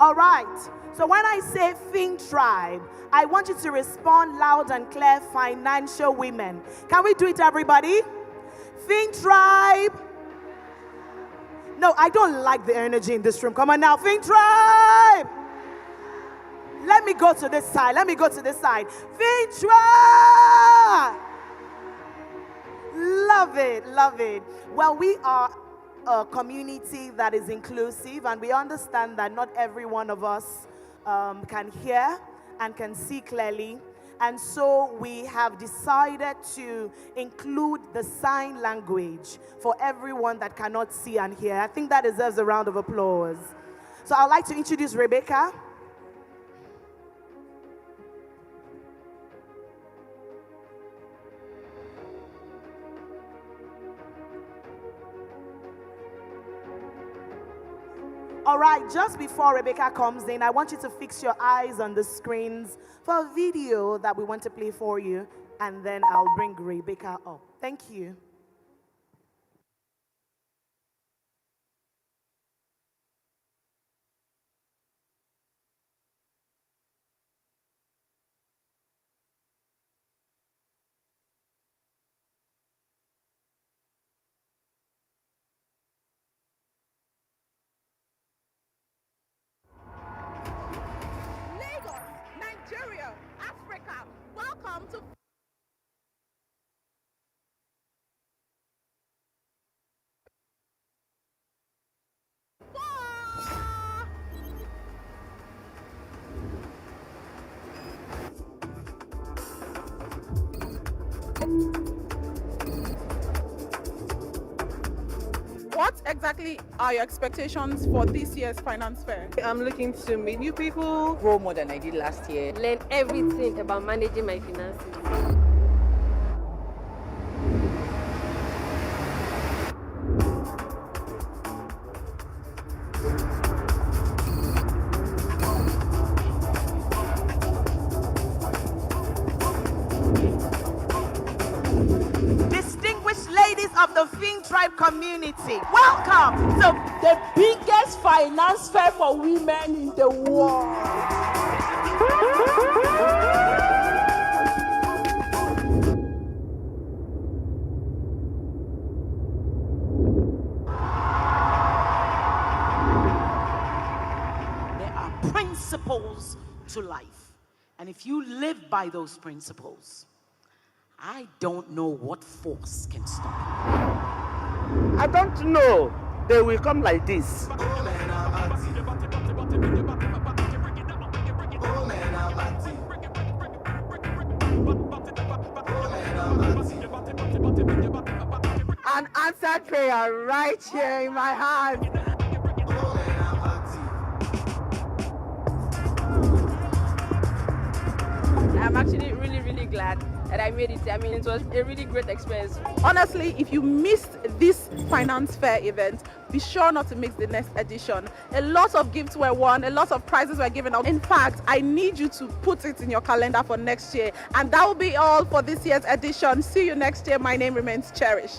All right. So when I say FinTribe, I want you to respond loud and clear, financial women. Can we do it, everybody? FinTribe. No, I don't like the energy in this room. Come on now, FinTribe. Let me go to this side. FinTribe. Love it, love it. Well, we are a community that is inclusive, and we understand that not every one of us can hear and can see clearly. And so we have decided to include the sign language for everyone that cannot see and hear. I think that deserves a round of applause. So I'd like to introduce Rebecca. All right, just before Rebecca comes in, I want you to fix your eyes on the screens for a video that we want to play for you, and then I'll bring Rebecca up. Thank you. Nigeria, Africa, welcome to What exactly are your expectations for this year's finance fair? I'm looking to meet new people, grow more than I did last year. Learn everything about managing my finances. Distinguished ladies of the FinTribe community, welcome to the biggest finance fair for women in the world. There are principles to life. And if you live by those principles, I don't know what force can stop you. I don't know. They will come like this. An answered prayer right here in my hand. I'm actually really glad that I made it. I mean, it was a really great experience. Honestly, if you missed this finance fair event, be sure not to miss the next edition. A lot of gifts were won, a lot of prizes were given out. In fact, I need you to put it in your calendar for next year. And that will be all for this year's edition. See you next year. My name remains Cherish.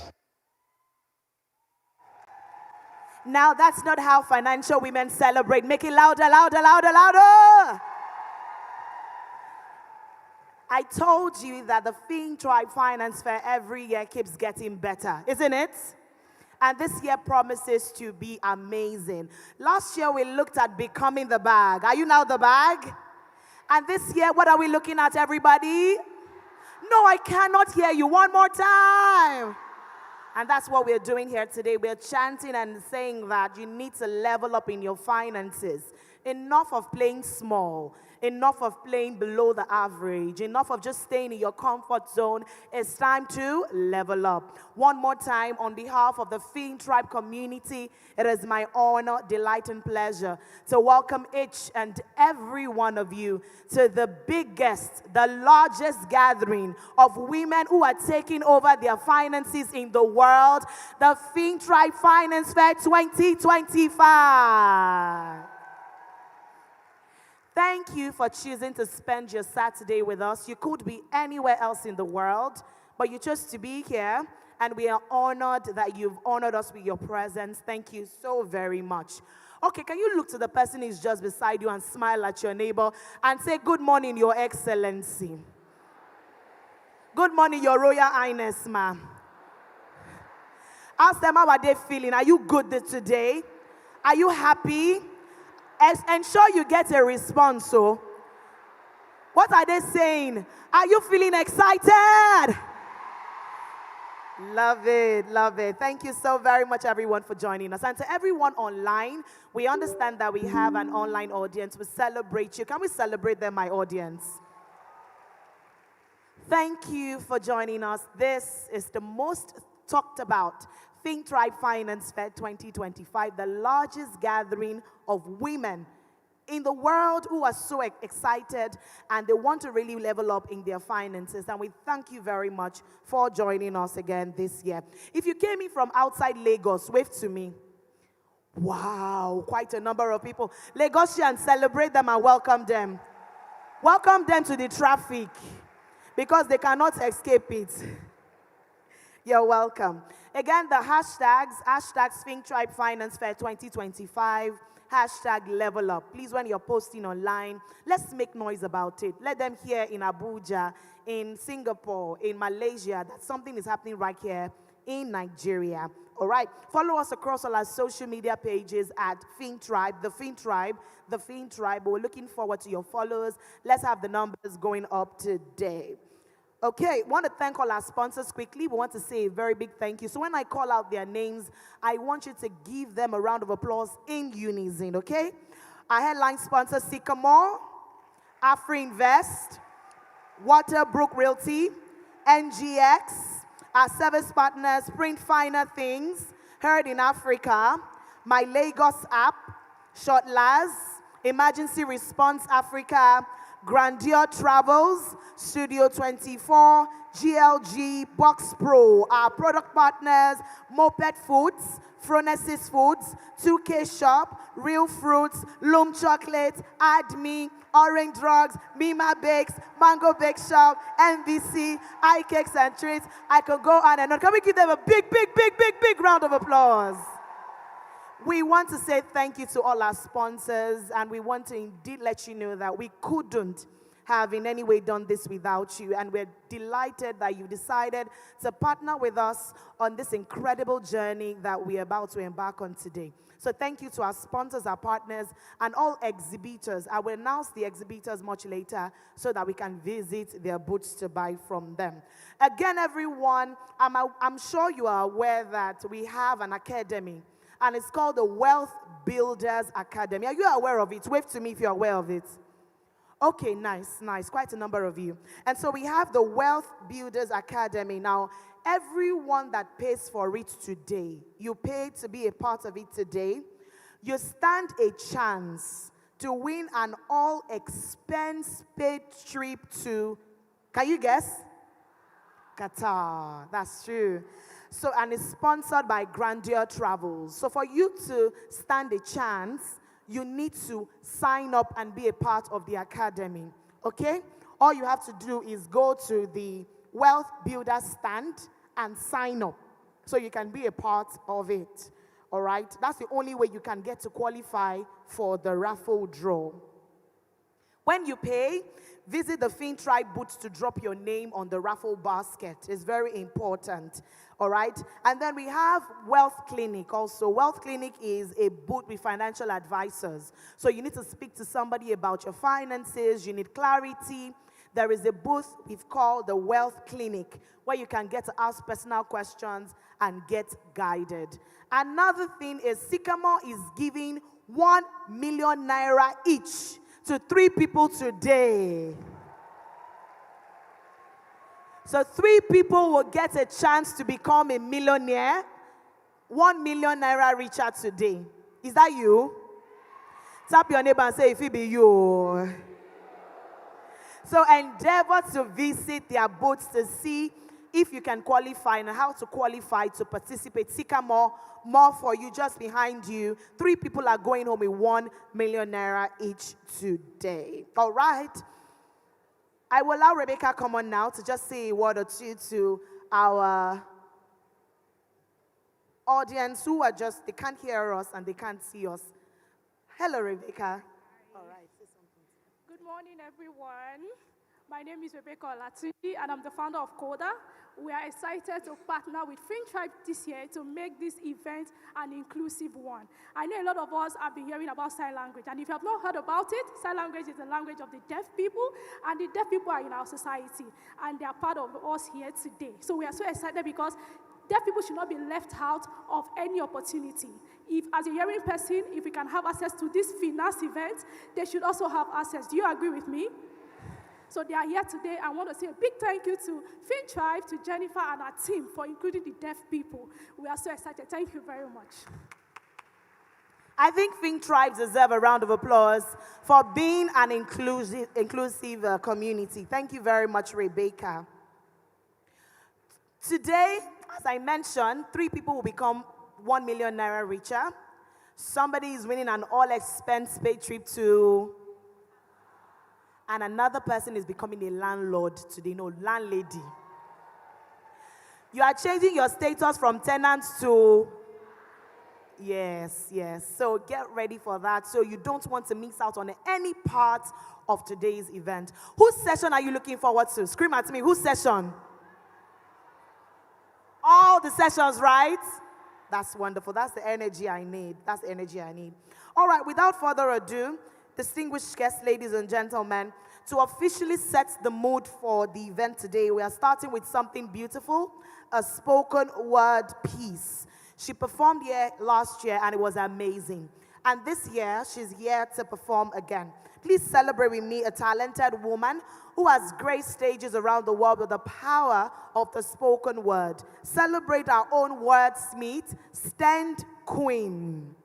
Now, that's not how financial women celebrate. Make it louder, louder, louder, louder. I told you that the FinTribe Finance Fair every year keeps getting better, isn't it? And this year promises to be amazing. Last year, we looked at becoming the bag. Are you now the bag? And this year, what are we looking at, everybody? No, I cannot hear you. One more time. And that's what we're doing here today. We're chanting and saying that you need to level up in your finances. Enough of playing small. Enough of playing below the average. Enough of just staying in your comfort zone. It's time to level up. One more time, on behalf of the FinTribe community, it is my honor, delight, and pleasure to welcome each and every one of you to the biggest, the largest gathering of women who are taking over their finances in the world, the FinTribe Finance Fair 2025. Thank you for choosing to spend your Saturday with us. You could be anywhere else in the world, but you chose to be here, and we are honored that you've honored us with your presence. Thank you so very much. Okay, can you look to the person who's just beside you and smile at your neighbor and say, "Good morning, Your Excellency." Good morning, Your Royal Highness, ma'am. Ask them, how are they feeling? Are you good today? Are you happy? Ensure you get a response. So, what are they saying? Are you feeling excited? Love it, love it. Thank you so very much, everyone, for joining us. And to everyone online, we understand that we have an online audience. We celebrate you. Can we celebrate them, my audience? Thank you for joining us. This is the most talked about FinTribe Finance Fair 2025, the largest gathering of women in the world who are so excited and they want to really level up in their finances. And we thank you very much for joining us again this year. If you came in from outside Lagos, wave to me. Wow, quite a number of people. Lagosians, celebrate them and welcome them. Welcome them to the traffic because they cannot escape it. You're welcome. Again, the hashtags FinTribe Finance Fair 2025, hashtag level up. Please, when you're posting online, let's make noise about it. Let them hear in Abuja, in Singapore, in Malaysia, that something is happening right here in Nigeria. All right. Follow us across all our social media pages at FinTribe, the FinTribe. We're looking forward to your followers. Let's have the numbers going up today. Okay, want to thank all our sponsors quickly. We want to say a very big thank you. So when I call out their names, I want you to give them a round of applause in unison, okay? Our headline sponsors, Sycamore, AfriInvest, Waterbrook Realty, NGX, our service partners, Print Finer Things, Heard in Africa, My Lagos app, Short Laz, Emergency Response Africa, Grandeur Travels, Studio 24, GLG, Box Pro, our product partners, Moped Foods, Phronesis Foods, 2K Shop, Real Fruits, Loom Chocolate, Adme, Orange Drugs, Mima Bakes, Mango Bake Shop, NBC, iCakes and Treats. I could go on and on. Can we give them a big round of applause? We want to say thank you to all our sponsors, and we want to indeed let you know that we couldn't have in any way done this without you, and we're delighted that you decided to partner with us on this incredible journey that we're about to embark on today. So thank you to our sponsors, our partners, and all exhibitors. I will announce the exhibitors much later so that we can visit their booths to buy from them. Again, everyone, I'm sure you are aware that we have an academy, and it's called the Wealth Builders Academy. Are you aware of it? Wave to me if you're aware of it. Okay, nice. Quite a number of you. And so we have the Wealth Builders Academy. Now, everyone that pays for it today, you paid to be a part of it today, you stand a chance to win an all-expense-paid trip to, can you guess? Qatar. That's true. So, and it's sponsored by Grandeur Travels. So for you to stand a chance, you need to sign up and be a part of the academy, okay? All you have to do is go to the Wealth Builder stand and sign up so you can be a part of it, all right? That's the only way you can get to qualify for the raffle draw. When you pay, visit the FinTribe booth to drop your name on the raffle basket. It's very important, all right? And then we have Wealth Clinic also. Wealth Clinic is a booth with financial advisors. So you need to speak to somebody about your finances. You need clarity. There is a booth we've called the Wealth Clinic where you can get to ask personal questions and get guided. Another thing is Sycamore is giving 1 million naira each to 3 people today. So 3 people will get a chance to become a millionaire. 1 million naira reach out today. Is that you? Tap your neighbor and say, if it be you. So endeavor to visit their booths to see if you can qualify and how to qualify to participate. Sycamore, more for you, just behind you. 3 people are going home with 1 million naira each today. All right. I will allow Rebecca come on now to just say a word or two to our audience who are just, they can't hear us and they can't see us. Hello, Rebecca. All right, say something. Good morning, everyone. My name is Rebecca Olatunji, and I'm the founder of Coda. We are excited to partner with FinTribe this year to make this event an inclusive one. I know a lot of us have been hearing about sign language, and if you have not heard about it, sign language is the language of the deaf people, and the deaf people are in our society, and they are part of us here today. So we are so excited because deaf people should not be left out of any opportunity. If, as a hearing person, if we can have access to this finance event, they should also have access. Do you agree with me? So they are here today. I want to say a big thank you to FinTribe, to Jennifer and our team for including the deaf people. We are so excited. Thank you very much. I think FinTribe deserve a round of applause for being an inclusive community. Thank you very much, Rebecca. Today, as I mentioned, 3 people will become 1 million naira richer. Somebody is winning an all-expense-paid trip to... And another person is becoming a landlord today, no, landlady. You are changing your status from tenants to... Yes. So get ready for that. So you don't want to miss out on any part of today's event. Whose session are you looking forward to? Scream at me, whose session? All the sessions, right? That's wonderful. That's the energy I need. All right, without further ado, distinguished guests, ladies and gentlemen, to officially set the mood for the event today, we are starting with something beautiful, a spoken word piece. She performed here last year and it was amazing. And this year, she's here to perform again. Please celebrate with me a talented woman who has graced stages around the world with the power of the spoken word. Celebrate our own wordsmith, Stand Queen.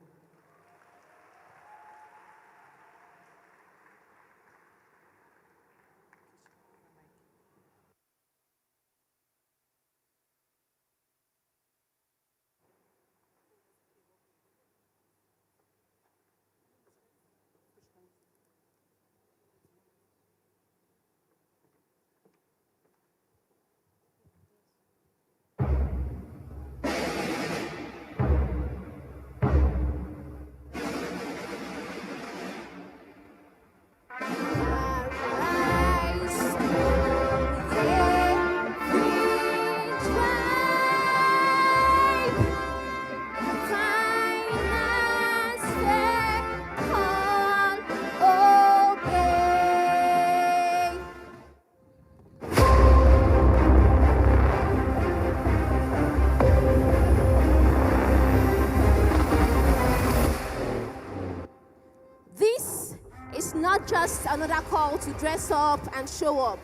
Just another call to dress up and show up.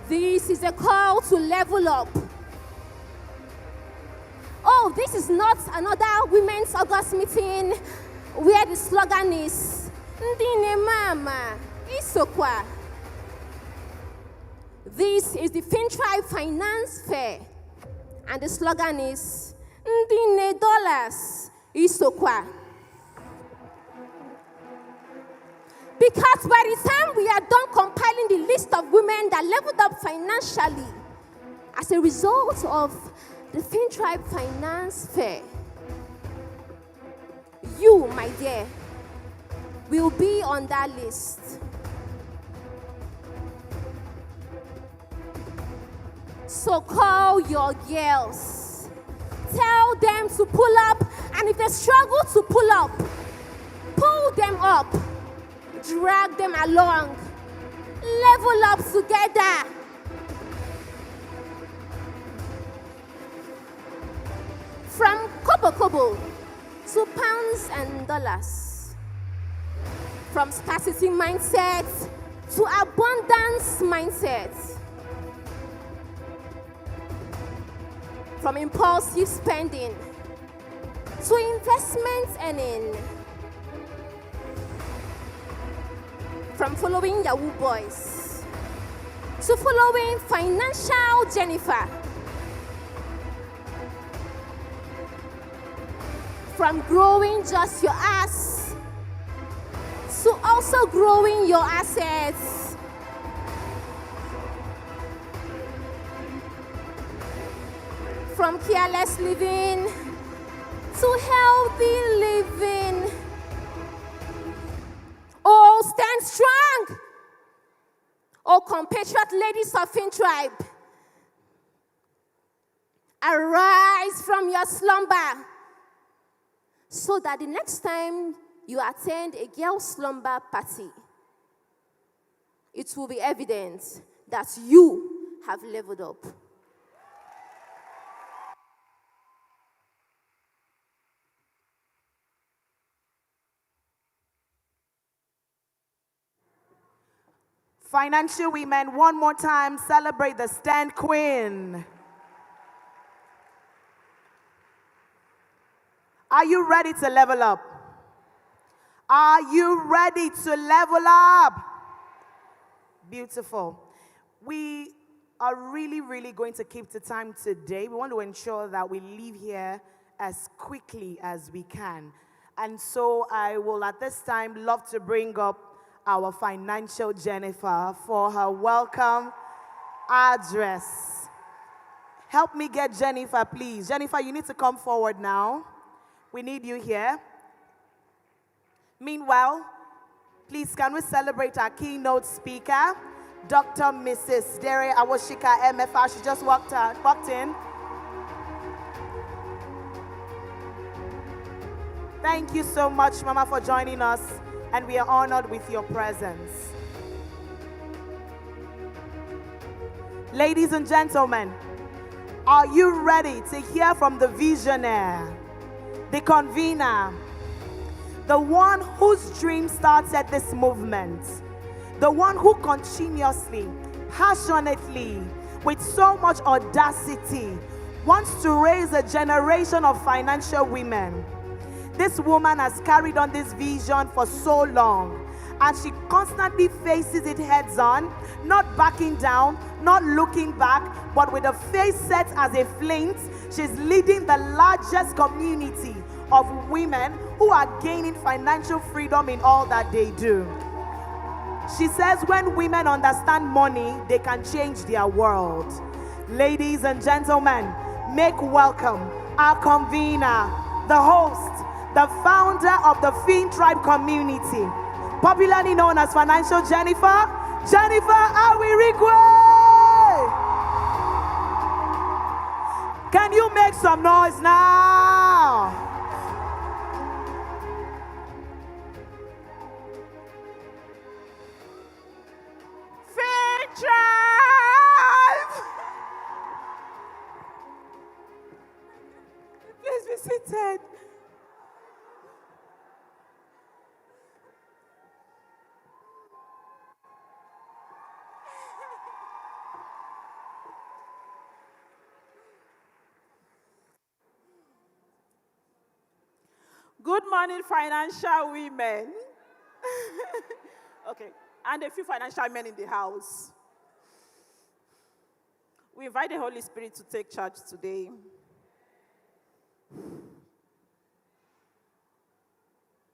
This is a call to level up. Oh, this is not another Women's August meeting where the slogan is Ndine Mama Isokwa. This is the FinTribe Finance Fair, and the slogan is Ndine Dollars Isokwa. Because by the time we are done compiling the list of women that leveled up financially as a result of the FinTribe Finance Fair, you, my dear, will be on that list. So call your girls. Tell them to pull up, and if they struggle to pull up, pull them up. Drag them along. Level up together. From kobo to pounds and dollars. From scarcity mindset to abundance mindset. From impulsive spending to investment earning. From following Yahoo Boys to following Financial Jennifer. From growing just your ass to also growing your assets. From from careless living to healthy living. Oh, stand strong. Oh, compatriot ladies of FinTribe, arise from your slumber so that the next time you attend a girls' slumber party, it will be evident that you have leveled up. Financial women, one more time, celebrate the Stand Queen. Are you ready to level up? Are you ready to level up? Beautiful. We are really going to keep the time today. We want to ensure that we leave here as quickly as we can. And so I will at this time love to bring up our financial Jennifer for her welcome address. Help me get Jennifer, please. Jennifer, you need to come forward now. We need you here. Meanwhile, please can we celebrate our keynote speaker, Dr. Mrs. Dere Awoshika MFR. She just walked in. Thank you so much, Mama, for joining us, and we are honored with your presence. Ladies and gentlemen, are you ready to hear from the visionary, the convener, the one whose dream started this movement, the one who continuously, passionately, with so much audacity, wants to raise a generation of financial women? This woman has carried on this vision for so long, and she constantly faces it heads on, not backing down, not looking back, but with a face set as a flint. She's leading the largest community of women who are gaining financial freedom in all that they do. She says when women understand money, they can change their world. Ladies and gentlemen, make welcome our convener, the host, the founder of the FinTribe community, popularly known as Financial Jennifer, Jennifer Awirigwe. Can you make some noise now? FinTribe! Please be seated. Good morning, financial women. Okay, and a few financial men in the house. We invite the Holy Spirit to take charge today.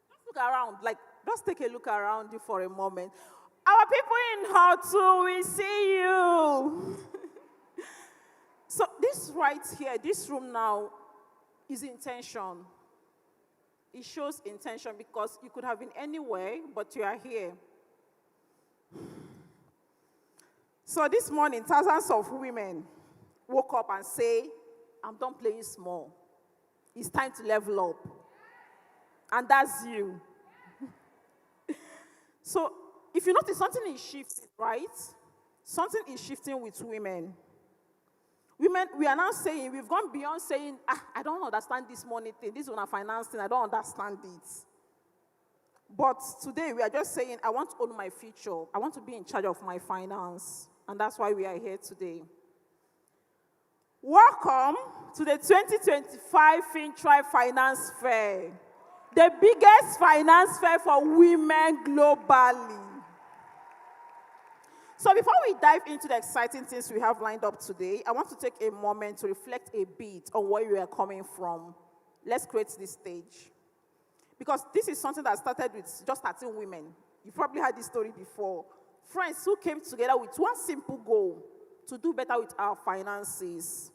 Just look around, just take a look around you for a moment. Our people in hall too, we see you. So this right here, this room now, is intention. It shows intention because you could have been anywhere, but you are here. So this morning, thousands of women woke up and say, I'm done playing small. It's time to level up. And that's you. So if you notice, something is shifting, right? Something is shifting with women. Women, we are now saying, we've gone beyond saying, I don't understand this money thing, this one finance thing, I don't understand it. But today we are just saying, I want to own my future. I want to be in charge of my finance. And that's why we are here today. Welcome to the 2025 FinTribe Finance Fair, the biggest finance fair for women globally. So before we dive into the exciting things we have lined up today, I want to take a moment to reflect a bit on where we are coming from. Let's create this stage. Because this is something that started with just 13 women. You've probably heard this story before. Friends who came together with one simple goal: to do better with our finances.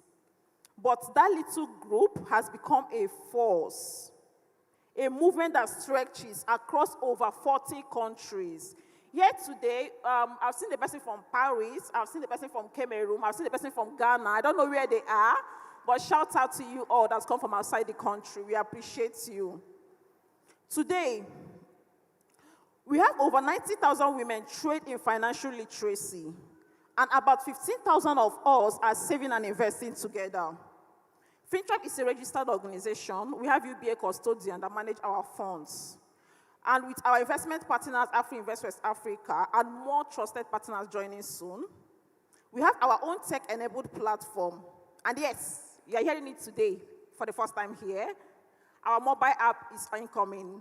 But that little group has become a force, a movement that stretches across over 40 countries. Yet today, I've seen the person from Paris, I've seen the person from Cameroon, I've seen the person from Ghana. I don't know where they are, but shout out to you all that's come from outside the country. We appreciate you. Today, we have over 90,000 women trained in financial literacy, and about 15,000 of us are saving and investing together. FinTribe is a registered organization. We have UBA custodian that manage our funds. And with our investment partners, AfriInvest West Africa, and more trusted partners joining soon, we have our own tech-enabled platform. And yes, you are hearing it today for the first time here. Our mobile app is incoming.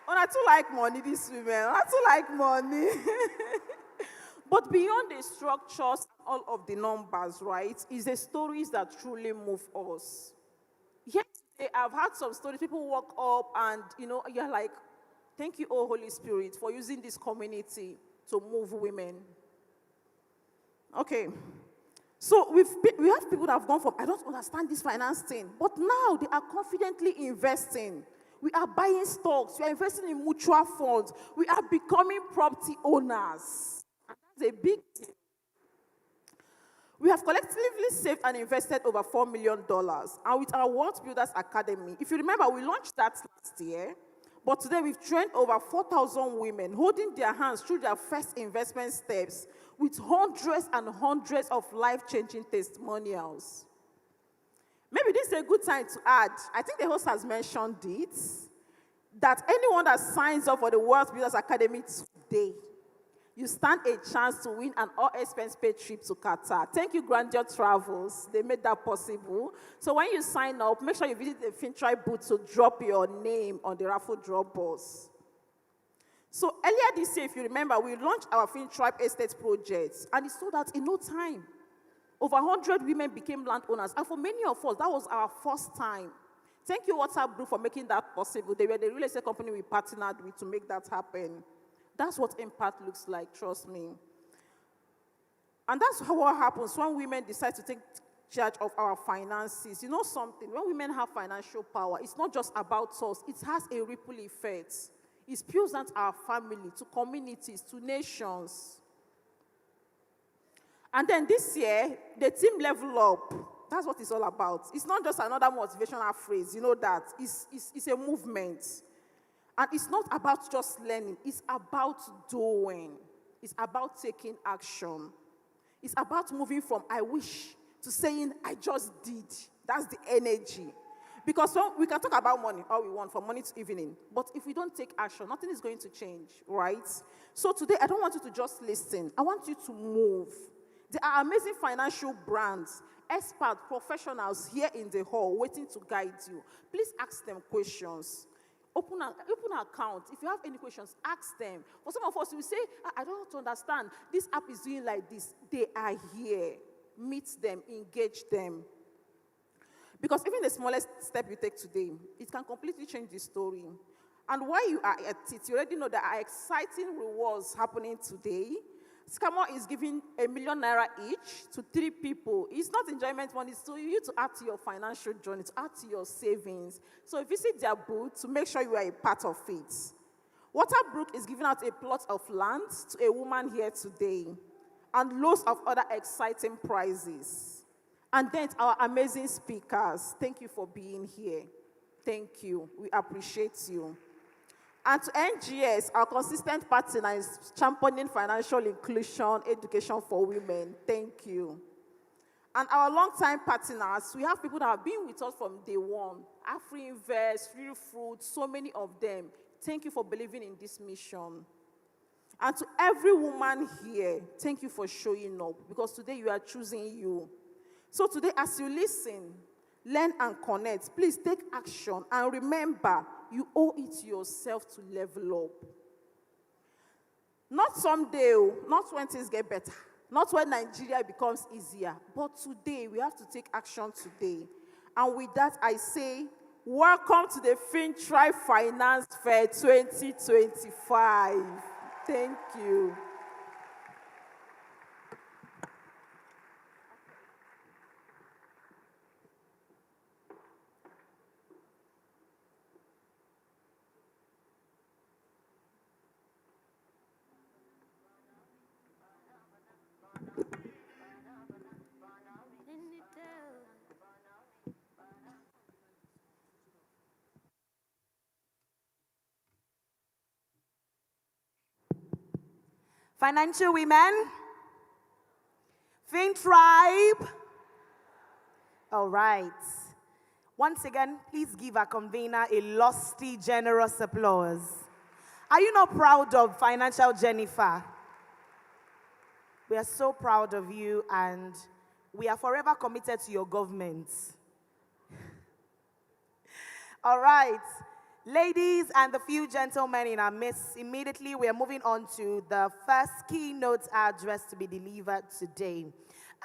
Oh, I too like money, these women. I too like money. But beyond the structures, all of the numbers, right, is the stories that truly move us. Yet today, I've had some stories. People walk up and, you're like, thank you, oh Holy Spirit, for using this community to move women. Okay. So we have people that have gone from, I don't understand this finance thing, but now they are confidently investing. We are buying stocks. We are investing in mutual funds. We are becoming property owners. That's a big deal. We have collectively saved and invested over $4 million. And with our Wealth Builders Academy, if you remember, we launched that last year. But today we've trained over 4,000 women holding their hands through their first investment steps with hundreds and hundreds of life-changing testimonials. Maybe this is a good time to add, I think the host has mentioned it, that anyone that signs up for the Wealth Builders Academy today, you stand a chance to win an all-expense-paid trip to Qatar. Thank you, Grandeur Travels. They made that possible. So when you sign up, make sure you visit the FinTribe booth to drop your name on the raffle draw box. So earlier this year, if you remember, we launched our FinTribe Estate project, and it sold out in no time. Over 100 women became landowners, and for many of us, that was our first time. Thank you, WhatsApp Group, for making that possible. They were the real estate company we partnered with to make that happen. That's what impact looks like, trust me. And that's what happens when women decide to take charge of our finances. You know something? When women have financial power, it's not just about us. It has a ripple effect. It spills out our family, to communities, to nations. And then this year, the team level up. That's what it's all about. It's not just another motivational phrase. You know that. It's a movement. And it's not about just learning. It's about doing. It's about taking action. It's about moving from I wish to saying I just did. That's the energy. Because we can talk about money all we want, from morning to evening. But if we don't take action, nothing is going to change, right? So today, I don't want you to just listen. I want you to move. There are amazing financial brands, experts, professionals here in the hall waiting to guide you. Please ask them questions. Open an account. If you have any questions, ask them. For some of us, we say, I don't understand. This app is doing like this. They are here. Meet them. Engage them. Because even the smallest step you take today, it can completely change the story. And while you are at it, you already know there are exciting rewards happening today. Scammer is giving ₦1 million each to 3 people. It's not enjoyment money, it's to you to add to your financial journey, to add to your savings. So visit their booth to make sure you are a part of it. Waterbrook is giving out a plot of land to a woman here today, and loads of other exciting prizes. And then our amazing speakers, thank you for being here. Thank you. We appreciate you. And to NGS, our consistent partner is championing financial inclusion, education for women. Thank you. And our longtime partners, we have people that have been with us from day one. AfriInvest, Real Fruit, so many of them. Thank you for believing in this mission. And to every woman here, thank you for showing up, because today you are choosing you. So today, as you listen, learn and connect, please take action. And remember, you owe it to yourself to level up. Not someday, not when things get better, not when Nigeria becomes easier, but today, we have to take action today. And with that, I say, welcome to the FinTribe Finance Fair 2025. Thank you. Financial women? FinTribe? All right. Once again, please give our convener a lusty, generous applause. Are you not proud of Financial Jennifer? We are so proud of you, and we are forever committed to your government. All right. Ladies and the few gentlemen in our midst, immediately we are moving on to the first keynote address to be delivered today.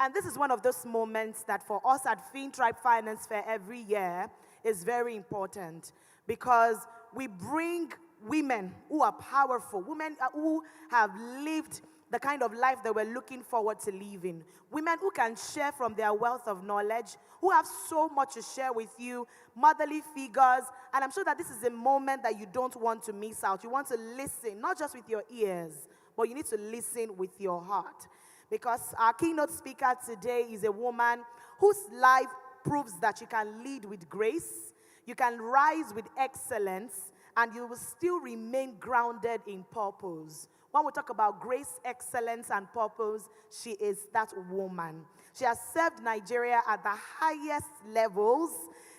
And this is one of those moments that for us at FinTribe Finance Fair every year is very important, because we bring women who are powerful, women who have lived the kind of life that we're looking forward to living, women who can share from their wealth of knowledge, who have so much to share with you, motherly figures, and I'm sure that this is a moment that you don't want to miss out. You want to listen, not just with your ears, but you need to listen with your heart. Because our keynote speaker today is a woman whose life proves that you can lead with grace, you can rise with excellence, and you will still remain grounded in purpose. When we talk about grace, excellence, and purpose, she is that woman. She has served Nigeria at the highest levels.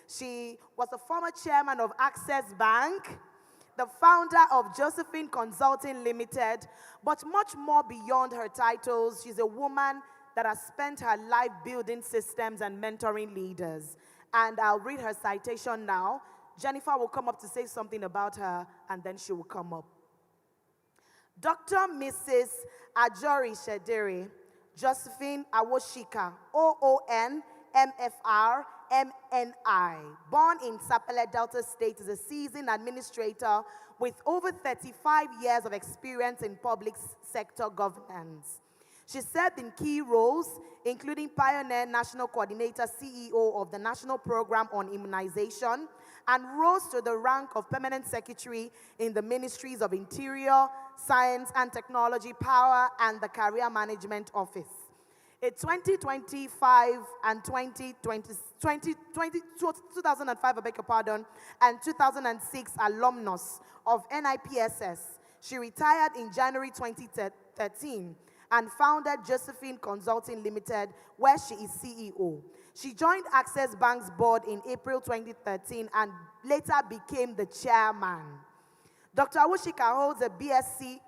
She was the former chairman of Access Bank, the founder of Josephine Consulting Limited, but much more beyond her titles. She's a woman that has spent her life building systems and mentoring leaders. And I'll read her citation now. Jennifer will come up to say something about her, and then she will come up. Dr. Mrs. Ajori Shedere, Josephine Awoshika, OON, MFR, MNI, born in Sapele, Delta State, is a seasoned administrator with over 35 years of experience in public sector governance. She served in key roles, including Pioneer National Coordinator, CEO of the National Program on Immunization, and rose to the rank of Permanent Secretary in the Ministries of Interior, Science and Technology, Power, and the Career Management Office. A 2005 and 2005, I beg your pardon, and 2006 alumnus of NIPSS. She retired in January 2013 and founded Josephine Consulting Limited, where she is CEO. She joined Access Bank's board in April 2013 and later became the chairman. Dr. Awoshika holds a BSc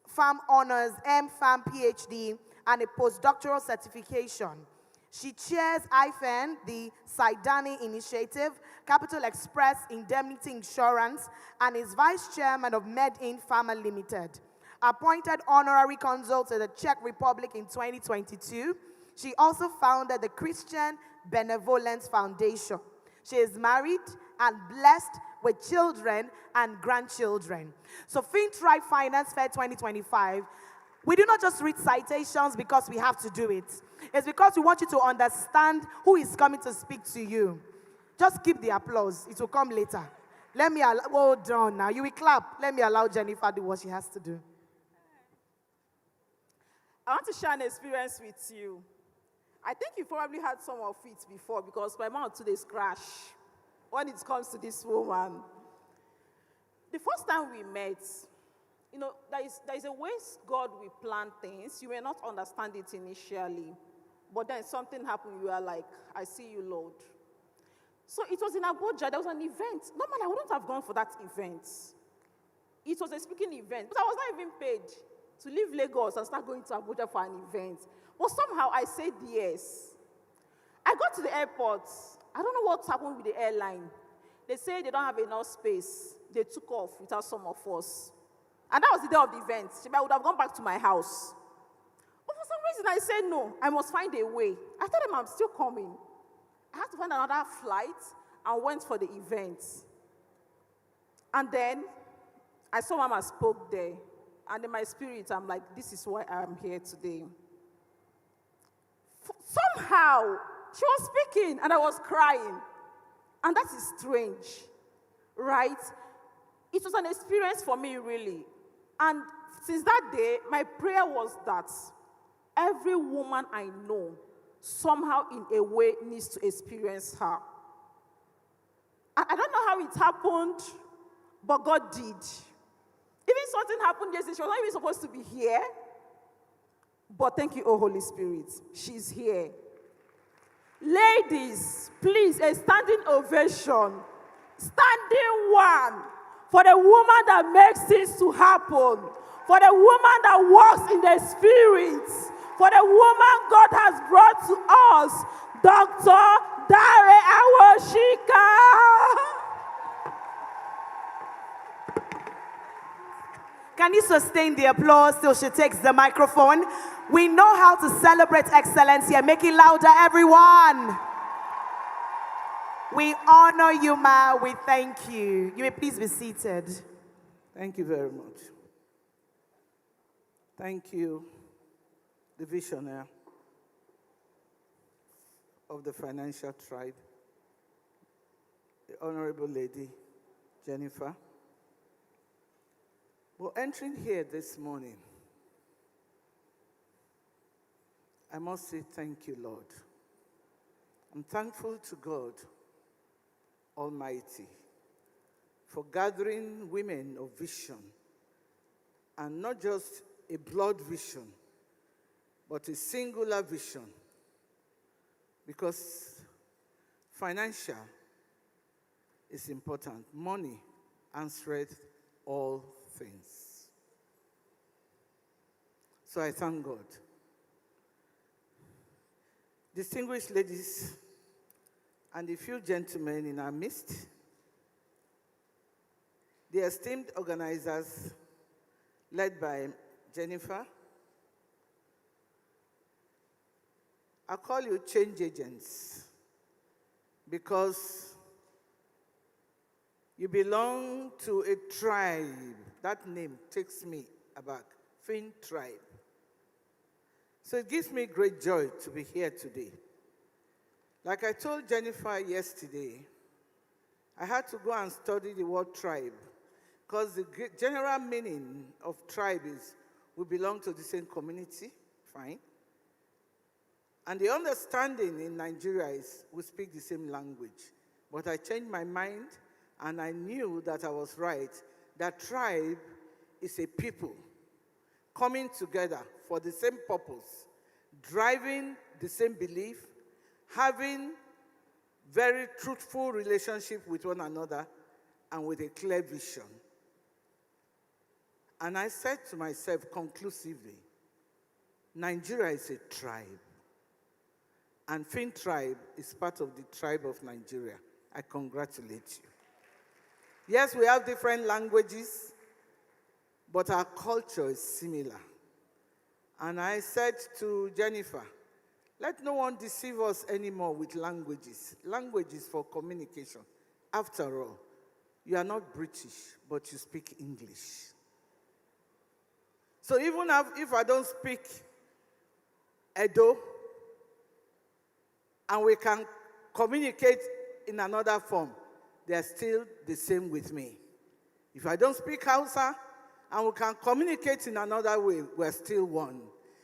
Farm Honors, M.Farm PhD, and a postdoctoral certification. She chairs IFEN, the Saidani Initiative, Capital Express Indemnity Insurance, and is vice chairman of MedIn Pharma Limited. Appointed honorary consul to the Czech Republic in 2022, she also founded the Christian Benevolence Foundation. She is married and blessed with children and grandchildren. So FinTribe Finance Fair 2025, we do not just read citations because we have to do it. It's because we want you to understand who is coming to speak to you. Just keep the applause. It will come later. Let me hold on now. You will clap. Let me allow Jennifer to do what she has to do. I want to share an experience with you. I think you probably had some of it before, because my mouth today is crash when it comes to this woman. The first time we met, you know, there is a way God will plan things. You may not understand it initially, but then something happened. You are like, I see you, Lord. So it was in Abuja. There was an event. Normally, I wouldn't have gone for that event. It was a speaking event, but I was not even paid to leave Lagos and start going to Abuja for an event. But somehow I said yes. I got to the airport. I don't know what happened with the airline. They say they don't have enough space. They took off without some of us. And that was the day of the event. I would have gone back to my house. But for some reason, I said no. I must find a way. I told them I'm still coming. I had to find another flight and went for the event. And then I saw Mama spoke there. And in my spirit, I'm like, this is why I'm here today. Somehow, she was speaking and I was crying. And that is strange, right? It was an experience for me, really. And since that day, my prayer was that every woman I know, somehow in a way, needs to experience her. I don't know how it happened, but God did. Even something happened yesterday. She was not even supposed to be here. But thank you, oh Holy Spirit. She's here. Ladies, please, a standing ovation. Standing one. For the woman that makes things to happen. For the woman that walks in the Spirit. For the woman God has brought to us. Dr. Dare Awoshika. Can you sustain the applause till she takes the microphone? We know how to celebrate excellence here. Make it louder, everyone. We honor you, Ma. We thank you. You may please be seated. Thank you very much. Thank you, the visionary of the financial tribe, the Honorable Lady Jennifer. Well, entering here this morning, I must say thank you, Lord. I'm thankful to God Almighty for gathering women of vision, and not just a blood vision, but a singular vision, because financial is important. Money answereth all things. So I thank God. Distinguished ladies and a few gentlemen in our midst, the esteemed organizers led by Jennifer, I call you change agents because you belong to a tribe. That name takes me aback, FinTribe. So it gives me great joy to be here today. Like I told Jennifer yesterday, I had to go and study the word tribe because the general meaning of tribe is we belong to the same community, fine. And the understanding in Nigeria is we speak the same language. But I changed my mind and I knew that I was right, that tribe is a people coming together for the same purpose, driving the same belief, having very truthful relationship with one another, and with a clear vision. And I said to myself conclusively, Nigeria is a tribe, and FinTribe is part of the tribe of Nigeria. I congratulate you. Yes, we have different languages, but our culture is similar. And I said to Jennifer, let no one deceive us anymore with languages. Language is for communication. After all, you are not British, but you speak English. So even if I don't speak Edo, and we can communicate in another form, they're still the same with me. If I don't speak Hausa, and we can communicate in another way, we're still one.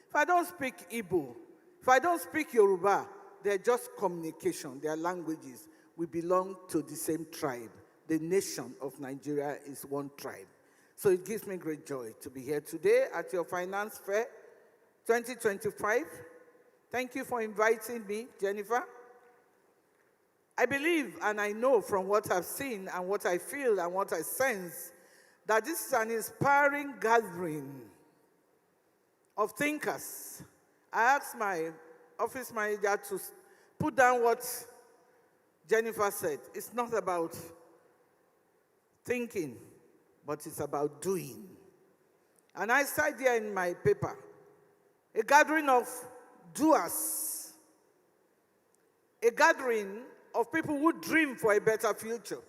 If I don't speak Igbo, if I don't speak Yoruba, they're just communication, they're languages. We belong to the same tribe. The nation of Nigeria is one tribe. So it gives me great joy to be here today at your Finance Fair 2025. Thank you for inviting me, Jennifer. I believe and I know from what I've seen and what I feel and what I sense that this is an inspiring gathering of thinkers. I asked my office manager to put down what Jennifer said. It's not about thinking, but it's about doing. And I said here in my paper, a gathering of doers, a gathering of people who dream for a better future.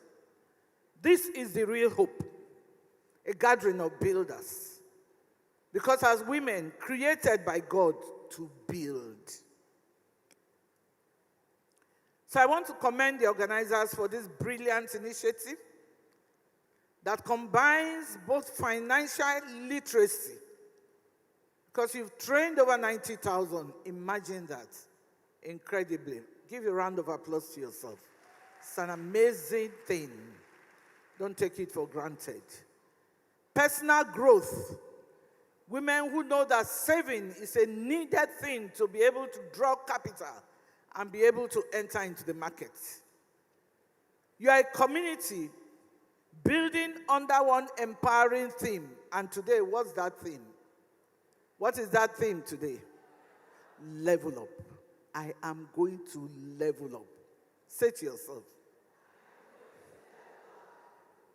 This is the real hope, a gathering of builders. Because as women, created by God to build. So I want to commend the organizers for this brilliant initiative that combines both financial literacy, because you've trained over 90,000, imagine that, incredibly. Give a round of applause to yourself. It's an amazing thing. Don't take it for granted. Personal growth Women who know that saving is a needed thing to be able to draw capital and be able to enter into the market. You are a community building under one empowering theme. And today, what's that theme? What is that theme today? Level up. I am going to level up. Say to yourself,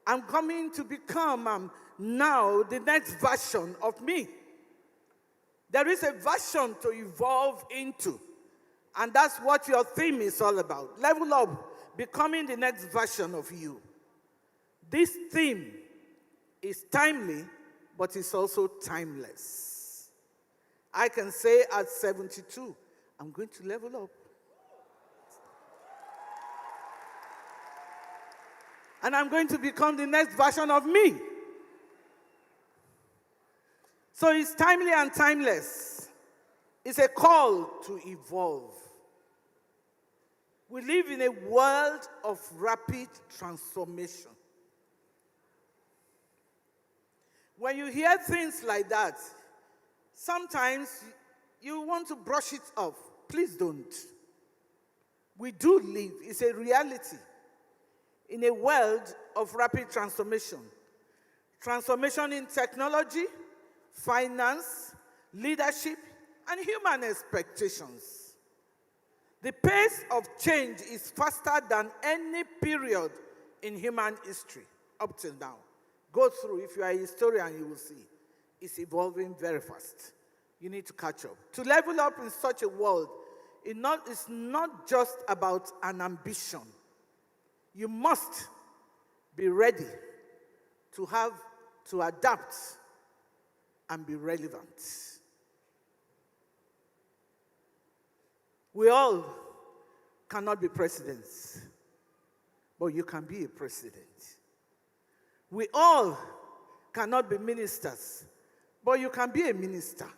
I'm coming to become now the next version of me. There is a version to evolve into. And that's what your theme is all about. Level up, becoming the next version of you. This theme is timely, but it's also timeless. I can say at 72, I'm going to level up. And I'm going to become the next version of me. So it's timely and timeless. It's a call to evolve. We live in a world of rapid transformation. When you hear things like that, sometimes you want to brush it off. Please don't. We do live, it's a reality, in a world of rapid transformation. Transformation in technology, finance, leadership, and human expectations. The pace of change is faster than any period in human history, up till now. Go through, if you are a historian, you will see. It's evolving very fast. You need to catch up. To level up in such a world, it's not just about an ambition. You must be ready to adapt and be relevant. We all cannot be presidents, but you can be a president. We all cannot be ministers, but you can be a minister.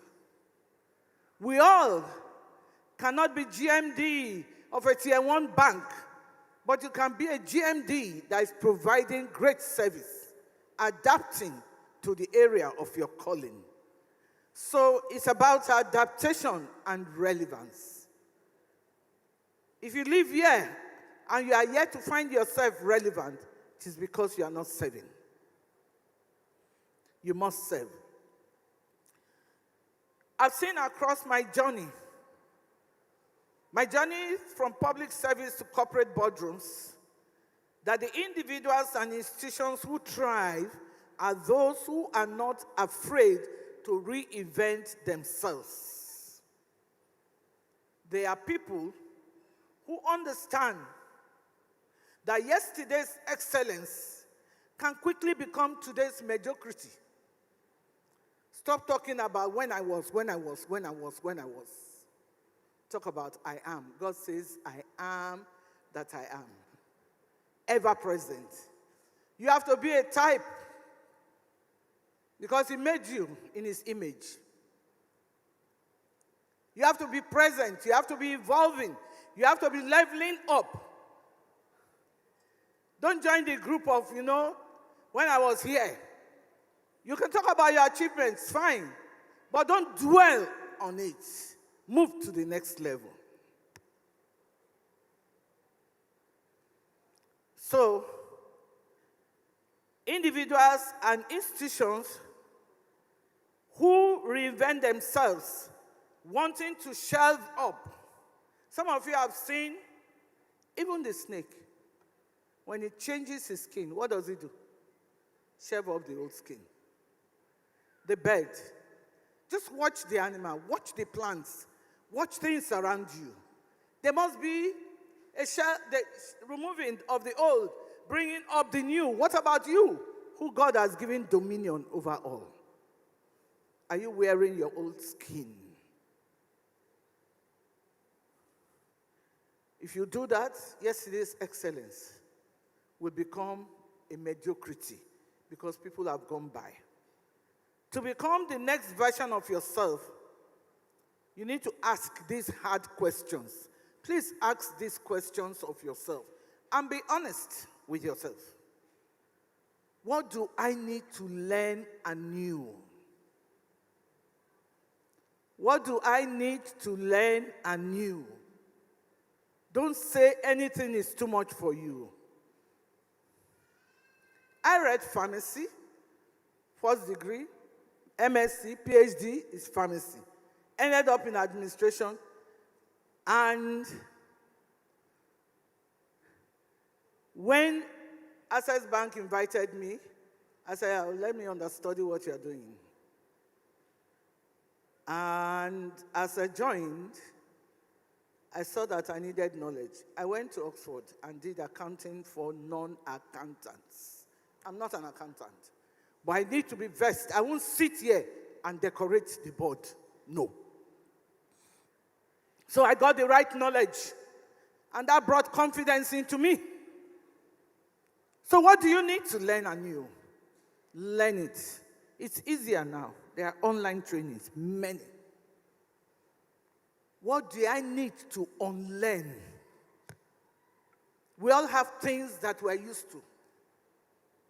We all cannot be GMD of a tier 1 bank, but you can be a GMD that is providing great service, adapting to the area of your calling. So it's about adaptation and relevance. If you live here and you are yet to find yourself relevant, it is because you are not serving. You must serve. I've seen across my journey from public service to corporate boardrooms, that the individuals and institutions who thrive are those who are not afraid to reinvent themselves. They are people who understand that yesterday's excellence can quickly become today's mediocrity. Stop talking about when I was. Talk about I am. God says, I am that I am. Ever present. You have to be a type because He made you in His image. You have to be present. You have to be evolving. You have to be leveling up. Don't join the group of, when I was here. You can talk about your achievements, fine, but don't dwell on it. Move to the next level. So, individuals and institutions who reinvent themselves, wanting to shelve up. Some of you have seen, even the snake, when it changes his skin, what does it do? Shave off the old skin. The bird. Just watch the animal, watch the plants, watch things around you. There must be the removing of the old, bringing up the new. What about you, who God has given dominion over all? Are you wearing your old skin? If you do that, yesterday's excellence will become a mediocrity because people have gone by. To become the next version of yourself, you need to ask these hard questions. Please ask these questions of yourself and be honest with yourself. What do I need to learn anew? What do I need to learn anew? Don't say anything is too much for you. I read pharmacy, first degree, MSc, PhD is pharmacy. Ended up in administration, and when Access Bank invited me, I said, oh, let me understudy what you're doing. And as I joined, I saw that I needed knowledge. I went to Oxford and did accounting for non-accountants. I'm not an accountant, but I need to be versed. I won't sit here and decorate the board. No. So I got the right knowledge, and that brought confidence into me. So what do you need to learn anew? Learn it. It's easier now. There are online trainings, many. What do I need to unlearn? We all have things that we're used to.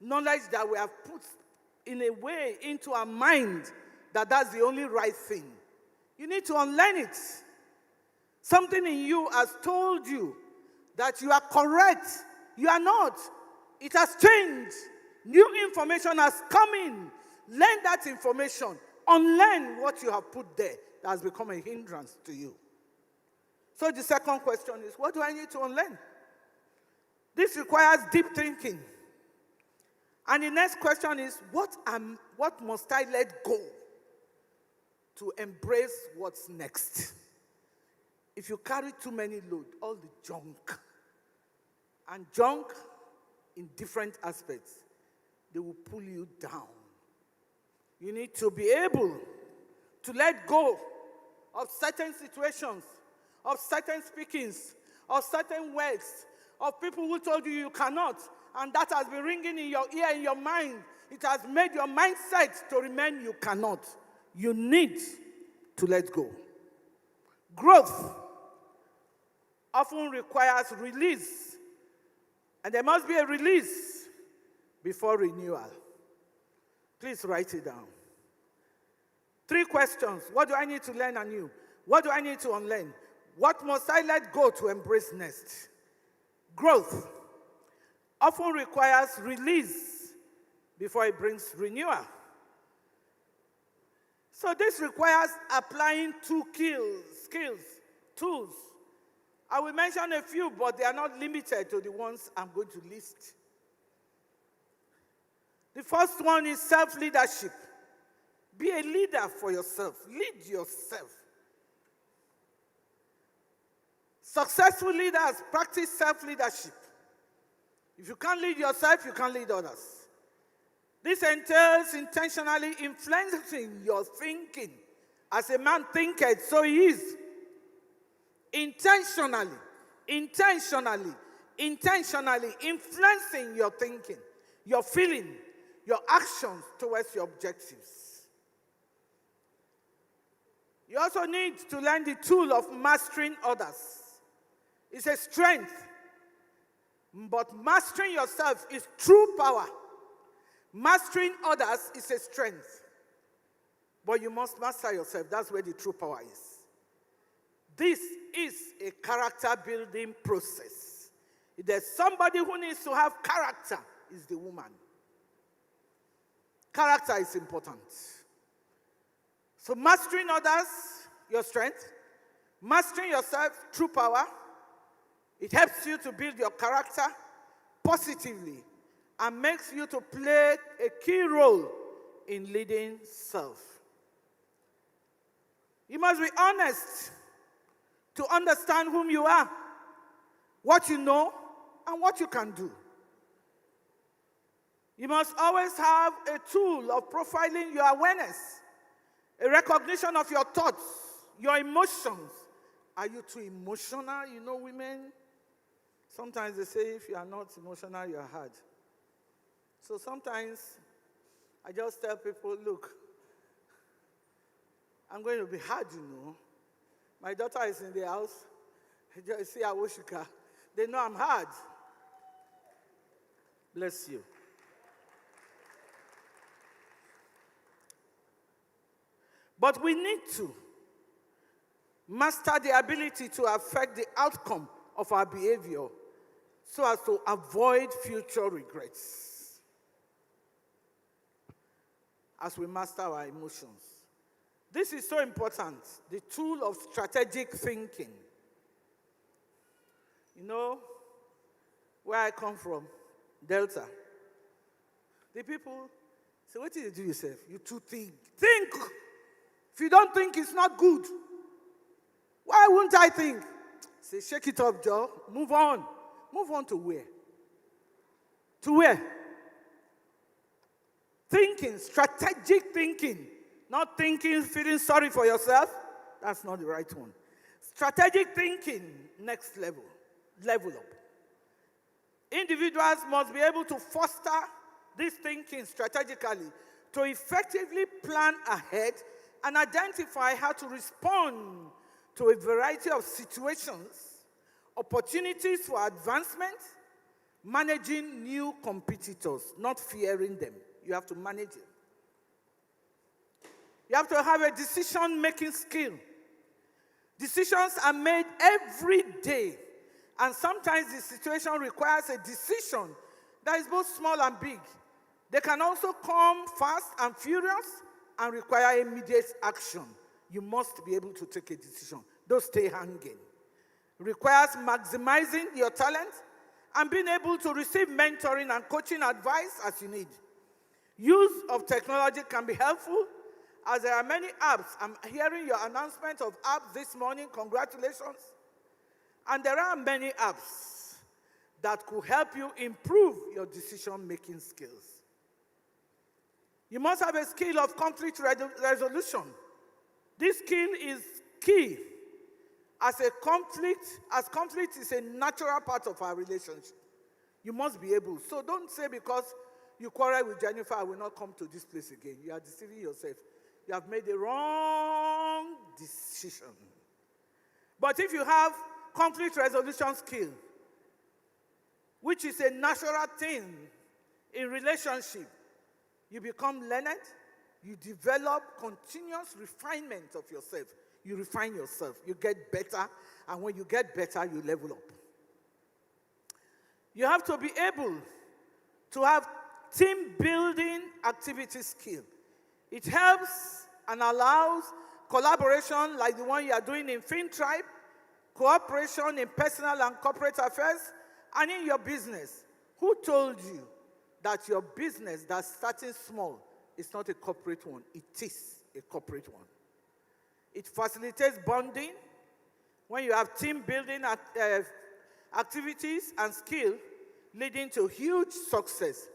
Knowledge that we have put in a way into our mind that that's the only right thing. You need to unlearn it. Something in you has told you that you are correct. You are not. It has changed. New information has come in. Learn that information. Unlearn what you have put there that has become a hindrance to you. So the second question is, what do I need to unlearn? This requires deep thinking. And the next question is, what must I let go to embrace what's next? If you carry too many load, all the junk, and junk in different aspects, they will pull you down. You need to be able to let go of certain situations, of certain speakings, of certain words, of people who told you you cannot, and that has been ringing in your ear, in your mind. It has made your mindset to remain you cannot. You need to let go. Growth often requires release, and there must be a release before renewal. Please write it down. 3 questions. What do I need to learn anew? What do I need to unlearn? What must I let go to embrace next? Growth often requires release before it brings renewal. So this requires applying 2 skills, tools. I will mention a few, but they are not limited to the ones I'm going to list. The first one is self-leadership. Be a leader for yourself. Lead yourself. Successful leaders practice self-leadership. If you can't lead yourself, you can't lead others. This entails intentionally influencing your thinking. As a man thinketh, so he is. Intentionally influencing your thinking, your feeling, your actions towards your objectives. You also need to learn the tool of mastering others. It's a strength, but mastering yourself is true power. Mastering others is a strength, but you must master yourself. That's where the true power is. This is a character-building process. If there's somebody who needs to have character, it's the woman. Character is important. So mastering others, your strength. Mastering yourself, true power. It helps you to build your character positively and makes you to play a key role in leading self. You must be honest to understand whom you are, what you know, and what you can do. You must always have a tool of profiling your awareness, a recognition of your thoughts, your emotions. Are you too emotional? You know, women, sometimes they say if you are not emotional, you are hard. So sometimes I just tell people, look, I'm going to be hard, you know. My daughter is in the house. Just see Awoshika. They know I'm hard. Bless you. But we need to Master the ability to affect the outcome of our behavior so as to avoid future regrets. As we master our emotions. This is so important, the tool of strategic thinking. You know, where I come from, Delta. The people say, what did you do yourself? You too think. Think! If you don't think, it's not good. Why wouldn't I think? Say, shake it up, Joe. Move on. Move on to where? To where? Thinking, strategic thinking. Not thinking, feeling sorry for yourself. That's not the right one. Strategic thinking, next level. Level up. Individuals must be able to foster this thinking strategically to effectively plan ahead and identify how to respond to a variety of situations, opportunities for advancement, managing new competitors, not fearing them. You have to manage it. You have to have a decision-making skill. Decisions are made every day, and sometimes the situation requires a decision that is both small and big. They can also come fast and furious and require immediate action. You must be able to take a decision. Don't stay hanging. Requires maximizing your talent and being able to receive mentoring and coaching advice as you need. Use of technology can be helpful as there are many apps. I'm hearing your announcement of apps this morning. Congratulations. And there are many apps that could help you improve your decision-making skills. You must have a skill of conflict resolution. This skill is key as conflict is a natural part of our relationship. You must be able. So don't say because you quarrel with Jennifer, I will not come to this place again. You are deceiving yourself. You have made the wrong decision. But if you have conflict resolution skill, which is a natural thing in relationship, you become learned, you develop continuous refinement of yourself. You refine yourself, you get better, and when you get better, you level up. You have to be able to have team building activity skill. It helps and allows collaboration like the one you are doing in FinTribe, cooperation in personal and corporate affairs, and in your business. Who told you that your business that's starting small is not a corporate one? It is a corporate one. It facilitates bonding when you have team building activities and skill leading to huge success,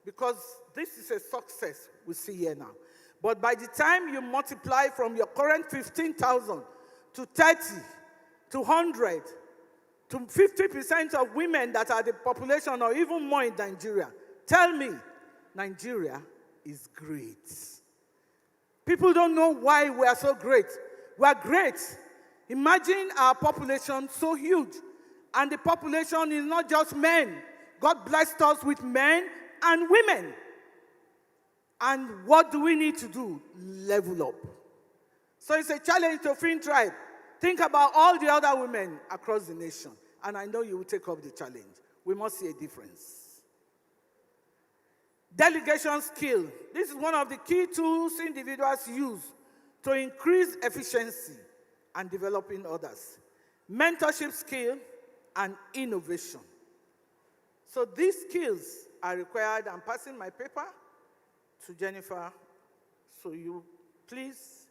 because this is a success we see here now. But by the time you multiply from your current 15,000 to 30, to 100, to 50% of women that are the population or even more in Nigeria, tell me, Nigeria is great. People don't know why we are so great. We are great. Imagine our population so huge. And the population is not just men. God blessed us with men and women. And what do we need to do? Level up. So it's a challenge to FinTribe. Think about all the other women across the nation. And I know you will take up the challenge. We must see a difference. Delegation skill. This is one of the key tools individuals use to increase efficiency and developing others. Mentorship skill and innovation. So these skills are required. I'm passing my paper to Jennifer. So you please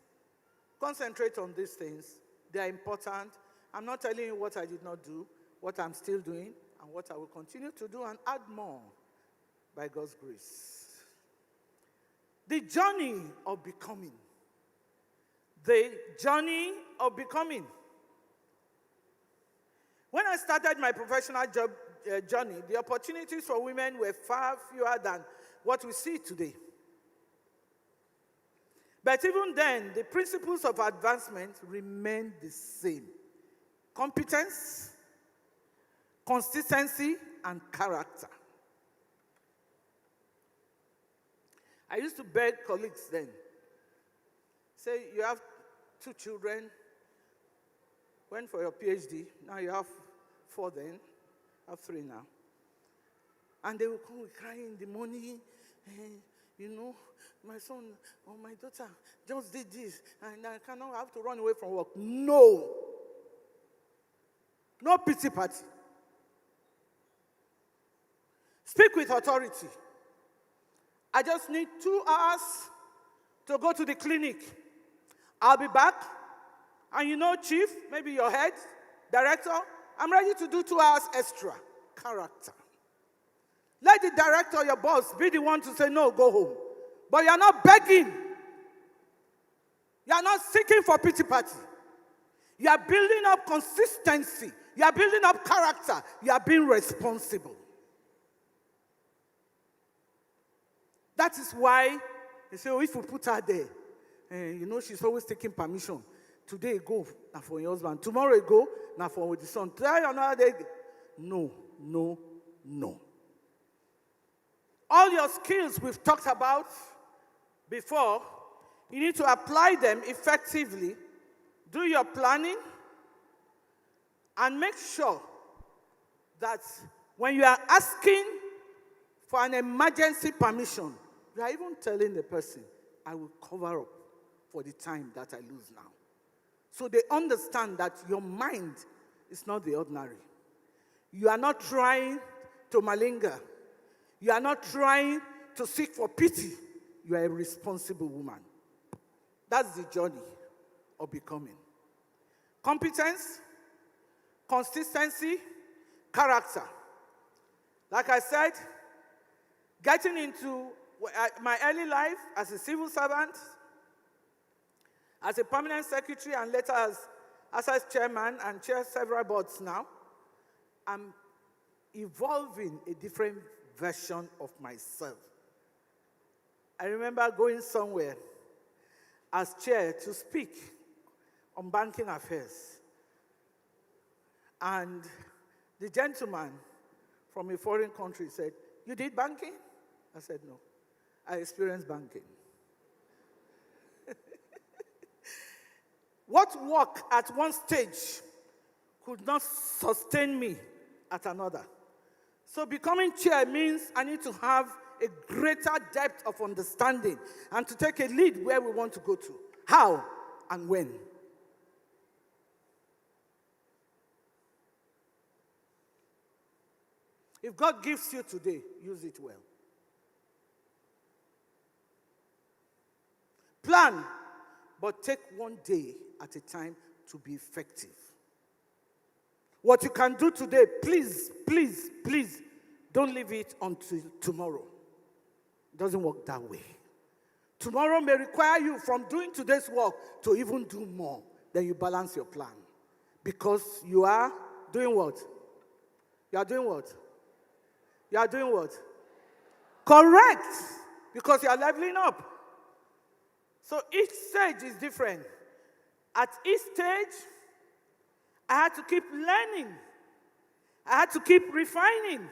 concentrate on these things. They are important. I'm not telling you what I did not do, what I'm still doing, and what I will continue to do and add more by God's grace. The journey of becoming. The journey of becoming. When I started my professional journey, the opportunities for women were far fewer than what we see today. But even then, the principles of advancement remain the same. Competence, consistency, and character. I used to beg colleagues then, say, you have 2 children, went for your PhD. Now you have 4 then. I have 3 now. And they will come crying in the morning. You know, my son or my daughter just did this, and I cannot have to run away from work. No. No pity party. Speak with authority. I just need 2 hours to go to the clinic. I'll be back. And you know, chief, maybe your head, director, I'm ready to do 2 hours extra. Character. Let the director, your boss, be the one to say, no, go home. But you're not begging. You're not seeking for pity party. You are building up consistency. You are building up character. You are being responsible. That is why they say, oh, if we put her there, you know, she's always taking permission. Today, go, now for your husband. Tomorrow, go, now for the son. Try another day. No, no, no. All your skills we've talked about before, you need to apply them effectively. Do your planning and make sure that when you are asking for an emergency permission, you are even telling the person, I will cover up for the time that I lose now. So they understand that your mind is not the ordinary. You are not trying to malinger. You are not trying to seek for pity. You are a responsible woman. That's the journey of becoming. Competence, consistency, character. Like I said, getting into my early life as a civil servant, as a permanent secretary, and later as chairman and chair several boards now, I'm evolving a different version of myself. I remember going somewhere as chair to speak on banking affairs. And the gentleman from a foreign country said, you did banking? I said, no. I experienced banking. What worked at one stage could not sustain me at another. So becoming chair means I need to have a greater depth of understanding and to take a lead where we want to go to. How and when. If God gives you today, use it well. Plan, but take one day at a time to be effective. What you can do today, please, please, please, don't leave it until tomorrow. It doesn't work that way. Tomorrow may require you from doing today's work to even do more. Then you balance your plan. Because you are doing what? You are doing what? You are doing what? Correct. Because you are leveling up. So each stage is different. At each stage, I had to keep learning. I had to keep refining.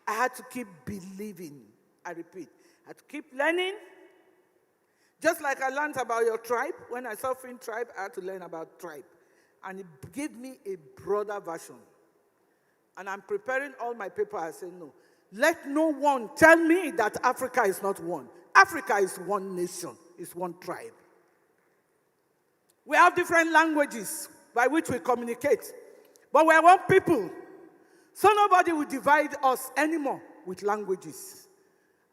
I had to keep believing. I repeat, I had to keep learning. Just like I learned about your tribe. When I saw FinTribe, I had to learn about tribe. And it gave me a broader version. And I'm preparing all my papers. I say, no. Let no one tell me that Africa is not one. Africa is one nation. It's one tribe. We have different languages by which we communicate. But we're one people. So nobody will divide us anymore with languages.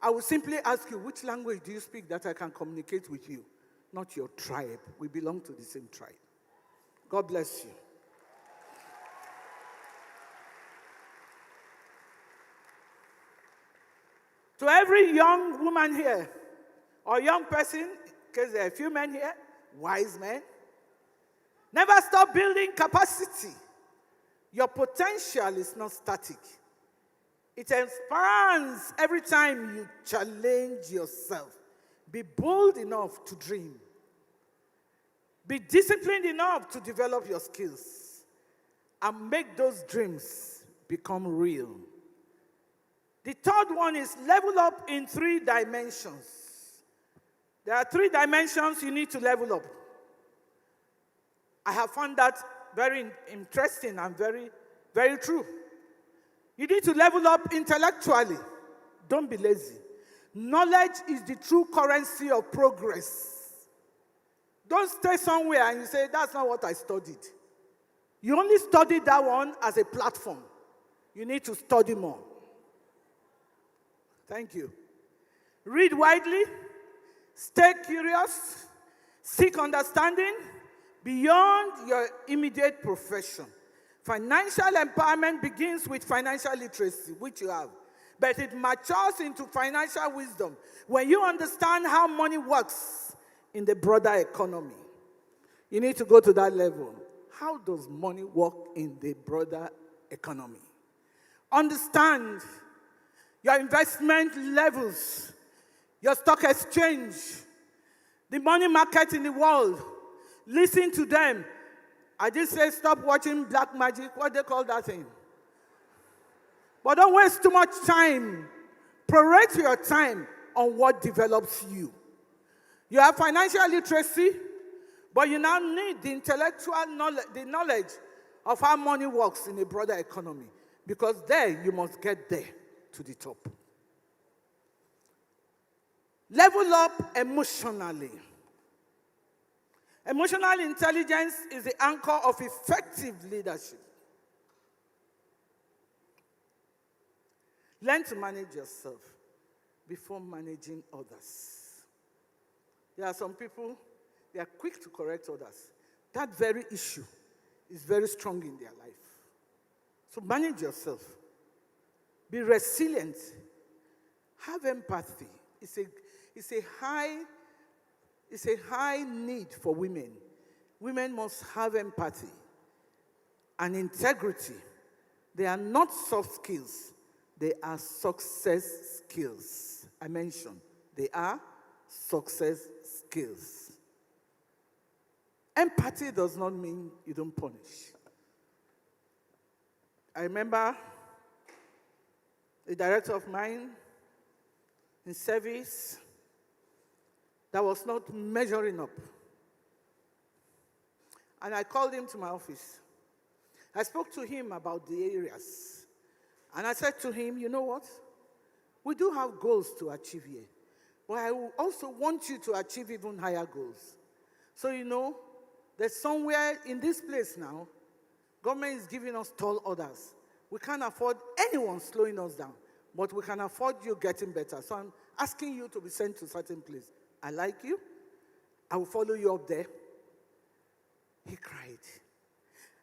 I will simply ask you, which language do you speak that I can communicate with you? Not your tribe. We belong to the same tribe. God bless you. To every young woman here, or young person, because there are a few men here, wise men, never stop building capacity. Your potential is not static. It expands every time you challenge yourself. Be bold enough to dream. Be disciplined enough to develop your skills. And make those dreams become real. The third one is level up in 3 dimensions. There are 3 dimensions you need to level up. I have found that very interesting and very, very true. You need to level up intellectually. Don't be lazy. Knowledge is the true currency of progress. Don't stay somewhere and you say, that's not what I studied. You only studied that one as a platform. You need to study more. Thank you. Read widely, stay curious, seek understanding beyond your immediate profession. Financial empowerment begins with financial literacy, which you have, but it matures into financial wisdom when you understand how money works in the broader economy. You need to go to that level. How does money work in the broader economy? Understand your investment levels, your stock exchange, the money market in the world. Listen to them. I just say stop watching black magic, what they call that thing. But don't waste too much time. Prorate your time on what develops you. You have financial literacy, but you now need the intellectual knowledge, the knowledge of how money works in a broader economy. Because there, you must get there to the top. Level up emotionally. Emotional intelligence is the anchor of effective leadership. Learn to manage yourself before managing others. There are some people, they are quick to correct others. That very issue is very strong in their life. So manage yourself. Be resilient. Have empathy. It's a high need for women. Women must have empathy and integrity. They are not soft skills. They are success skills. I mentioned they are success skills. Empathy does not mean you don't punish. I remember a director of mine in service that was not measuring up. And I called him to my office. I spoke to him about the areas. And I said to him, you know what? We do have goals to achieve here. But I will also want you to achieve even higher goals. So, you know, there's somewhere in this place now, government is giving us tall orders. We can't afford anyone slowing us down, but we can afford you getting better. So I'm asking you to be sent to a certain place. I like you. I will follow you up there. He cried.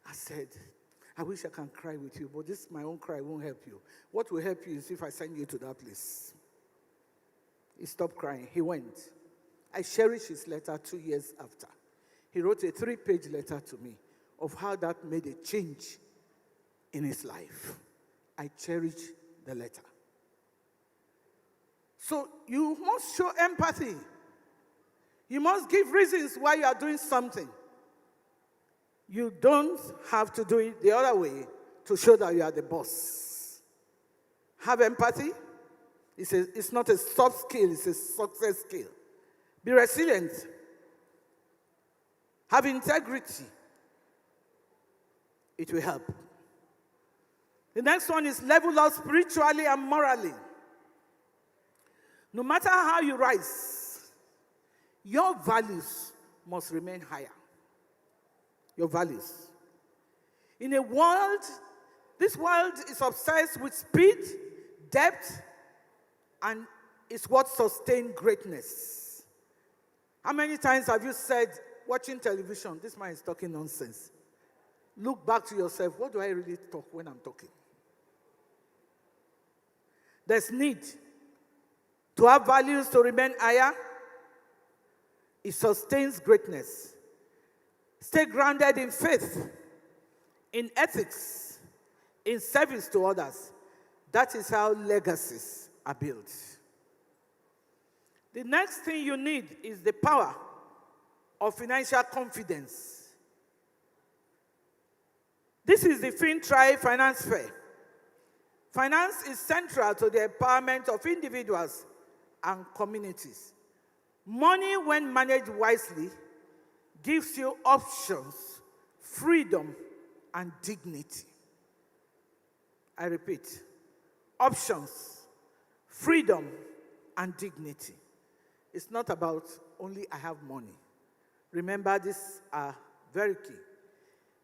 I said, I wish I can cry with you, but this my own cry won't help you. What will help you is if I send you to that place. He stopped crying. He went. I cherish his letter 2 years after. He wrote a 3-page letter to me of how that made a change in his life. I cherish the letter. So you must show empathy. You must give reasons why you are doing something. You don't have to do it the other way to show that you are the boss. Have empathy. It's not a soft skill, it's a success skill. Be resilient. Have integrity. It will help. The next one is level up spiritually and morally. No matter how you rise, your values must remain higher. Your values. In a world, this world is obsessed with speed, depth, and it's what sustains greatness. How many times have you said, watching television, this man is talking nonsense? Look back to yourself, what do I really talk when I'm talking? There's need to have values to remain higher. It sustains greatness. Stay grounded in faith, in ethics, in service to others. That is how legacies are built. The next thing you need is the power of financial confidence. This is the FinTribe Finance Fair. Finance is central to the empowerment of individuals and communities. Money, when managed wisely, gives you options, freedom, and dignity. I repeat, options, freedom, and dignity. It's not about only I have money. Remember, these are very key.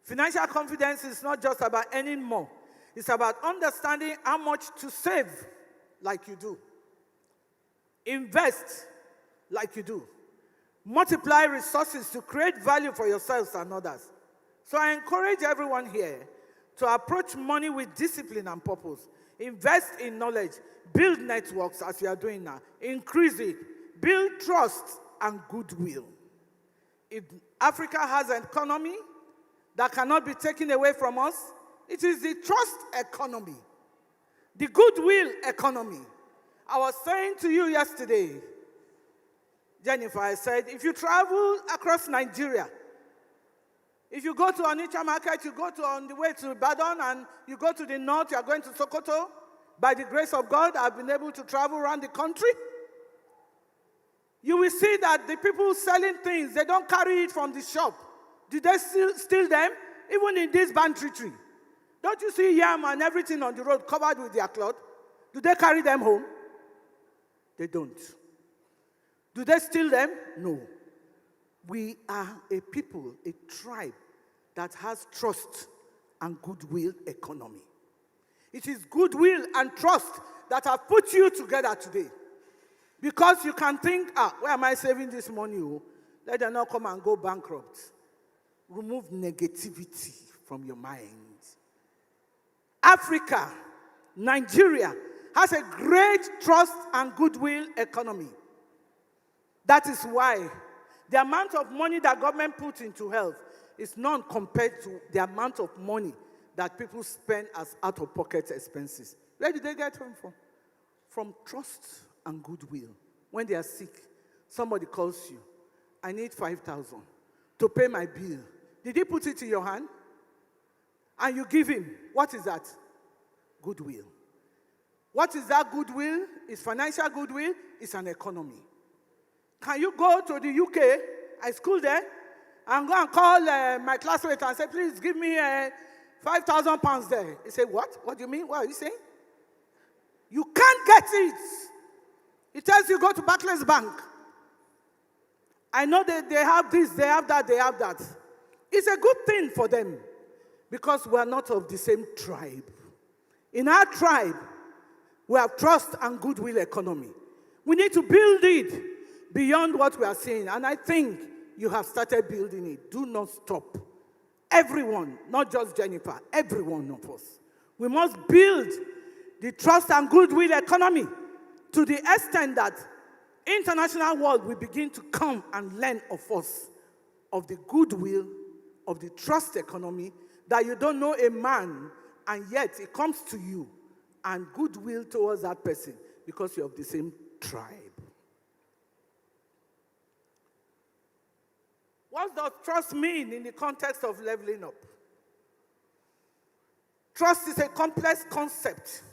Financial confidence is not just about earning more. It's about understanding how much to save, like you do. Invest, like you do. Multiply resources to create value for yourselves and others. So I encourage everyone here to approach money with discipline and purpose. Invest in knowledge. Build networks as you are doing now. Increase it. Build trust and goodwill. If Africa has an economy that cannot be taken away from us, it is the trust economy, the goodwill economy. I was saying to you yesterday, Jennifer, I said, if you travel across Nigeria, if you go to Onitsha market, you go on the way to Ibadan, and you go to the north, you are going to Sokoto. By the grace of God, I've been able to travel around the country. You will see that the people selling things, they don't carry it from the shop. Do they steal them? Even in this bantry tree. Don't you see yam and everything on the road covered with their cloth? Do they carry them home? They don't. Do they steal them? No. We are a people, a tribe that has trust and goodwill economy. It is goodwill and trust that have put you together today. Because you can think, where am I saving this money? Oh? Let them not come and go bankrupt. Remove negativity from your mind. Africa, Nigeria, has a great trust and goodwill economy. That is why the amount of money that government puts into health is none compared to the amount of money that people spend as out-of-pocket expenses. Where did they get them from? From trust and goodwill. When they are sick, somebody calls you, I need 5,000 to pay my bill. Did he put it in your hand? And you give him. What is that? Goodwill. What is that goodwill? It's financial goodwill. It's an economy. Can you go to the UK, I school there, and go and call my classmate and say, please give me 5,000 pounds there? He say, what? What do you mean? What are you saying? You can't get it. It tells you go to Barclays Bank. I know that they have this, they have that, they have that. It's a good thing for them because we are not of the same tribe. In our tribe, we have trust and goodwill economy. We need to build it beyond what we are seeing. And I think you have started building it. Do not stop. Everyone, not just Jennifer, every one of us. We must build the trust and goodwill economy to the extent that international world will begin to come and learn of us, of the goodwill, of the trust economy, that you don't know a man, and yet it comes to you, and goodwill towards that person because you're of the same tribe. What does trust mean in the context of leveling up? Trust is a complex concept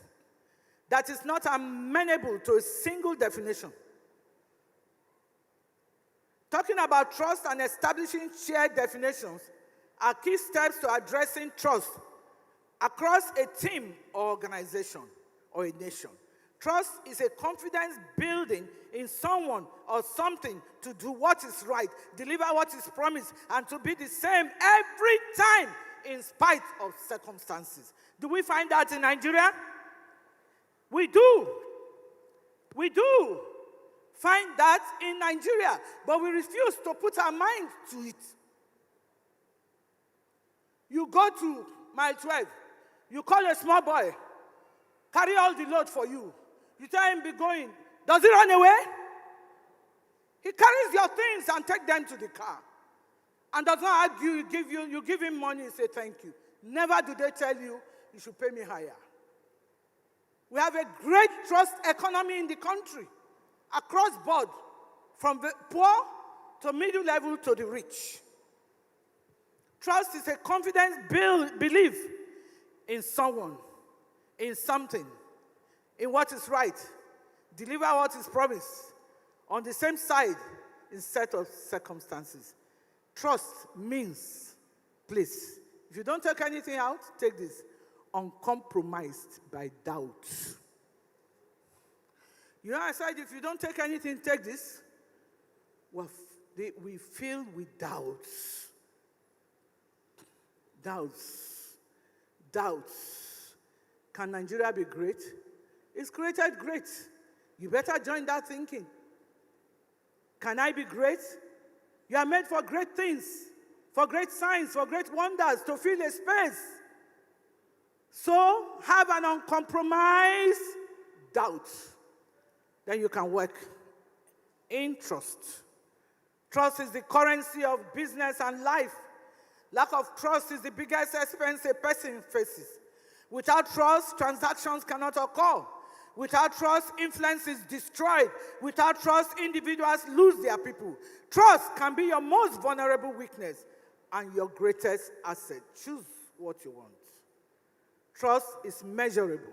that is not amenable to a single definition. Talking about trust and establishing shared definitions are key steps to addressing trust across a team or organization or a nation. Trust is a confidence building in someone or something to do what is right, deliver what is promised, and to be the same every time in spite of circumstances. Do we find that in Nigeria? We do. We do find that in Nigeria, but we refuse to put our mind to it. You go to mile 12, you call a small boy, carry all the load for you. You tell him be going. Does he run away? He carries your things and take them to the car. And does not argue, you give him money and say thank you. Never do they tell you, you should pay me higher. We have a great trust economy in the country, across board, from the poor to middle level to the rich. Trust is a confidence belief in someone, in something, in what is right, deliver what is promised, on the same side in set of circumstances. Trust means Please, if you don't take anything out, take this. Uncompromised by doubt. You know, I said, if you don't take anything, take this. We fill with doubts. Doubts. Can Nigeria be great? It's created great. You better join that thinking. Can I be great? You are made for great things, for great signs, for great wonders, to fill a space. So have an uncompromised doubt. Then you can work in trust. Trust is the currency of business and life. Lack of trust is the biggest expense a person faces. Without trust, transactions cannot occur. Without trust, influence is destroyed. Without trust, individuals lose their people. Trust can be your most vulnerable weakness and your greatest asset. Choose what you want. Trust is measurable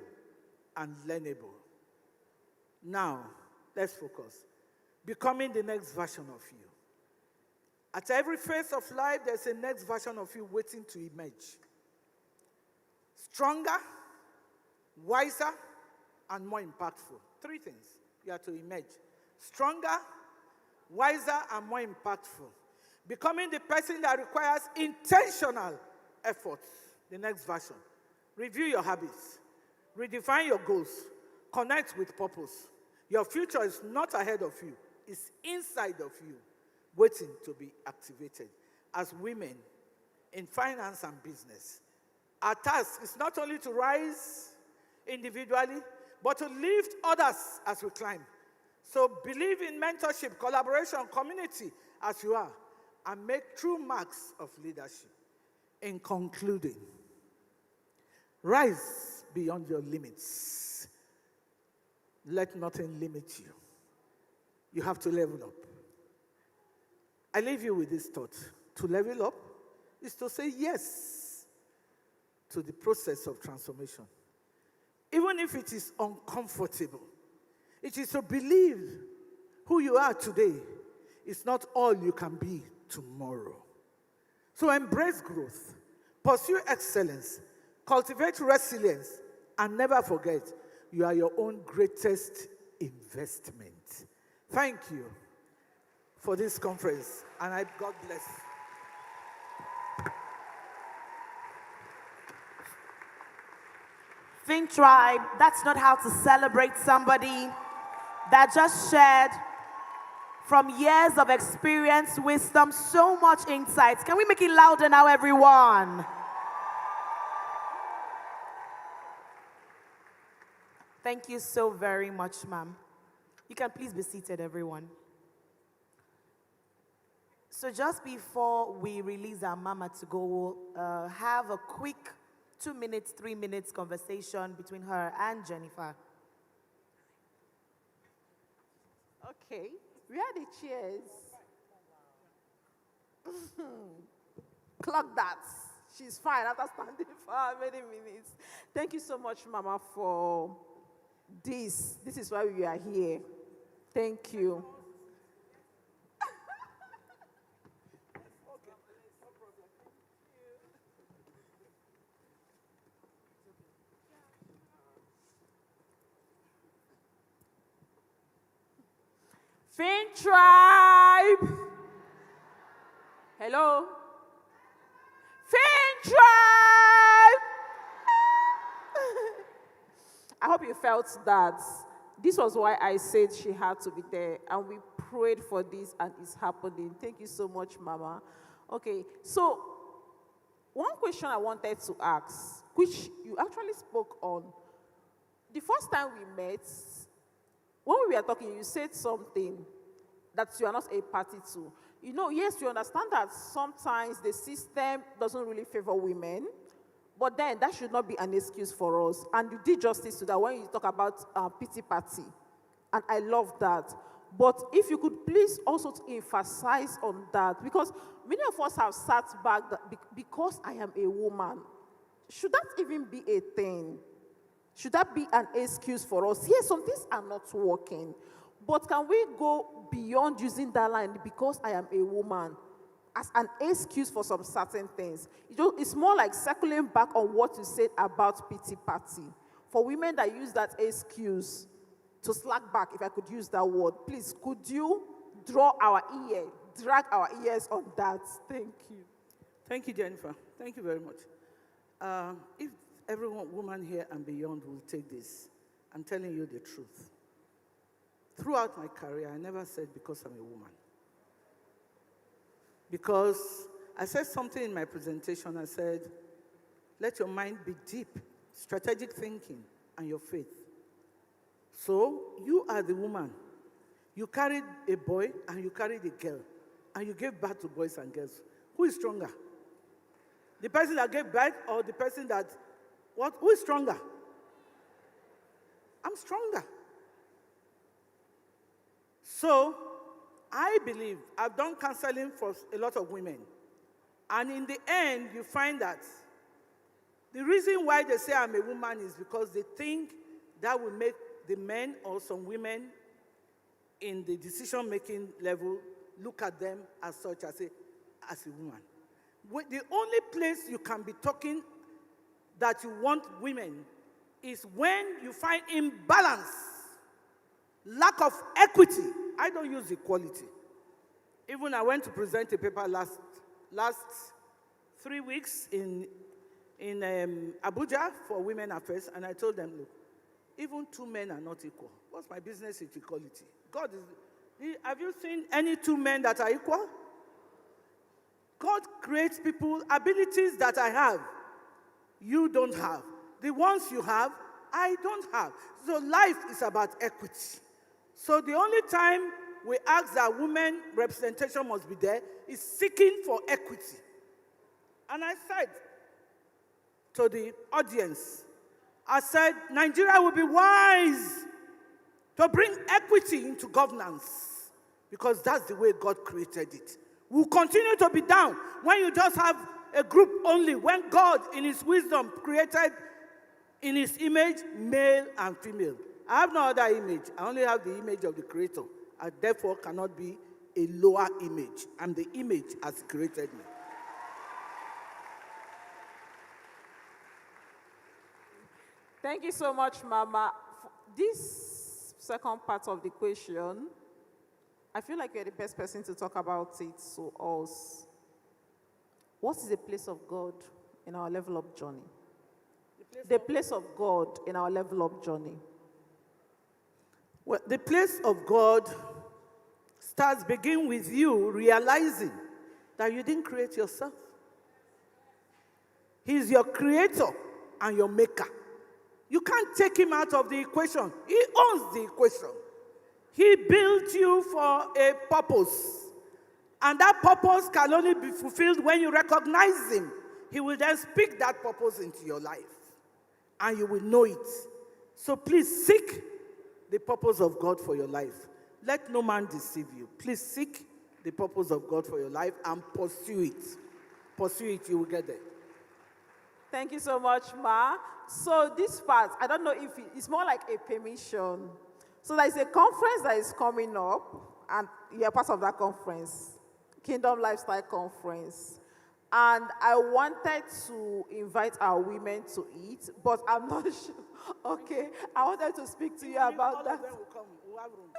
and learnable. Now, let's focus. Becoming the next version of you. At every phase of life, there's a next version of you waiting to emerge. Stronger, wiser, and more impactful. Three things you have to emerge. Stronger, wiser, and more impactful. Becoming the person that requires intentional efforts. The next version. Review your habits. Redefine your goals. Connect with purpose. Your future is not ahead of you. It's inside of you, waiting to be activated. As women in finance and business, our task is not only to rise individually, but to lift others as we climb. So believe in mentorship, collaboration, community as you are, and make true marks of leadership. In concluding, rise beyond your limits. Let nothing limit you. You have to level up. I leave you with this thought. To level up is to say yes to the process of transformation. Even if it is uncomfortable, it is to believe who you are today is not all you can be tomorrow. So embrace growth, pursue excellence, cultivate resilience, and never forget you are your own greatest investment. Thank you for this conference, and God bless. FinTribe, that's not how to celebrate somebody that just shared from years of experience, wisdom, so much insights. Can we make it louder now, everyone? Thank you so very much, ma'am. You can please be seated, everyone. So just before we release our mama to go, we'll have a quick 2 minutes, 3 minutes conversation between her and Jennifer. Okay, where are the chairs? Clock that. She's fine after standing for how many minutes. Thank you so much, Mama, for this. This is why we are here. Thank you. FinTribe. Hello. FinTribe. I hope you felt that. This was why I said she had to be there, and we prayed for this, and it's happening. Thank you so much, Mama. Okay, so one question I wanted to ask, which you actually spoke on. The first time we met, when we were talking, you said something that you are not a party to. You know, yes, we understand that sometimes the system doesn't really favor women, but then that should not be an excuse for us. And you did justice to that when you talk about pity party. And I love that. But if you could please also emphasize on that, because many of us have sat back because I am a woman. Should that even be a thing? Should that be an excuse for us? Yes, some things are not working. But can we go beyond using that line because I am a woman? as an excuse for some certain things. It's more like circling back on what you said about pity party. For women that use that excuse to slack back, if I could use that word, please, could you drag our ears on that? Thank you. Thank you, Jennifer. Thank you very much. If every woman here and beyond will take this, I'm telling you the truth. Throughout my career, I never said because I'm a woman. Because I said something in my presentation. I said, let your mind be deep, strategic thinking, and your faith. So you are the woman. You carried a boy and you carried a girl, and you gave birth to boys and girls. Who is stronger? The person that gave birth or the person that, what? Who is stronger? I'm stronger. So I believe, I've done counseling for a lot of women. And in the end, you find that the reason why they say I'm a woman is because they think that will make the men or some women in the decision-making level look at them as such, as a woman. The only place you can be talking that you want women is when you find imbalance, lack of equity. I don't use equality. Even I went to present a paper last 3 weeks in Abuja for Women Affairs, and I told them, look, even two men are not equal. What's my business with equality? Have you seen any two men that are equal? God creates people, abilities that I have, you don't have. The ones you have, I don't have. So life is about equity. So the only time we ask that women representation must be there is seeking for equity. And I said to the audience, I said, Nigeria will be wise to bring equity into governance because that's the way God created it. We'll continue to be down when you just have a group only, when God, in his wisdom, created in his image, male and female. I have no other image. I only have the image of the Creator. I therefore cannot be a lower image. I'm the image as he created me. Thank you so much, Mama. This second part of the question, I feel like you're the best person to talk about it to us. What is the place of God in our level up journey? The place of God in our level up journey. Well, the place of God begin with you realizing that you didn't create yourself. He's your creator and your maker. You can't take him out of the equation. He owns the equation. He built you for a purpose. And that purpose can only be fulfilled when you recognize him. He will then speak that purpose into your life. And you will know it. So please seek the purpose of God for your life. Let no man deceive you. Please seek the purpose of God for your life and pursue it. Pursue it, you will get there. Thank you so much, Ma. So this part, I don't know if it's more like a permission. So there is a conference that is coming up, and you're part of that conference, Kingdom Lifestyle Conference. And I wanted to invite our women to eat, but I'm not sure. Okay, I wanted to speak to you about that. We'll have room.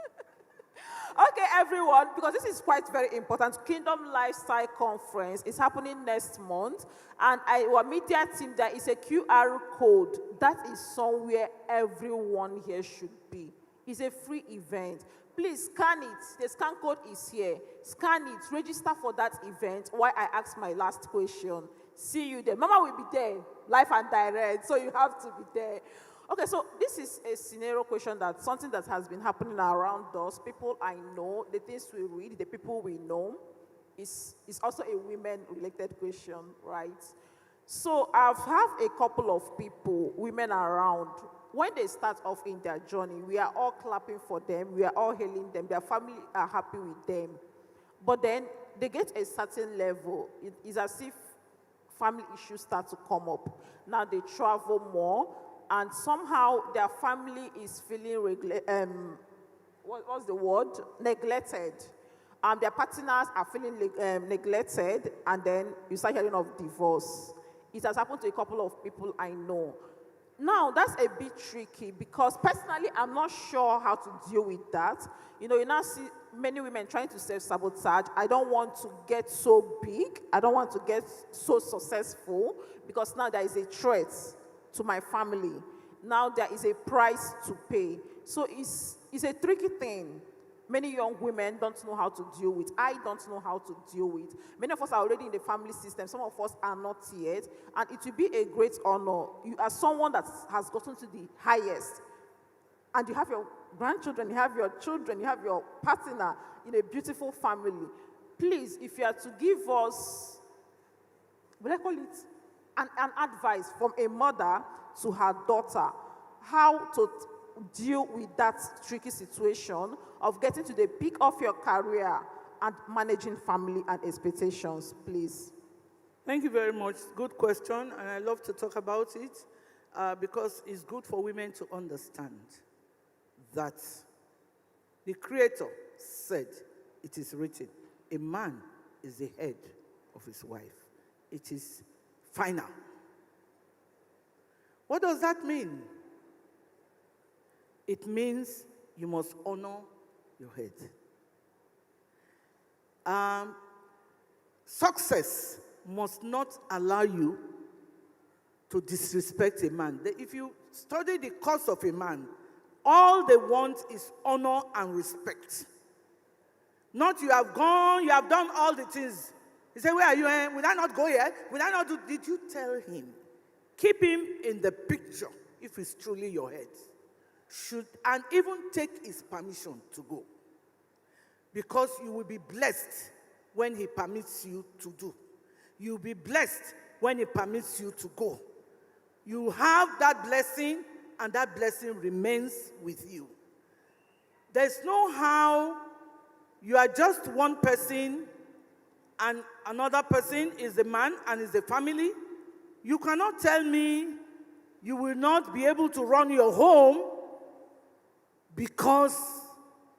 Okay, everyone, because this is quite very important. Kingdom Lifestyle Conference is happening next month, and our media team, there is a QR code. That is somewhere everyone here should be. It's a free event. Please scan it. The scan code is here. Scan it. Register for that event while I ask my last question. See you there. Mama will be there, live and direct, so you have to be there. Okay, so this is a scenario question, that's something that has been happening around us. People I know, the things we read, the people we know. It's also a women-related question, right? So I've had a couple of people, women around. When they start off in their journey, we are all clapping for them. We are all hailing them. Their family are happy with them. But then they get a certain level. It is as if family issues start to come up. Now they travel more, and somehow their family is feeling, what's the word? Neglected. their partners are feeling neglected, and then you start hearing of divorce. It has happened to a couple of people I know. Now, that's a bit tricky because personally, I'm not sure how to deal with that. You now see many women trying to self-sabotage. I don't want to get so big. I don't want to get so successful because now there is a threat to my family. Now there is a price to pay. So it's a tricky thing. Many young women don't know how to deal with. I don't know how to deal with. Many of us are already in the family system. Some of us are not yet. And it will be a great honor. You are someone that has gotten to the highest. And you have your grandchildren, you have your children, you have your partner in a beautiful family. Please, if you are to give us, what do I call it? An advice from a mother to her daughter, how to deal with that tricky situation of getting to the peak of your career and managing family and expectations, please. Thank you very much. Good question, and I love to talk about it because it's good for women to understand that the Creator said, it is written, a man is the head of his wife. It is final. What does that mean? It means you must honor your head. Success must not allow you to disrespect a man. If you study the course of a man, all they want is honor and respect. Not you have gone, you have done all the things. He said, where are you? Will I not go here? Will I not do? Did you tell him? Keep him in the picture if it's truly your head. And even take his permission to go. Because you will be blessed when he permits you to do. You'll be blessed when he permits you to go. You have that blessing, and that blessing remains with you. There's no how you are just one person and another person is a man and is a family. You cannot tell me you will not be able to run your home because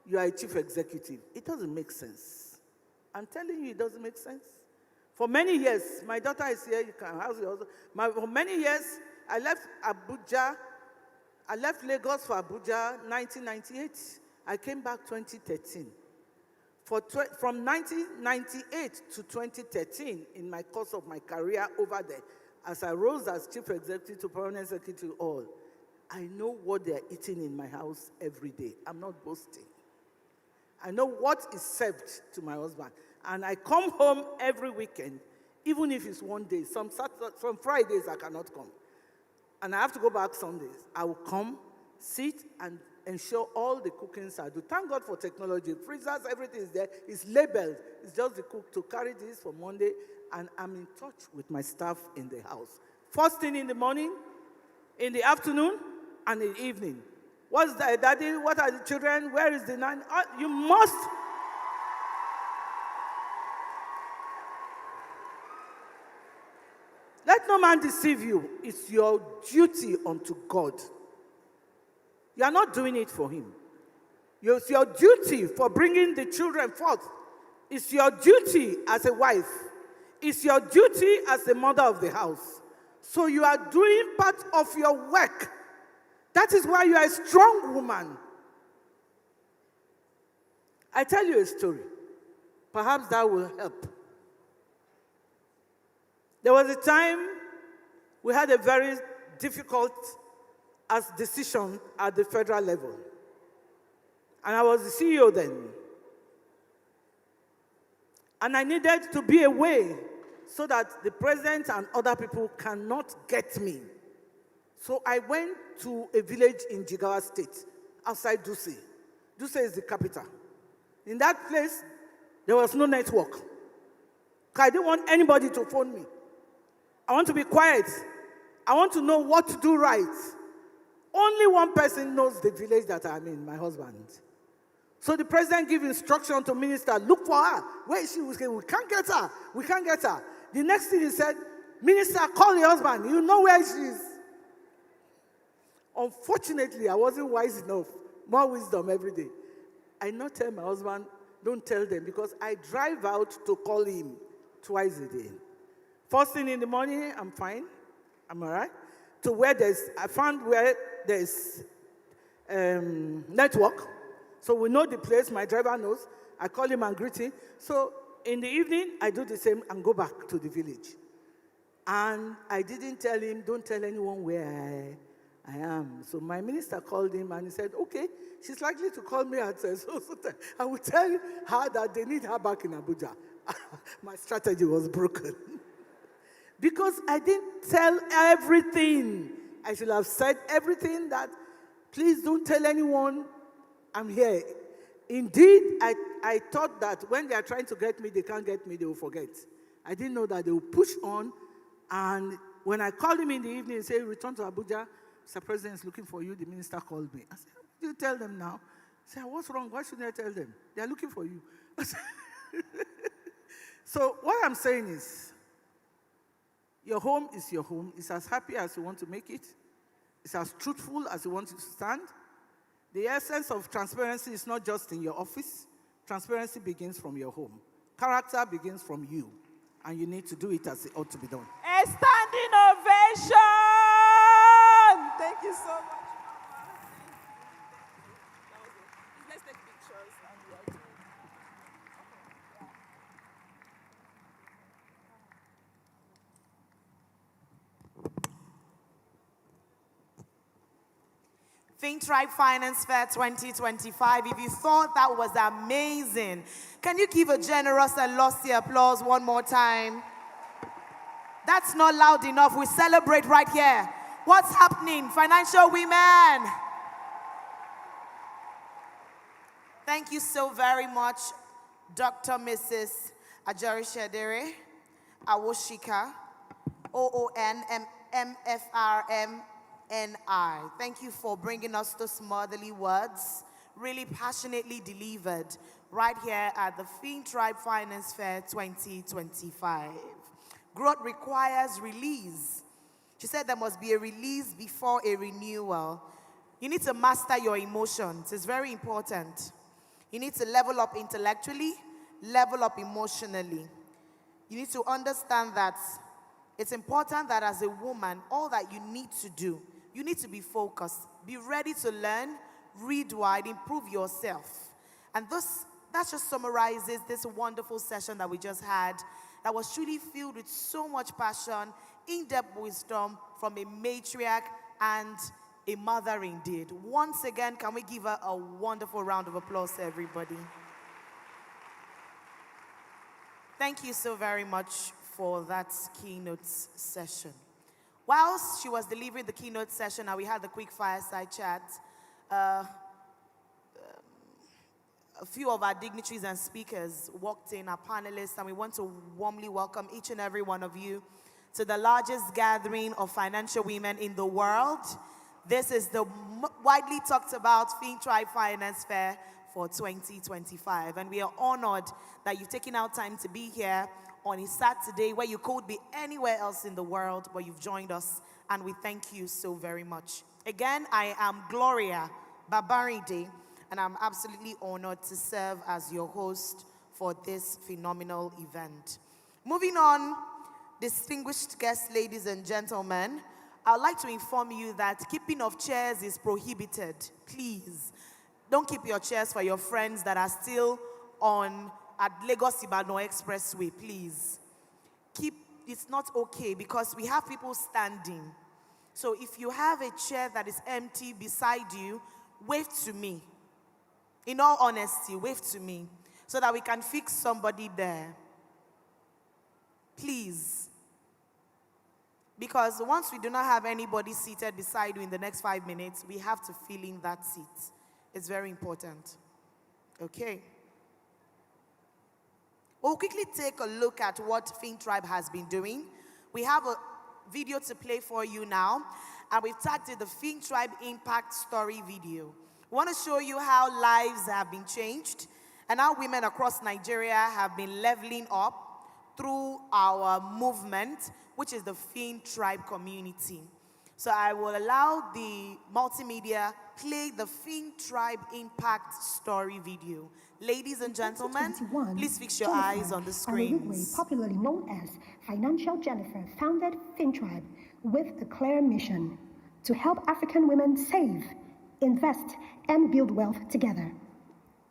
you are a chief executive. It doesn't make sense. I'm telling you, it doesn't make sense. For many years, my daughter is here, you can house your husband. For many years, I left Abuja. I left Lagos for Abuja 1998. I came back 2013. From 1998 to 2013, in my course of my career over there, as I rose as chief executive to permanent secretary, all, I know what they're eating in my house every day. I'm not boasting. I know what is served to my husband. And I come home every weekend, even if it's one day. Some Fridays I cannot come. And I have to go back Sundays. I will come, sit, and ensure all the cookings I do. Thank God for technology. Freezers, everything is there. It's labeled. It's just the cook to carry this for Monday. And I'm in touch with my staff in the house. First thing in the morning, in the afternoon, and in the evening. What's the daddy? What are the children? Where is the nanny? You must. Let no man deceive you. It's your duty unto God. You are not doing it for him. It's your duty for bringing the children forth. It's your duty as a wife. It's your duty as the mother of the house. So you are doing part of your work. That is why you are a strong woman. I tell you a story. Perhaps that will help. There was a time we had a very difficult decision at the federal level. And I was the CEO then. And I needed to be away so that the president and other people cannot get me. So I went to a village in Jigawa State, outside Dutse. Dutse is the capital. In that place, there was no network. I didn't want anybody to phone me. I want to be quiet. I want to know what to do right. Only one person knows the village that I'm in, my husband. So the president gave instruction to minister, look for her. Where is she? We say, we can't get her. We can't get her. The next thing he said, minister, call your husband. You know where she is. Unfortunately, I wasn't wise enough. More wisdom every day. I not tell my husband, don't tell them, because I drive out to call him twice a day. First thing in the morning, I'm fine. I'm all right. To where I found where there's network. So we know the place, my driver knows. I call him and greet him. So in the evening, I do the same and go back to the village. And I didn't tell him, don't tell anyone where I am. So my minister called him and he said, okay, she's likely to call me at so time. I will tell her that they need her back in Abuja. My strategy was broken. Because I didn't tell everything. I should have said everything, that please don't tell anyone I'm here. Indeed, I thought that when they are trying to get me, they can't get me, they will forget. I didn't know that they will push on. And when I called him in the evening and said, return to Abuja, Mr. President is looking for you, the minister called me. I said, what do you tell them now? I said, what's wrong? Why shouldn't I tell them? They are looking for you. So what I'm saying is, your home is your home. It's as happy as you want to make it. It's as truthful as you want it to stand. The essence of transparency is not just in your office. Transparency begins from your home. Character begins from you. And you need to do it as it ought to be done. A standing ovation! Thank you so much. Let's take pictures. FinTribe Finance Fair 2025. If you thought that was amazing, can you give a generous and lusty applause one more time? That's not loud enough. We celebrate right here. What's happening? Financial women. Thank you so very much, Dr. Mrs. Ajari Shedere, Awoshika, OONMFRMNI. Thank you for bringing us those motherly words, really passionately delivered right here at the FinTribe Finance Fair 2025. Growth requires release. She said there must be a release before a renewal. You need to master your emotions. It's very important. You need to level up intellectually, level up emotionally. You need to understand that it's important that as a woman, all that you need to do, you need to be focused, be ready to learn, read wide, improve yourself. And that just summarizes this wonderful session that we just had, that was truly filled with so much passion, in-depth wisdom from a matriarch and a mother indeed. Once again, can we give her a wonderful round of applause to everybody? Thank you so very much for that keynote session. Whilst she was delivering the keynote session and we had the quick fireside chat, a few of our dignitaries and speakers walked in, our panelists, and we want to warmly welcome each and every one of you to the largest gathering of financial women in the world. This is the widely talked about FinTribe Finance Fair for 2025. And we are honored that you've taken out time to be here on a Saturday where you could be anywhere else in the world, but you've joined us, and we thank you so very much. Again, I am Gloria Babaride, and I'm absolutely honored to serve as your host for this phenomenal event. Moving on, distinguished guests, ladies and gentlemen, I'd like to inform you that keeping of chairs is prohibited. Please, don't keep your chairs for your friends that are still at Lagos-Ibadan Expressway, please. It's not okay because we have people standing. So if you have a chair that is empty beside you, wave to me. In all honesty, wave to me so that we can fix somebody there. Please. Because once we do not have anybody seated beside you in the next 5 minutes, we have to fill in that seat. It's very important. Okay. We'll quickly take a look at what FinTribe has been doing. We have a video to play for you now, and we've tagged it the FinTribe Impact Story video. We want to show you how lives have been changed and how women across Nigeria have been leveling up through our movement, which is the FinTribe community. So I will allow the multimedia play the FinTribe Impact Story video. Ladies and gentlemen, please fix your eyes on the screens. Popularly known as Financial Jennifer, founded FinTribe with a clear mission to help African women save, invest, and build wealth together.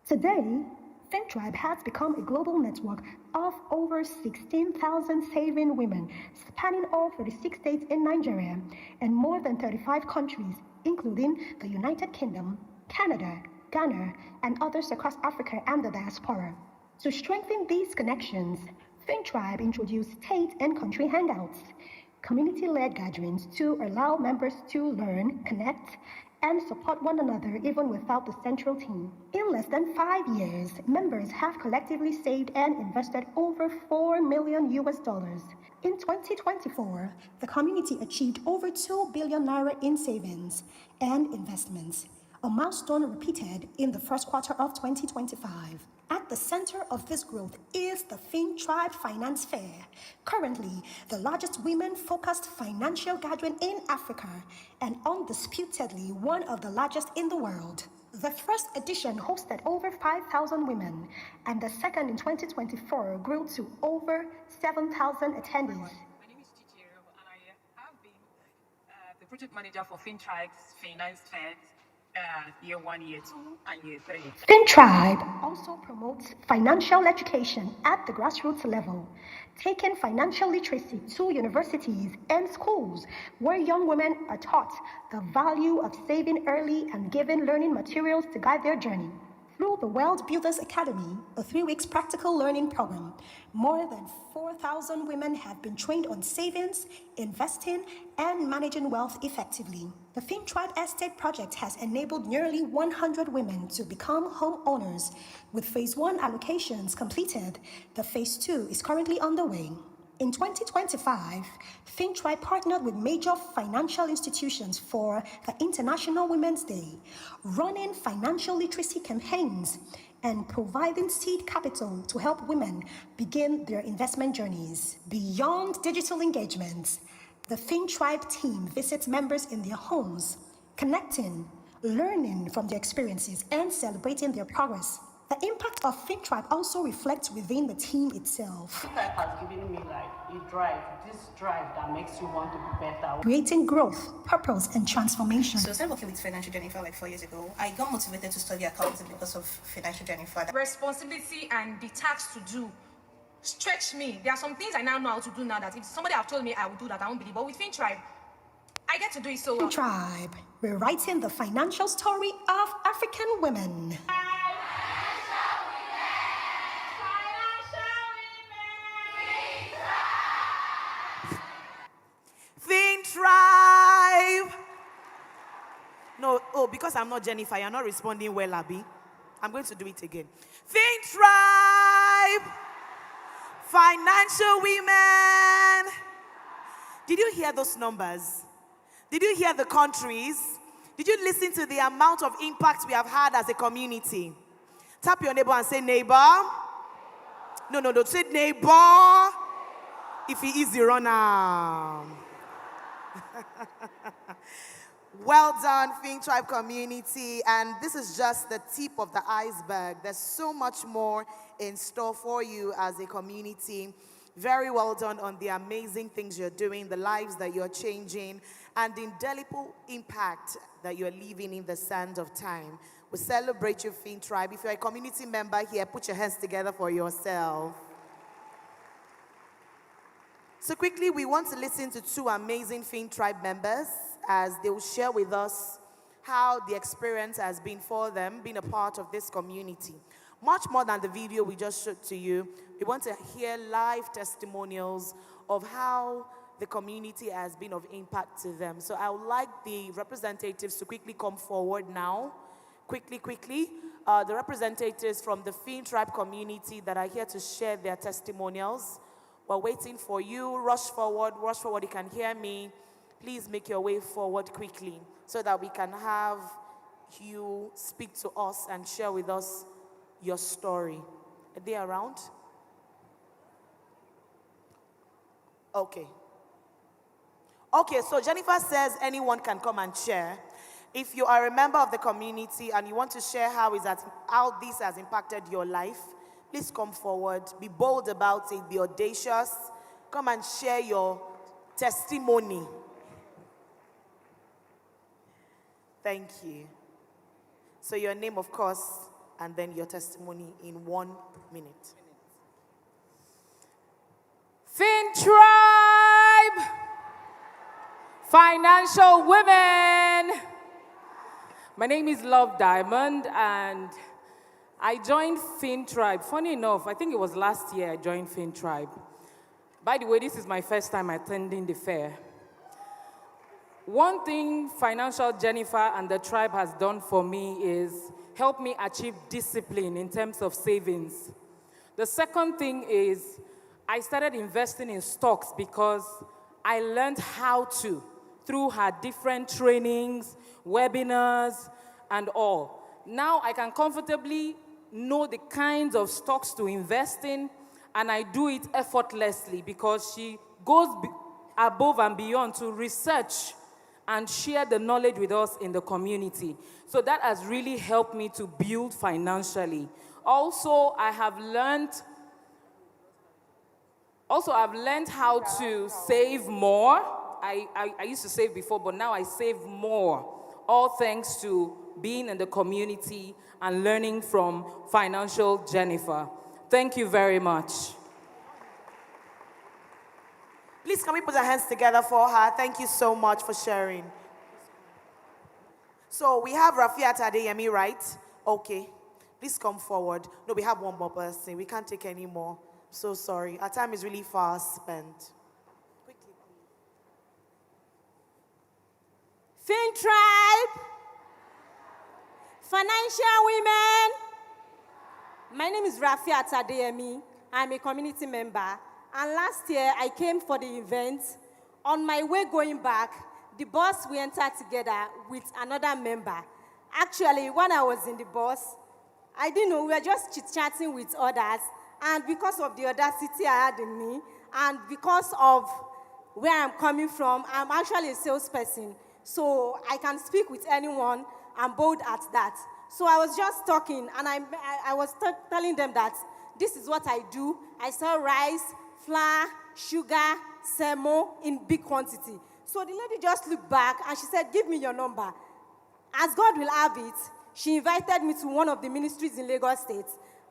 Today, FinTribe has become a global network of over 16,000 saving women spanning all 36 states in Nigeria and more than 35 countries, including the United Kingdom, Canada, Ghana, and others across Africa and the diaspora. To strengthen these connections, FinTribe introduced state and country hangouts, community-led gatherings to allow members to learn, connect, and support one another even without the central team. In less than 5 years, members have collectively saved and invested over $4 million. In 2024, the community achieved over 2 billion naira in savings and investments, a milestone repeated in the first quarter of 2025. At the center of this growth is the FinTribe Finance Fair, currently the largest women-focused financial gathering in Africa and undisputedly one of the largest in the world. The first edition hosted over 5,000 women, and the second in 2024 grew to over 7,000 attendees. My name is Chichiro, and I have been the project manager for FinTribe's Finance Fair. Year 1, year 2, and year 3. FinTribe also promotes financial education at the grassroots level, taking financial literacy to universities and schools where young women are taught the value of saving early and given learning materials to guide their journey. Through the World Builders Academy, a 3-week practical learning program, more than 4,000 women have been trained on savings, investing, and managing wealth effectively. The FinTribe Estate project has enabled nearly 100 women to become homeowners. With Phase 1 allocations completed, the Phase 2 is currently underway. In 2025, FinTribe partnered with major financial institutions for the International Women's Day, running financial literacy campaigns and providing seed capital to help women begin their investment journeys. Beyond digital engagements, the FinTribe team visits members in their homes, connecting, learning from their experiences, and celebrating their progress. The impact of FinTribe also reflects within the team itself. FinTribe has given me like a drive, this drive that makes you want to be better. Creating growth, purpose, and transformation. So I started working with Financial Jennifer like 4 years ago. I got motivated to study accounting because of Financial Jennifer. Responsibility and the tasks to do stretch me. There are some things I now know how to do now that if somebody have told me I would do that, I won't believe. But with FinTribe, I get to do it so well. FinTribe, rewriting the financial story of African women. FinTribe. No, because I'm not Jennifer, you're not responding well, Abby. I'm going to do it again. FinTribe. Financial women. Did you hear those numbers? Did you hear the countries? Did you listen to the amount of impact we have had as a community? Tap your neighbor and say, neighbor. No, say neighbor. If he is the runner. Well done, FinTribe community. And this is just the tip of the iceberg. There's so much more in store for you as a community. Very well done on the amazing things you're doing, the lives that you're changing, and the indelible impact that you're leaving in the sand of time. We celebrate you, FinTribe. If you're a community member here, put your hands together for yourself. So quickly, we want to listen to 2 amazing FinTribe members as they will share with us how the experience has been for them, being a part of this community. Much more than the video we just showed to you, we want to hear live testimonials of how the community has been of impact to them. So I would like the representatives to quickly come forward now. Quickly. The representatives from the FinTribe community that are here to share their testimonials. We're waiting for you. Rush forward. You can hear me. Please make your way forward quickly so that we can have you speak to us and share with us your story. Are they around? Okay. Okay, so Jennifer says anyone can come and share. If you are a member of the community and you want to share how this has impacted your life, please come forward. Be bold about it. Be audacious. Come and share your testimony. Thank you. So your name, of course, and then your testimony in 1 minute. FinTribe, financial women. My name is Love Diamond, and I joined FinTribe. Funny enough, I think it was last year I joined FinTribe. By the way, this is my first time attending the fair. One thing Financial Jennifer and the tribe has done for me is help me achieve discipline in terms of savings. The second thing is I started investing in stocks because I learned how to through her different trainings, webinars, and all. Now I can comfortably know the kinds of stocks to invest in, and I do it effortlessly because she goes above and beyond to research and share the knowledge with us in the community. So that has really helped me to build financially. Also, I've learned how to save more. I used to save before, but now I save more. All thanks to being in the community and learning from Financial Jennifer. Thank you very much. Please, can we put our hands together for her? Thank you so much for sharing. So we have Rafiat Adeyemi, right? Okay. Please come forward. No, we have one more person. We can't take any more. So sorry. Our time is really fast spent. Quickly, please. FinTribe, financial women. My name is Rafiat Adeyemi. I'm a community member. And last year, I came for the event. On my way going back, the bus we entered together with another member. Actually, when I was in the bus, I didn't know, we were just chit-chatting with others. And because of the audacity I had in me, and because of where I'm coming from, I'm actually a salesperson. So I can speak with anyone. I'm bold at that. So I was just talking, and I was telling them that this is what I do. I sell rice, flour, sugar, semo in big quantity. So the lady just looked back and she said, give me your number. As God will have it, she invited me to one of the ministries in Lagos State,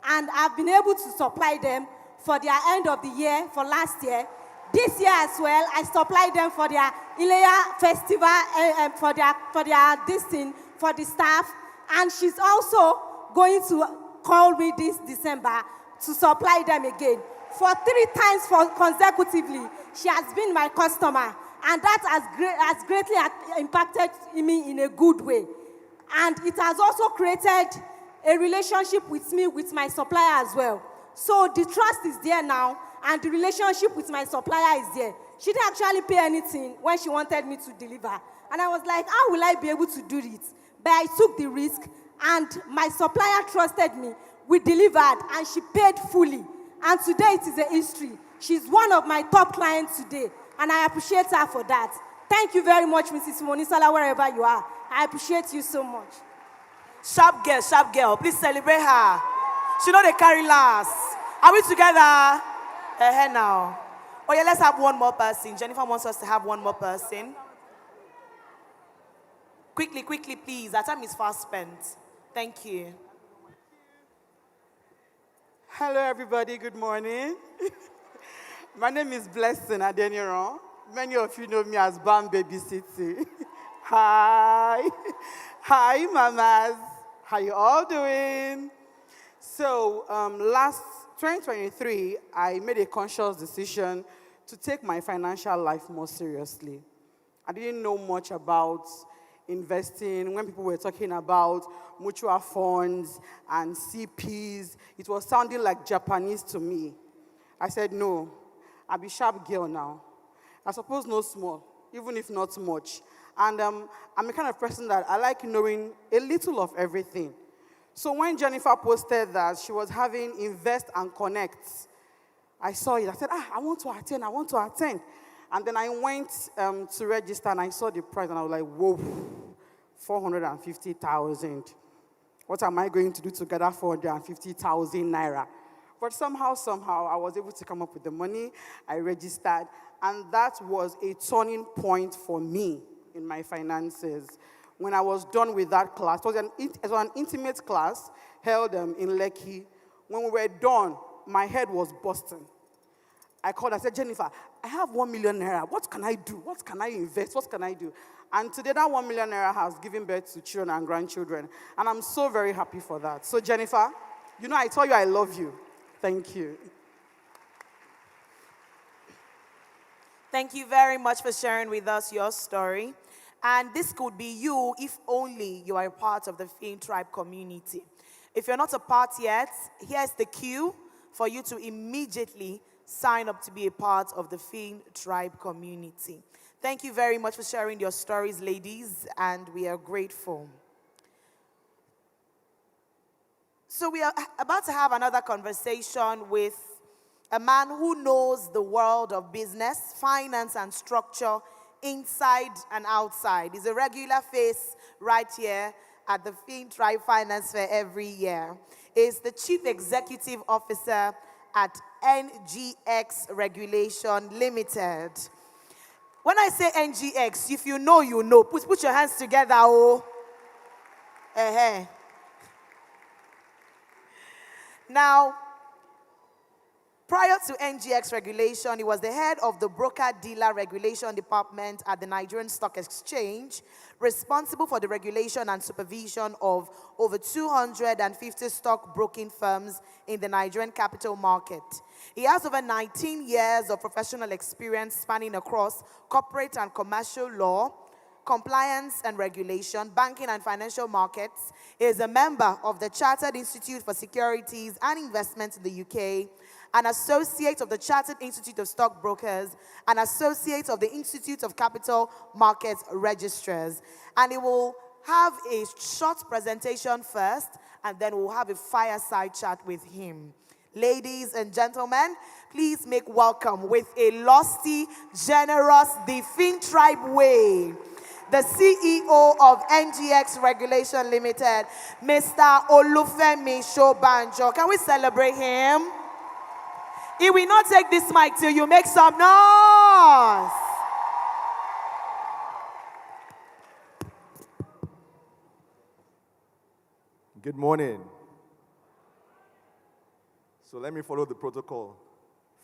and I've been able to supply them for their end of the year, for last year. This year as well, I supplied them for their Ileya festival, for their this thing, for the staff. And she's also going to call me this December to supply them again. For 3 times consecutively, she has been my customer, and that has greatly impacted me in a good way. And it has also created a relationship with me, with my supplier as well. So the trust is there now, and the relationship with my supplier is there. She didn't actually pay anything when she wanted me to deliver. And I was like, how will I be able to do it? But I took the risk, and my supplier trusted me. We delivered, and she paid fully. And today it is a history. She's one of my top clients today, and I appreciate her for that. Thank you very much, Mrs. Monisala, wherever you are. I appreciate you so much. Sharp girl. Please celebrate her. She know they carry last. Are we together? Now. Oh yeah, let's have one more person. Jennifer wants us to have one more person. Quickly, please. Our time is fast spent. Thank you. Hello, everybody. Good morning. My name is Blessing Adeniran. Many of you know me as Bam Baby City. Hi. Hi, mamas. How you all doing? So, last 2023, I made a conscious decision to take my financial life more seriously. I didn't know much about investing. When people were talking about mutual funds and CPs, it was sounding like Japanese to me. I said, no, I'll be sharp girl now. I suppose no small, even if not much. And I'm the kind of person that I like knowing a little of everything. So when Jennifer posted that she was having Invest and Connect, I saw it. I said, I want to attend. And then I went to register, and I saw the price, and I was like, whoa, 450,000. What am I going to do to gather 450,000 naira? But somehow, I was able to come up with the money. I registered, and that was a turning point for me in my finances. When I was done with that class, it was an intimate class held in Lekki. When we were done, my head was busting. I called, I said, Jennifer, I have 1 million naira. What can I do? What can I invest? What can I do? And today that 1 million naira has given birth to children and grandchildren. And I'm so very happy for that. So Jennifer, you know I told you I love you. Thank you. Thank you very much for sharing with us your story. And this could be you if only you are a part of the FinTribe community. If you're not a part yet, here's the cue for you to immediately sign up to be a part of the FinTribe community. Thank you very much for sharing your stories, ladies, and we are grateful. So we are about to have another conversation with a man who knows the world of business, finance, and structure inside and outside. He's a regular face right here at the FinTribe Finance Fair every year. He's the Chief Executive Officer at NGX Regulation Limited. When I say NGX, if you know, you know. Put your hands together, oh. Now, prior to NGX regulation, he was the head of the broker-dealer regulation department at the Nigerian Stock Exchange, responsible for the regulation and supervision of over 250 stock-broking firms in the Nigerian capital market. He has over 19 years of professional experience spanning across corporate and commercial law, compliance and regulation, banking and financial markets. He is a member of the Chartered Institute for Securities and Investments in the UK, an associate of the Chartered Institute of Stockbrokers, an associate of the Institute of Capital Markets Registrars. And he will have a short presentation first, and then we'll have a fireside chat with him. Ladies and gentlemen, please make welcome with a lusty, generous, the FinTribe way, the CEO of NGX Regulation Limited, Mr. Olufemi Shobanjo. Can we celebrate him? He will not take this mic till you make some noise. Good morning. So let me follow the protocol.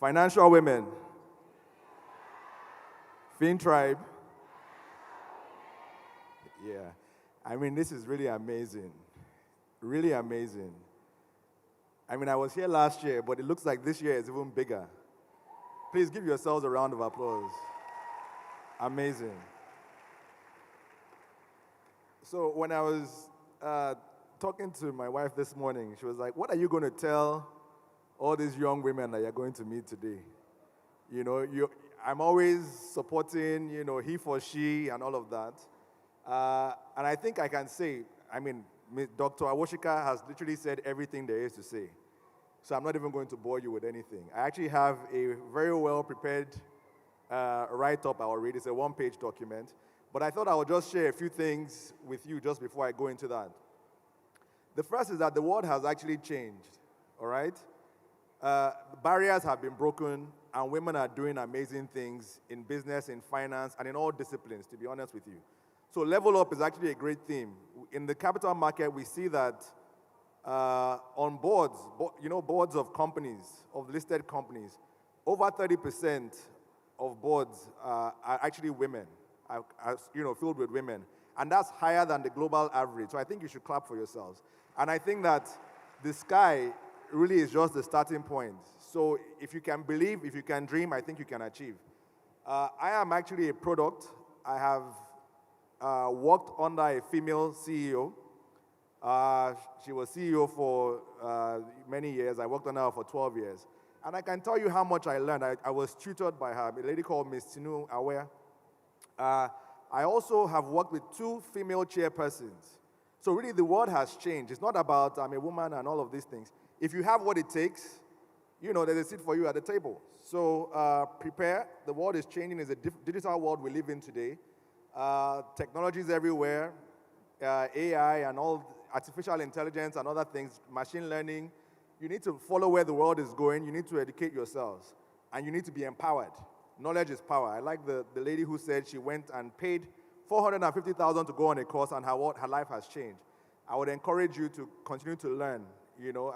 Financial women. FinTribe. Yeah. I mean, this is really amazing. Really amazing. I mean, I was here last year, but it looks like this year is even bigger. Please give yourselves a round of applause. Amazing. So when I was talking to my wife this morning, she was like, what are you going to tell all these young women that you're going to meet today? You know, I'm always supporting, you know, he for she and all of that. And I think I can say, I mean, Dr. Awoshika has literally said everything there is to say. So I'm not even going to bore you with anything. I actually have a very well-prepared write-up I will read. It's a one-page document. But I thought I would just share a few things with you just before I go into that. The first is that the world has actually changed, all right? Barriers have been broken, and women are doing amazing things in business, in finance, and in all disciplines, to be honest with you. So level up is actually a great theme. In the capital market, we see that on boards, boards of companies, of listed companies, over 30% of boards are actually women, are filled with women. And that's higher than the global average. So I think you should clap for yourselves. And I think that the sky really is just the starting point. So if you can believe, if you can dream, I think you can achieve. I am actually a product. I have worked under a female CEO. She was CEO for many years. I worked under her for 12 years. And I can tell you how much I learned. I was tutored by her, a lady called Miss Tinu Aware. I also have worked with 2 female chairpersons. So really the world has changed. It's not about I'm a woman and all of these things. If you have what it takes, you know, there's a seat for you at the table. So prepare. The world is changing. It's a digital world we live in today. Technologies everywhere, AI and all artificial intelligence and other things, machine learning. You need to follow where the world is going. You need to educate yourselves. And you need to be empowered. Knowledge is power. I like the lady who said she went and paid $450,000 to go on a course and her life has changed. I would encourage you to continue to learn. You know,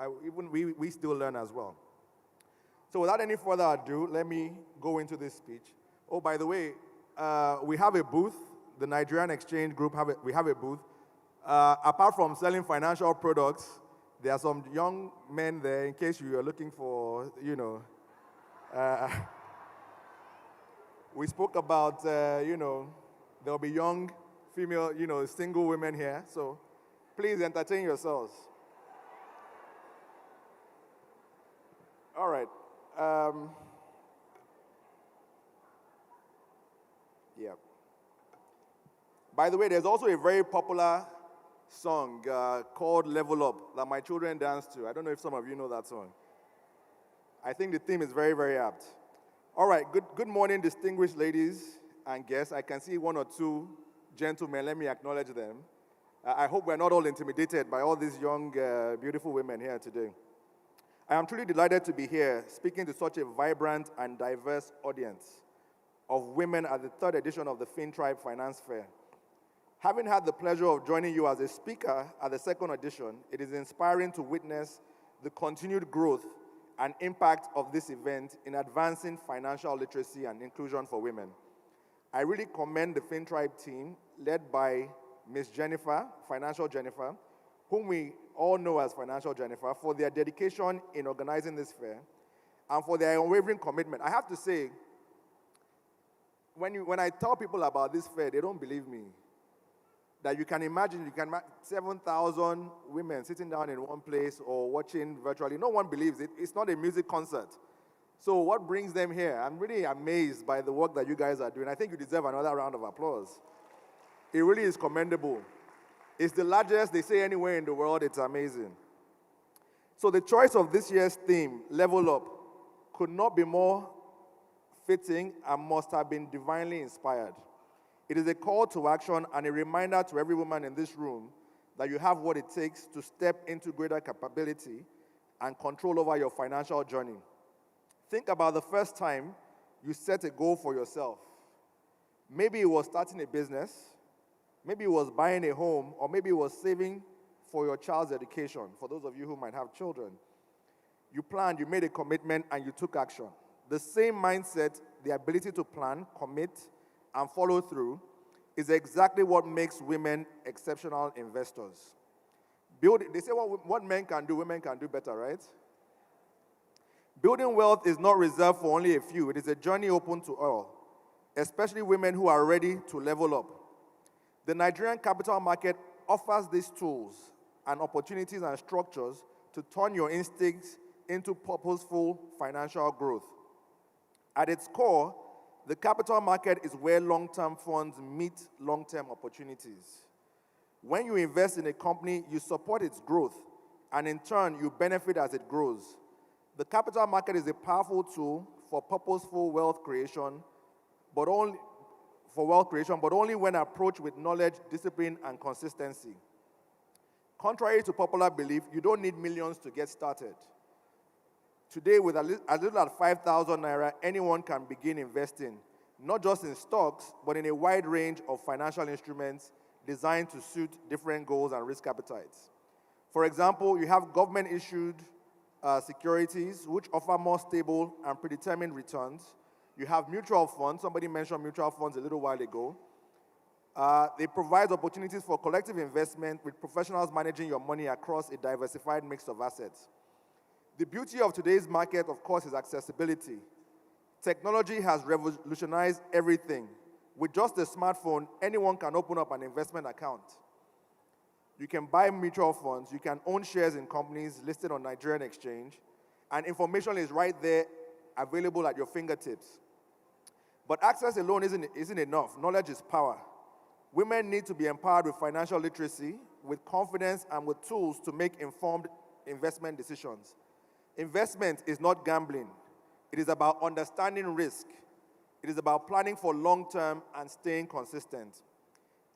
we still learn as well. So without any further ado, let me go into this speech. Oh, by the way, we have a booth. The Nigerian Exchange Group, we have a booth. Apart from selling financial products, there are some young men there in case you are looking for, you know. We spoke about, you know, there'll be young female, you know, single women here. So please entertain yourselves. All right. Yeah. By the way, there's also a very popular song called Level Up that my children dance to. I don't know if some of you know that song. I think the theme is very, very apt. All right, good morning, distinguished ladies and guests. I can see one or two gentlemen. Let me acknowledge them. I hope we're not all intimidated by all these young, beautiful women here today. I am truly delighted to be here speaking to such a vibrant and diverse audience of women at the third edition of the FinTribe Finance Fair. Having had the pleasure of joining you as a speaker at the second edition, it is inspiring to witness the continued growth and impact of this event in advancing financial literacy and inclusion for women. I really commend the FinTribe team led by Ms. Jennifer, Financial Jennifer, whom we all know as Financial Jennifer, for their dedication in organizing this fair and for their unwavering commitment. I have to say, when I tell people about this fair, they don't believe me. That you can imagine 7,000 women sitting down in one place or watching virtually. No one believes it. It's not a music concert. So what brings them here? I'm really amazed by the work that you guys are doing. I think you deserve another round of applause. It really is commendable. It's the largest, they say, anywhere in the world. It's amazing. So the choice of this year's theme, Level Up, could not be more fitting and must have been divinely inspired. It is a call to action and a reminder to every woman in this room that you have what it takes to step into greater capability and control over your financial journey. Think about the first time you set a goal for yourself. Maybe it was starting a business, maybe it was buying a home, or maybe it was saving for your child's education, for those of you who might have children. You planned, you made a commitment, and you took action. The same mindset, the ability to plan, commit, and follow through is exactly what makes women exceptional investors. They say what men can do, women can do better, right? Building wealth is not reserved for only a few. It is a journey open to all, especially women who are ready to level up. The Nigerian capital market offers these tools and opportunities and structures to turn your instincts into purposeful financial growth. At its core, the capital market is where long-term funds meet long-term opportunities. When you invest in a company, you support its growth, and in turn, you benefit as it grows. The capital market is a powerful tool for purposeful wealth creation, but only when approached with knowledge, discipline, and consistency. Contrary to popular belief, you don't need millions to get started. Today, with as little as 5,000 naira, anyone can begin investing, not just in stocks, but in a wide range of financial instruments designed to suit different goals and risk appetites. For example, you have government-issued securities, which offer more stable and predetermined returns. You have mutual funds. Somebody mentioned mutual funds a little while ago. They provide opportunities for collective investment with professionals managing your money across a diversified mix of assets. The beauty of today's market, of course, is accessibility. Technology has revolutionized everything. With just a smartphone, anyone can open up an investment account. You can buy mutual funds, you can own shares in companies listed on Nigerian Exchange, and information is right there, available at your fingertips. But access alone isn't enough. Knowledge is power. Women need to be empowered with financial literacy, with confidence, and with tools to make informed investment decisions. Investment is not gambling. It is about understanding risk. It is about planning for long-term and staying consistent.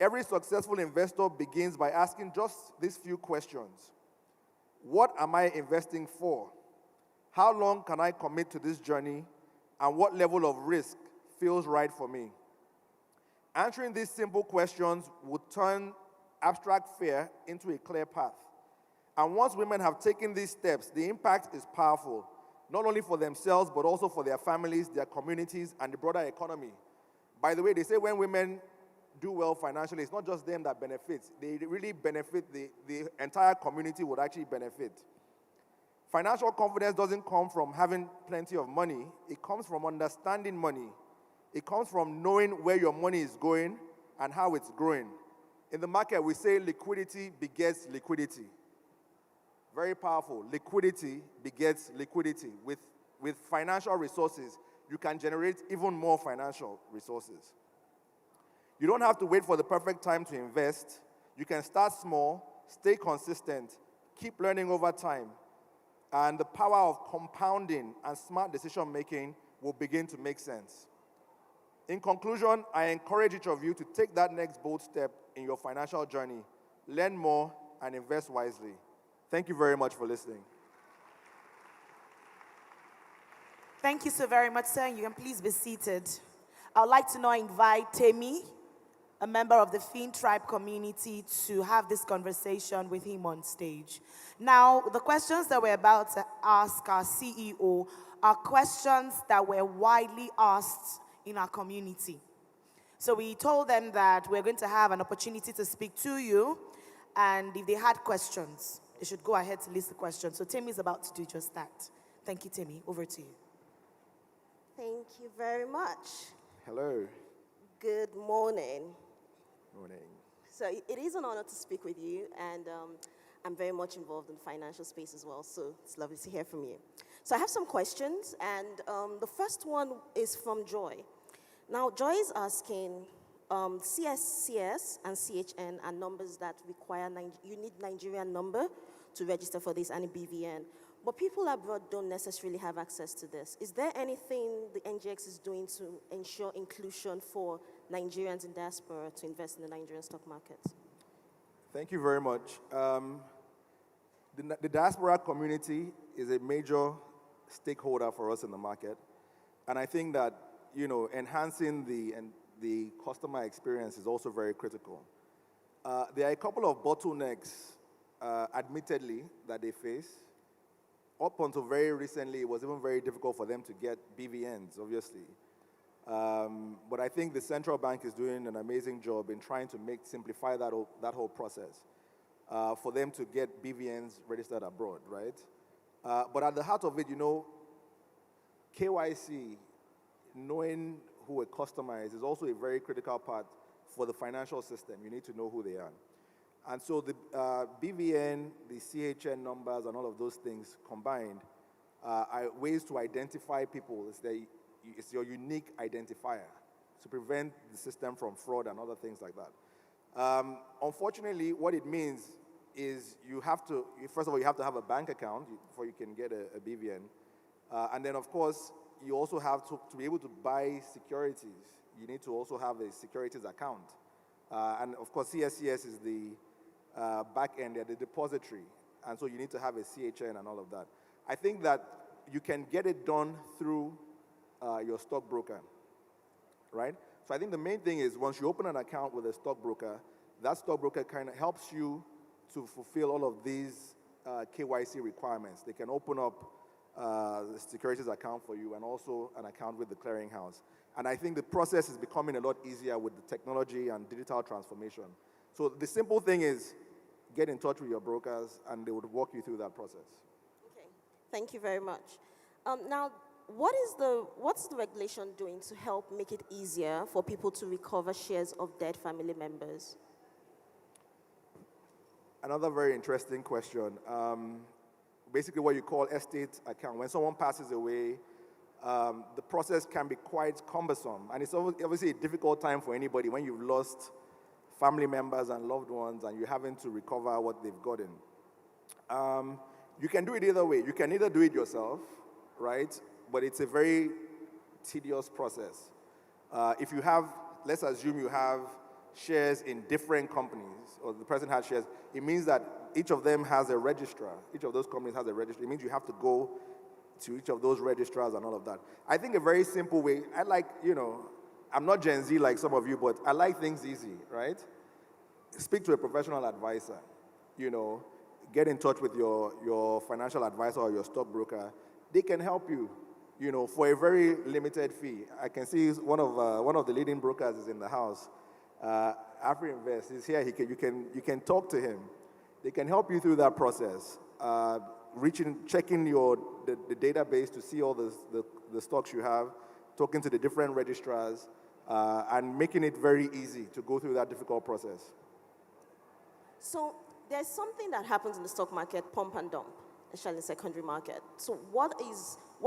Every successful investor begins by asking just these few questions. What am I investing for? How long can I commit to this journey? And what level of risk feels right for me? Answering these simple questions would turn abstract fear into a clear path. And once women have taken these steps, the impact is powerful, not only for themselves, but also for their families, their communities, and the broader economy. By the way, they say when women do well financially, it's not just them that benefits. They really benefit, the entire community would actually benefit. Financial confidence doesn't come from having plenty of money. It comes from understanding money. It comes from knowing where your money is going and how it's growing. In the market, we say liquidity begets liquidity. Very powerful. Liquidity begets liquidity. With financial resources, you can generate even more financial resources. You don't have to wait for the perfect time to invest. You can start small, stay consistent, keep learning over time, and the power of compounding and smart decision-making will begin to make sense. In conclusion, I encourage each of you to take that next bold step in your financial journey, learn more, and invest wisely. Thank you very much for listening. Thank you so very much, sir. You can please be seated. I would like to now invite Temi, a member of the FinTribe community, to have this conversation with him on stage. Now, the questions that we're about to ask our CEO are questions that were widely asked in our community. So we told them that we're going to have an opportunity to speak to you, and if they had questions, they should go ahead to list the questions. So Temi is about to do just that. Thank you, Temi. Over to you. Thank you very much. Hello. Good morning. Morning. So it is an honor to speak with you, and I'm very much involved in the financial space as well, so it's lovely to hear from you. So I have some questions, and the first one is from Joy. Now, Joy is asking, CSCS and CHN are numbers that require, you need Nigerian number to register for this and a BVN. But people abroad don't necessarily have access to this. Is there anything the NGX is doing to ensure inclusion for Nigerians in diaspora to invest in the Nigerian stock market? Thank you very much. The diaspora community is a major stakeholder for us in the market. And I think that, enhancing the customer experience is also very critical. There are a couple of bottlenecks, admittedly, that they face. Up until very recently, it was even very difficult for them to get BVNs, obviously. But I think the central bank is doing an amazing job in trying to simplify that whole process for them to get BVNs registered abroad, right? But at the heart of it, KYC, knowing who a customer is also a very critical part for the financial system. You need to know who they are. And so the BVN, the CHN numbers, and all of those things combined are ways to identify people. It's your unique identifier to prevent the system from fraud and other things like that. Unfortunately, what it means is first of all, you have to have a bank account before you can get a BVN. And then, of course, you also have to be able to buy securities. You need to also have a securities account. And, of course, CSCS is the back end, the depository. And so you need to have a CHN and all of that. I think that you can get it done through your stockbroker, right? So I think the main thing is once you open an account with a stockbroker, that stockbroker kind of helps you to fulfill all of these KYC requirements. They can open up the securities account for you and also an account with the clearinghouse. And I think the process is becoming a lot easier with the technology and digital transformation. So the simple thing is get in touch with your brokers and they would walk you through that process. Okay, thank you very much. Now, what's the regulation doing to help make it easier for people to recover shares of dead family members? Another very interesting question. Basically what you call estate account. When someone passes away, the process can be quite cumbersome. And it's obviously a difficult time for anybody when you've lost family members and loved ones and you're having to recover what they've gotten. You can do it either way. You can either do it yourself, right? But it's a very tedious process. If you have, let's assume you have shares in different companies, or the person has shares, it means that each of them has a registrar. Each of those companies has a registrar. It means you have to go to each of those registrars and all of that. I think a very simple way, I like, I'm not Gen Z like some of you, but I like things easy, right? Speak to a professional advisor, get in touch with your financial advisor or your stockbroker. They can help you, for a very limited fee. I can see one of the leading brokers is in the house. AfriInvest is here. You can talk to him. They can help you through that process. Checking the database to see all the stocks you have, talking to the different registrars, and making it very easy to go through that difficult process. So there's something that happens in the stock market, pump and dump, especially in the secondary market. So what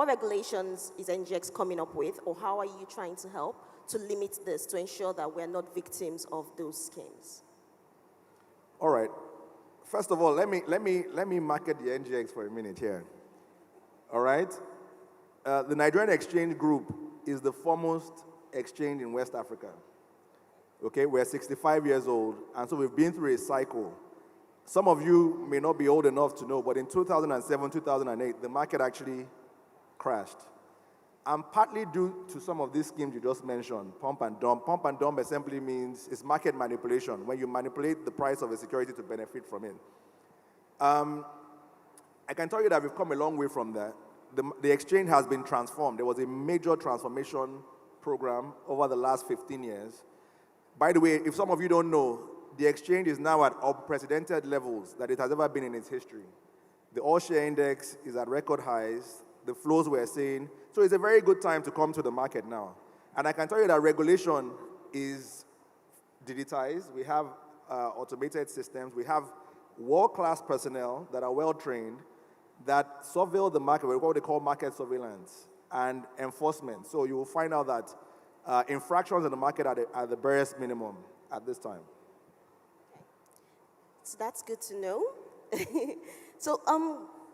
regulations is NGX coming up with, or how are you trying to help to limit this, to ensure that we're not victims of those schemes? All right. First of all, let me market the NGX for a minute here. All right? The Nigerian Exchange Group is the foremost exchange in West Africa. Okay, we're 65 years old, and so we've been through a cycle. Some of you may not be old enough to know, but in 2007, 2008, the market actually crashed. And partly due to some of these schemes you just mentioned, pump and dump. Pump and dump essentially means it's market manipulation, when you manipulate the price of a security to benefit from it. I can tell you that we've come a long way from that. The exchange has been transformed. There was a major transformation program over the last 15 years. By the way, if some of you don't know, the exchange is now at unprecedented levels that it has ever been in its history. The all-share index is at record highs. The flows we're seeing. So it's a very good time to come to the market now. And I can tell you that regulation is digitized. We have automated systems. We have world-class personnel that are well-trained that surveil the market, what they call market surveillance and enforcement. So you will find out that infractions in the market are the barest minimum at this time. So that's good to know. So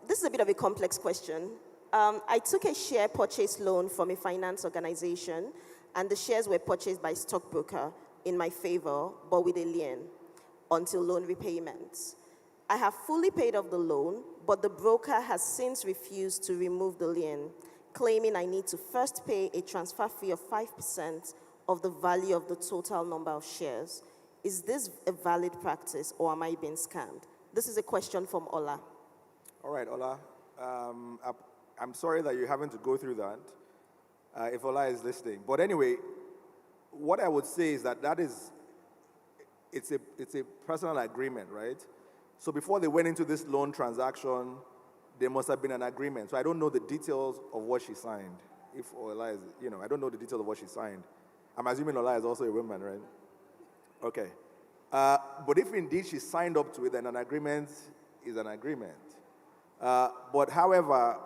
this is a bit of a complex question. I took a share purchase loan from a finance organization, and the shares were purchased by a stockbroker in my favor, but with a lien until loan repayment. I have fully paid off the loan, but the broker has since refused to remove the lien, claiming I need to first pay a transfer fee of 5% of the value of the total number of shares. Is this a valid practice, or am I being scammed? This is a question from Ola. All right, Ola. I'm sorry that you're having to go through that, if Ola is listening. But anyway, what I would say is that it's a personal agreement, right? So before they went into this loan transaction, there must have been an agreement. So I don't know the details of what she signed. If Ola is, I don't know the details of what she signed. I'm assuming Ola is also a woman, right? Okay. But if indeed she signed up to it, then an agreement is an agreement. But however,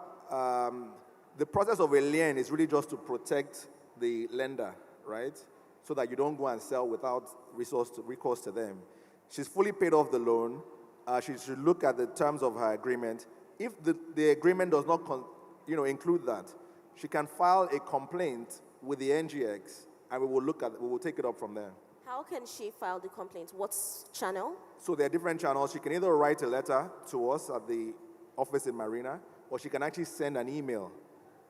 the process of a lien is really just to protect the lender, right? So that you don't go and sell without recourse to them. She's fully paid off the loan. She should look at the terms of her agreement. If the agreement does not include that, she can file a complaint with the NGX, and we will take it up from there. How can she file the complaint? What channel? So there are different channels. She can either write a letter to us at the office in Marina, or she can actually send an email.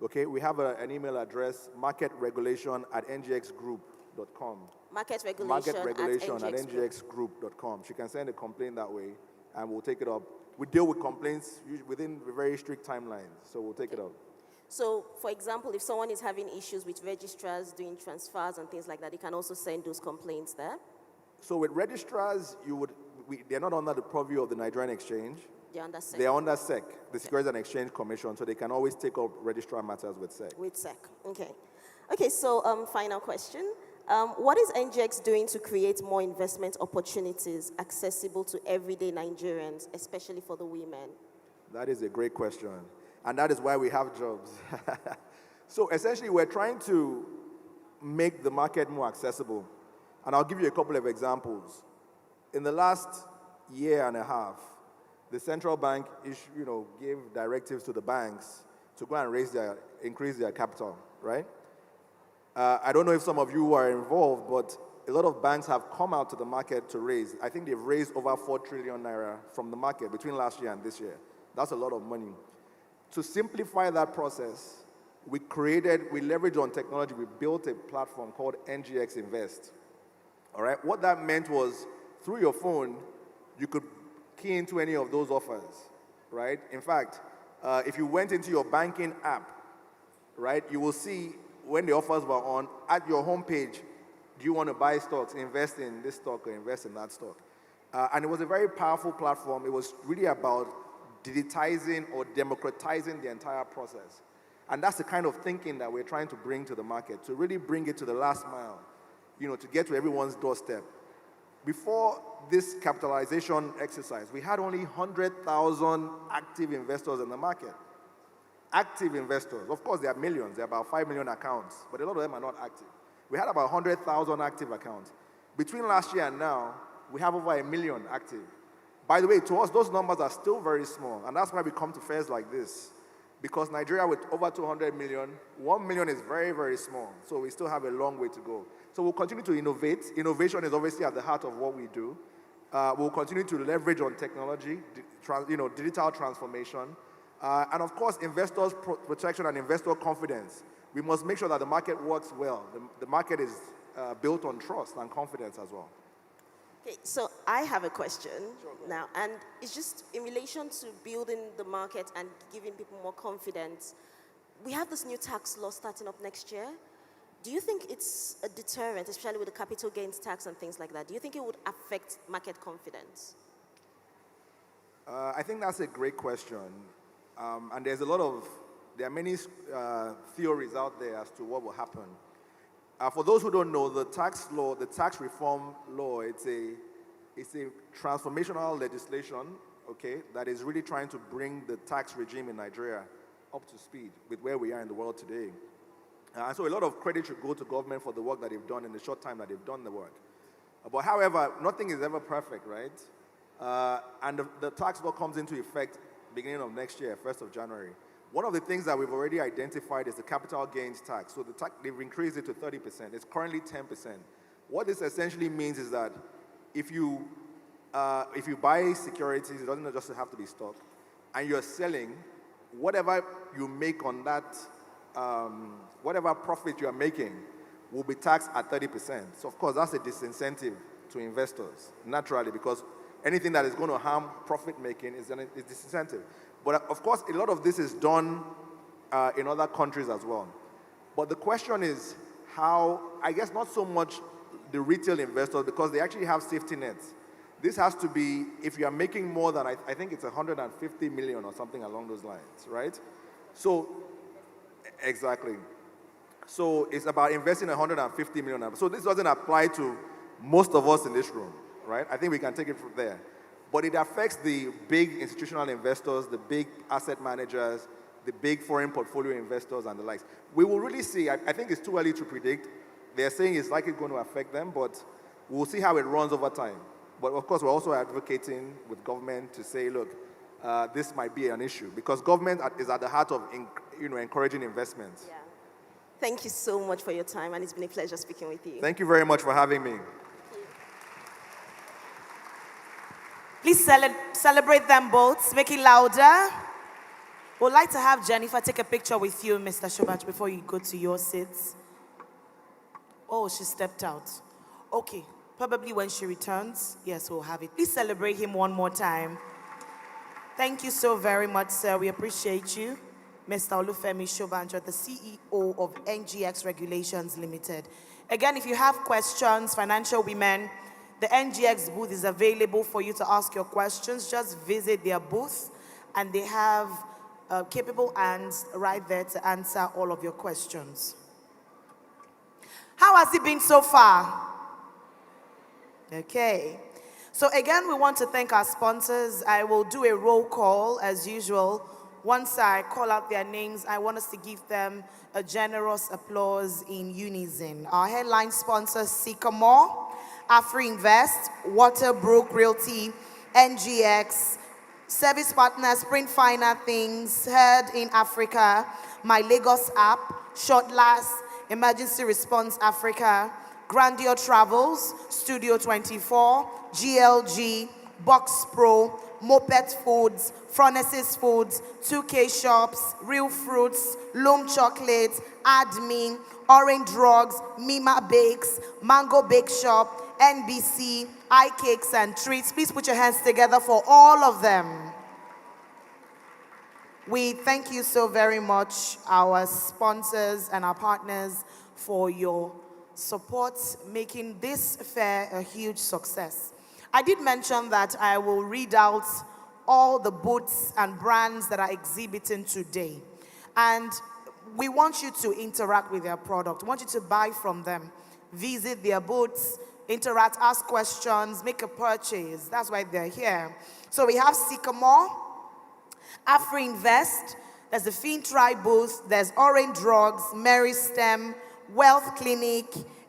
Okay, we have an email address, marketregulation@ngxgroup.com. Marketregulation at ngxgroup.com. She can send a complaint that way, and we'll take it up. We deal with complaints within very strict timelines, so we'll take it up. So, for example, if someone is having issues with registrars doing transfers and things like that, they can also send those complaints there? So with registrars, they're not under the purview of the Nigerian Exchange. They're under SEC. They're under SEC, the Securities and Exchange Commission, so they can always take up registrar matters with SEC. With SEC, okay. Okay, so final question. What is NGX doing to create more investment opportunities accessible to everyday Nigerians, especially for the women? That is a great question. And that is why we have jobs. So essentially, we're trying to make the market more accessible. And I'll give you a couple of examples. In the last year and a half, the central bank gave directives to the banks to go and increase their capital, right? I don't know if some of you are involved, but a lot of banks have come out to the market to raise. I think they've raised over 4 trillion naira from the market between last year and this year. That's a lot of money. To simplify that process, we leveraged on technology, we built a platform called NGX Invest. All right, what that meant was through your phone, you could key into any of those offers, right? In fact, if you went into your banking app, right, you will see when the offers were on, at your homepage, do you want to buy stocks, invest in this stock or invest in that stock? And it was a very powerful platform. It was really about digitizing or democratizing the entire process. And that's the kind of thinking that we're trying to bring to the market, to really bring it to the last mile, to get to everyone's doorstep. Before this capitalization exercise, we had only 100,000 active investors in the market. Active investors. Of course, there are millions. There are about 5 million accounts, but a lot of them are not active. We had about 100,000 active accounts. Between last year and now, we have over 1 million active. By the way, to us, those numbers are still very small, and that's why we come to fairs like this. Because Nigeria with over 200 million, 1 million is very, very small. So we still have a long way to go. So we'll continue to innovate. Innovation is obviously at the heart of what we do. We'll continue to leverage on technology, digital transformation. And of course, investors' protection and investor confidence. We must make sure that the market works well. The market is built on trust and confidence as well. Okay, so I have a question now, and it's just in relation to building the market and giving people more confidence. We have this new tax law starting up next year. Do you think it's a deterrent, especially with the capital gains tax and things like that? Do you think it would affect market confidence? I think that's a great question. And there are many theories out there as to what will happen. For those who don't know, the tax reform law, it's a transformational legislation, okay, that is really trying to bring the tax regime in Nigeria up to speed with where we are in the world today. And so a lot of credit should go to government for the work that they've done in the short time that they've done the work. But however, nothing is ever perfect, right? And the tax law comes into effect beginning of next year, 1st of January. One of the things that we've already identified is the capital gains tax. So they've increased it to 30%. It's currently 10%. What this essentially means is that if you buy securities, it doesn't just have to be stock, and you're selling, whatever you make on that, whatever profit you're making will be taxed at 30%. So of course, that's a disincentive to investors, naturally, because anything that is going to harm profit making is disincentive. But of course, a lot of this is done in other countries as well. But the question is how, I guess not so much the retail investors, because they actually have safety nets. This has to be, if you are making more than, I think it's 150 million or something along those lines, right? So, exactly. So it's about investing 150 million. So this doesn't apply to most of us in this room, right? I think we can take it from there. But it affects the big institutional investors, the big asset managers, the big foreign portfolio investors and the likes. We will really see. I think it's too early to predict. They're saying it's likely going to affect them, but we'll see how it runs over time. But of course, we're also advocating with government to say, look, this might be an issue, because government is at the heart of encouraging investments. Yeah. Thank you so much for your time, and it's been a pleasure speaking with you. Thank you very much for having me. Please celebrate them both. Make it louder. We'd like to have Jennifer take a picture with you, Mr. Shobach, before you go to your seats. Oh, she stepped out. Okay, probably when she returns, yes, we'll have it. Please celebrate him one more time. Thank you so very much, sir. We appreciate you. Mr. Olufemi Shobanjo, the CEO of NGX Regulations Limited. Again, if you have questions, financial women, the NGX booth is available for you to ask your questions. Just visit their booth, and they have capable hands right there to answer all of your questions. How has it been so far? Okay. So again, we want to thank our sponsors. I will do a roll call as usual. Once I call out their names, I want us to give them a generous applause in unison. Our headline sponsors: Sycamore, AfriInvest, Waterbrook Realty, NGX, Service partners, Print Finer Things, Heard in Africa, My Lagos app, Short Last, Emergency Response Africa, Grandeur Travels, Studio 24, GLG, Box Pro, Moped Foods, Furnaces Foods, 2K Shops, Real Fruits, Loom Chocolates, Admin, Orange Drugs, Mima Bakes, Mango Bake Shop, NBC, iCakes and Treats. Please put your hands together for all of them. We thank you so very much, our sponsors and our partners, for your support, making this fair a huge success. I did mention that I will read out all the booths and brands that are exhibiting today. And we want you to interact with their product. We want you to buy from them, visit their booths, interact, ask questions, make a purchase. That's why they're here. So we have Sycamore, AfriInvest, there's the FinTribe booth, there's Orange Drugs, Mary Stem, Wealth Clinic,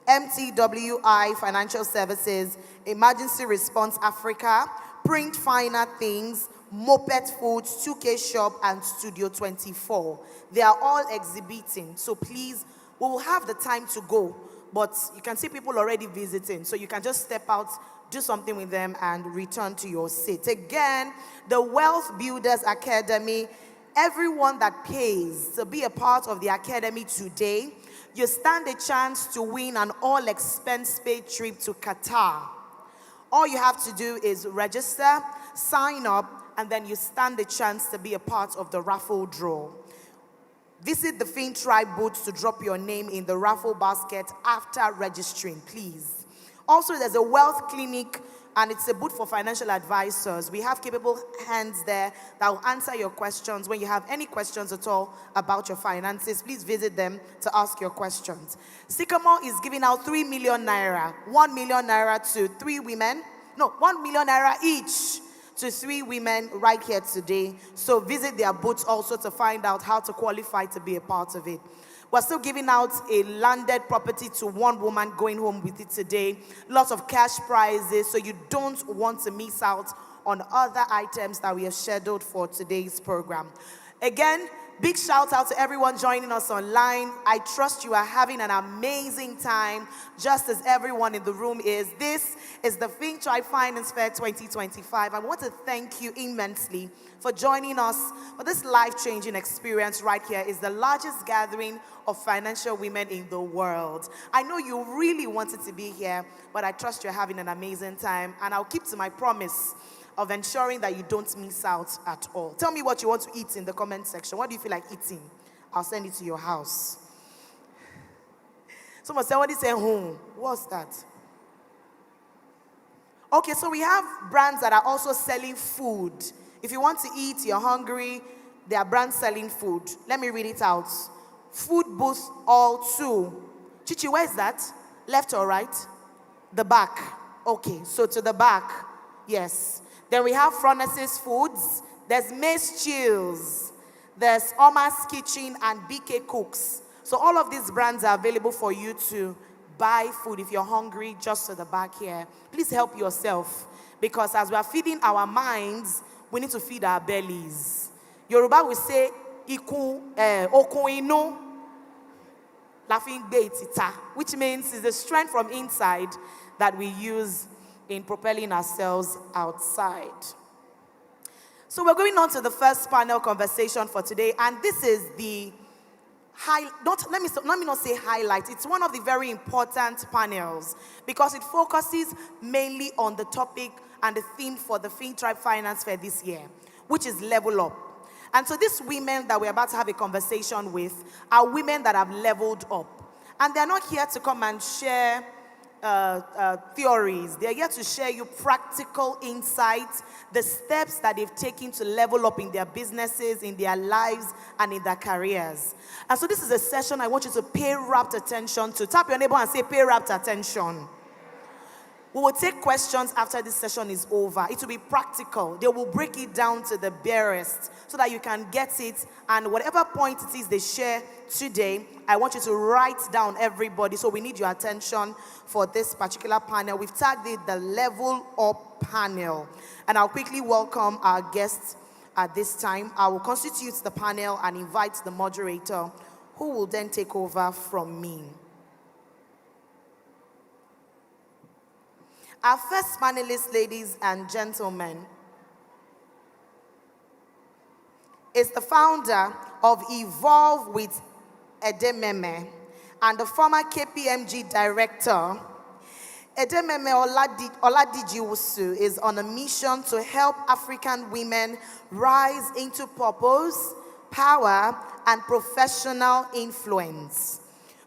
MTWI Financial Services, Emergency Response Africa, Print Finer Things, Moped Foods, 2K Shop, and Studio 24. They are all exhibiting, so please, we will have the time to go, but you can see people already visiting, so you can just step out, do something with them, and return to your seat. Again, the Wealth Builders Academy, everyone that pays to be a part of the academy today, you stand a chance to win an all-expense-paid trip to Qatar. All you have to do is register, sign up, and then you stand a chance to be a part of the raffle draw. Visit the FinTribe booth to drop your name in the raffle basket after registering, please. Also, there's a Wealth Clinic, and it's a booth for financial advisors. We have capable hands there that will answer your questions. When you have any questions at all about your finances, please visit them to ask your questions. Sycamore is giving out 3 million naira, 1 million naira to 3 women. No, 1 million naira each to 3 women right here today. So visit their booths also to find out how to qualify to be a part of it. We're still giving out a landed property to 1 woman going home with it today. Lots of cash prizes, so you don't want to miss out on other items that we have scheduled for today's program. Again, big shout out to everyone joining us online. I trust you are having an amazing time, just as everyone in the room is. This is the FinTribe Finance Fair 2025. I want to thank you immensely for joining us for this life-changing experience right here. It's the largest gathering of financial women in the world. I know you really wanted to be here, but I trust you're having an amazing time, and I'll keep to my promise of ensuring that you don't miss out at all. Tell me what you want to eat in the comment section. What do you feel like eating? I'll send it to your house. Somebody say home. What's that? Okay, so we have brands that are also selling food. If you want to eat, you're hungry, there are brands selling food. Let me read it out. Food booth all two. Chichi, where is that? Left or right? The back. Okay, so to the back. Yes. Then we have Furnaces Foods. There's Mace Chills. There's Oma's Kitchen and BK Cooks. So all of these brands are available for you to buy food if you're hungry, just to the back here. Please help yourself, because as we are feeding our minds, we need to feed our bellies. Yoruba will say, okun inu, laughing beitita, which means it's the strength from inside that we use in propelling ourselves outside. So we're going on to the first panel conversation for today, and this is the let me not say highlight. It's one of the very important panels because it focuses mainly on the topic and the theme for the FinTribe Finance Fair this year, which is level up. And so these women that we're about to have a conversation with are women that have leveled up. And they're not here to come and share theories. They're here to share you practical insights, the steps that they've taken to level up in their businesses, in their lives, and in their careers. And so this is a session I want you to pay rapt attention to. Tap your neighbor and say, pay rapt attention. We will take questions after this session is over. It will be practical. They will break it down to the barest so that you can get it. And whatever point it is they share today, I want you to write down everybody. So we need your attention for this particular panel. We've tagged it the Level Up panel. And I'll quickly welcome our guests at this time. I will constitute the panel and invite the moderator, who will then take over from me. Our first panelist, ladies and gentlemen, is the founder of Evolve with Edememe and the former KPMG director. Edememe Oladijiwusu is on a mission to help African women rise into purpose, power, and professional influence.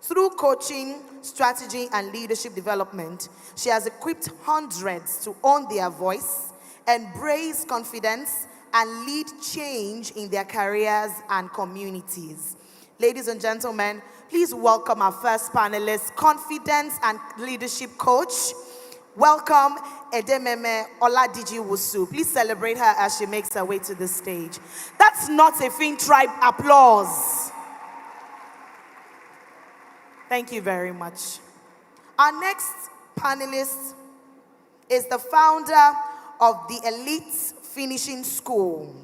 Through coaching, strategy, and leadership development, she has equipped hundreds to own their voice, embrace confidence, and lead change in their careers and communities. Ladies and gentlemen, please welcome our first panelist, confidence and leadership coach. Welcome Edememe Oladijiwusu. Please celebrate her as she makes her way to the stage. That's not a FinTribe applause. Thank you very much. Our next panelist is the founder of the Elite Finishing School.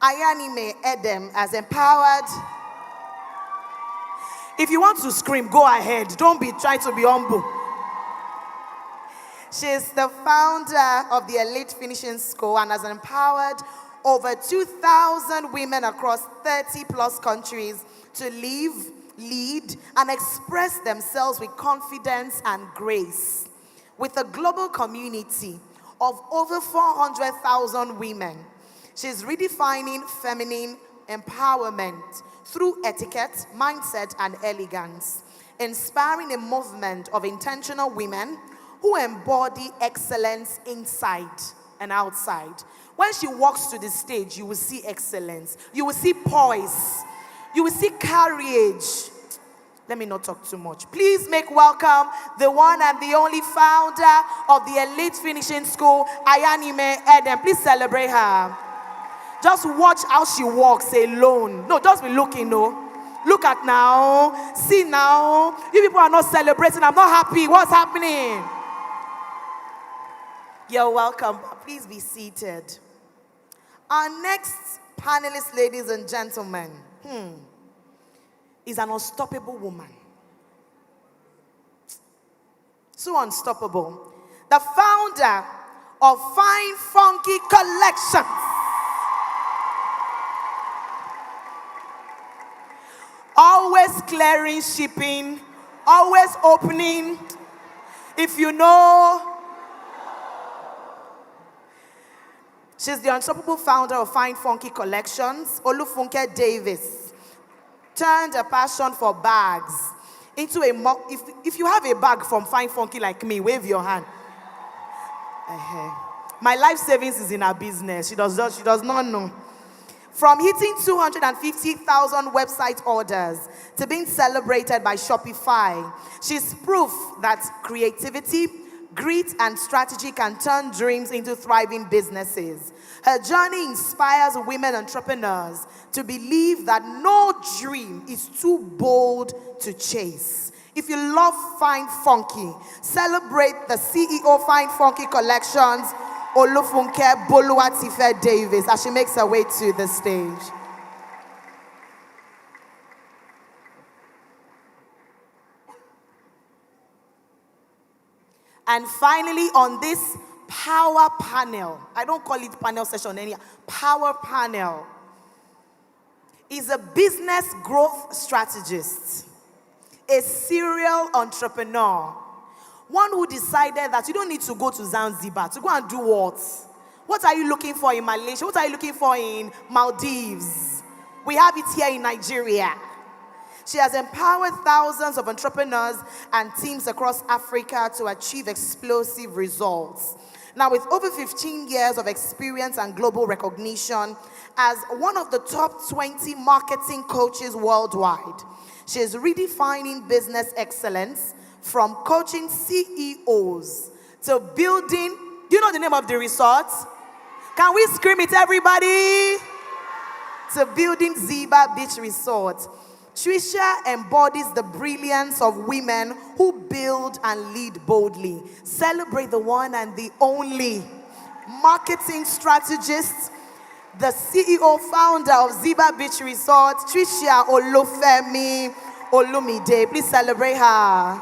Ayanime Edem has empowered. If you want to scream, go ahead. Don't be trying to be humble. She's the founder of the Elite Finishing School and has empowered over 2,000 women across 30 plus countries to live, lead, and express themselves with confidence and grace. With a global community of over 400,000 women, she's redefining feminine empowerment through etiquette, mindset, and elegance, inspiring a movement of intentional women who embody excellence inside and outside. When she walks to the stage, you will see excellence. You will see poise. You will see courage. Let me not talk too much. Please make welcome the one and the only founder of the Elite Finishing School, Ayanime Edem. Please celebrate her. Just watch how she walks alone. No, just be looking, no. Look at now. See now. You people are not celebrating. I'm not happy. What's happening? You're welcome. Please be seated. Our next panelist, ladies and gentlemen, is an unstoppable woman. So unstoppable. The founder of Fine Funky Collections. Always clearing shipping, always opening. If you know, she's the unstoppable founder of Fine Funky Collections. Olufunke Davis turned a passion for bags into a if you have a bag from Fine Funky like me, wave your hand. My life savings is in her business. She does not know. From hitting 250,000 website orders to being celebrated by Shopify, she's proof that creativity, grit, and strategy can turn dreams into thriving businesses. Her journey inspires women entrepreneurs to believe that no dream is too bold to chase. If you love Fine Funky, celebrate the CEO Fine Funky Collections, Olufunke Boluwatife Davis, as she makes her way to the stage. And finally, on this power panel, I don't call it panel session anymore, power panel, is a business growth strategist, a serial entrepreneur, one who decided that you don't need to go to Zanzibar to go and do what? What are you looking for in Malaysia? What are you looking for in Maldives? We have it here in Nigeria. She has empowered thousands of entrepreneurs and teams across Africa to achieve explosive results. Now, with over 15 years of experience and global recognition as one of the top 20 marketing coaches worldwide, she is redefining business excellence from coaching CEOs to building. Do you know the name of the resort? Can we scream it, everybody? To building Ziba Beach Resort. Tricia embodies the brilliance of women who build and lead boldly. Celebrate the one and the only marketing strategist, the CEO founder of Ziba Beach Resort, Tricia Olufemi Olumide. Please celebrate her.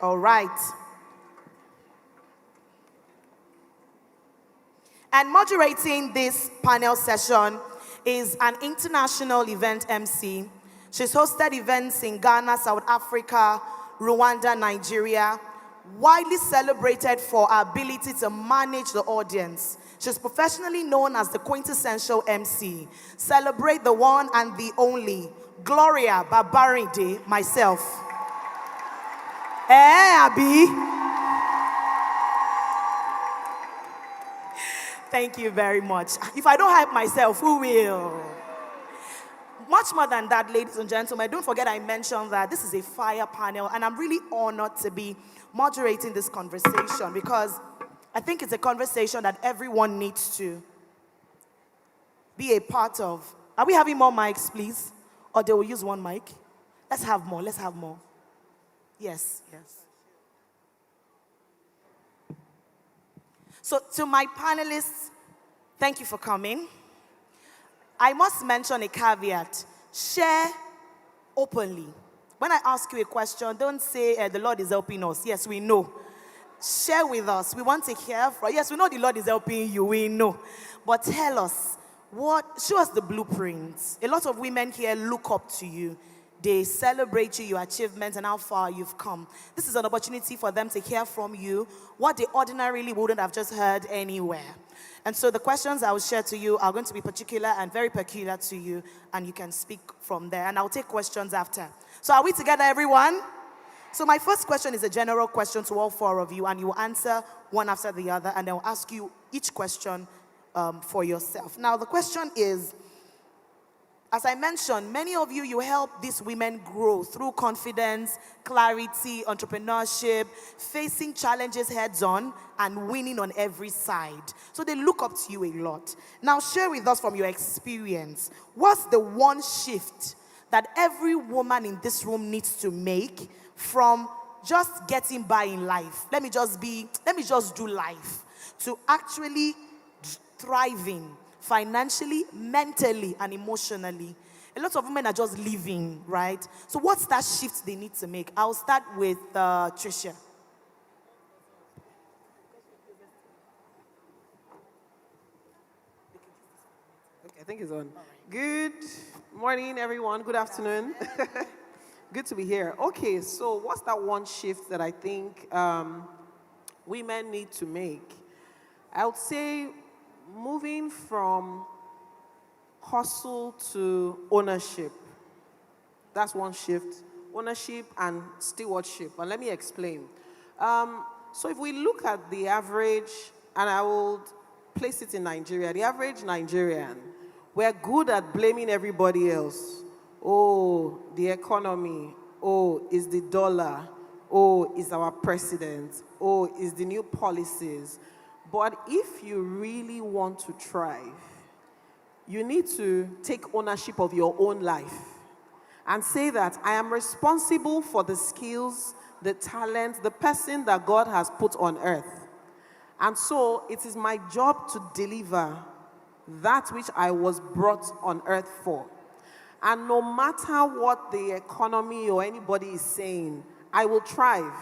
All right. And moderating this panel session is an international event MC. She's hosted events in Ghana, South Africa, Rwanda, Nigeria, widely celebrated for her ability to manage the audience. She's professionally known as the quintessential MC. Celebrate the one and the only, Gloria Babarinde, myself. Abby. Thank you very much. If I don't hype myself, who will? Much more than that, ladies and gentlemen, don't forget I mentioned that this is a fire panel, and I'm really honored to be moderating this conversation because I think it's a conversation that everyone needs to be a part of. Are we having more mics, please? Or they will use one mic? Let's have more. Let's have more. Yes, yes. So to my panelists, thank you for coming. I must mention a caveat. Share openly. When I ask you a question, don't say the Lord is helping us. Yes, we know. Share with us. We want to hear from. Yes, we know the Lord is helping you. We know. But tell us, show us the blueprints. A lot of women here look up to you. They celebrate you, your achievements, and how far you've come. This is an opportunity for them to hear from you what they ordinarily wouldn't have just heard anywhere. And so the questions I will share to you are going to be particular and very peculiar to you, and you can speak from there. And I'll take questions after. So are we together, everyone? So my first question is a general question to all four of you, and you will answer one after the other, and I'll ask you each question for yourself. Now, the question is, as I mentioned, many of you, you help these women grow through confidence, clarity, entrepreneurship, facing challenges heads on, and winning on every side. So they look up to you a lot. Now, share with us from your experience, what's the one shift that every woman in this room needs to make from just getting by in life? Let me just do life, to actually thriving financially, mentally, and emotionally. A lot of women are just living, right? So what's that shift they need to make? I'll start with Tricia. Okay, I think it's on. Good morning, everyone. Good afternoon. Good to be here. Okay, so what's that one shift that I think women need to make? I would say moving from hustle to ownership. That's one shift. Ownership and stewardship. And let me explain. So if we look at the average, and I will place it in Nigeria, the average Nigerian, we're good at blaming everybody else. Oh, the economy. Oh, it's the dollar. Oh, it's our president. Oh, it's the new policies. But if you really want to thrive, you need to take ownership of your own life and say that I am responsible for the skills, the talent, the person that God has put on earth. And so it is my job to deliver that which I was brought on earth for. And no matter what the economy or anybody is saying, I will thrive.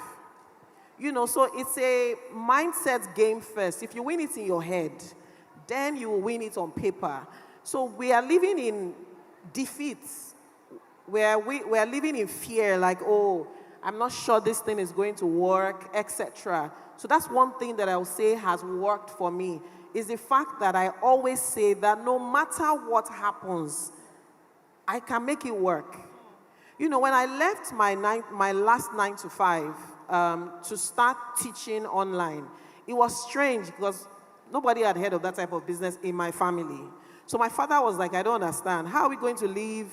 You know, so it's a mindset game first. If you win it in your head, then you will win it on paper. So we are living in defeats, where we are living in fear, like, oh, I'm not sure this thing is going to work, etc. So that's one thing that I will say has worked for me, is the fact that I always say that no matter what happens, I can make it work. You know, when I left my last 9 to 5, to start teaching online, it was strange because nobody had heard of that type of business in my family. So my father was like, I don't understand. How are we going to leave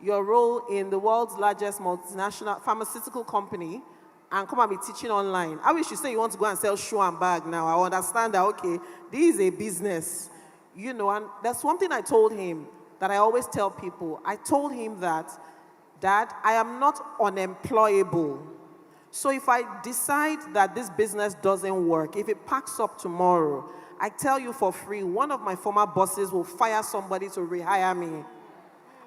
your role in the world's largest multinational pharmaceutical company and come and be teaching online. I wish you say you want to go and sell shoe and bag now. I understand that, okay, this is a business. You know, and that's one thing I told him that I always tell people. I told him that, Dad, I am not unemployable. So if I decide that this business doesn't work, if it packs up tomorrow, I tell you for free, one of my former bosses will fire somebody to rehire me.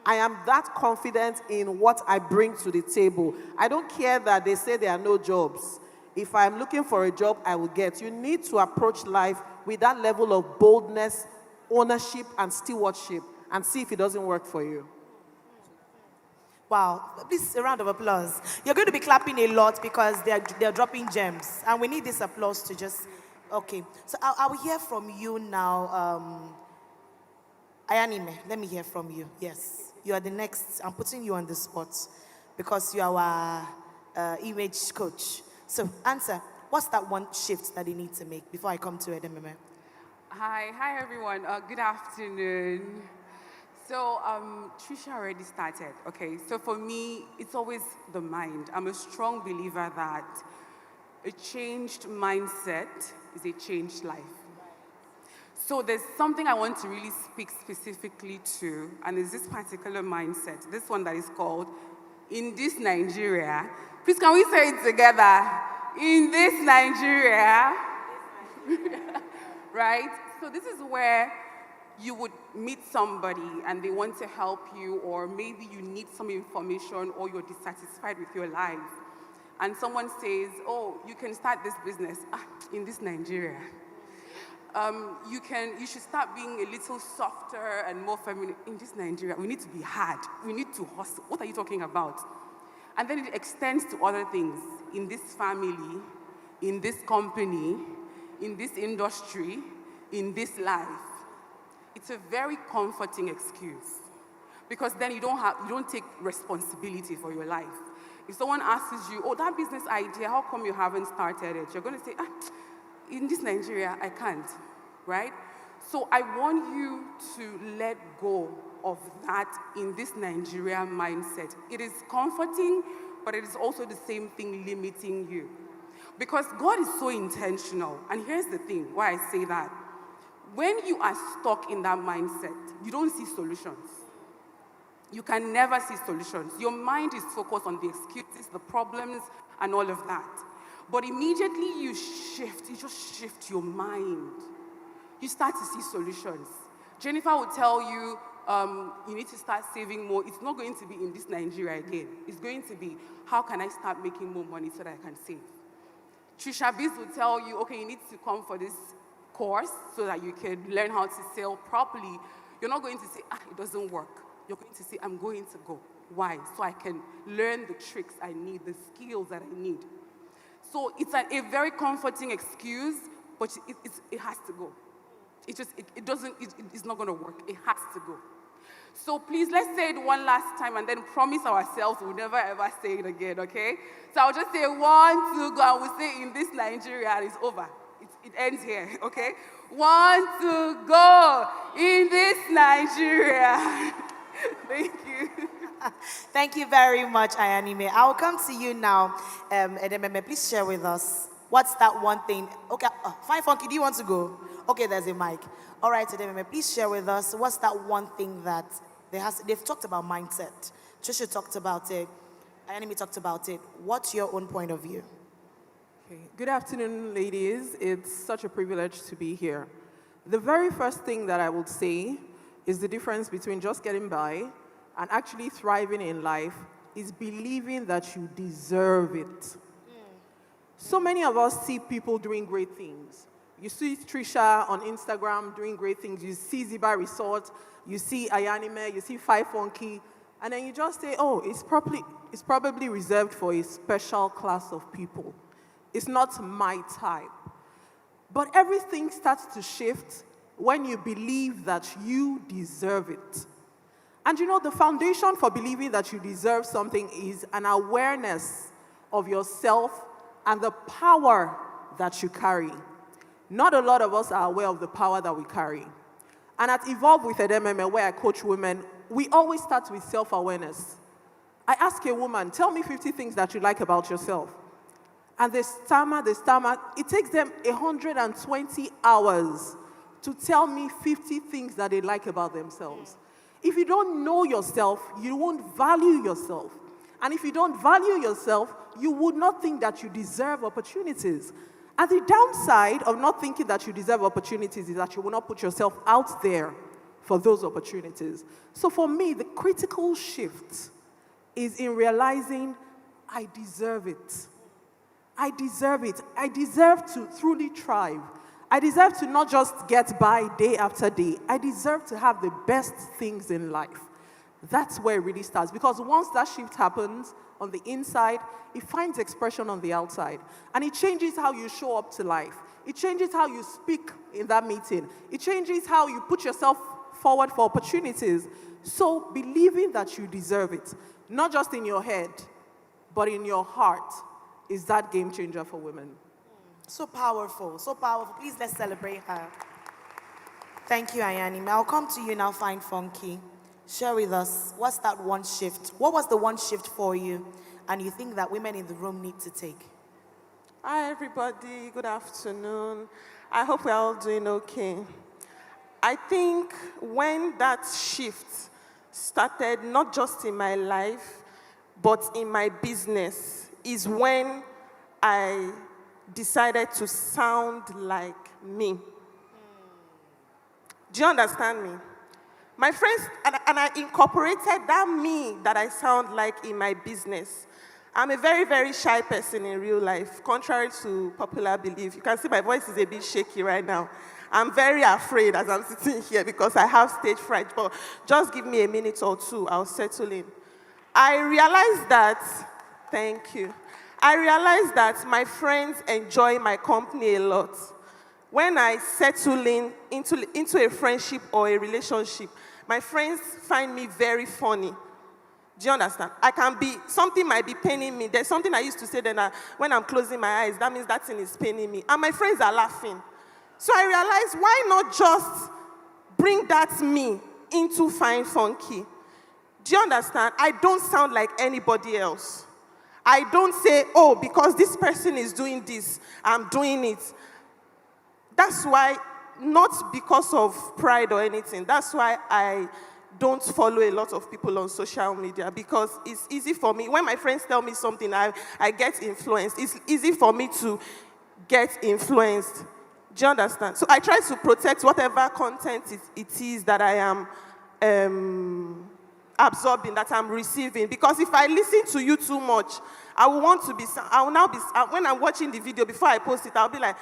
I am that confident in what I bring to the table. I don't care that they say there are no jobs. If I'm looking for a job, I will get. You need to approach life with that level of boldness, ownership, and stewardship, and see if it doesn't work for you. Wow, please, a round of applause. You're going to be clapping a lot because they're dropping gems. And we need this applause to just, okay. So I will hear from you now. Ayanime, let me hear from you. Yes, you are the next. I'm putting you on the spot because you are our image coach. So answer, what's that one shift that you need to make before I come to Edememe? Hi everyone. Good afternoon. So Trisha already started. Okay, so for me, it's always the mind. I'm a strong believer that a changed mindset is a changed life. So there's something I want to really speak specifically to, and it's this particular mindset, this one that is called, in this Nigeria. Please, can we say it together? In this Nigeria. Right? So this is where you would meet somebody and they want to help you, or maybe you need some information or you're dissatisfied with your life. And someone says, oh, you can start this business in this Nigeria. You should start being a little softer and more feminine. In this Nigeria, we need to be hard. We need to hustle. What are you talking about? And then it extends to other things. In this family, in this company, in this industry, in this life. It's a very comforting excuse. Because then you don't take responsibility for your life. If someone asks you, oh, that business idea, how come you haven't started it? You're going to say, in this Nigeria, I can't, right? So I want you to let go of that in this Nigeria mindset. It is comforting, but it is also the same thing limiting you. Because God is so intentional. And here's the thing, why I say that. When you are stuck in that mindset, you don't see solutions. You can never see solutions. Your mind is focused on the excuses, the problems, and all of that. But immediately you just shift your mind. You start to see solutions. Jennifer will tell you, you need to start saving more. It's not going to be in this Nigeria again. It's going to be, how can I start making more money so that I can save? Trisha Biz will tell you, okay, you need to come for this course so that you can learn how to sell properly. You're not going to say, it doesn't work. You're going to say, I'm going to go. Why? So I can learn the tricks I need, the skills that I need. So it's a very comforting excuse, but it has to go. It's not going to work. It has to go. So please, let's say it one last time and then promise ourselves we'll never ever say it again, okay? So I'll just say 1, 2, go, and we'll say in this Nigeria, and it's over. It ends here, okay? 1, 2, go. In this Nigeria. Thank you. Thank you very much, Ayanime. I'll come to you now. Edememe, please share with us. What's that one thing? Okay, Fine Funky, do you want to go? Okay, there's a mic. All right, Edememe, please share with us. What's that one thing that they've talked about mindset. Trisha talked about it. Ayanime talked about it. What's your own point of view? Okay. Good afternoon, ladies. It's such a privilege to be here. The very first thing that I would say is the difference between just getting by and actually thriving in life is believing that you deserve it. So many of us see people doing great things. You see Trisha on Instagram doing great things. You see Ziba Resort. You see Ayanime. You see Fine Funky. And then you just say, oh, it's probably reserved for a special class of people. It's not my type. But everything starts to shift when you believe that you deserve it. And you know, the foundation for believing that you deserve something is an awareness of yourself and the power that you carry. Not a lot of us are aware of the power that we carry. And at Evolve with Edememe, where I coach women, we always start with self-awareness. I ask a woman, tell me 50 things that you like about yourself. and they stammer. It takes them 120 hours to tell me 50 things that they like about themselves. If you don't know yourself, you won't value yourself. And if you don't value yourself, you would not think that you deserve opportunities. And the downside of not thinking that you deserve opportunities is that you will not put yourself out there for those opportunities. So for me, the critical shift is in realizing I deserve it. I deserve it. I deserve to truly thrive. I deserve to not just get by day after day. I deserve to have the best things in life. That's where it really starts. Because once that shift happens on the inside, it finds expression on the outside. And it changes how you show up to life. It changes how you speak in that meeting. It changes how you put yourself forward for opportunities. So believing that you deserve it, not just in your head, but in your heart, is that game changer for women. So powerful, so powerful. Please, let's celebrate her. Thank you, Ayani. I'll come to you now, Fine Funky. Share with us, what's that one shift? What was the one shift for you, and you think that women in the room need to take? Hi, everybody. Good afternoon. I hope we're all doing okay. I think when that shift started, not just in my life, but in my business, is when I decided to sound like me. Do you understand me? My friends, and I incorporated that me that I sound like in my business. I'm a very, very shy person in real life, contrary to popular belief. You can see my voice is a bit shaky right now. I'm very afraid as I'm sitting here because I have stage fright, but just give me a minute or two, I'll settle in. I realized that, thank you. I realized that my friends enjoy my company a lot. When I settle into a friendship or a relationship, my friends find me very funny. Do you understand? Something might be paining me. There's something I used to say then when I'm closing my eyes, that means that thing is paining me. And my friends are laughing. So I realized, why not just bring that me into Fine Funky? Do you understand? I don't sound like anybody else. I don't say, oh, because this person is doing this, I'm doing it. That's why, not because of pride or anything, that's why I don't follow a lot of people on social media, because it's easy for me. When my friends tell me something, I get influenced. It's easy for me to get influenced. Do you understand? So I try to protect whatever content it is that I am absorbing, that I'm receiving. Because if I listen to you too much, I will now be, when I'm watching the video, before I post it, I'll be like,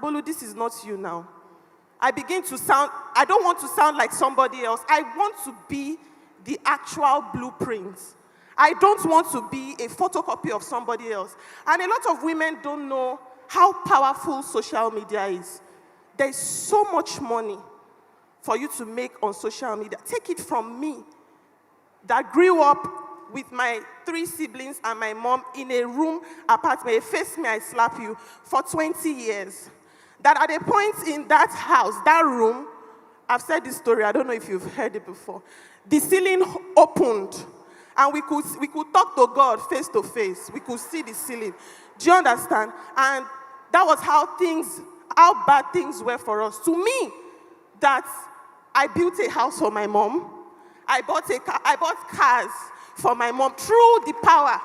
Bolu, this is not you now. I don't want to sound like somebody else. I want to be the actual blueprint. I don't want to be a photocopy of somebody else. And a lot of women don't know how powerful social media is. There's so much money for you to make on social media. Take it from me, that grew up with my 3 siblings and my mom in a room apartment. You face me, I slap you, for 20 years. That at a point in that house, that room, I've said this story, I don't know if you've heard it before. The ceiling opened, and we could talk to God face to face. We could see the ceiling. Do you understand? And that was how bad things were for us. To me, that I built a house for my mom. I bought cars for my mom through the power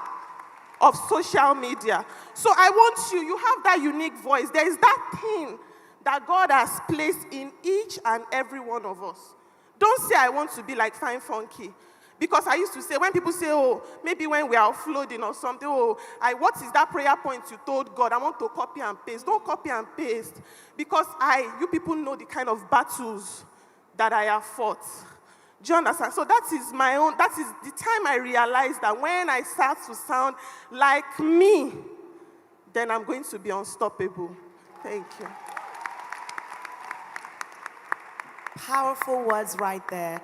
of social media. So I want you have that unique voice. There is that thing that God has placed in each and every one of us. Don't say, I want to be like Fine Funky. Because I used to say, when people say, oh, maybe when we are offloading or something, oh, what is that prayer point you told God? I want to copy and paste. Don't copy and paste. Because you people know the kind of battles that I have fought. Do you understand? So that is the time I realized that when I start to sound like me, then I'm going to be unstoppable. Thank you. Powerful words right there.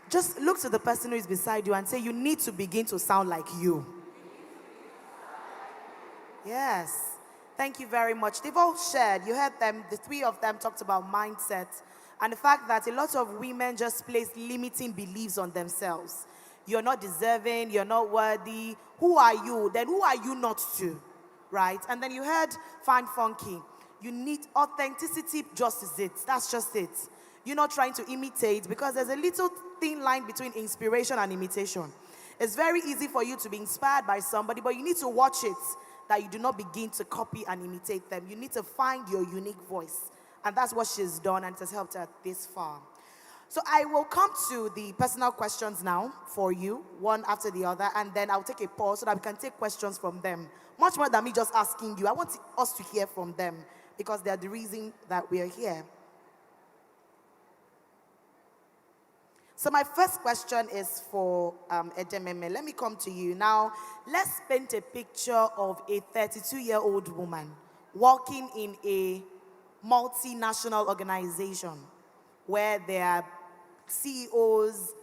Just look to the person who is beside you and say, you need to begin to sound like you. Yes. Thank you very much. They've all shared. You heard them. The 3 of them talked about mindset and the fact that a lot of women just place limiting beliefs on themselves. You're not deserving. You're not worthy. Who are you? Then who are you not to? right? And then you heard Fine Funky. You need authenticity, just is it. That's just it. You're not trying to imitate, because there's a little thin line between inspiration and imitation. It's very easy for you to be inspired by somebody, but you need to watch it, that you do not begin to copy and imitate them. You need to find your unique voice. And that's what she's done, and it has helped her this far. So I will come to the personal questions now for you, one after the other, and then I'll take a pause so that we can take questions from them. Much more than me just asking you. I want us to hear from them, because they're the reason that we are here. So my first question is for Edememe. Let me come to you. Now, let's paint a picture of a 32-year-old woman working in a multinational organization where there are CEOs,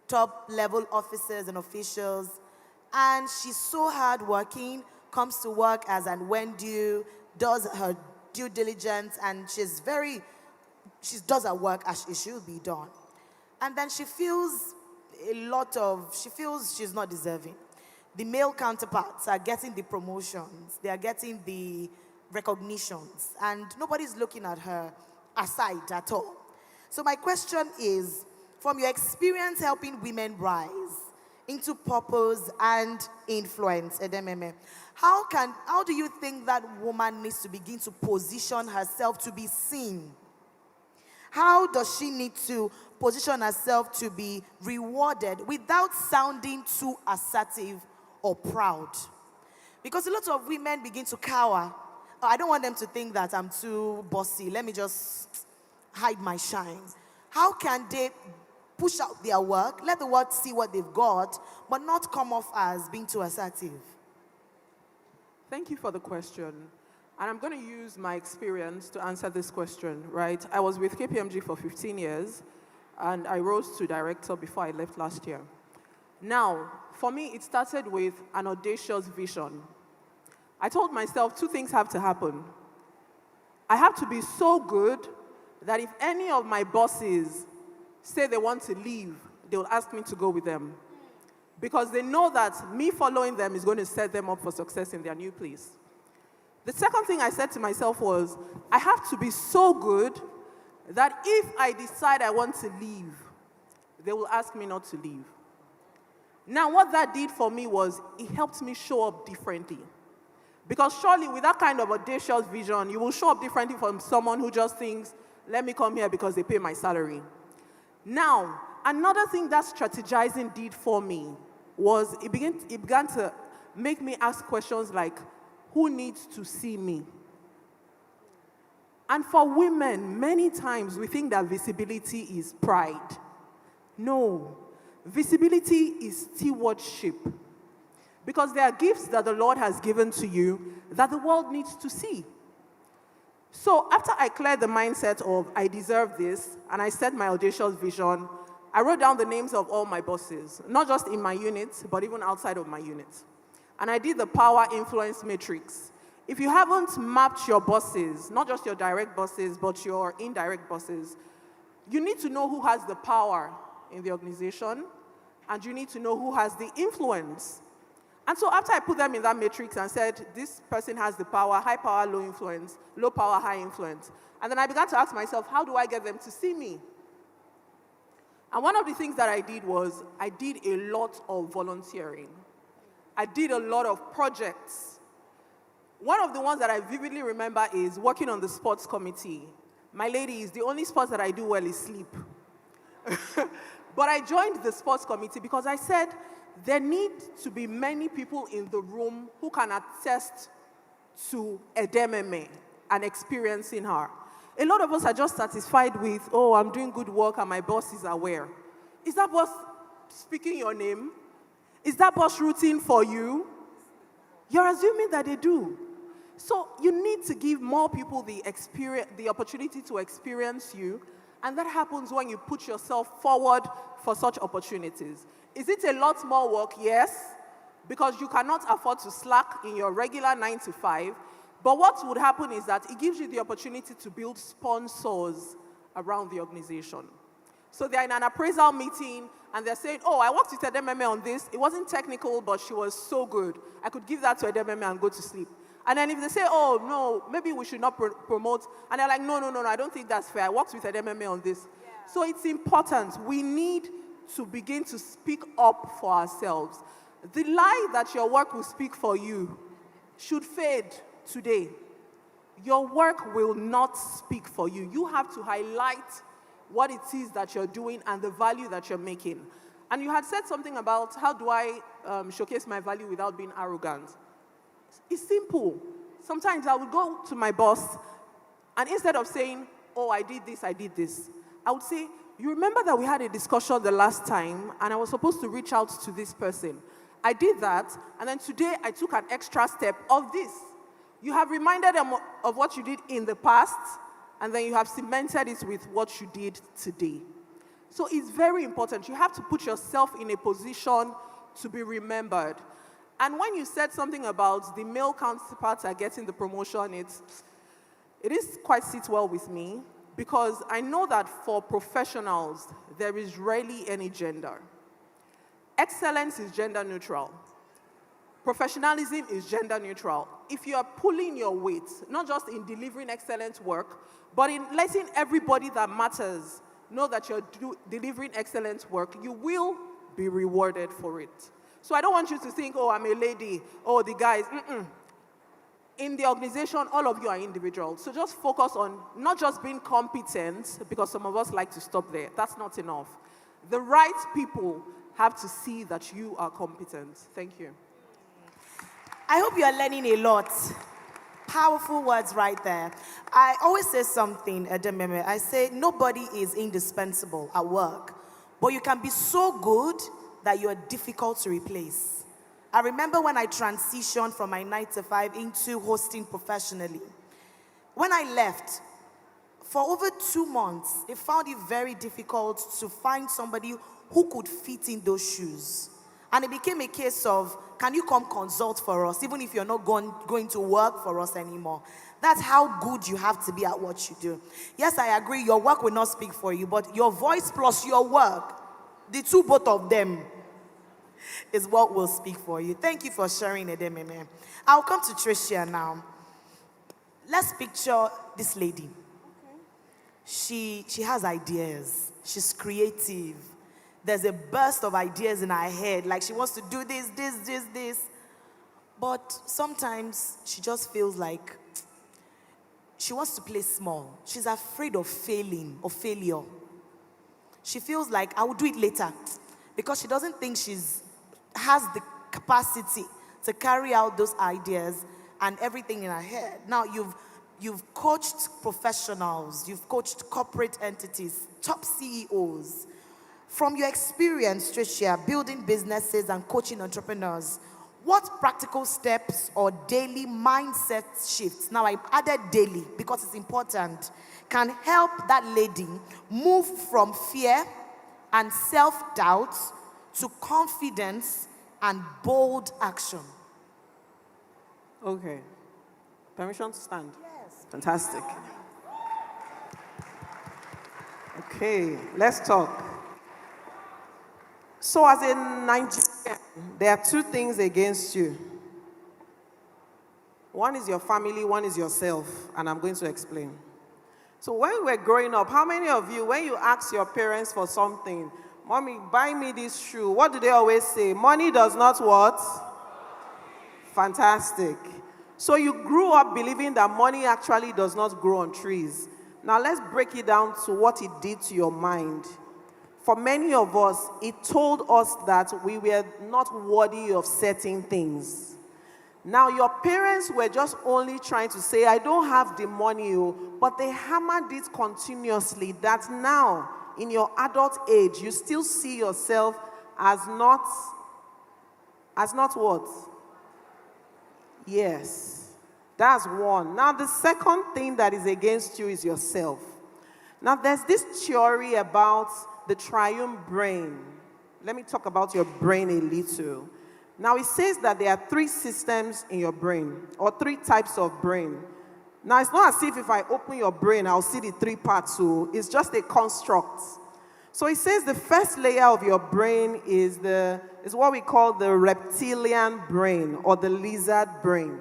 top-level officers and officials, and she's so hardworking, comes to work as and when due, does her due diligence, and she does her work as it should be done. And then she feels she's not deserving. The male counterparts are getting the promotions, they are getting the recognitions, and nobody's looking at her aside at all. So my question is, from your experience helping women rise into purpose and influence, Edememe, how do you think that woman needs to begin to position herself to be seen? How does she need to position herself to be rewarded without sounding too assertive or proud? Because a lot of women begin to cower. Oh, I don't want them to think that I'm too bossy. Let me just hide my shine. How can they push out their work, let the world see what they've got, but not come off as being too assertive? Thank you for the question. And I'm going to use my experience to answer this question, right? I was with KPMG for 15 years, and I rose to director before I left last year. Now, for me, it started with an audacious vision. I told myself 2 things have to happen. I have to be so good that if any of my bosses say they want to leave, they'll ask me to go with them. Because they know that me following them is going to set them up for success in their new place. The second thing I said to myself was, I have to be so good that if I decide I want to leave, they will ask me not to leave. Now, what that did for me was, it helped me show up differently. Because surely with that kind of audacious vision, you will show up differently from someone who just thinks, let me come here because they pay my salary. Now, another thing that strategizing did for me was it began to make me ask questions like, who needs to see me? And for women, many times we think that visibility is pride. No, visibility is stewardship. Because there are gifts that the Lord has given to you that the world needs to see. So after I cleared the mindset of I deserve this, and I set my audacious vision, I wrote down the names of all my bosses, not just in my unit, but even outside of my unit. And I did the power influence matrix. If you haven't mapped your bosses, not just your direct bosses, but your indirect bosses, you need to know who has the power in the organization, and you need to know who has the influence. And so after I put them in that matrix and said, this person has the power, high power, low influence, low power, high influence. And then I began to ask myself, how do I get them to see me? And one of the things that I did was, I did a lot of volunteering. I did a lot of projects. One of the ones that I vividly remember is working on the sports committee. My ladies, the only sports that I do well is sleep. But I joined the sports committee because I said, there need to be many people in the room who can attest to Edememe and experiencing her. A lot of us are just satisfied with, oh, I'm doing good work and my boss is aware. Is that boss speaking your name? Is that boss rooting for you? You're assuming that they do. So you need to give more people the opportunity to experience you, and that happens when you put yourself forward for such opportunities. Is it a lot more work? Yes, because you cannot afford to slack in your regular 9 to 5. But what would happen is that it gives you the opportunity to build sponsors around the organization. So they're in an appraisal meeting, and they're saying, oh, I worked with Edememe on this. It wasn't technical, but she was so good. I could give that to Edememe and go to sleep. And then if they say, oh, no, maybe we should not promote, and they're like, no, I don't think that's fair. I worked with an MMA on this. So it's important. We need to begin to speak up for ourselves. The lie that your work will speak for you should fade today. Your work will not speak for you. You have to highlight what it is that you're doing and the value that you're making. And you had said something about how do I showcase my value without being arrogant. It's simple. Sometimes I would go to my boss, and instead of saying, oh, I did this, I would say, you remember that we had a discussion the last time, and I was supposed to reach out to this person. I did that, and then today I took an extra step of this. You have reminded them of what you did in the past, and then you have cemented it with what you did today. So it's very important. You have to put yourself in a position to be remembered. And when you said something about the male counterparts are getting the promotion, it is quite sit well with me, because I know that for professionals, there is rarely any gender. Excellence is gender neutral. Professionalism is gender neutral. If you are pulling your weight, not just in delivering excellent work, but in letting everybody that matters know that you're delivering excellent work, you will be rewarded for it. So I don't want you to think, oh, I'm a lady, oh, the guys. In the organization, all of you are individuals. So just focus on not just being competent, because some of us like to stop there. That's not enough. The right people have to see that you are competent. Thank you. I hope you are learning a lot. Powerful words right there. I always say something, Edememe. I say nobody is indispensable at work, but you can be so good that you are difficult to replace. I remember when I transitioned from my 9 to 5 into hosting professionally. When I left, for over 2 months, they found it very difficult to find somebody who could fit in those shoes. And it became a case of, can you come consult for us, even if you're not going to work for us anymore? That's how good you have to be at what you do. Yes, I agree, your work will not speak for you, but your voice plus your work, the two, both of them, is what will speak for you. Thank you for sharing, Edememe. I'll come to Tricia now. Let's picture this lady. She has ideas. She's creative. There's a burst of ideas in her head, like she wants to do this. But sometimes she just feels like she wants to play small. She's afraid of failing or failure. She feels like, I will do it later, because she doesn't think has the capacity to carry out those ideas and everything in her head. Now, you've coached professionals, you've coached corporate entities, top CEOs. From your experience, Tricia, building businesses and coaching entrepreneurs, what practical steps or daily mindset shifts, now I added daily because it's important, can help that lady move from fear and self-doubt to confidence and bold action? Okay. Permission to stand? Yes. Fantastic. Okay, let's talk. So as a Nigerian, there are 2 things against you. One is your family, one is yourself, and I'm going to explain. So when we were growing up, how many of you, when you ask your parents for something, Mommy, buy me this shoe, what do they always say? Money does not what? Fantastic. So you grew up believing that money actually does not grow on trees. Now let's break it down to what it did to your mind. For many of us, it told us that we were not worthy of certain things. Now, your parents were just only trying to say, I don't have the money, but they hammered it continuously that now, in your adult age, you still see yourself as not what? Yes. That's one. Now, the second thing that is against you is yourself. Now, there's this theory about the triune brain. Let me talk about your brain a little. Now, it says that there are 3 systems in your brain, or 3 types of brain. Now, it's not as if I open your brain, I'll see the 3 parts. So it's just a construct. So it says the first layer of your brain is what we call the reptilian brain, or the lizard brain.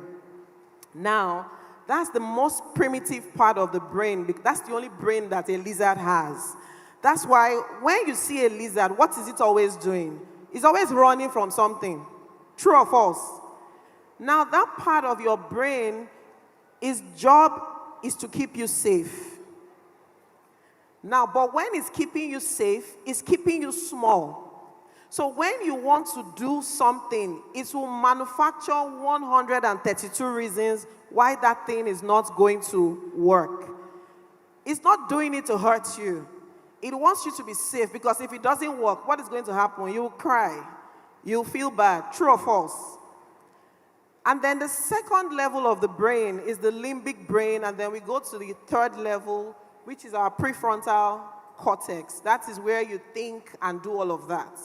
Now, that's the most primitive part of the brain. That's the only brain that a lizard has. That's why when you see a lizard, what is it always doing? It's always running from something. True or false? Now, that part of your brain, its job is to keep you safe. Now, but when it's keeping you safe, it's keeping you small. So when you want to do something, it will manufacture 132 reasons why that thing is not going to work. It's not doing it to hurt you. It wants you to be safe, because if it doesn't work, what is going to happen? You will cry. You'll feel bad. True or false? And then the second level of the brain is the limbic brain, and then we go to the third level, which is our prefrontal cortex. That is where you think and do all of that.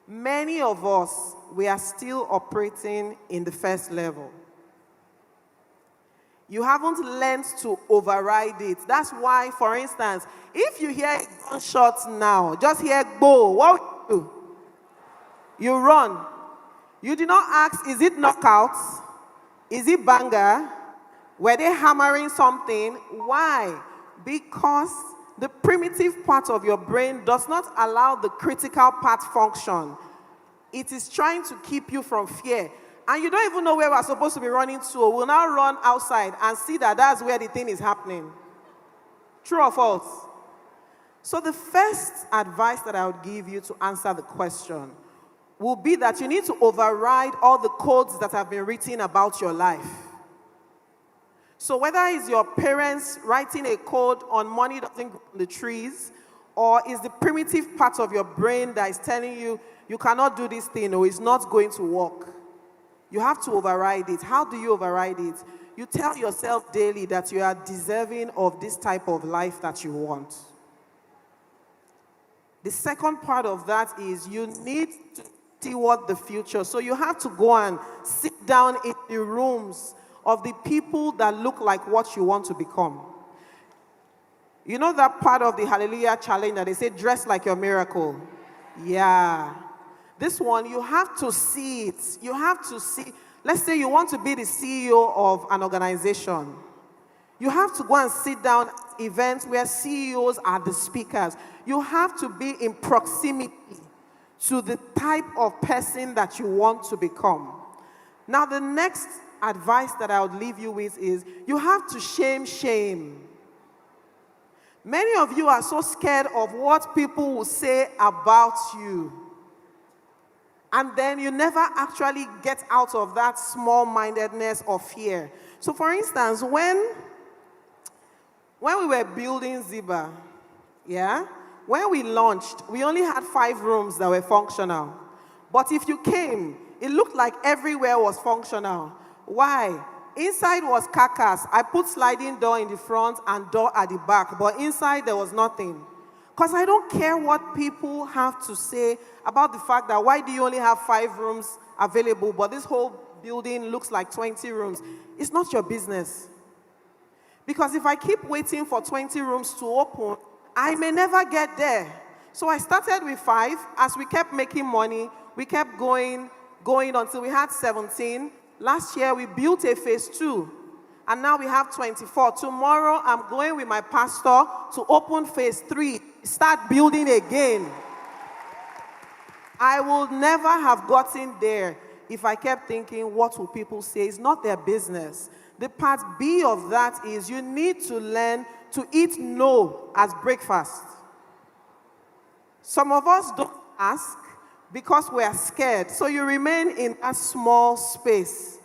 Many of us, we are still operating in the first level. You haven't learned to override it. That's why, for instance, if you hear gunshots now, just hear "bo," what will you do? You run. You did not ask, is it knockout? Is it banger? Were they hammering something? Why? Because the primitive part of your brain does not allow the critical part function. It is trying to keep you from fear. And you don't even know where we're supposed to be running to. We'll now run outside and see that that's where the thing is happening. True or false? So the first advice that I would give you to answer the question will be that you need to override all the codes that have been written about your life. So whether it's your parents writing a code on money doesn't grow on the trees, or is the primitive part of your brain that is telling you, you cannot do this thing, or it's not going to work. You have to override it. How do you override it? You tell yourself daily that you are deserving of this type of life that you want. The second part of that is you need to steward the future. So you have to go and sit down in the rooms of the people that look like what you want to become. You know that part of the Hallelujah Challenge that they say, dress like your miracle? Yeah. This one, you have to see it. You have to see. Let's say you want to be the CEO of an organization. You have to go and sit down at events where CEOs are the speakers. You have to be in proximity to the type of person that you want to become. Now, the next advice that I would leave you with is you have to shame. Many of you are so scared of what people will say about you. And then you never actually get out of that small-mindedness or fear. So for instance, when we were building Ziba, yeah, when we launched, we only had 5 rooms that were functional. But if you came, it looked like everywhere was functional. Why? Inside was carcass. I put sliding door in the front and door at the back, but inside there was nothing. Because I don't care what people have to say about the fact that why do you only have 5 rooms available, but this whole building looks like 20 rooms. It's not your business. Because if I keep waiting for 20 rooms to open, I may never get there. So I started with 5. As we kept making money, we kept going until we had 17. Last year, we built a phase 2. And now we have 24. Tomorrow, I'm going with my pastor to open phase 3. Start building again. I would never have gotten there if I kept thinking, what will people say? It's not their business. The part B of that is you need to learn to eat no as breakfast. Some of us don't ask because we are scared. So you remain in a small space.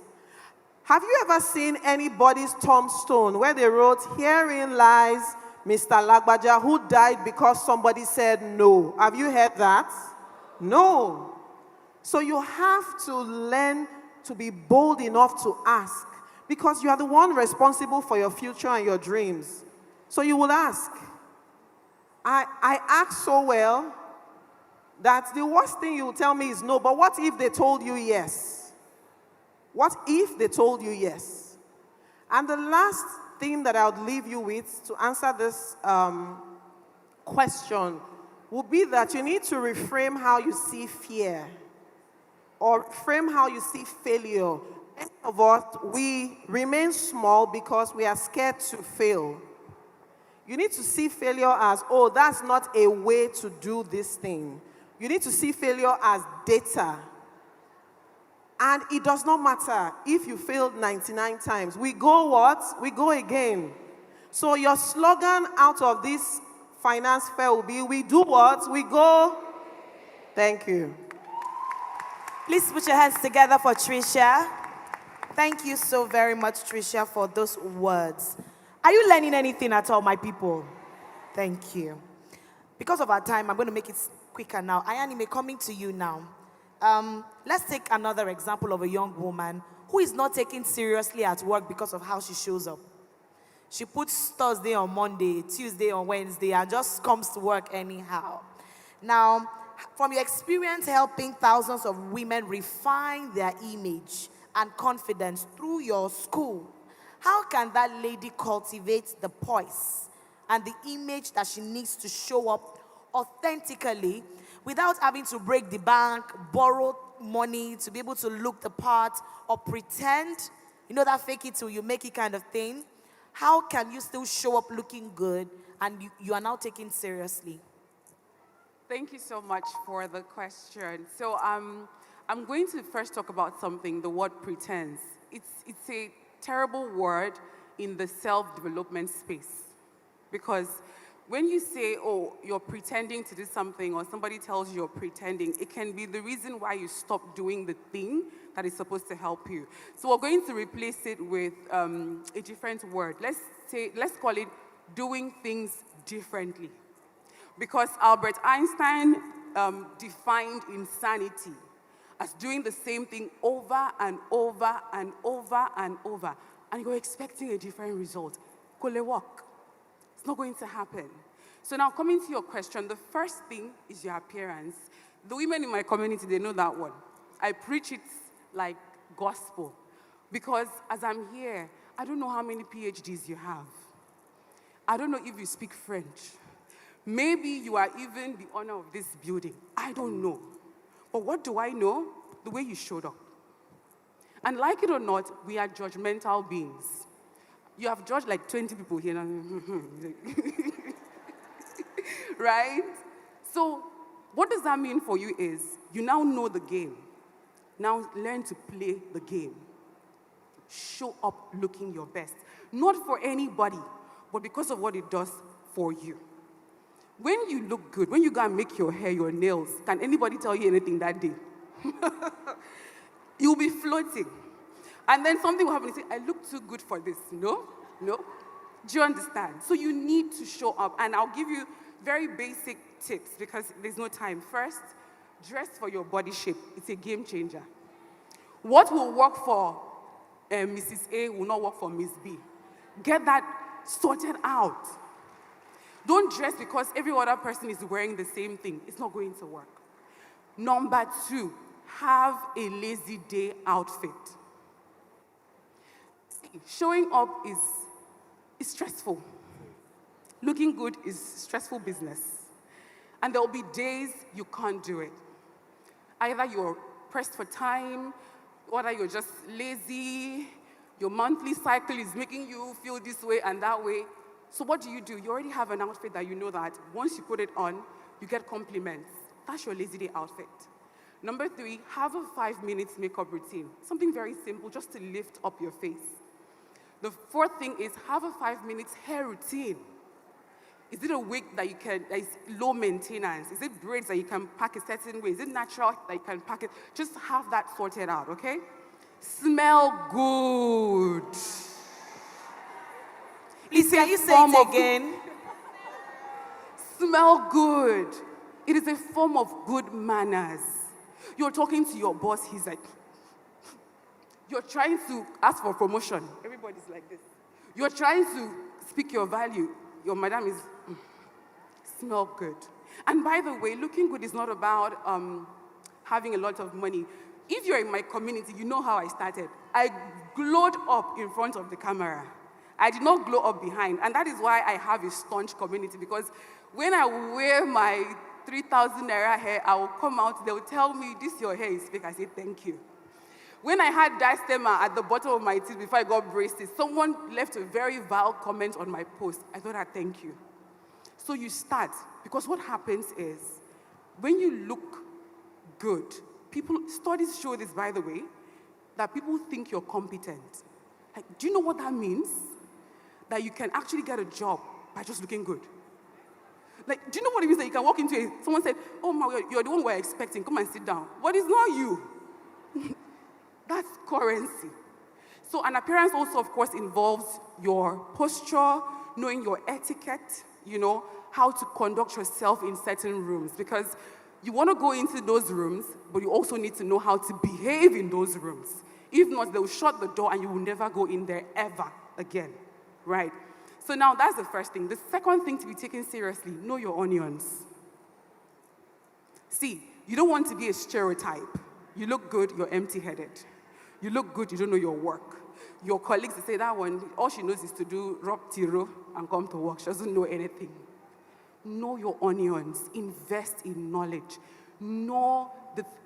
Have you ever seen anybody's tombstone where they wrote, herein lies Mr. Lagbaja, who died because somebody said no? Have you heard that? No. So you have to learn to be bold enough to ask, because you are the one responsible for your future and your dreams. So you will ask. I ask so well that the worst thing you will tell me is no, but what if they told you yes? What if they told you yes? And the last thing that I would leave you with to answer this question would be that you need to reframe how you see fear, or frame how you see failure. Many of us, we remain small because we are scared to fail. You need to see failure as, oh, that's not a way to do this thing. You need to see failure as data. And it does not matter if you failed 99 times. We go what? We go again. So your slogan out of this finance fair will be, we do what? We go. Thank you. Please put your hands together for Tricia. Thank you so very much, Tricia, for those words. Are you learning anything at all, my people? Thank you. Because of our time, I'm going to make it quicker now. Ayanime, coming to you now. Let's take another example of a young woman who is not taken seriously at work because of how she shows up. She puts Thursday on Monday, Tuesday on Wednesday, and just comes to work anyhow. Now, from your experience helping thousands of women refine their image and confidence through your school, how can that lady cultivate the poise and the image that she needs to show up authentically without having to break the bank, borrow money to be able to look the part, or pretend, you know, that fake it till you make it kind of thing? How can you still show up looking good and you are now taken seriously? Thank you so much for the question. So I'm going to first talk about something, the word pretense. It's a terrible word in the self-development space, because when you say, oh, you're pretending to do something, or somebody tells you you're pretending, it can be the reason why you stop doing the thing that is supposed to help you. So we're going to replace it with a different word. Let's call it doing things differently. Because Albert Einstein defined insanity as doing the same thing over and over and over and over, and you're expecting a different result. Kole work. It's not going to happen. So now, coming to your question, the first thing is your appearance. The women in my community, they know that one. I preach it like gospel, because as I'm here, I don't know how many PhDs you have. I don't know if you speak French. Maybe you are even the owner of this building. I don't know. But what do I know? The way you showed up. And like it or not, we are judgmental beings. You have judged like 20 people here. Right? So what does that mean for you is, you now know the game. Now learn to play the game. Show up looking your best. Not for anybody, but because of what it does for you. When you look good, when you go and make your hair, your nails, can anybody tell you anything that day? You'll be floating. And then something will happen, you say, I look too good for this. No? Do you understand? So you need to show up. And I'll give you very basic tips because there's no time. First, dress for your body shape. It's a game changer. What will work for Mrs. A will not work for Miss B. Get that sorted out. Don't dress because every other person is wearing the same thing. It's not going to work. Number 2, have a lazy day outfit. Showing up is stressful. Looking good is stressful business. And there will be days you can't do it. Either you're pressed for time, or you're just lazy, your monthly cycle is making you feel this way and that way. So what do? You already have an outfit that you know that once you put it on, you get compliments. That's your lazy day outfit. Number 3, have a 5-minute makeup routine. Something very simple, just to lift up your face. The 4th thing is, have a 5-minute hair routine. Is it a wig that is low maintenance? Is it braids that you can pack a certain way? Is it natural that you can pack it? Just have that sorted out, okay? Smell good. Please, can you say it again? Smell good. It is a form of good manners. You're talking to your boss, he's like, you're trying to ask for promotion. Everybody's like this. You're trying to speak your value. Your madam is, smell good. And by the way, looking good is not about having a lot of money. If you're in my community, you know how I started. I glowed up in front of the camera. I did not glow up behind. And that is why I have a staunch community, because when I wear my 3,000 naira hair, I will come out, they will tell me, this your hair is fake. I say, thank you. When I had diastema at the bottom of my teeth before I got braces, someone left a very vile comment on my post. I thought I'd thank you. So you start, because what happens is, when you look good, studies show this, by the way, that people think you're competent. Like, do you know what that means? That you can actually get a job by just looking good. Like, do you know what it means that you can walk into someone said, oh my, you're the one we're expecting, come and sit down. But it's not you. That's currency. So an appearance also, of course, involves your posture, knowing your etiquette, how to conduct yourself in certain rooms. Because you want to go into those rooms, but you also need to know how to behave in those rooms. If not, they'll shut the door and you will never go in there ever again, right? So now that's the first thing. The second thing to be taken seriously, know your onions. See, you don't want to be a stereotype. You look good, you're empty-headed. You look good, you don't know your work. Your colleagues say that one, all she knows is to do rub tiro and come to work. She doesn't know anything. Know your onions. Invest in knowledge. Know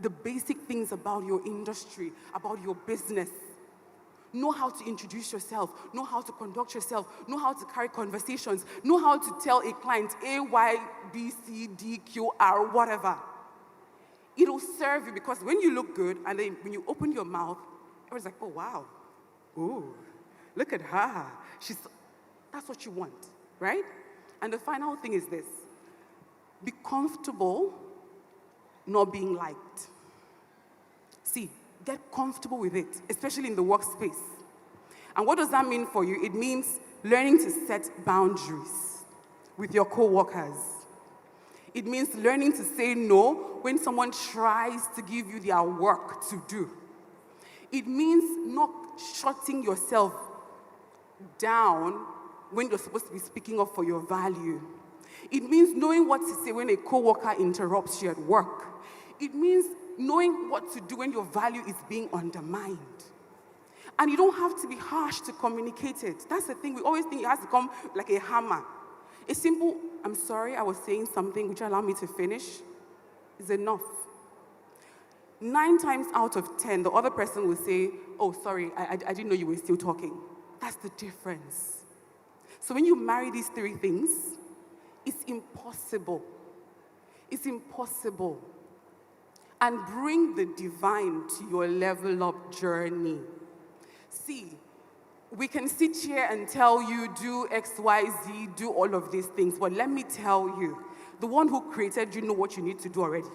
the basic things about your industry, about your business. Know how to introduce yourself. Know how to conduct yourself. Know how to carry conversations. Know how to tell a client A, Y, B, C, D, Q, R, whatever. It'll serve you, because when you look good and then when you open your mouth, everyone's like, oh, wow. Ooh, look at her. That's what you want, right? And the final thing is this. Be comfortable not being liked. See, get comfortable with it, especially in the workspace. And what does that mean for you? It means learning to set boundaries with your co-workers. It means learning to say no when someone tries to give you their work to do. It means not shutting yourself down when you're supposed to be speaking up for your value. It means knowing what to say when a coworker interrupts you at work. It means knowing what to do when your value is being undermined. And you don't have to be harsh to communicate it. That's the thing. We always think it has to come like a hammer. A simple, I'm sorry, I was saying something, would you allow me to finish? Is enough. 9 times out of 10, the other person will say, oh, sorry, I didn't know you were still talking. That's the difference. So when you marry these 3 things, it's impossible. It's impossible. And bring the divine to your level up journey. See, we can sit here and tell you, do X, Y, Z, do all of these things, but let me tell you, the one who created you know what you need to do already.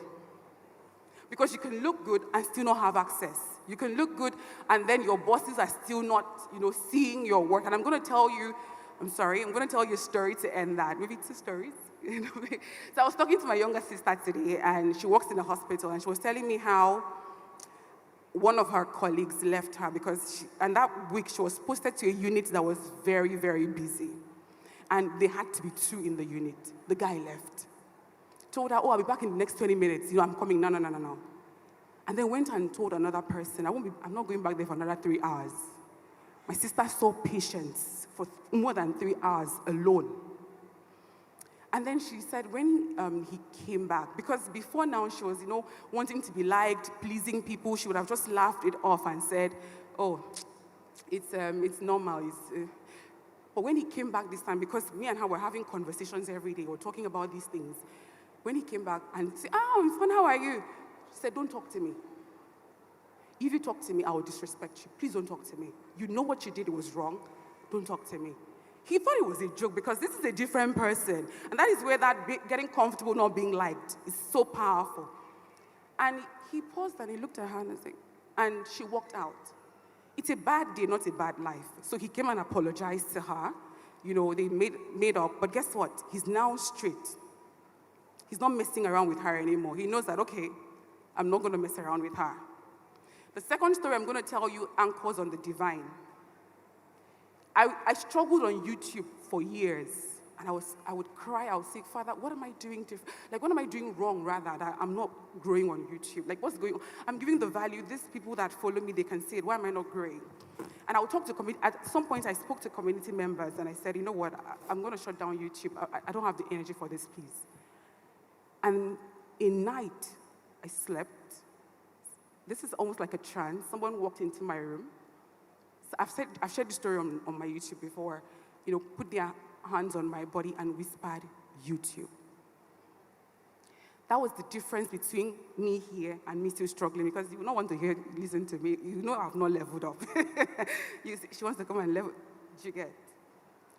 Because you can look good and still not have access. You can look good and then your bosses are still not, seeing your work. And I'm going to tell you, I'm going to tell you a story to end that. Maybe 2 stories. So I was talking to my younger sister today, and she works in a hospital, and she was telling me how one of her colleagues left her because and that week she was posted to a unit that was very, very busy. And they had to be 2 in the unit. The guy left. Told her, oh, I'll be back in the next 20 minutes. I'm coming. No. And then went and told another person, I'm not going back there for another 3 hours. My sister saw patients for more than 3 hours alone. And then she said when he came back, because before now she was, wanting to be liked, pleasing people, she would have just laughed it off and said, oh, it's normal. But when he came back this time, because me and her were having conversations every day, we're talking about these things. When he came back and said, I'm fine, how are you? She said, don't talk to me. If you talk to me, I will disrespect you. Please don't talk to me. You know what you did, it was wrong. Don't talk to me. He thought it was a joke because this is a different person. And that is where that getting comfortable not being liked is so powerful. And he paused and he looked at her and she walked out. It's a bad day, not a bad life. So he came and apologized to her. They made up. But guess what? He's now straight. He's not messing around with her anymore. He knows that, okay, I'm not going to mess around with her. The second story I'm going to tell you anchors on the divine. I struggled on YouTube for years, and I would cry. I would say, Father, what am I doing different? Like, what am I doing wrong, rather, that I'm not growing on YouTube? Like, what's going on? I'm giving the value. These people that follow me, they can see it. Why am I not growing? And I would talk to community. At some point, I spoke to community members, and I said, you know what? I'm going to shut down YouTube. I don't have the energy for this, please. And in night, I slept. This is almost like a trance. Someone walked into my room. So I've shared this story on my YouTube before. Put their hands on my body and whispered, YouTube. That was the difference between me here and me still struggling, because you don't want to listen to me. I've not leveled up. She wants to come and level. Did you get?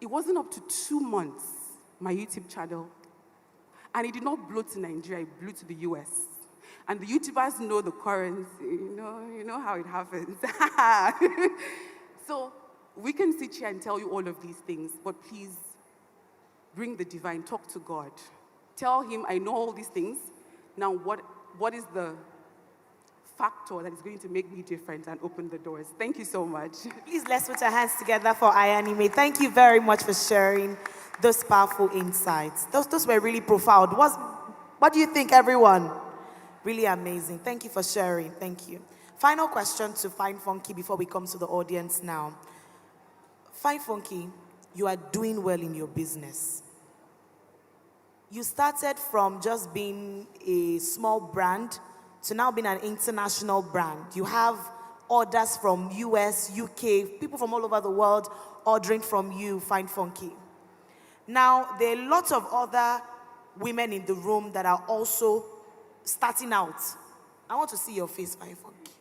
It wasn't up to 2 months, my YouTube channel, and it did not blow to Nigeria, it blew to the US. And the YouTubers know the currency, you know how it happens. So we can sit here and tell you all of these things, but please bring the divine, talk to God. Tell him, I know all these things. Now, what is the factor that is going to make me different and open the doors? Thank you so much. Please, let's put our hands together for Ayanime. Thank you very much for sharing those powerful insights. Those were really profound. What do you think, everyone? Really amazing. Thank you for sharing. Thank you. Final question to Fine Funky before we come to the audience now. Fine Funky, you are doing well in your business. You started from just being a small brand to now being an international brand. You have orders from US, UK, people from all over the world ordering from you, Fine Funky. Now, there are lots of other women in the room that are also starting out. I want to see your face, Fine Funky.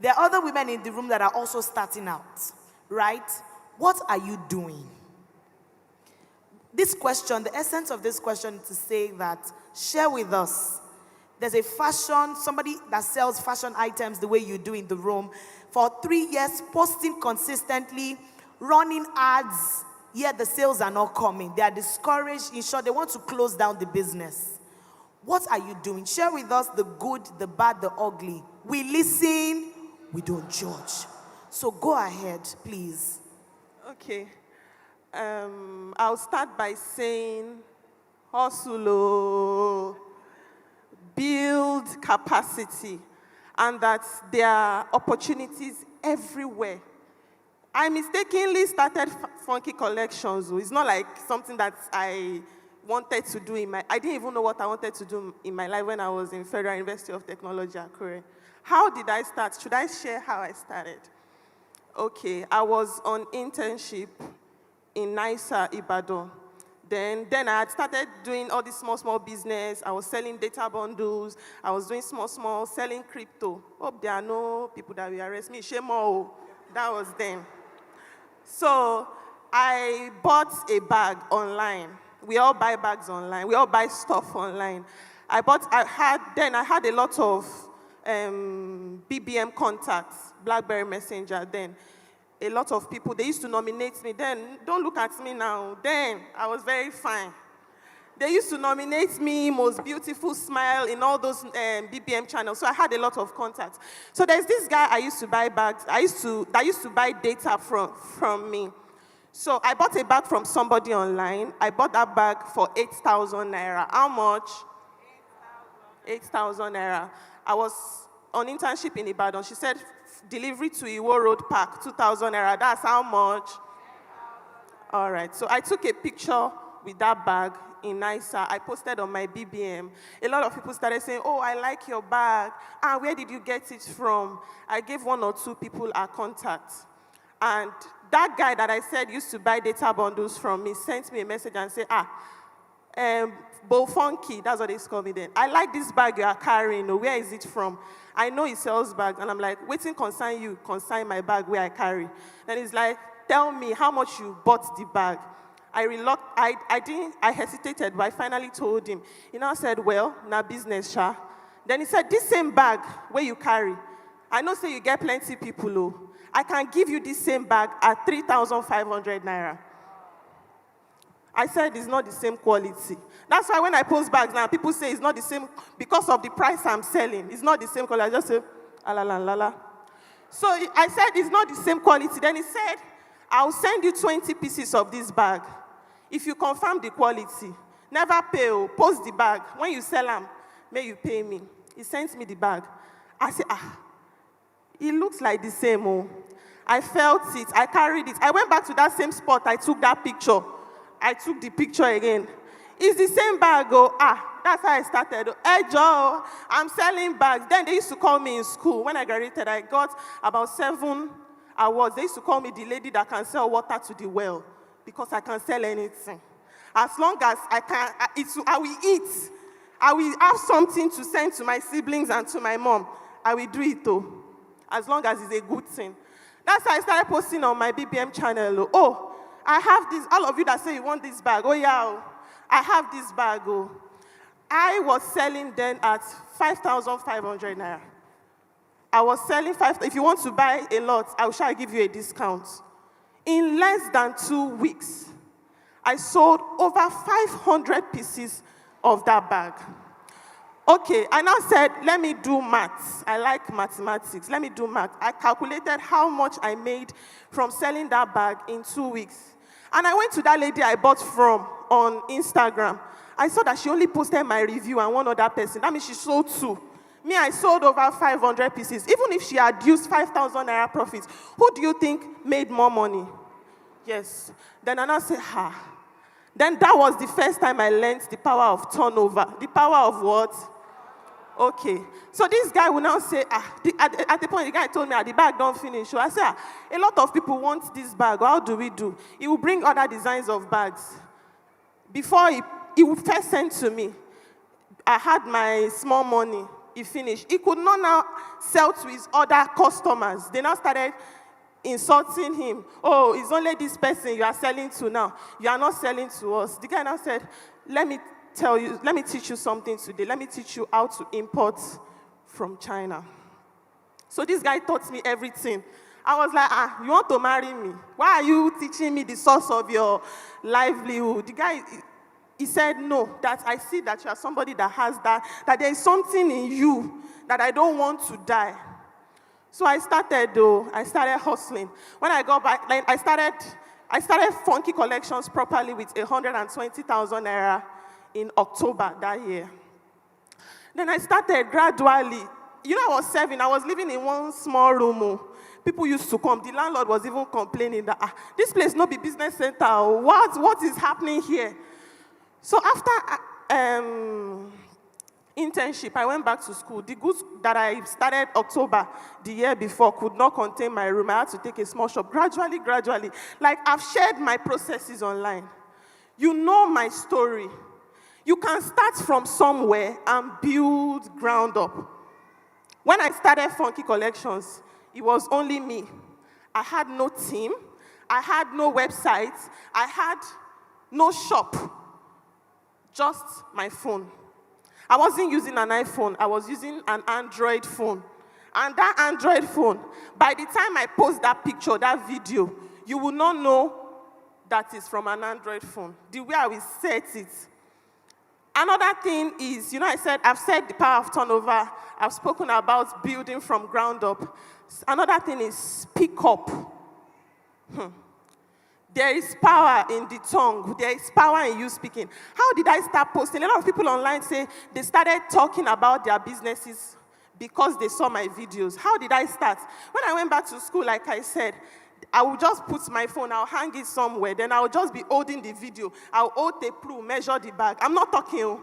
There are other women in the room that are also starting out, right? What are you doing? This question, the essence of this question is to say that, share with us. There's a somebody that sells fashion items the way you do in the room. For 3 years, posting consistently, running ads, yet the sales are not coming. They are discouraged. In short, they want to close down the business. What are you doing? Share with us the good, the bad, the ugly. We listen, we don't judge. So go ahead, please. Okay. I'll start by saying, hustle, build capacity, and that there are opportunities everywhere. I mistakenly started Funky Collections. It's not like something that I wanted to do I didn't even know what I wanted to do in my life when I was in Federal University of Technology, Akure. How did I start? Should I share how I started? Okay, I was on internship in NISA, Ibadan. Then I had started doing all this small business. I was selling data bundles. I was doing small, selling crypto. Hope there are no people that will arrest me. Shemo, that was then. So I bought a bag online. We all buy bags online. We all buy stuff online. I had a lot of BBM contacts, BlackBerry Messenger then. A lot of people, they used to nominate me then. Don't look at me now. Then, I was very fine. They used to nominate me, most beautiful smile in all those BBM channels. So I had a lot of contacts. So there's this guy I used to buy bags. That used to buy data from me. So I bought a bag from somebody online. I bought that bag for 8,000 naira. How much? 8,000 naira. I was on internship in Ibadan. She said, delivery to Iwo Road Park, 2,000 naira. That's how much? All right. So I took a picture with that bag in NISA. I posted on my BBM. A lot of people started saying, oh, I like your bag. Where did you get it from? I gave 1 or 2 people our contact. And that guy that I said used to buy data bundles from me sent me a message and said, Bo Funky, that's what they call me then. I like this bag you are carrying. Where is it from? I know he sells bags. And I'm like, waiting consign you, consign my bag where I carry. And he's like, tell me how much you bought the bag. I hesitated, but I finally told him. He now said, well, na business, sha. Then he said, this same bag where you carry, I know say you get plenty people, oh. I can give you this same bag at 3,500 naira. I said it's not the same quality. That's why when I post bags now, people say it's not the same because of the price I'm selling. It's not the same quality. I just say, la. So I said it's not the same quality. Then he said, I'll send you 20 pieces of this bag. If you confirm the quality, never pay, post the bag. When you sell them, may you pay me. He sends me the bag. I said, it looks like the same, oh. I felt it, I carried it. I went back to that same spot, I took that picture. I took the picture again. It's the same bag, oh. That's how I started. Hey, Joe, I'm selling bags. Then they used to call me in school. When I graduated, I got about 7 awards. They used to call me the lady that can sell water to the well because I can sell anything. As long as I can, I will eat. I will have something to send to my siblings and to my mom. I will do it, though, as long as it's a good thing. That's how I started posting on my BBM channel. Oh, I have this. All of you that say you want this bag. Oh, yeah, oh, I have this bag. Oh. I was selling then at 5,500 naira. I was selling 5. If you want to buy a lot, I shall give you a discount. In less than 2 weeks, I sold over 500 pieces of that bag. Okay, I now said, let me do maths. I like mathematics. Let me do math. I calculated how much I made from selling that bag in 2 weeks. And I went to that lady I bought from on Instagram. I saw that she only posted my review and one other person. That means she sold 2. Me, I sold over 500 pieces. Even if she had used 5,000 naira profits, who do you think made more money? Yes. Then I now say, Then that was the first time I learned the power of turnover. The power of what? Okay. So this guy will now say, at the point the guy told me, the bag don't finish. So I said, a lot of people want this bag. How do we do? He will bring other designs of bags. Before he would first send to me, I had my small money. He finished. He could not now sell to his other customers. They now started insulting him. Oh, it's only this person you are selling to now. You are not selling to us. The guy now said, let me teach you something today. Let me teach you how to import from China. So this guy taught me everything. I was like, you want to marry me? Why are you teaching me the source of your livelihood? The guy, he said, no, that I see that you are somebody that has that there is something in you that I don't want to die. So I started hustling. When I got back, I started Funky Collections properly with 120,000 naira in October that year. Then I started gradually. You know, I was serving. I was living in one small room. People used to come. The landlord was even complaining that, this place not be business center. What is happening here? So after internship, I went back to school. The goods that I started October the year before could not contain my room. I had to take a small shop. Gradually. Like, I've shared my processes online. You know my story. You can start from somewhere and build ground up. When I started Funky Collections, it was only me. I had no team. I had no website. I had no shop. Just my phone. I wasn't using an iPhone. I was using an Android phone. And that Android phone, by the time I post that picture, that video, you will not know that it's from an Android phone. The way I will set it. Another thing is, you know, I've said the power of turnover. I've spoken about building from ground up. Another thing is speak up. There is power in the tongue. There is power in you speaking. How did I start posting? A lot of people online say they started talking about their businesses because they saw my videos. How did I start? When I went back to school, like I said, I will just put my phone, I'll hang it somewhere, then I'll just be holding the video. I'll hold the proof, measure the bag. I'm not talking.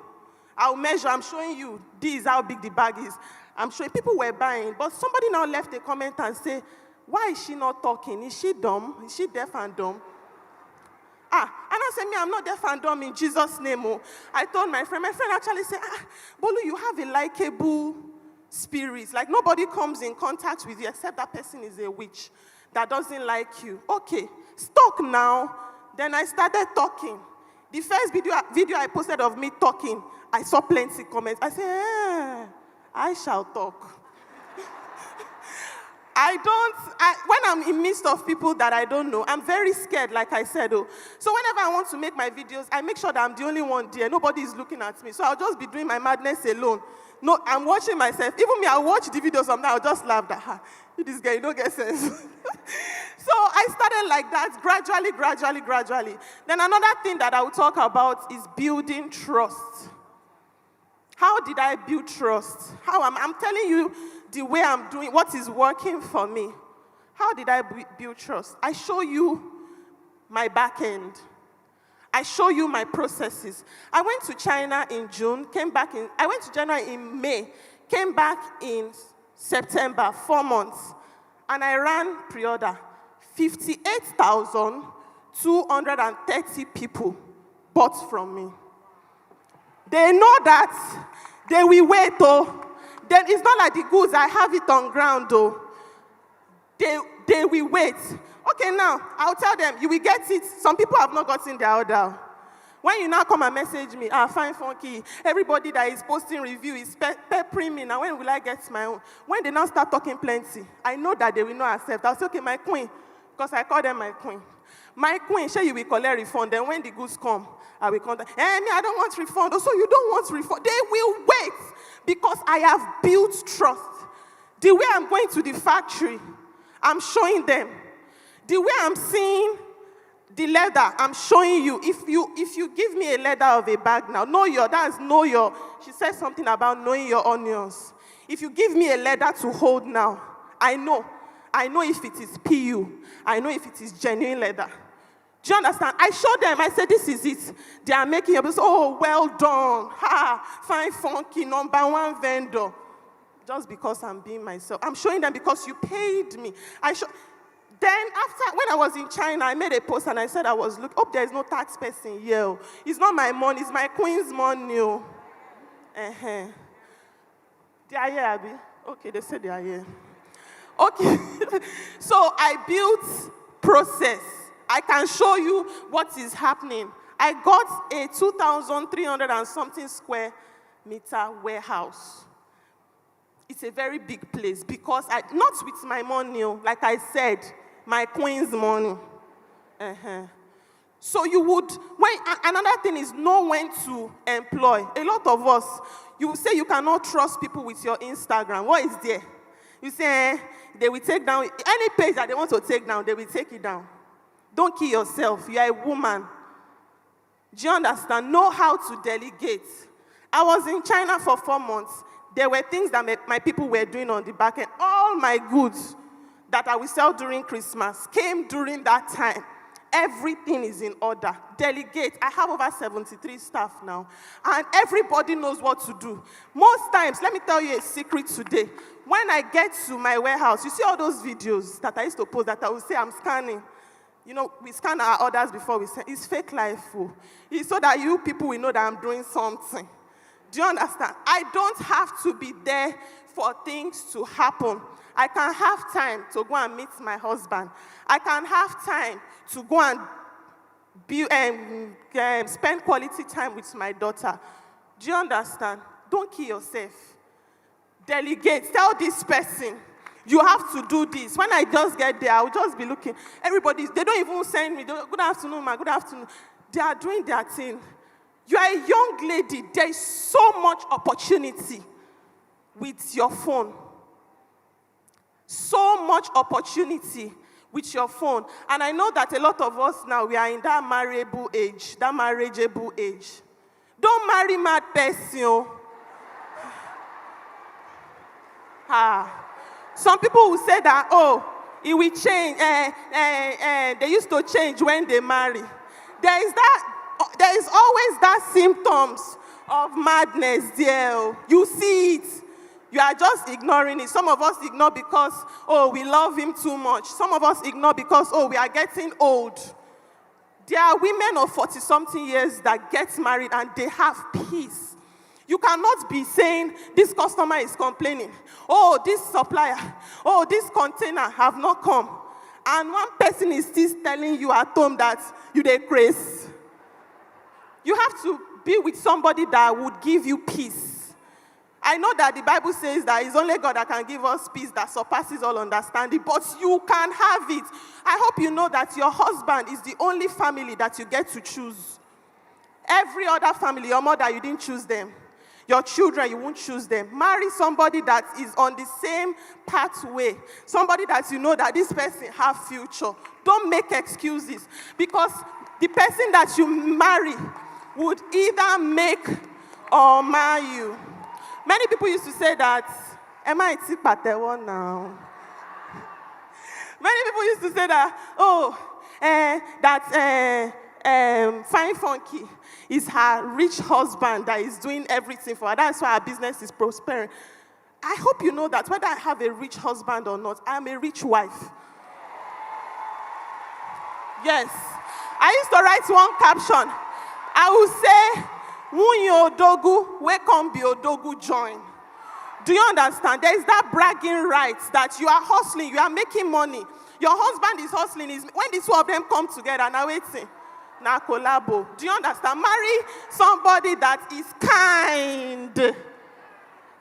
I'll measure, I'm showing you, this is how big the bag is. I'm showing, people were buying, but somebody now left a comment and say, why is she not talking? Is she dumb? Is she deaf and dumb? And I said, I'm not deaf and dumb in Jesus' name. I told my friend actually said, Bolu, you have a likable spirit. Like, nobody comes in contact with you except that person is a witch that doesn't like you. Okay, talk now. Then I started talking. The first video I posted of me talking, I saw plenty of comments. I said, I shall talk. When I'm in midst of people that I don't know, I'm very scared, like I said. So whenever I want to make my videos, I make sure that I'm the only one there. Nobody is looking at me. So I'll just be doing my madness alone. No, I'm watching myself. Even me, I'll watch the video sometimes. I'll just laugh that, this guy, you don't get sense. So I started like that, gradually. Then another thing that I will talk about is building trust. How did I build trust? I'm telling you the way I'm doing, what is working for me. How did I build trust? I show you my back end. I show you my processes. I went to China in June, I went to China in May, came back in September, 4 months, and I ran pre-order. 58,230 people bought from me. They know that they will wait, though. Then it's not like the goods, I have it on ground, though. They will wait. Okay, now, I'll tell them, you will get it. Some people have not gotten their order. When you now come and message me, fine, funky, everybody that is posting review is peppering me. Now, when will I get my own? When they now start talking plenty, I know that they will not accept. I'll say, okay, my queen, because I call them my queen. My queen, sure, you will collect refund. Then when the goods come, I will contact. Me, I don't want refund. Also, you don't want refund. They will wait because I have built trust. The way I'm going to the factory, I'm showing them. The way I'm seeing the leather, I'm showing you. If you give me a leather of a bag now, she said something about knowing your onions. If you give me a leather to hold now, I know if it is PU. I know if it is genuine leather. Do you understand? I showed them, I said, this is it. They are making it. Oh, well done. Fine, funky, #1 vendor. Just because I'm being myself. I'm showing them because you paid me. Then when I was in China, I made a post and I said hope there's no tax person here. It's not my money, it's my queen's money. They are here, Abby. Okay, they said they are here. Okay, so I built process. I can show you what is happening. I got a 2,300 and something square meter warehouse. It's a very big place because not with my money, like I said, my queen's money. So you would, another thing is know when to employ. A lot of us, you will say you cannot trust people with your Instagram. What is there? You say, they will take down, any page that they want to take down, they will take it down. Don't kill yourself. You are a woman. Do you understand? Know how to delegate. I was in China for 4 months. There were things that my people were doing on the back end. All my goods that I will sell during Christmas came during that time. Everything is in order. Delegate. I have over 73 staff now. And everybody knows what to do. Most times, let me tell you a secret today. When I get to my warehouse, you see all those videos that I used to post that I will say I'm scanning. You know, we scan our orders before we send. It's fake life. It's so that you people will know that I'm doing something. Do you understand? I don't have to be there for things to happen. I can have time to go and meet my husband. I can have time to go and spend quality time with my daughter. Do you understand? Don't kill yourself. Delegate. Tell this person, you have to do this. When I just get there, I'll just be looking. Everybody, they don't even send me, good afternoon, ma, good afternoon. They are doing their thing. You are a young lady. There is so much opportunity with your phone. So much opportunity with your phone. And I know that a lot of us now, we are in that marriageable age. Don't marry mad person. Some people will say that, it will change. They used to change when they marry. There is always that symptoms of madness there. You see it. You are just ignoring it. Some of us ignore because, we love him too much. Some of us ignore because, we are getting old. There are women of 40-something years that get married and they have peace. You cannot be saying, this customer is complaining. This supplier. This container have not come. And one person is still telling you at home that you dey craze. You have to be with somebody that would give you peace. I know that the Bible says that it's only God that can give us peace that surpasses all understanding, but you can have it. I hope you know that your husband is the only family that you get to choose. Every other family, your mother, you didn't choose them. Your children, you won't choose them. Marry somebody that is on the same pathway. Somebody that you know that this person have future. Don't make excuses. Because the person that you marry would either make or mar you. Many people used to say that, Emma, it's Patewo now. Many people used to say that, Fine Funky is her rich husband that is doing everything for her. That's why her business is prospering. I hope you know that whether I have a rich husband or not, I am a rich wife. Yes. I used to write one caption. I will say, Wunye Odogu, where come be Odogu join. Do you understand? There is that bragging right that you are hustling, you are making money. Your husband is hustling. When the two of them come together, now waiting. Now collabo. Do you understand? Marry somebody that is kind.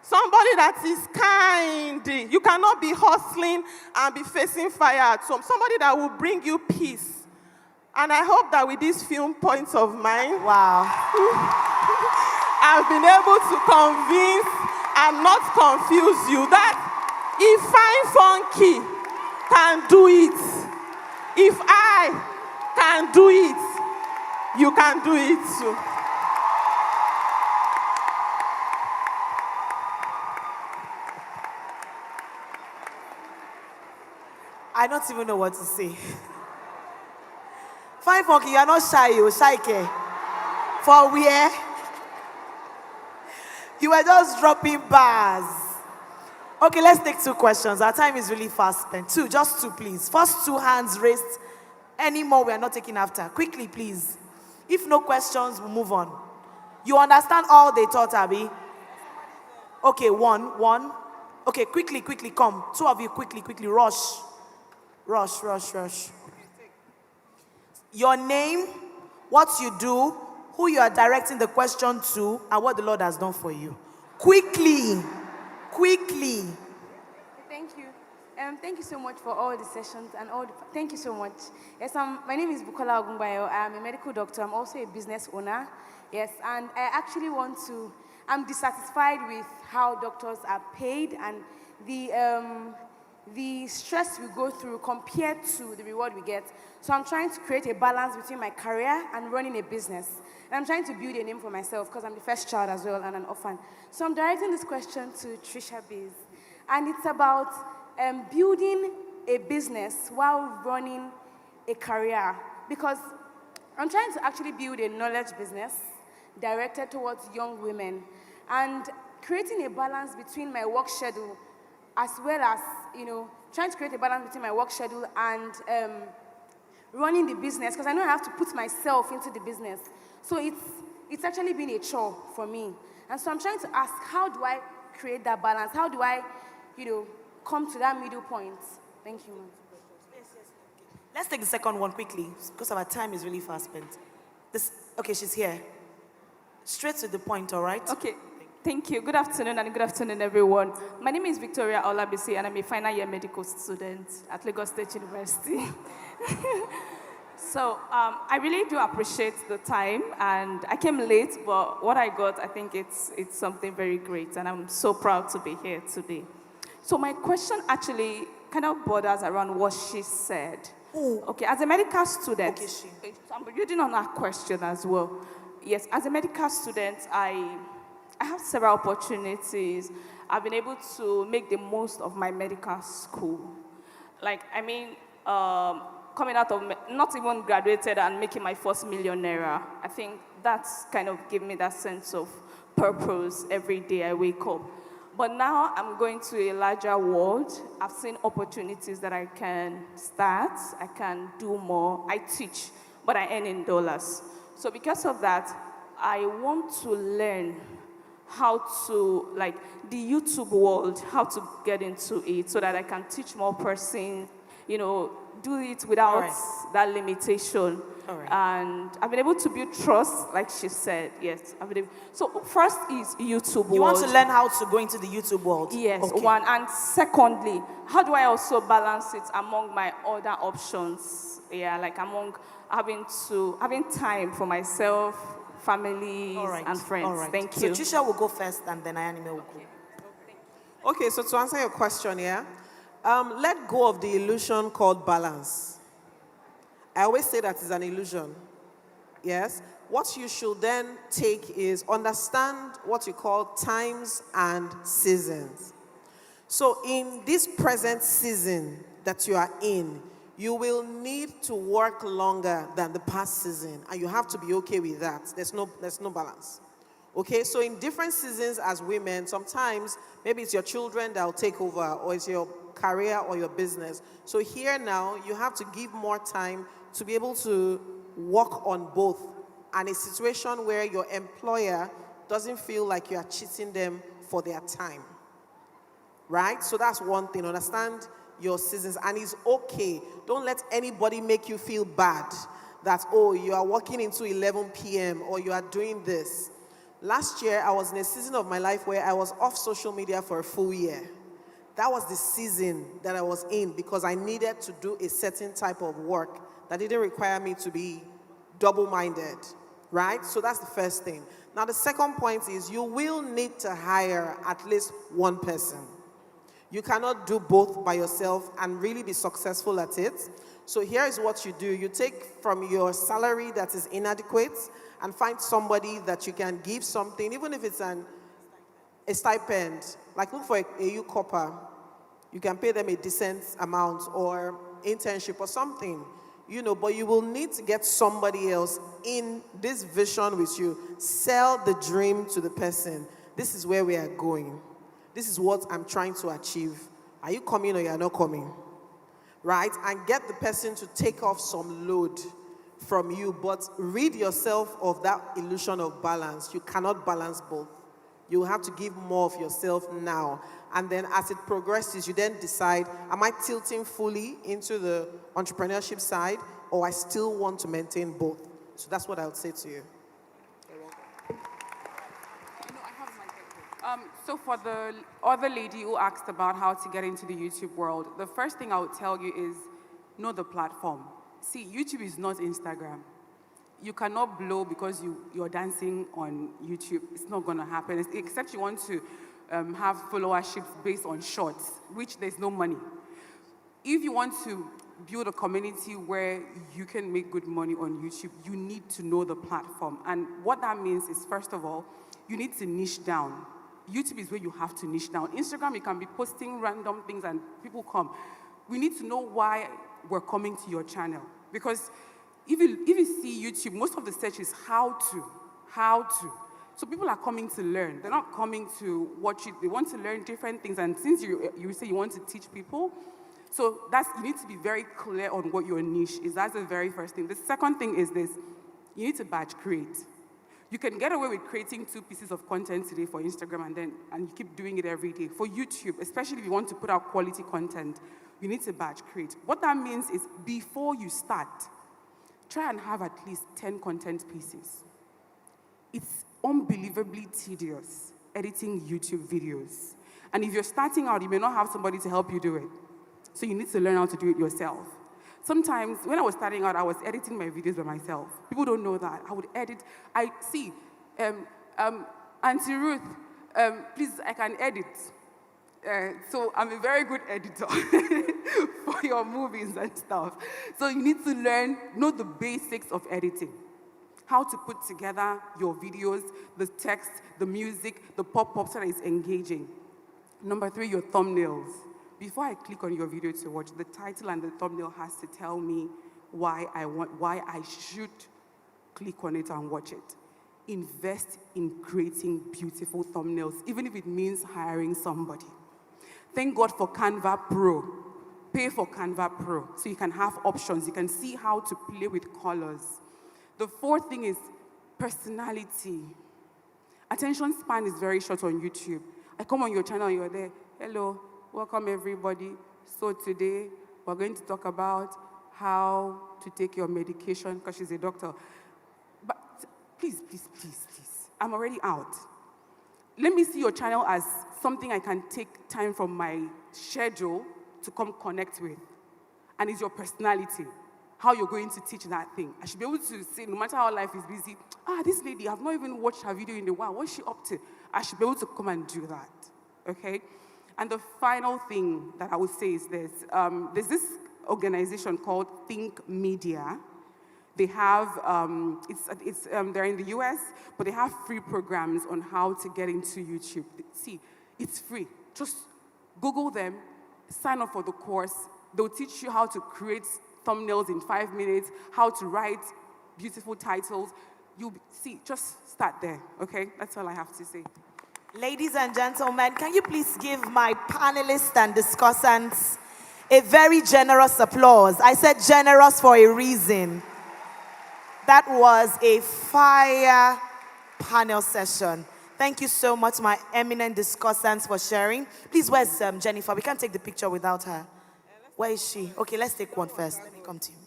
Somebody that is kind. You cannot be hustling and be facing fire at home. Somebody that will bring you peace. And I hope that with these few points of mine, wow, I've been able to convince and not confuse you that if Fine Funky can do it, if I can do it, you can do it too. I don't even know what to say. Fine Funky, you are not shy, you shy. For where? You were just dropping bars. Okay, let's take 2 questions. Our time is really fast spent. 2, just 2, please. First 2 hands raised. Any more we are not taking after. Quickly, please. If no questions, we'll move on. You understand all they taught, Abby? Okay, one. Okay, quickly, come. 2 of you, quickly, rush. Rush. Your name, what you do, who you are directing the question to, and what the Lord has done for you. Quickly. Thank you. Thank you so much for all the sessions and thank you so much. Yes, my name is Bukola Ogungbayo. I'm a medical doctor. I'm also a business owner. Yes, and I actually I'm dissatisfied with how doctors are paid and the stress we go through compared to the reward we get. So I'm trying to create a balance between my career and running a business. And I'm trying to build a name for myself because I'm the first child as well and an orphan. So I'm directing this question to Trisha Biz. And it's about building a business while running a career. Because I'm trying to actually build a knowledge business directed towards young women. And creating a balance between my work schedule as well as, trying to create a balance between my work schedule and running the business, because I know I have to put myself into the business. So it's actually been a chore for me. And so I'm trying to ask, how do I create that balance? How do I, come to that middle point? Thank you. Yes. Let's take the second one quickly, because our time is really fast spent. Okay, she's here. Straight to the point, all right? Okay. Thank you. Good afternoon and good afternoon, everyone. My name is Victoria Olabisi, and I'm a final year medical student at Lagos State University. So I really do appreciate the time, and I came late, but what I got, I think it's something very great, and I'm so proud to be here today. So my question actually kind of borders around what she said. Ooh. Okay, as a medical student, Okay, I'm building on that question as well. Yes, as a medical student, I have several opportunities. I've been able to make the most of my medical school. Coming out of, not even graduated and making my first millionaire. I think that's kind of given me that sense of purpose every day I wake up. But now I'm going to a larger world. I've seen opportunities that I can start, I can do more. I teach, but I earn in dollars. So because of that, I want to learn how to, the YouTube world, how to get into it so that I can teach more persons, do it without that limitation. And I've been able to build trust, like she said, yes. So first is YouTube world. You want to learn how to go into the YouTube world? Yes, okay. One. And secondly, how do I also balance it among my other options? Yeah, among having time for myself, family, and friends. All right. Thank you. So Trisha will go first, and then Ayanime will go. Okay, so to answer your question, let go of the illusion called balance. I always say that is an illusion. Yes? What you should then take is understand what you call times and seasons. So in this present season that you are in, you will need to work longer than the past season, and you have to be okay with that. There's no balance. Okay, so in different seasons as women, sometimes maybe it's your children that will take over, or it's your career or your business. So here now, you have to give more time to be able to work on both, and a situation where your employer doesn't feel like you are cheating them for their time. Right? So that's one thing. Understand your seasons, and it's okay. Don't let anybody make you feel bad that, oh, you are working into 11 p.m. or you are doing this. Last year, I was in a season of my life where I was off social media for a full year. That was the season that I was in because I needed to do a certain type of work that didn't require me to be double-minded, right? So that's the first thing. Now, the second point is you will need to hire at least one person. You cannot do both by yourself and really be successful at it. So here is what you do. You take from your salary that is inadequate and find somebody that you can give something, even if it's a stipend. Like look for a U copper. You can pay them a decent amount or internship or something, but you will need to get somebody else in this vision with you. Sell the dream to the person. This is where we are going. This is what I'm trying to achieve. Are you coming or you are not coming? Right? And get the person to take off some load from you, but rid yourself of that illusion of balance. You cannot balance both. You have to give more of yourself now. And then as it progresses, you then decide, am I tilting fully into the entrepreneurship side, or I still want to maintain both? So that's what I would say to you. So for the other lady who asked about how to get into the YouTube world, the first thing I would tell you is know the platform. See, YouTube is not Instagram. You cannot blow because you're dancing on YouTube. It's not going to happen, except you want to have followerships based on shorts, which there's no money. If you want to build a community where you can make good money on YouTube, you need to know the platform. And what that means is, first of all, you need to niche down. YouTube is where you have to niche down. Instagram, you can be posting random things and people come. We need to know why we're coming to your channel. Because if you see YouTube, most of the search is how to. So people are coming to learn. They're not coming to watch it. They want to learn different things. And since you say you want to teach people, so you need to be very clear on what your niche is. That's the very first thing. The second thing is this. You need to batch create. You can get away with creating 2 pieces of content today for Instagram and you keep doing it every day. For YouTube, especially if you want to put out quality content, you need to batch create. What that means is before you start, try and have at least 10 content pieces. It's unbelievably tedious editing YouTube videos. And if you're starting out, you may not have somebody to help you do it. So you need to learn how to do it yourself. Sometimes, when I was starting out, I was editing my videos by myself. People don't know that. I would edit. Auntie Ruth, please, I can edit. So I'm a very good editor for your movies and stuff. So you need to know the basics of editing. How to put together your videos, the text, the music, the pop-ups so that it's engaging. Number 3, your thumbnails. Before I click on your video to watch, the title and the thumbnail has to tell me why I should click on it and watch it. Invest in creating beautiful thumbnails, even if it means hiring somebody. Thank God for Canva Pro. Pay for Canva Pro so you can have options. You can see how to play with colors. The 4th thing is personality. Attention span is very short on YouTube. I come on your channel, you're there. Hello. Welcome, everybody. So today, we're going to talk about how to take your medication, because she's a doctor. But please, I'm already out. Let me see your channel as something I can take time from my schedule to come connect with. And it's your personality, how you're going to teach that thing. I should be able to say, no matter how life is busy, this lady, I've not even watched her video in a while. What's she up to? I should be able to come and do that, okay? And the final thing that I would say is this. There's this organization called Think Media. They have, they're in the US, but they have free programs on how to get into YouTube. See, it's free. Just Google them, sign up for the course, They'll teach you how to create thumbnails in 5 minutes, how to write beautiful titles. You'll see, just start there, okay? That's all I have to say. Ladies and gentlemen, can you please give my panelists and discussants a very generous applause? I said generous for a reason. That was a fire panel session. Thank you so much, my eminent discussants, for sharing. Please, where's Jennifer? We can't take the picture without her. Where is she? Okay, let's take one first. Let me come to you.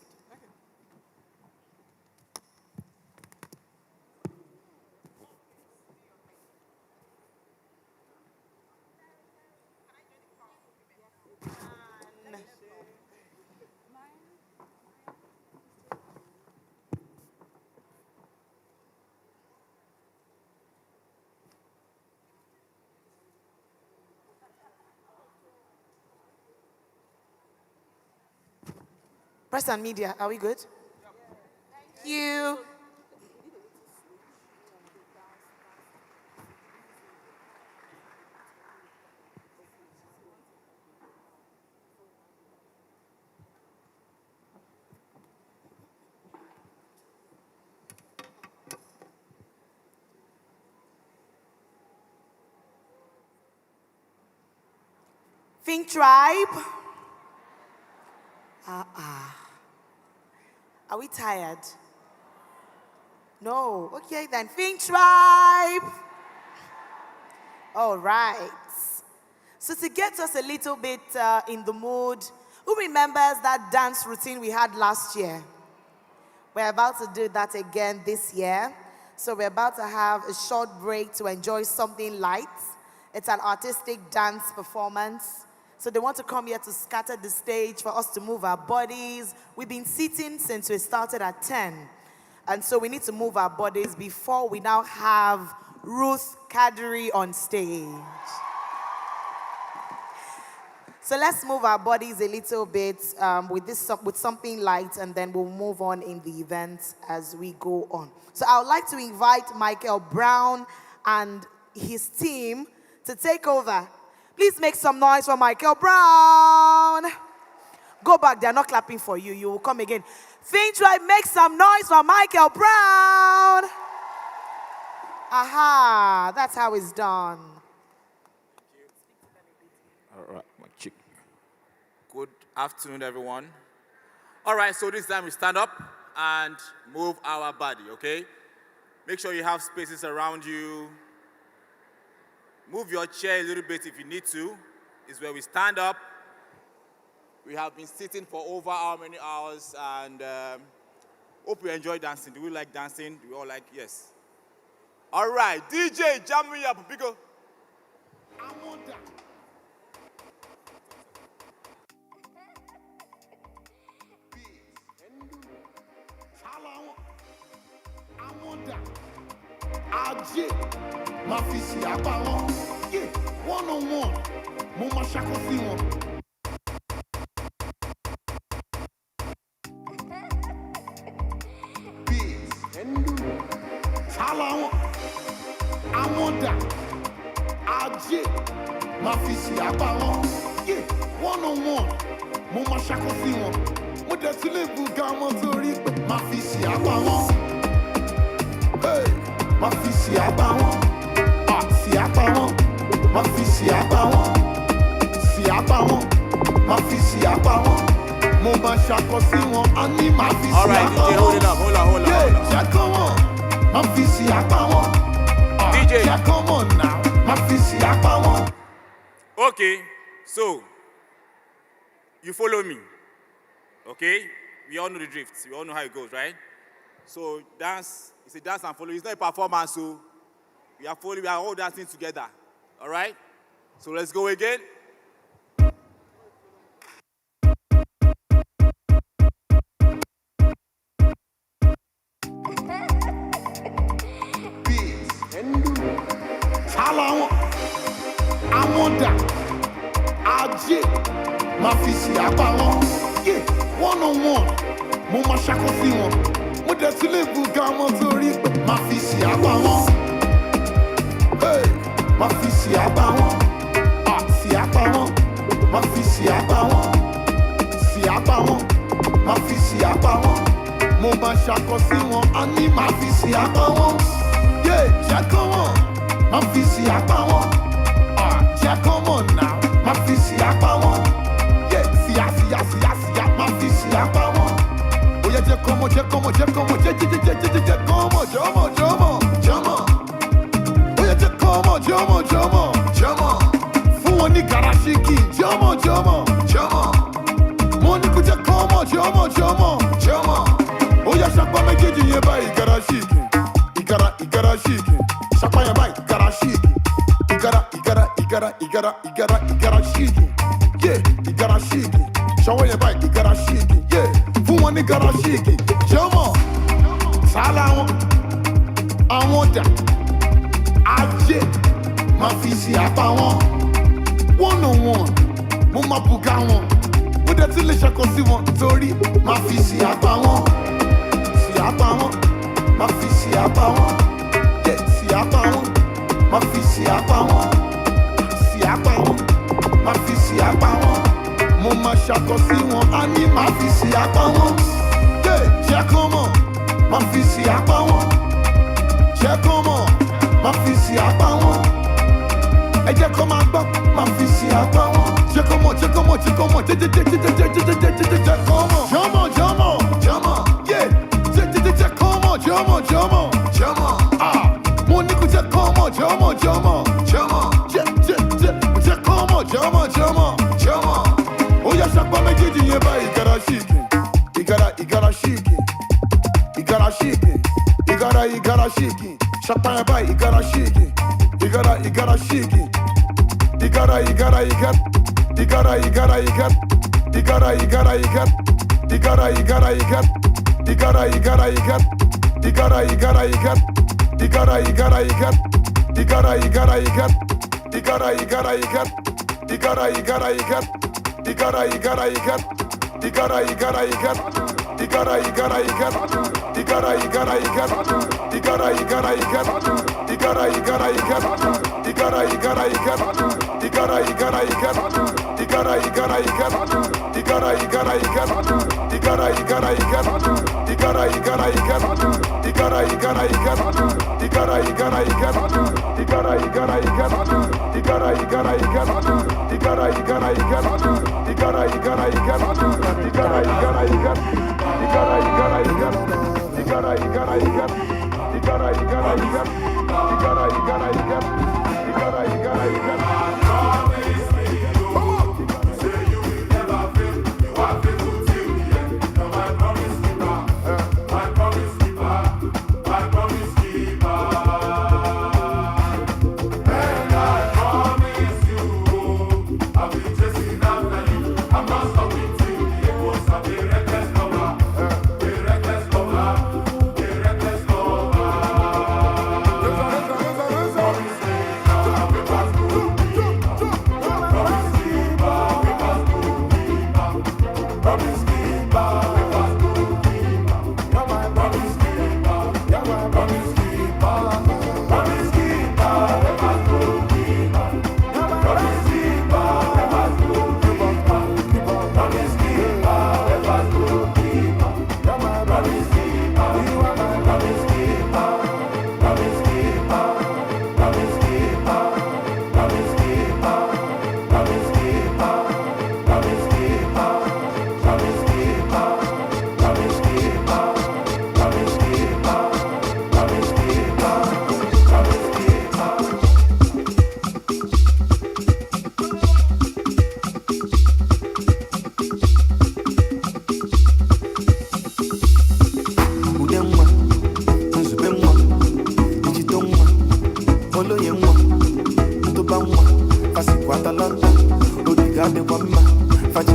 Press and media, are we good? Thank you. FinTribe. Are we tired? No. Okay, then FinTribe. All right. So to get us a little bit in the mood, who remembers that dance routine we had last year? We're about to do that again this year. So we're about to have a short break to enjoy something light. It's an artistic dance performance. So they want to come here to scatter the stage for us to move our bodies. We've been sitting since we started at 10. And so we need to move our bodies before we now have Ruth Kadri on stage. So let's move our bodies a little bit with something light, and then we'll move on in the event as we go on. So I would like to invite Michael Brown and his team to take over. Please make some noise for Michael Brown. Go back, they're not clapping for you. You will come again. FinTribe, make some noise for Michael Brown. Aha, that's how it's done. All right, my chick. Good afternoon, everyone. All right, so this time we stand up and move our body, okay? Make sure you have spaces around you. Move your chair a little bit if you need to. It's where we stand up. We have been sitting for over how many hours, and hope you enjoy dancing. Do we like dancing? Do we all like? Yes. All right, DJ, jam me up, Pico. I want that. Ajé, ma fi sí apá wọn. Yeah, 1-on-1, mo máa ṣàkó sí wọn. Tálá wọn, àwọn dà. Ajé, ma fi sí apá wọn. Yeah, 1-on-1, mo máa ṣàkó sí wọn. Mo dẹ̀ sí lè bu ga ọmọ sórí pé ma fi sí apá wọn. Hey! Ma fi sí apá wọn, sí apá wọn, ma fi sí apá wọn, sí apá wọn, ma fi sí apá wọn, mo ma ṣàkọ sí wọn, a ní ma fi sí apá wọn. All right, DJ, hold it up, hold on. Jẹ́kọ̀ wọn, ma fi sí apá wọn, DJ. Jẹ́kọ̀ wọn náà, ma fi sí apá wọn. Okay, so you follow me, okay? We all know the drift. We all know how it goes, right? So dance. It's a dance and follow. It's not a performance, so we are following. We are all dancing together. All right? So let's go again. Tálá wọn, àwọn dà. Ajé, ma fi sí apá wọn. Yeah, 1-on-1, mo máa ṣàkó sí wọn. Mo dẹ̀ sí lè bu ga ọmọ sórí pé ma fi sí apá wọn. Hey! Ma fi sí apá wọn. Sí apá wọn. Ma fi sí apá wọn. máa ṣakọ sí wọn, a ní máa fi sí apá wọn. Jẹ́ kọ́ wọn, máa fi sí apá wọn. Jẹ́ kọ́ wọn náà, máa fi sí apá wọn. Síyá, máa fi sí apá wọn. Ó yẹ jẹ́ kọ́ wọn, jẹ́ kọ́ wọn, jẹ́ kọ́ wọn, jẹ́ kọ́ wọn, jọ́mọ̀. Ó yẹ jẹ́ kọ́ wọn, jọ́mọ̀. Fún wọn ní garashiki, jọ́mọ̀. Mo ní kó jẹ́ kọ́ wọn, jọ́mọ̀. Ó yẹ ṣapá méjèèjì yẹn báyìí, garashiki. Igarashiki. Ṣapá yẹn báyìí, garashiki. Igarashiki. Igarashiki. Ṣọwọ́ yẹn báyìí, igarashiki. Fún wọn ní garashiki, jọ́mọ̀. Sálá wọn, àwọn dà. Ajé, máa fi sí apá wọn. One on one, mo máa bùgá wọn. Mo dẹ̀ ti lè ṣàkọ sí wọn torí máa fi sí apá wọn. Sí apá wọn, máa fi sí apá wọn. Sí apá wọn, máa fi sí apá wọn. Sí apá wọn, máa fi sí apá wọn. Mo máa ṣàkọ sí wọn, a ní máa fi sí apá wọn. Jẹ́ kọ́ mọ̀, máa fi sí apá wọn. Jẹ́ kọ́ mọ̀, máa fi sí apá wọn. Ẹ jẹ́ kó máa gbọ́, máa fi sí apá wọn. Jẹ́ kó mọ̀, jẹ́ kó mọ̀, jẹ́ kó mọ̀, jẹ́ kó mọ̀. Jọ́mọ̀. Jẹ́ kó mọ̀, jọ́mọ̀. Mo ní kó jẹ́ kó mọ̀, jọ́mọ̀. Jẹ́ kó mọ̀, jọ́mọ̀. Ó yẹ ṣapá méjèèjì yẹn báyìí, garashiki. Igarashiki. Ṣapá yẹn báyìí, igarashiki. Igarashiki.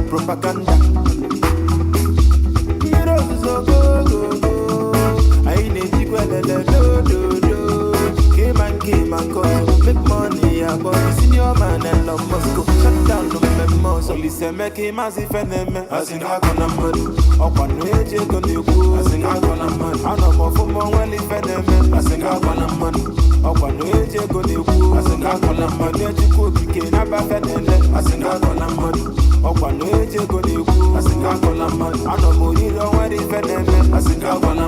Propaganda. Heroes so go. I need you do. Came and cause make money about the senior man and love must go. Shut down the memos. Only say make him as if enemy. I sing I gonna mad. Up on the edge you gonna go. I sing I gonna mad. I know more for more when if enemy. I sing I gonna mad. Up on the edge you gonna go. I sing I gonna mad. There you go. Kicking up at the end. I sing I gonna mad. Up on the edge you gonna go. I sing I gonna mad. I know more you don't want if enemy. I sing I gonna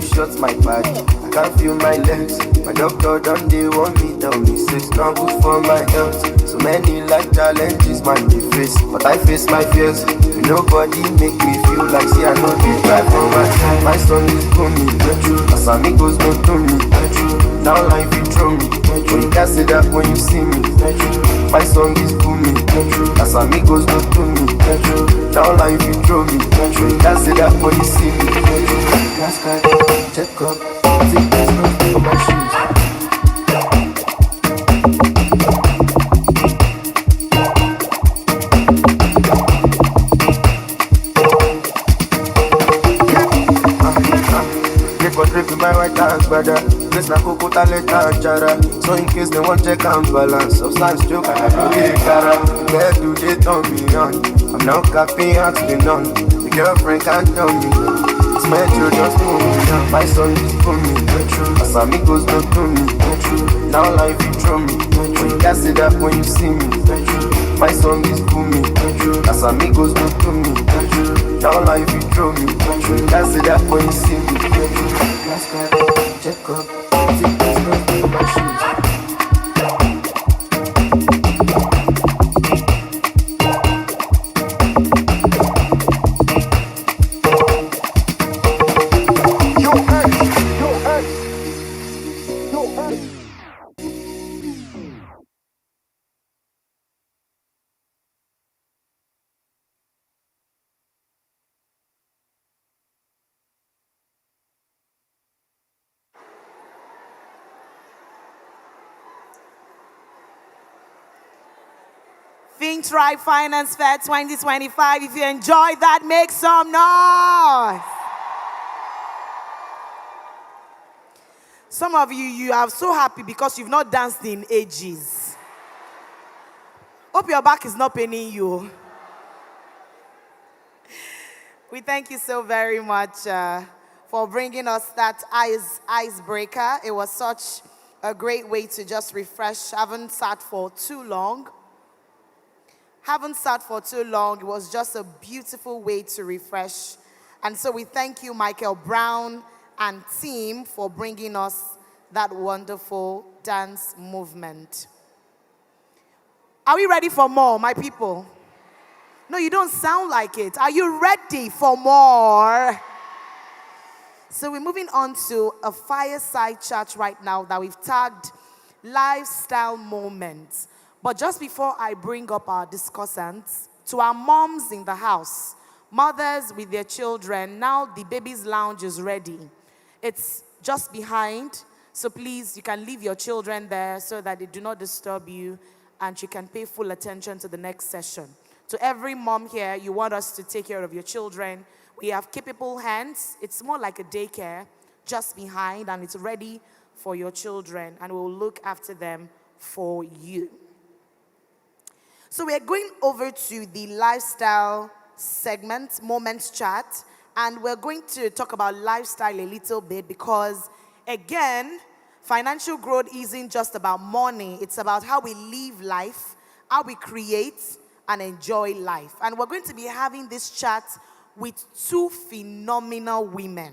push out my body. I can't feel my legs. My doctor done they want me, tell me six not good for my health. So many life challenges man they face, but I face my fears. Nobody make me feel like see I know they try for myself. My son is booming, as amigos don't do me. Now life you throw me, when you can't say that when you see me. My song is booming, as amigos don't do me. Now life you throw me, when you can't say that when you see me. Last guy, check up, take this off for my shoes. Drip in my right hand, brother. Place na coco talent and jara. So in case they want check and balance, substance joke and I don't get it, cara. Where do they turn me on? I'm now caffeine, ask me none. The girlfriend can't tell me no. It's metro, just move me down. My son is for me, as amigos don't do me. Now life you throw me, when you can't say that when you see me. My song is booming, as amigos don't do me. Now life you throw me, when you can't say that when you see me. Last guy, check up, take this off for my shoes. FinTribe Finance Fair 2025. If you enjoy that, make some noise. Some of you are so happy because you've not danced in ages. Hope your back is not paining you. We thank you so very much for bringing us that icebreaker. It was such a great way to just refresh. Haven't sat for too long. It was just a beautiful way to refresh. And so we thank you, Michael Brown and team, for bringing us that wonderful dance movement. Are we ready for more, my people? No, you don't sound like it. Are you ready for more? So we're moving on to a fireside chat right now that we've tagged lifestyle moments. But just before I bring up our discussants, to our moms in the house, mothers with their children, now the baby's lounge is ready. It's just behind, so please, you can leave your children there so that they do not disturb you and you can pay full attention to the next session. To every mom here, you want us to take care of your children. We have capable hands. It's more like a daycare just behind, and it's ready for your children, and we'll look after them for you. So we're going over to the lifestyle segment, Moments Chat, and we're going to talk about lifestyle a little bit because, again, financial growth isn't just about money. It's about how we live life, how we create and enjoy life. And we're going to be having this chat with two phenomenal women.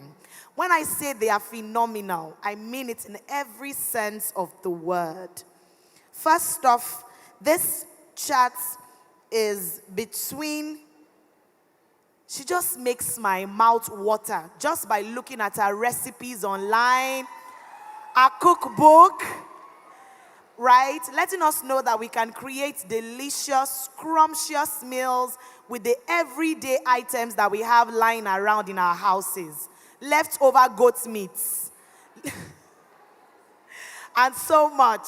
When I say they are phenomenal, I mean it in every sense of the word. First off, this chat is between, she just makes my mouth water just by looking at her recipes online, her cookbook, right? Letting us know that we can create delicious, scrumptious meals with the everyday items that we have lying around in our houses. Leftover goat meats. And so much.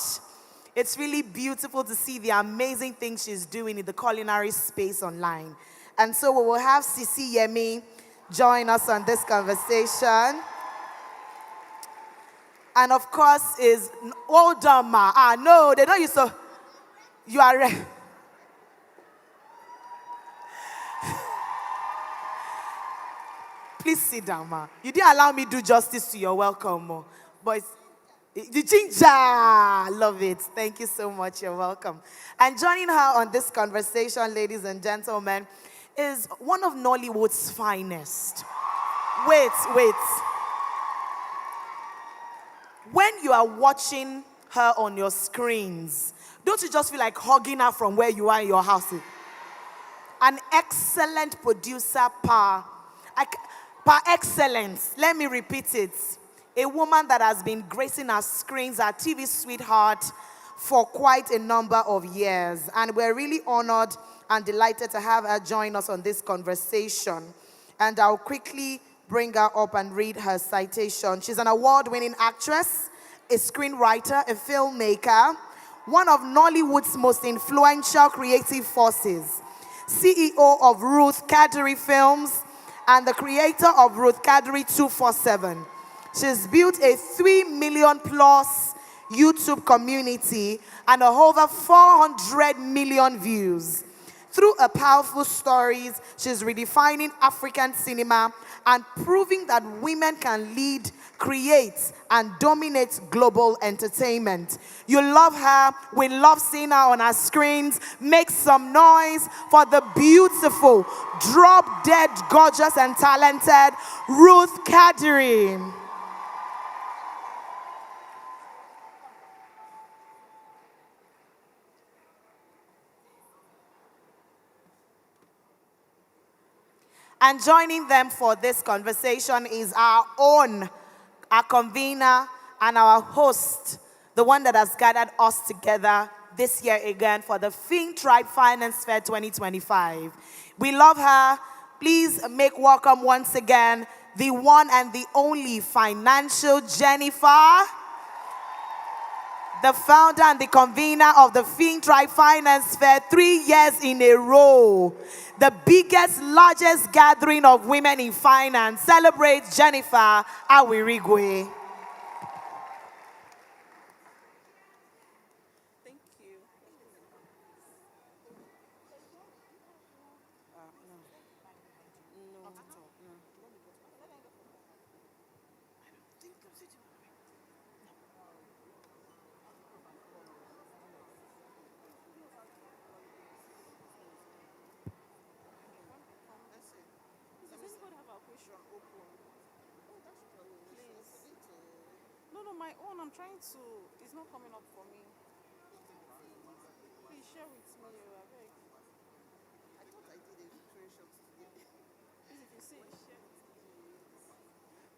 It's really beautiful to see the amazing things she's doing in the culinary space online. And so we will have Sisi Yemi join us on this conversation. And of course is, well done, ma. No, they don't use to, you are ready. Please sit down, ma. You didn't allow me to do justice to your welcome, ma. But the ginger, love it. Thank you so much, you're welcome. And joining her on this conversation, ladies and gentlemen, is one of Nollywood's finest. Wait. when you are watching her on your screens, don't you just feel like hugging her from where you are in your house? An excellent producer par excellence. Let me repeat it. A woman that has been gracing our screens, our TV sweetheart, for quite a number of years. And we're really honored and delighted to have her join us on this conversation. And I'll quickly bring her up and read her citation. She's an award-winning actress, a screenwriter, a filmmaker, one of Nollywood's most influential creative forces, CEO of Ruth Kadiri Films, and the creator of Ruth Kadiri 247. She's built a 3 million plus YouTube community and over 400 million views. Through her powerful stories, she's redefining African cinema and proving that women can lead, create, and dominate global entertainment. You love her. We love seeing her on our screens. Make some noise for the beautiful, drop-dead, gorgeous, and talented Ruth Kadiri. And joining them for this conversation is our convener, and our host, the one that has gathered us together this year again for the FinTribe Finance Fair 2025. We love her. Please make welcome once again the one and the only Financial Jennifer, the founder and the convener of the FinTribe Finance Fair 3 years in a row. The biggest, largest gathering of women in finance. Celebrate Jennifer Awirigwe. No, my own, I'm trying to, it's not coming up for me. Please share with me, I beg. I thought I did a screenshot today. Please, if you see it, share with me.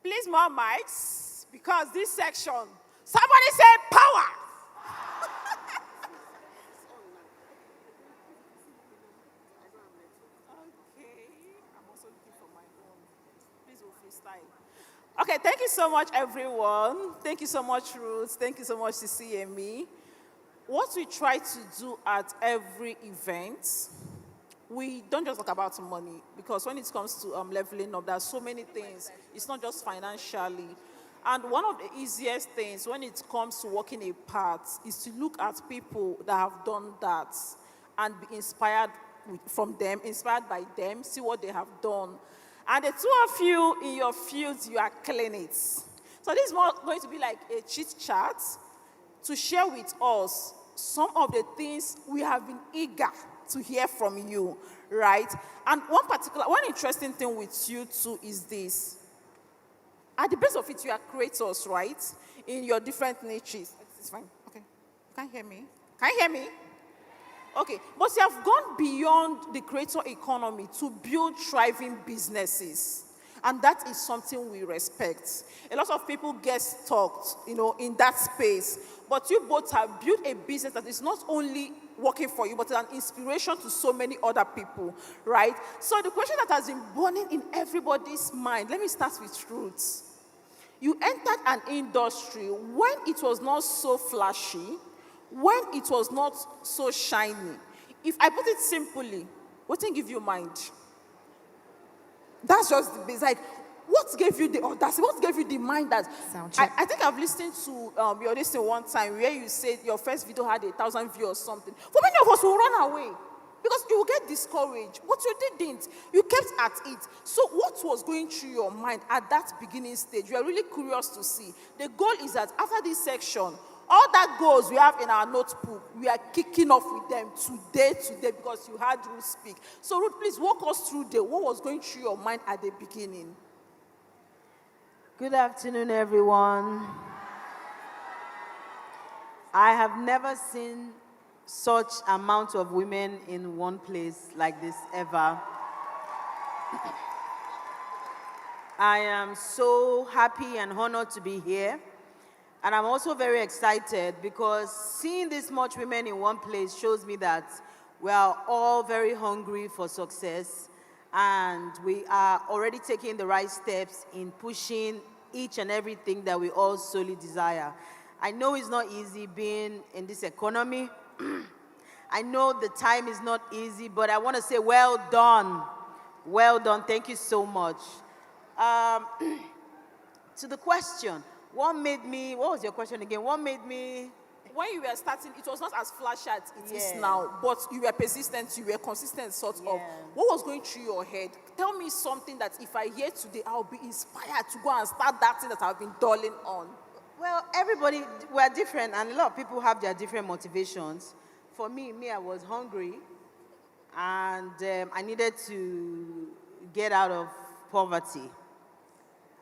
Please, more mics, because this section, somebody say power! Okay, I'm also looking for my own. Please, we'll freestyle. Okay, thank you so much, everyone. Thank you so much, Ruth. Thank you so much, CCME. What we try to do at every event, we don't just talk about money, because when it comes to leveling up, there are so many things. It's not just financially. And one of the easiest things when it comes to working a part is to look at people that have done that and be inspired from them, inspired by them, see what they have done. And the two of you in your fields, you are killing it. So this is more going to be like a chit chat to share with us some of the things we have been eager to hear from you, right? And one interesting thing with you too is this. At the base of it, you are creators, right? In your different niches. It's fine, okay. Can you hear me? Can you hear me? Okay, but you have gone beyond the creator economy to build thriving businesses. And that is something we respect. A lot of people get stuck, in that space. But you both have built a business that is not only working for you, but an inspiration to so many other people, right? So the question that has been burning in everybody's mind, let me start with Roots. You entered an industry when it was not so flashy, when it was not so shiny. If I put it simply, what thing give you mind? That's just the base. Like, what gave you the audacity? What gave you the mind that... I think I've listened to your listening one time where you said your first video had 1,000 views or something. For many of us, we'll run away because you will get discouraged. But you didn't. You kept at it. So what was going through your mind at that beginning stage? We are really curious to see. The goal is that after this section, all that goals we have in our notebook, we are kicking off with them today, because you heard Ruth speak. So Ruth, please walk us through what was going through your mind at the beginning. Good afternoon, everyone. I have never seen such amount of women in one place like this ever. I am so happy and honored to be here. And I'm also very excited because seeing this much women in one place shows me that we are all very hungry for success, and we are already taking the right steps in pushing each and everything that we all solely desire. I know it's not easy being in this economy. I know the time is not easy, but I want to say well done. Well done. Thank you so much. To the question, what was your question again? What made me? When you were starting, it was not as flashy as it is Yeah. now, but you were persistent, you were consistent, sort of. What was going through your head? Tell me something that if I hear today, I'll be inspired to go and start that thing that I've been dulling on. Well, everybody, we're different, and a lot of people have their different motivations. For me, I was hungry, and I needed to get out of poverty.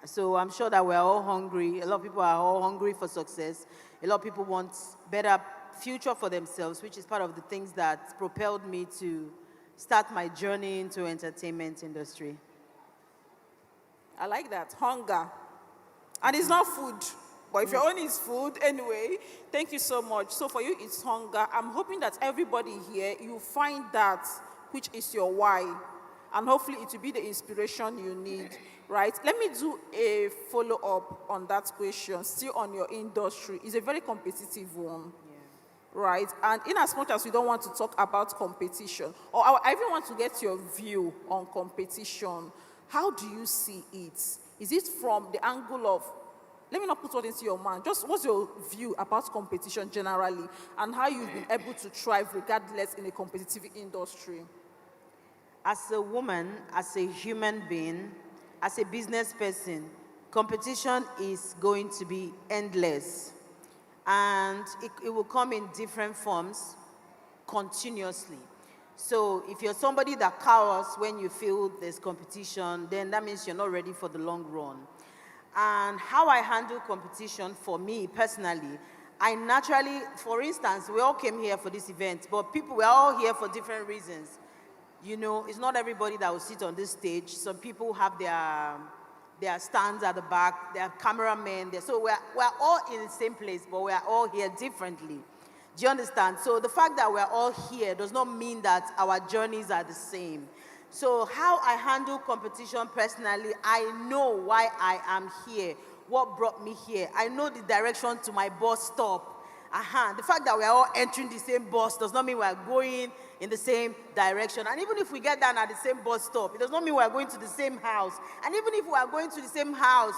So I'm sure that we're all hungry. A lot of people are all hungry for success. A lot of people want better future for themselves, which is part of the things that propelled me to start my journey into entertainment industry. I like that, hunger. And it's not food, but if your own is food, anyway, thank you so much. So for you, it's hunger. I'm hoping that everybody here, you find that which is your why. And hopefully it will be the inspiration you need, right? Let me do a follow-up on that question, still on your industry. It's a very competitive one, right? And in as much as we don't want to talk about competition, or I even want to get your view on competition, how do you see it? Is it from the angle of, let me not put what into your mind, just what's your view about competition generally, and how you've been able to thrive regardless in a competitive industry? As a woman, as a human being, as a business person, competition is going to be endless. And it will come in different forms continuously. So if you're somebody that cowers when you feel there's competition, then that means you're not ready for the long run. And how I handle competition for me personally, I naturally, for instance, we all came here for this event, but we're all here for different reasons. You know, it's not everybody that will sit on this stage. Some people have their stands at the back, their cameramen. So we're all in the same place, but we're all here differently. Do you understand? So the fact that we're all here does not mean that our journeys are the same. So how I handle competition personally, I know why I am here, what brought me here. I know the direction to my bus stop. The fact that we're all entering the same bus does not mean we're going in the same direction. And even if we get down at the same bus stop, it does not mean we're going to the same house. And even if we are going to the same house,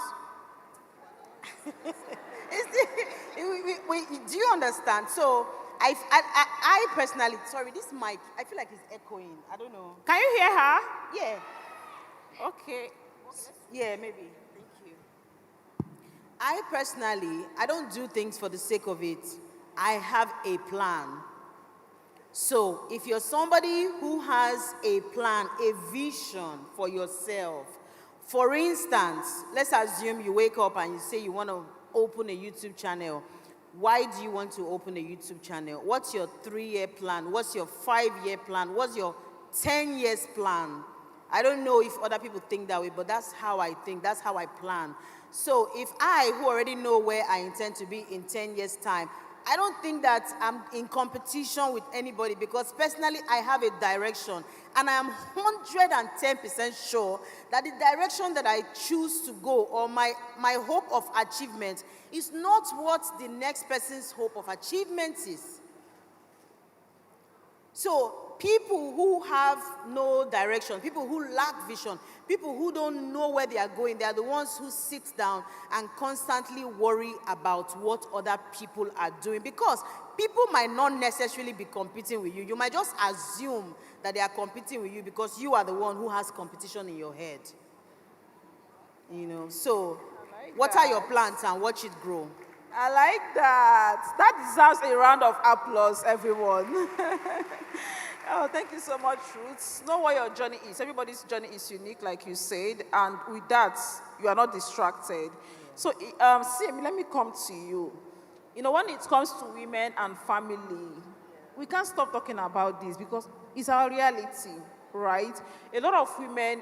do you understand? So I personally, sorry, this mic, I feel like it's echoing. I don't know. Can you hear her? Yeah. Okay. Yeah, maybe. Thank you. I personally, I don't do things for the sake of it. I have a plan. So if you're somebody who has a plan, a vision for yourself, for instance, let's assume you wake up and you say you want to open a YouTube channel. Why do you want to open a YouTube channel? What's your 3-year plan? What's your 5-year plan? What's your 10 years plan? I don't know if other people think that way, but that's how I think. That's how I plan. So if I, who already know where I intend to be in 10 years' time, I don't think that I'm in competition with anybody, because personally I have a direction, and I am 110% sure that the direction that I choose to go, or my hope of achievement, is not what the next person's hope of achievement is. So people who have no direction, people who lack vision, people who don't know where they are going, they are the ones who sit down and constantly worry about what other people are doing, because people might not necessarily be competing with you. You might just assume that they are competing with you because you are the one who has competition in your head. You know, so what are your plans and watch it grow? I like that. That deserves a round of applause, everyone. Oh, thank you so much, Ruth. Know what your journey is. Everybody's journey is unique, like you said, and with that, you are not distracted. So, Simi, let me come to you. You know, when it comes to women and family, we can't stop talking about this because it's our reality, right? A lot of women,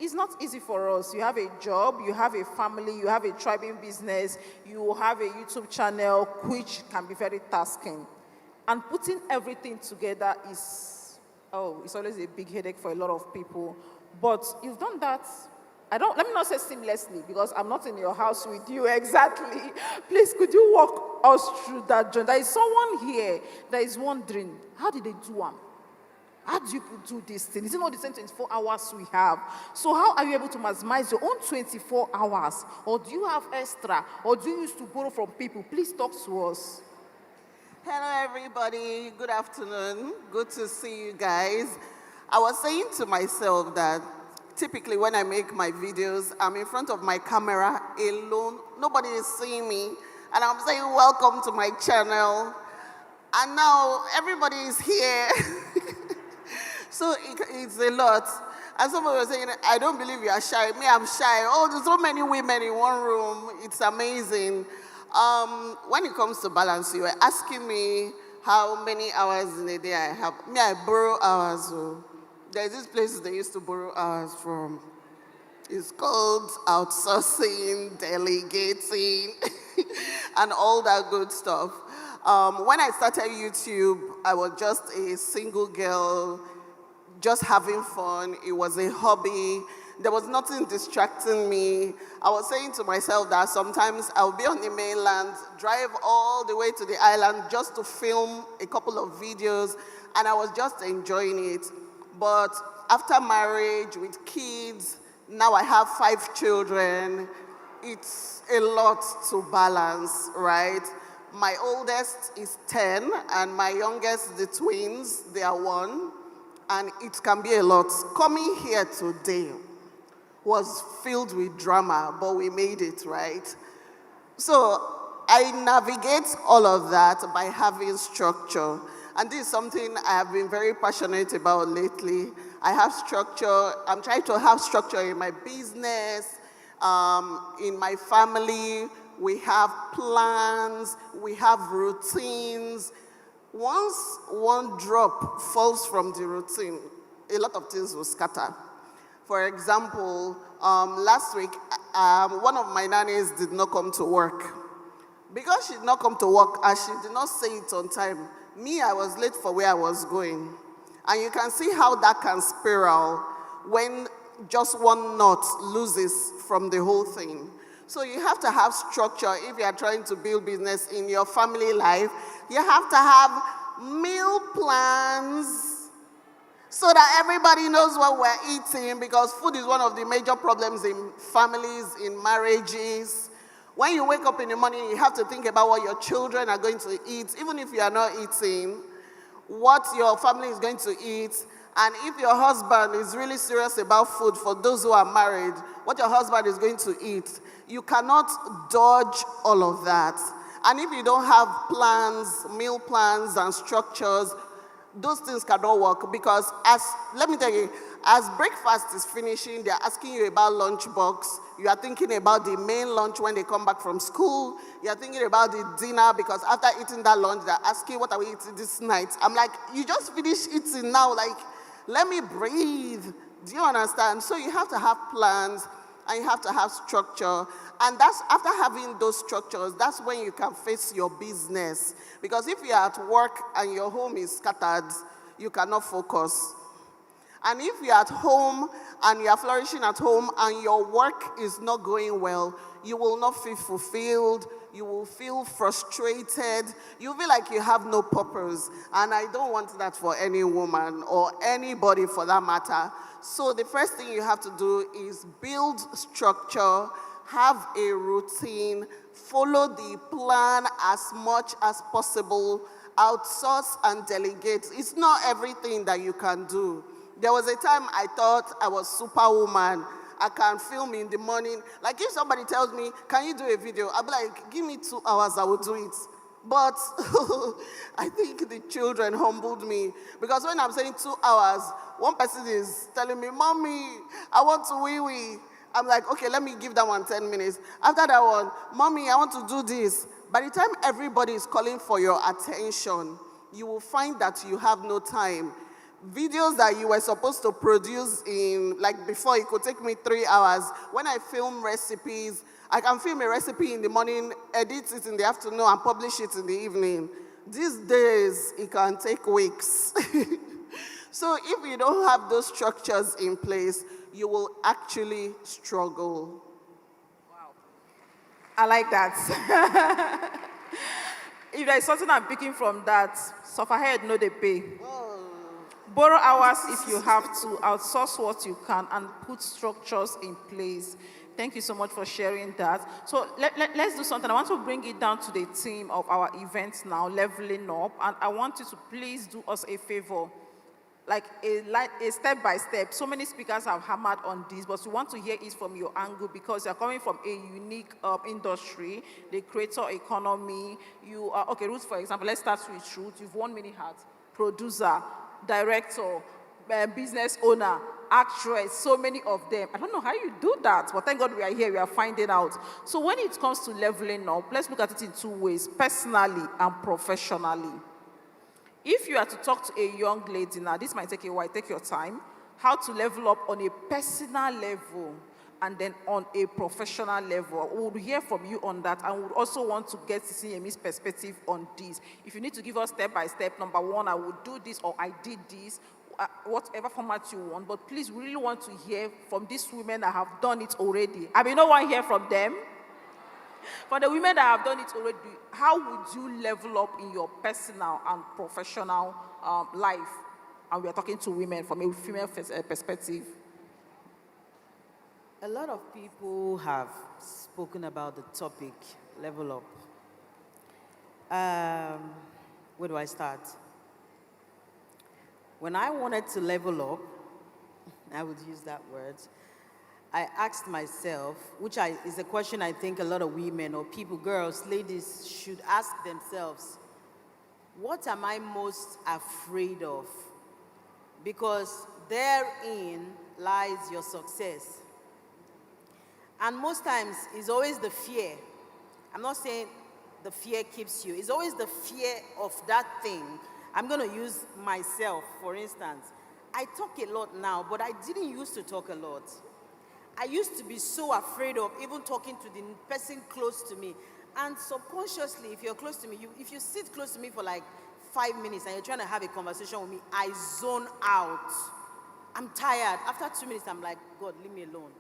it's not easy for us. You have a job, you have a family, you have a tribing business, you have a YouTube channel, which can be very tasking. And putting everything together is, it's always a big headache for a lot of people. But you've done that. Let me not say seamlessly because I'm not in your house with you exactly. Please, could you walk us through that journey? There is someone here that is wondering, how did they do them? How do you do this thing? Is it not the same 24 hours we have? So how are you able to maximize your own 24 hours? Or do you have extra? Or do you used to borrow from people? Please talk to us. Hello, everybody. Good afternoon. Good to see you guys. I was saying to myself that typically when I make my videos, I'm in front of my camera alone. Nobody is seeing me. And I'm saying, welcome to my channel. And now everybody is here. So it's a lot. And somebody was saying, I don't believe you are shy. Me, I'm shy. Oh, there's so many women in one room. It's amazing. When it comes to balance, you were asking me how many hours in a day I have. Me, I borrow hours. There's this place they used to borrow hours from. It's called outsourcing, delegating, and all that good stuff. When I started YouTube, I was just a single girl, just having fun. It was a hobby. There was nothing distracting me. I was saying to myself that sometimes I'll be on the mainland, drive all the way to the island just to film a couple of videos, and I was just enjoying it. But after marriage with kids, now I have 5 children. It's a lot to balance, right? My oldest is 10, and my youngest, the twins, they are 1, and it can be a lot. Coming here today was filled with drama, but we made it, right? So I navigate all of that by having structure. And this is something I have been very passionate about lately. I have structure. I'm trying to have structure in my business, in my family. We have plans. We have routines. Once one drop falls from the routine, a lot of things will scatter. For example, last week, one of my nannies did not come to work. Because she did not come to work and she did not say it on time, me, I was late for where I was going. And you can see how that can spiral when just one knot loses from the whole thing. So you have to have structure if you are trying to build business in your family life. You have to have meal plans so that everybody knows what we're eating, because food is one of the major problems in families, in marriages. When you wake up in the morning, you have to think about what your children are going to eat, even if you are not eating, what your family is going to eat. And if your husband is really serious about food, for those who are married, what your husband is going to eat. You cannot dodge all of that. And if you don't have plans, meal plans and structures, those things cannot work, because let me tell you, as breakfast is finishing, they're asking you about lunchbox. You are thinking about the main lunch when they come back from school. You're thinking about the dinner, because after eating that lunch, they're asking, what are we eating this night? I'm like, you just finished eating now, like, let me breathe. Do you understand? So you have to have plans, and you have to have structure. And that's after having those structures, that's when you can face your business. Because if you're at work and your home is scattered, you cannot focus. And if you're at home and you're flourishing at home and your work is not going well, you will not feel fulfilled. You will feel frustrated. You feel like you have no purpose. And I don't want that for any woman or anybody for that matter. So the first thing you have to do is build structure, have a routine, follow the plan as much as possible, outsource and delegate. It's not everything that you can do. There was a time I thought I was superwoman. I can film in the morning. Like if somebody tells me, can you do a video? I'll be like, give me 2 hours, I will do it. But I think the children humbled me, because when I'm saying 2 hours, one person is telling me, Mommy, I want to wee-wee. I'm like, okay, let me give that one 10 minutes. After that one, Mommy, I want to do this. by the time everybody is calling for your attention, you will find that you have no time. Videos that you were supposed to produce in, like before, it could take me 3 hours. When I film recipes, I can film a recipe in the morning, edit it in the afternoon, and publish it in the evening. These days, it can take weeks. So if you don't have those structures in place, you will actually struggle. I like that. If there is something I'm picking from that, suffer head, no they pay. Borrow hours if you have to, outsource what you can, and put structures in place. Thank you so much for sharing that. So let's do something. I want to bring it down to the theme of our event now, leveling up. And I want you to please do us a favor, like a step by step. So many speakers have hammered on this, but we want to hear it from your angle because you're coming from a unique industry, the creator economy. You are, okay, Ruth, for example, let's start with Ruth. You've worn many hats: producer, director, business owner, actress, so many of them. I don't know how you do that, but thank God we are here, we are finding out. So when it comes to leveling up, let's look at it in two ways, personally and professionally. If you are to talk to a young lady now, this might take a while, take your time, how to level up on a personal level and then on a professional level. We would hear from you on that, and we would also want to get CME's perspective on this. If you need to give us step by step, number one, I would do this or I did this, whatever format you want, but please, we really want to hear from these women that have done it already. I mean, no one hear from them. For the women that have done it already, how would you level up in your personal and professional life? And we are talking to women from a female perspective. A lot of people have spoken about the topic, level up. Where do I start? When I wanted to level up, I would use that word, I asked myself, which is a question I think a lot of women or people, girls, ladies should ask themselves, what am I most afraid of? Because therein lies your success. And most times, it's always the fear. I'm not saying the fear keeps you. It's always the fear of that thing. I'm going to use myself, for instance. I talk a lot now, but I didn't used to talk a lot. I used to be so afraid of even talking to the person close to me. And subconsciously, if you're close to me, if you sit close to me for like 5 minutes and you're trying to have a conversation with me, I zone out. I'm tired. After 2 minutes, I'm like, God, leave me alone.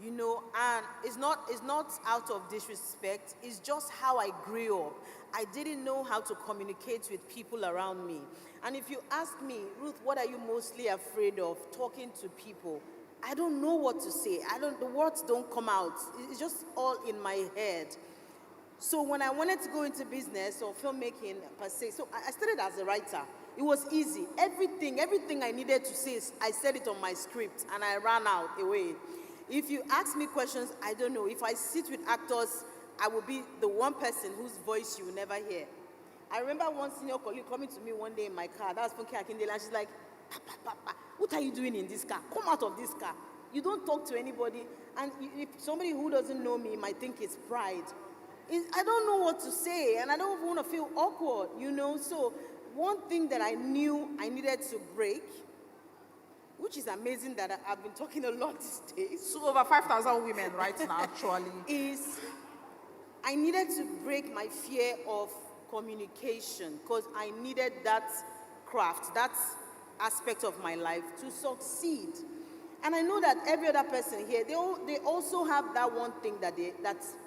You know, and it's not out of disrespect. It's just how I grew up. I didn't know how to communicate with people around me. And if you ask me, Ruth, what are you mostly afraid of talking to people? I don't know what to say. The words don't come out. It's just all in my head. So when I wanted to go into business or filmmaking per se, so I started as a writer. It was easy. Everything I needed to say, I said it on my script and I ran out away. If you ask me questions, I don't know. If I sit with actors, I will be the one person whose voice you will never hear. I remember one senior colleague coming to me one day in my car. That was Funke Akindele, and she's like, Papa, what are you doing in this car? Come out of this car. You don't talk to anybody. And if somebody who doesn't know me might think it's pride. I don't know what to say, and I don't want to feel awkward, you know. So one thing that I knew I needed to break, which is amazing that I've been talking a lot these days. So over 5,000 women right now, actually. Is I needed to break my fear of communication because I needed that craft, that aspect of my life to succeed. And I know that every other person here, they also have that one thing that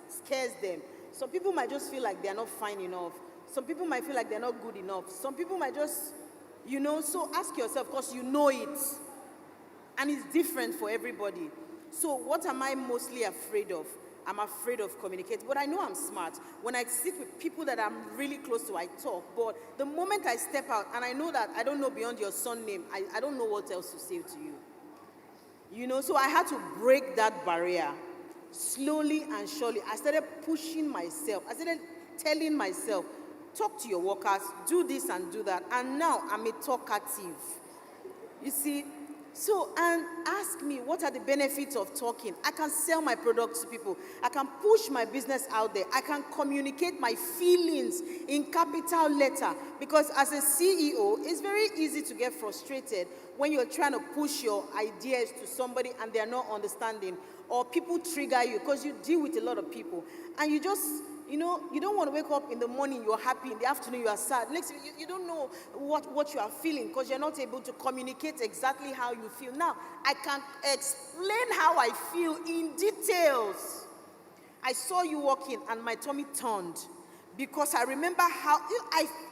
scares them. Some people might just feel like they're not fine enough. Some people might feel like they're not good enough. Some people might just, you know, so ask yourself, because you know it. And it's different for everybody. So what am I mostly afraid of? I'm afraid of communicating, but I know I'm smart. When I sit with people that I'm really close to, I talk. But the moment I step out, and I know that I don't know beyond your son name, I don't know what else to say to you. You know, so I had to break that barrier. Slowly and surely, I started pushing myself. I started telling myself, talk to your workers, do this and do that. And now I'm a talkative. You see, So, and ask me, what are the benefits of talking? I can sell my products to people. I can push my business out there. I can communicate my feelings in capital letter. Because as a CEO, it's very easy to get frustrated when you're trying to push your ideas to somebody and they're not understanding. Or people trigger you because you deal with a lot of people. And you just, you don't want to wake up in the morning, you're happy, in the afternoon, you are sad. Next, you don't know what you are feeling because you're not able to communicate exactly how you feel. Now, I can explain how I feel in details. I saw you walking and my tummy turned because I remember how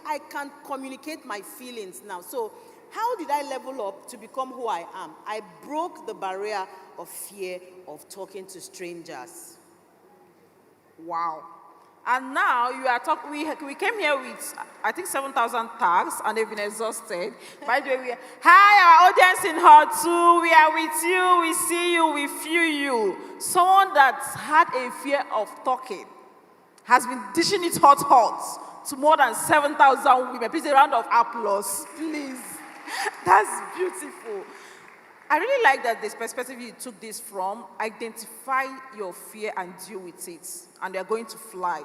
I can communicate my feelings now. So, how did I level up to become who I am? I broke the barrier of fear of talking to strangers. Wow. And now you are talking, we came here with, I think, 7,000 tags, and they've been exhausted. By the way, hi, our audience in Hall 2. We are with you, we see you, we feel you. Someone that's had a fear of talking has been dishing it hot to more than 7,000 women. Please, a round of applause, please. That's beautiful. I really like that this perspective you took this from. Identify your fear and deal with it, and they're going to fly.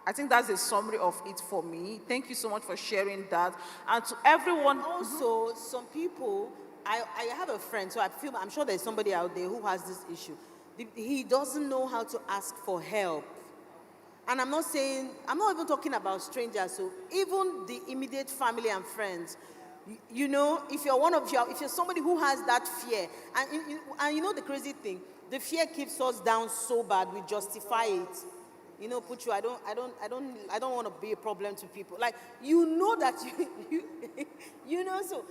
I think that's a summary of it for me. Thank you so much for sharing that. And to everyone. Also, some people, I have a friend, so I'm sure there's somebody out there who has this issue. He doesn't know how to ask for help. And I'm not even talking about strangers, so even the immediate family and friends. If you're somebody who has that fear, and you know the crazy thing, the fear keeps us down so bad, we justify it. I don't want to be a problem to people. Like, that so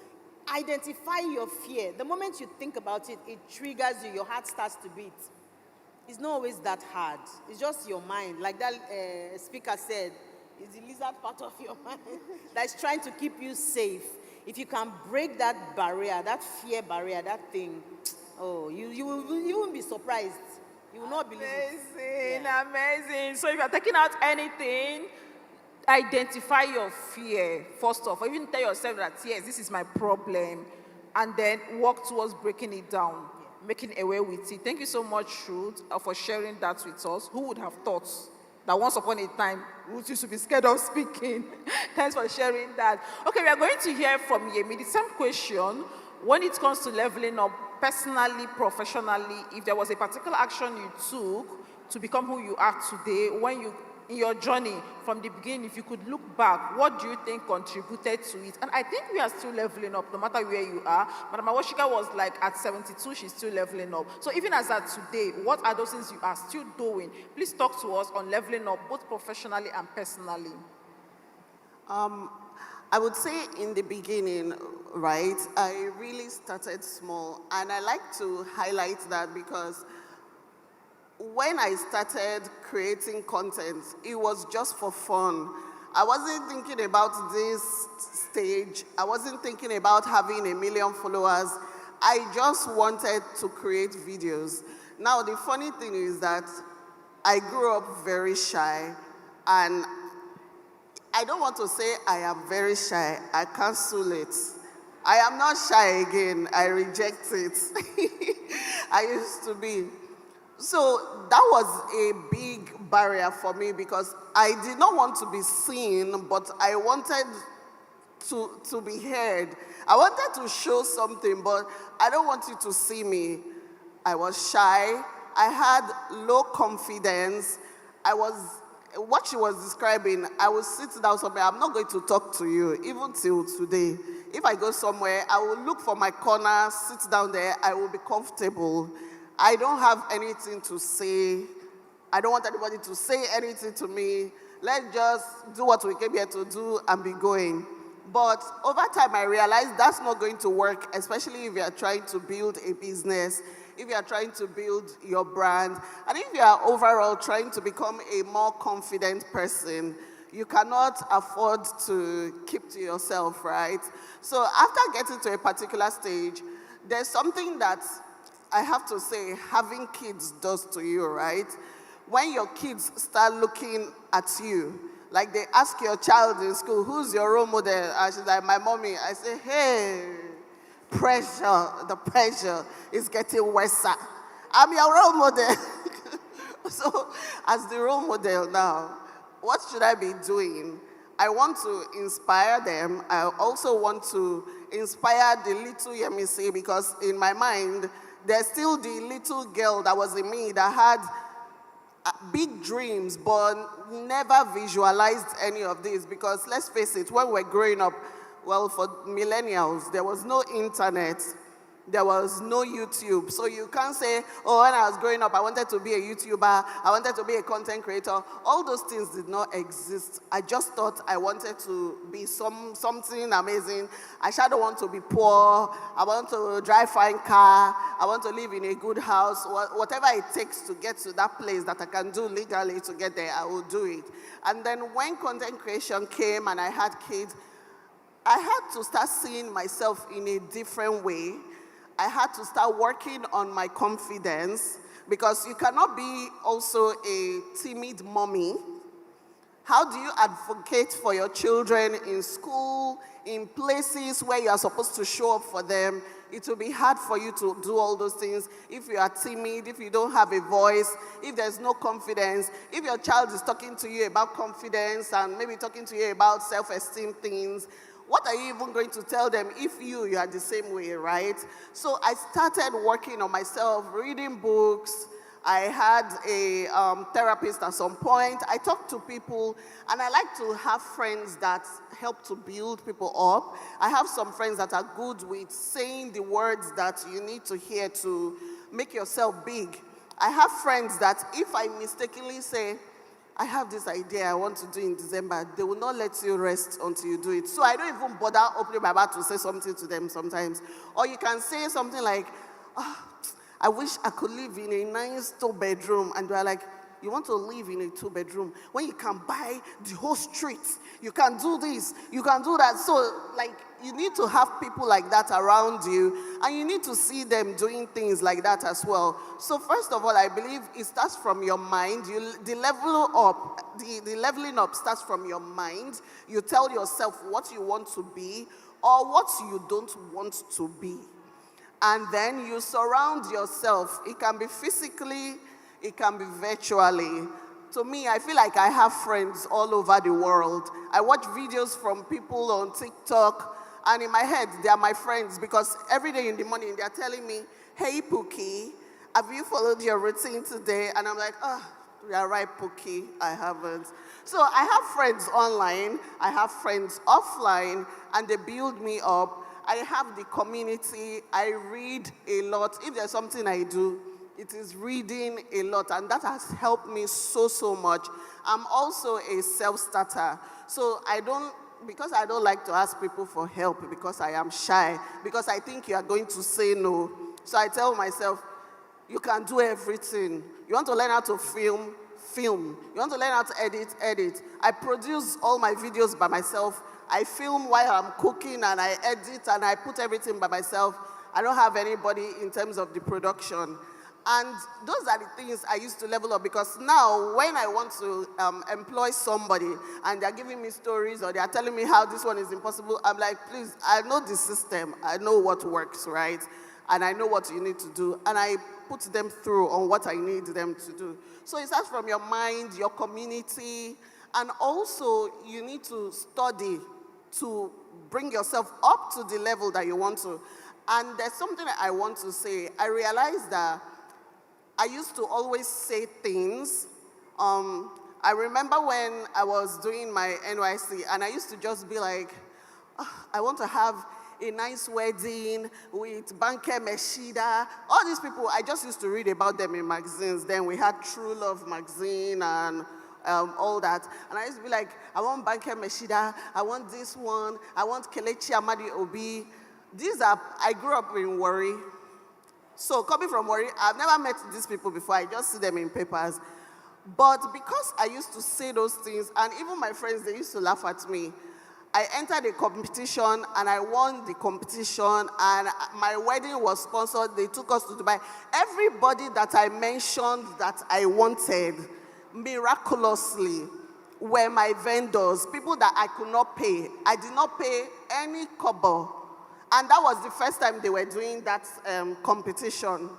identify your fear. The moment you think about it, it triggers you, your heart starts to beat. It's not always that hard. It's just your mind. Like that speaker said, it's the lizard part of your mind that's trying to keep you safe. If you can break that barrier, that fear barrier, that thing, you won't be surprised. You will not believe it. Amazing. So if you're taking out anything, identify your fear, first off. Or even tell yourself that, yes, this is my problem. And then work towards breaking it down, making away with it. Thank you so much, Ruth, for sharing that with us. Who would have thought that once upon a time, Ruth used to be scared of speaking? Thanks for sharing that. Okay, we are going to hear from Yemi. The same question, when it comes to leveling up personally, professionally, if there was a particular action you took to become who you are today, in your journey from the beginning, if you could look back, what do you think contributed to it? And I think we are still leveling up, no matter where you are. Madam Awashika was like at 72, she's still leveling up. So even as at today, what are those things you are still doing? Please talk to us on leveling up, both professionally and personally. I would say in the beginning, right, I really started small. And I like to highlight that because when I started creating content, it was just for fun. I wasn't thinking about this stage. I wasn't thinking about having 1 million followers. I just wanted to create videos. Now, the funny thing is that I grew up very shy, and I don't want to say I am very shy. I cancel it. I am not shy again. I reject it. I used to be. So that was a big barrier for me because I did not want to be seen, but I wanted to be heard. I wanted to show something, but I don't want you to see me. I was shy. I had low confidence. What she was describing, I would sit down somewhere. I'm not going to talk to you, even till today. If I go somewhere, I will look for my corner, sit down there. I will be comfortable. I don't have anything to say. I don't want anybody to say anything to me. Let's just do what we came here to do and be going. But over time, I realized that's not going to work, especially if you are trying to build a business, if you are trying to build your brand, and if you are overall trying to become a more confident person. You cannot afford to keep to yourself, right? So after getting to a particular stage, there's something that I have to say having kids does to you, right? When your kids start looking at you, like they ask your child in school, who's your role model? And she's like, my mommy. I say, hey, the pressure is getting worse. I'm your role model. So, as the role model now, what should I be doing? I want to inspire them. I also want to inspire the little Yemisi, because in my mind, there's still the little girl that was in me that had big dreams, but never visualized any of this. Because let's face it, when we're growing up, well, for millennials, there was no internet, there was no YouTube. So you can't say, oh, when I was growing up, I wanted to be a YouTuber, I wanted to be a content creator. All those things did not exist. I just thought I wanted to be something amazing. I don't want to be poor. I want to drive fine car. I want to live in a good house. Whatever it takes to get to that place that I can do legally to get there, I will do it. And then when content creation came and I had kids, I had to start seeing myself in a different way. I had to start working on my confidence, because you cannot be also a timid mommy. How do you advocate for your children in school, in places where you are supposed to show up for them? It will be hard for you to do all those things if you are timid, if you don't have a voice, if there's no confidence, if your child is talking to you about confidence and maybe talking to you about self-esteem things. What are you even going to tell them if you are the same way, right? So I started working on myself, reading books. I had a therapist at some point. I talked to people, and I like to have friends that help to build people up. I have some friends that are good with saying the words that you need to hear to make yourself big. I have friends that if I mistakenly say, I have this idea I want to do in December, they will not let you rest until you do it. So I don't even bother opening my mouth to say something to them sometimes. Or you can say something like, oh, I wish I could live in a nice two-bedroom. And they're like, you want to live in a two-bedroom when you can buy the whole street? You can do this, you can do that. So, like, you need to have people like that around you, and you need to see them doing things like that as well. So first of all, I believe it starts from your mind. The leveling up starts from your mind. You tell yourself what you want to be or what you don't want to be. And then you surround yourself. It can be physically, it can be virtually. To me, I feel like I have friends all over the world. I watch videos from people on TikTok, and in my head, they are my friends, because every day in the morning, they're telling me, hey, Pookie, have you followed your routine today? And I'm like, oh, you're right, Pookie, I haven't. So I have friends online, I have friends offline, and they build me up. I have the community, I read a lot. If there's something I do, it is reading a lot, and that has helped me so much. I'm also a self-starter, so because I don't like to ask people for help, because I am shy, because I think you are going to say no. So I tell myself, you can do everything. You want to learn how to film? You want to learn how to edit. I produce all my videos by myself. I film while I'm cooking, and I edit, and I put everything by myself. I don't have anybody in terms of the production. And those are the things I used to level up, because now when I want to employ somebody and they're giving me stories or they're telling me how this one is impossible, I'm like, please, I know the system. I know what works, right? And I know what you need to do. And I put them through on what I need them to do. So it starts from your mind, your community, and also you need to study to bring yourself up to the level that you want to. And there's something that I want to say. I realized that I used to always say things. I remember when I was doing my NYC, and I used to just be like, oh, I want to have a nice wedding with Banke Meshida. All these people, I just used to read about them in magazines. Then we had True Love magazine and all that. And I used to be like, I want Banke Meshida, I want this one, I want Kelechi Amadi Obi. I grew up in Warri. So coming from Warri, I've never met these people before. I just see them in papers. But because I used to say those things, and even my friends, they used to laugh at me. I entered a competition, and I won the competition, and my wedding was sponsored. They took us to Dubai. Everybody that I mentioned that I wanted, miraculously, were my vendors, people that I could not pay. I did not pay any kobo. And that was the first time they were doing that competition.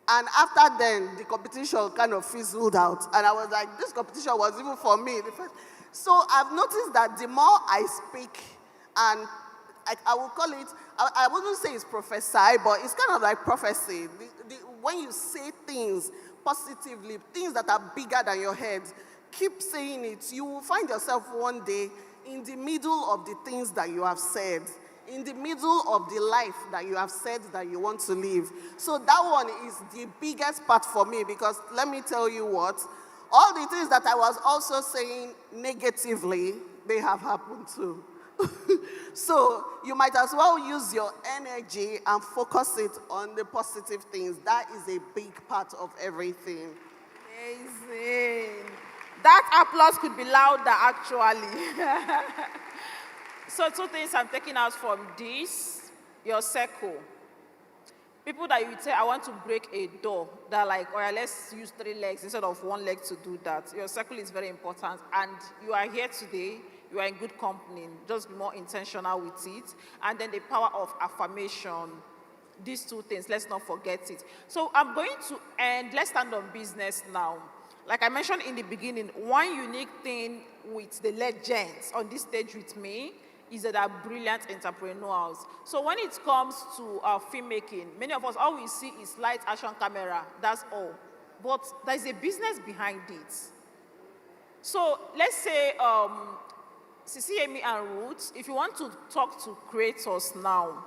And after then, the competition kind of fizzled out. And I was like, this competition was even for me. So I've noticed that the more I speak, and I will call it, I wouldn't say it's prophesy, but it's kind of like prophecy. When you say things positively, things that are bigger than your head, keep saying it. You will find yourself one day in the middle of the things that you have said, in the middle of the life that you have said that you want to live. So that one is the biggest part for me, because let me tell you what, all the things that I was also saying negatively, they have happened too. So you might as well use your energy and focus it on the positive things. That is a big part of everything. Amazing. That applause could be louder, actually. So 2 things I'm taking out from this: your circle. People that you say, I want to break a door, they're like, all right, let's use 3 legs instead of 1 leg to do that. Your circle is very important. And you are here today, you are in good company. Just be more intentional with it. And then the power of affirmation. These 2 things, let's not forget it. So I'm going to end, let's stand on business now. Like I mentioned in the beginning, one unique thing with the legends on this stage with me is that they are brilliant entrepreneurs. So when it comes to filmmaking, many of us, all we see is light, action, camera, that's all. But there's a business behind it. So let's say, Sisi, Amy, and Ruth, if you want to talk to creators now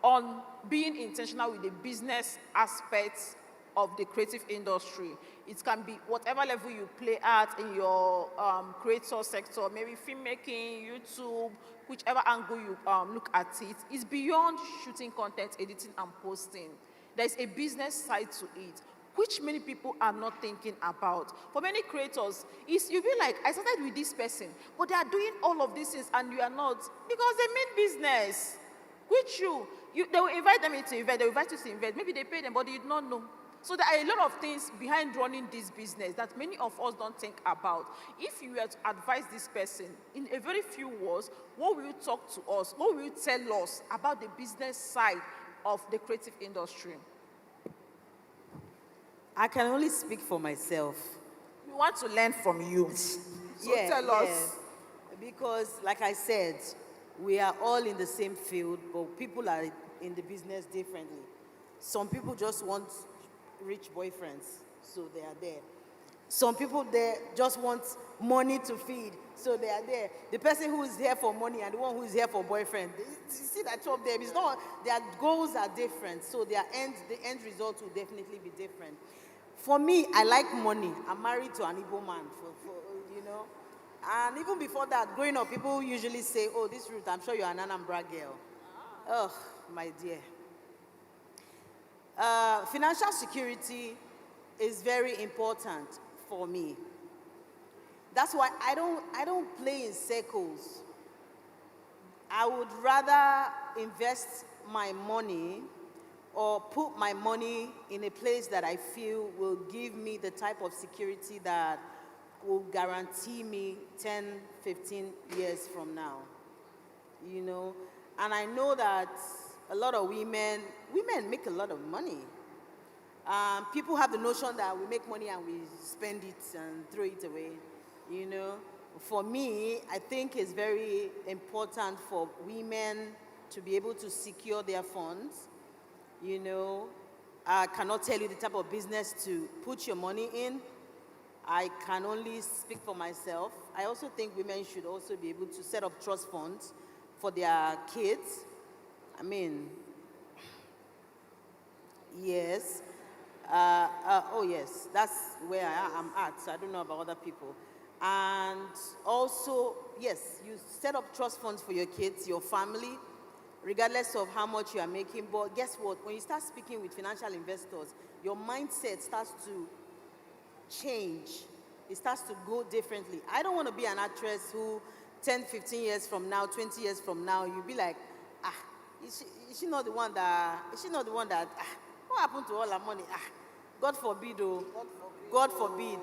on being intentional with the business aspects of the creative industry, it can be whatever level you play at in your creator sector, maybe filmmaking, YouTube, whichever angle you look at it. It's beyond shooting content, editing, and posting. There's a business side to it, which many people are not thinking about. For many creators, you'll be like, I started with this person, but they are doing all of these things and you are not, because they mean business. Which they will invite them into invest, they will invite you to invest. Maybe they pay them, but you do not know. So there are a lot of things behind running this business that many of us don't think about. If you were to advise this person in a very few words, what will you talk to us? What will you tell us about the business side of the creative industry? I can only speak for myself. We want to learn from you. So tell us. Because like I said, we are all in the same field, but people are in the business differently. Some people just want rich boyfriends, so they are there. Some people there just want money to feed, so they are there. The person who is here for money and the one who is here for boyfriend, you see that two of them, it's not, their goals are different, so the end result will definitely be different. For me, I like money. I'm married to an Igbo man, you know. And even before that, growing up, people usually say, oh, this Ruth, I'm sure you're an Anambra girl. Oh, my dear. Financial security is very important for me. That's why I don't play in circles. I would rather invest my money or put my money in a place that I feel will give me the type of security that will guarantee me 10, 15 years from now. You know, and I know that a lot of women make a lot of money. People have the notion that we make money and we spend it and throw it away, you know. For me, I think it's very important for women to be able to secure their funds, you know. I cannot tell you the type of business to put your money in. I can only speak for myself. I also think women should also be able to set up trust funds for their kids. I mean, yes. Oh, yes, that's where I am at, so I don't know about other people. And also, yes, you set up trust funds for your kids, your family, regardless of how much you are making. But guess what? When you start speaking with financial investors, your mindset starts to change. It starts to go differently. I don't want to be an actress who 10, 15 years from now, 20 years from now, you'll be like, is she not the one that, what happened to all her money? God forbid, oh, God forbid,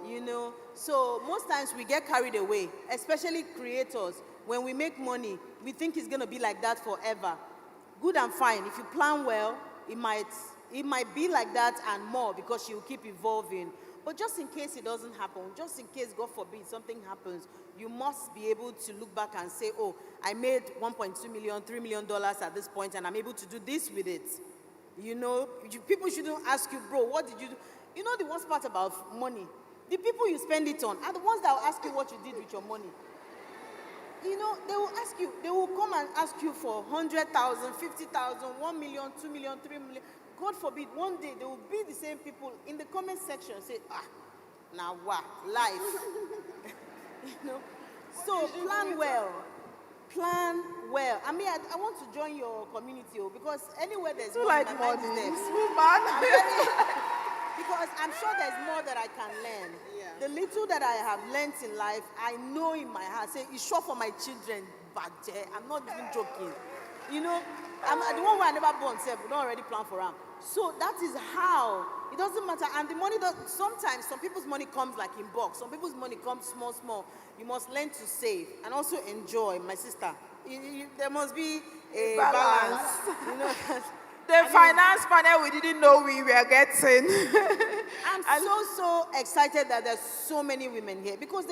you know. So most times we get carried away, especially creators. When we make money, we think it's going to be like that forever. good and fine. If you plan well, it might be like that and more because she will keep evolving. But just in case it doesn't happen, just in case, God forbid, something happens, you must be able to look back and say, oh, I made $1.2 million, $3 million at this point, and I'm able to do this with it. You know, people shouldn't ask you, bro, what did you do? You know the worst part about money? The people you spend it on are the ones that will ask you what you did with your money. You know, they will ask you, they will come and ask you for 100,000, 50,000, 1 million, 2 million, 3 million. God forbid, one day they will be the same people in the comment section say, now what? Life. You know? So plan well. Plan well. I mean, I want to join your community because anywhere there's You money, like my mind money, is there. woman. Because I'm sure there's more that I can learn. Yeah. The little that I have learned in life, I know in my heart. Say, it's sure for my children, but I'm not even joking. You know, I'm the one where I never born, self, we don't already plan for them. So that is how. It doesn't matter. And the money, sometimes some people's money comes like in bulk. Some people's money comes small, small. You must learn to save and also enjoy, my sister. There must be a balance. You know, the finance panel we didn't know we were getting. I'm so excited that there's so many women here because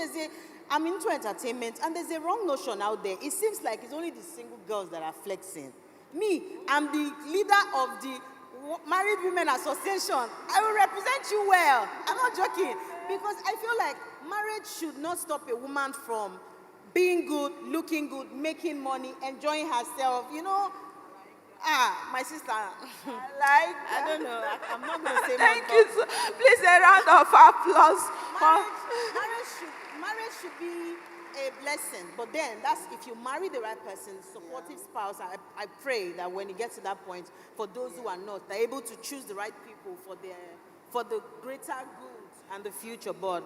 I'm into entertainment and there's a wrong notion out there. It seems like it's only the single girls that are flexing. Me, I'm the leader of the Married Women Association. I will represent you well. I'm not joking because I feel like marriage should not stop a woman from being good, looking good, making money, enjoying herself, you know. My sister. I don't know. I'm not going to say Thank you. Please, a round of applause. Marriage should be a blessing. But then, that's if you marry the right person, supportive spouse. I pray that when it gets to that point, for those who are not, they're able to choose the right people for the greater good and the future. But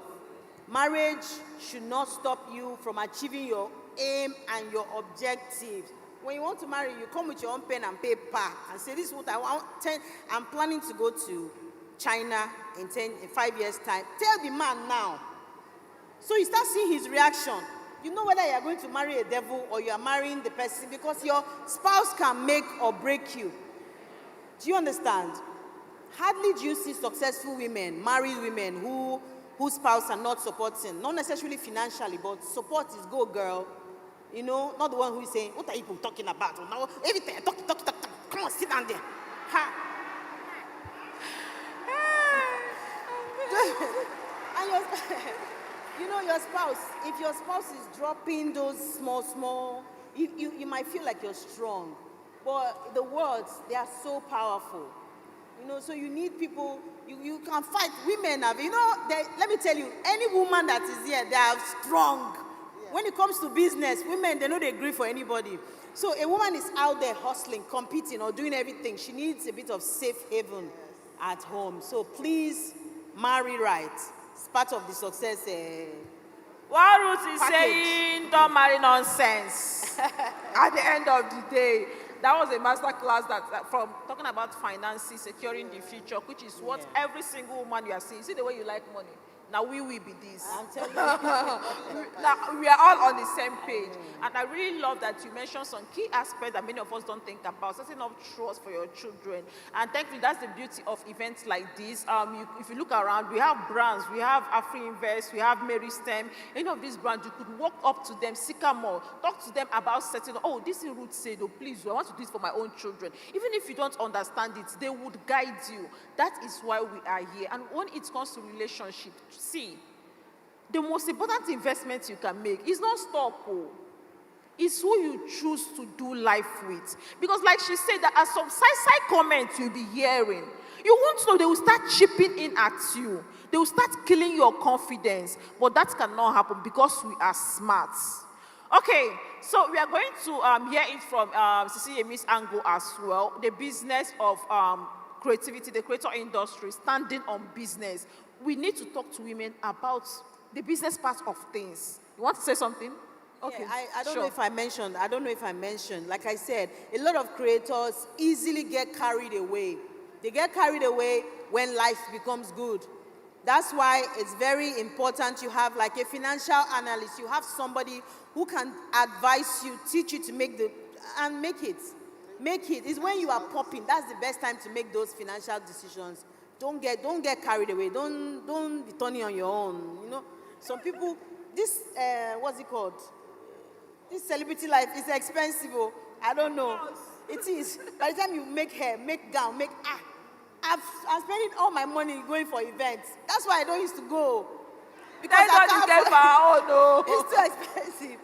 marriage should not stop you from achieving your aim and your objectives. When you want to marry, you come with your own pen and paper and say, this is what I want. I'm planning to go to China in 5 years' time. Tell the man now. So you start seeing his reaction. You know whether you are going to marry a devil or you are marrying the person because your spouse can make or break you. Do you understand? Hardly do you see successful women, married women, whose spouse are not supporting. Not necessarily financially, but support is go, girl. You know, not the one who is saying, what are you talking about? Now, everything, talk. Come on, sit down there. And your spouse, if your spouse is dropping those small, you might feel like you're strong. But the words, they are so powerful. You know, so you need people, you can fight. Women have, let me tell you, any woman that is here, they are strong. When it comes to business, women, they know they agree for anybody. So a woman is out there hustling, competing, or doing everything. She needs a bit of safe haven at home. So please, marry right. It's part of the success. What Ruth is saying, don't marry nonsense. At the end of the day, that was a master class that from talking about finances, securing the future, which is what every single woman you are seeing. See the way you like money. Now we will be this. I'm telling you. Now we are all on the same page. And I really love that you mentioned some key aspects that many of us don't think about. Setting up trust for your children. And thankfully, that's the beauty of events like this. If you look around, we have brands. We have AfriInvest. We have Mary Stem. Any of these brands, you could walk up to them, Sycamore, talk to them about setting up. Oh, this is Ruth said, oh, please, I want to do this for my own children. Even if you don't understand it, they would guide you. That is why we are here. And when it comes to relationship, see, the most important investment you can make is not stock. It's who you choose to do life with. Because like she said, there are some side comments you'll be hearing. You won't know, they will start chipping in at you. They will start killing your confidence. But that cannot happen because we are smart. Okay, so we are going to hear it from Cecilia Miss Ango as well. The business of creativity, the creator industry, standing on business. We need to talk to women about the business part of things. You want to say something? Okay. Yeah, I don't know if I mentioned. Like I said, a lot of creators easily get carried away. They get carried away when life becomes good. That's why it's very important you have like a financial analyst. You have somebody who can advise you, teach you to make it. Make it. It's when you are popping. That's the best time to make those financial decisions. Don't get carried away. Don't be turning on your own. You know, some people, this, what's it called? This celebrity life is expensive. Oh. I don't know. It is. By the time you make hair, make gown, I'm spending all my money going for events. That's why I don't used to go. Because I can't afford it. It's too expensive.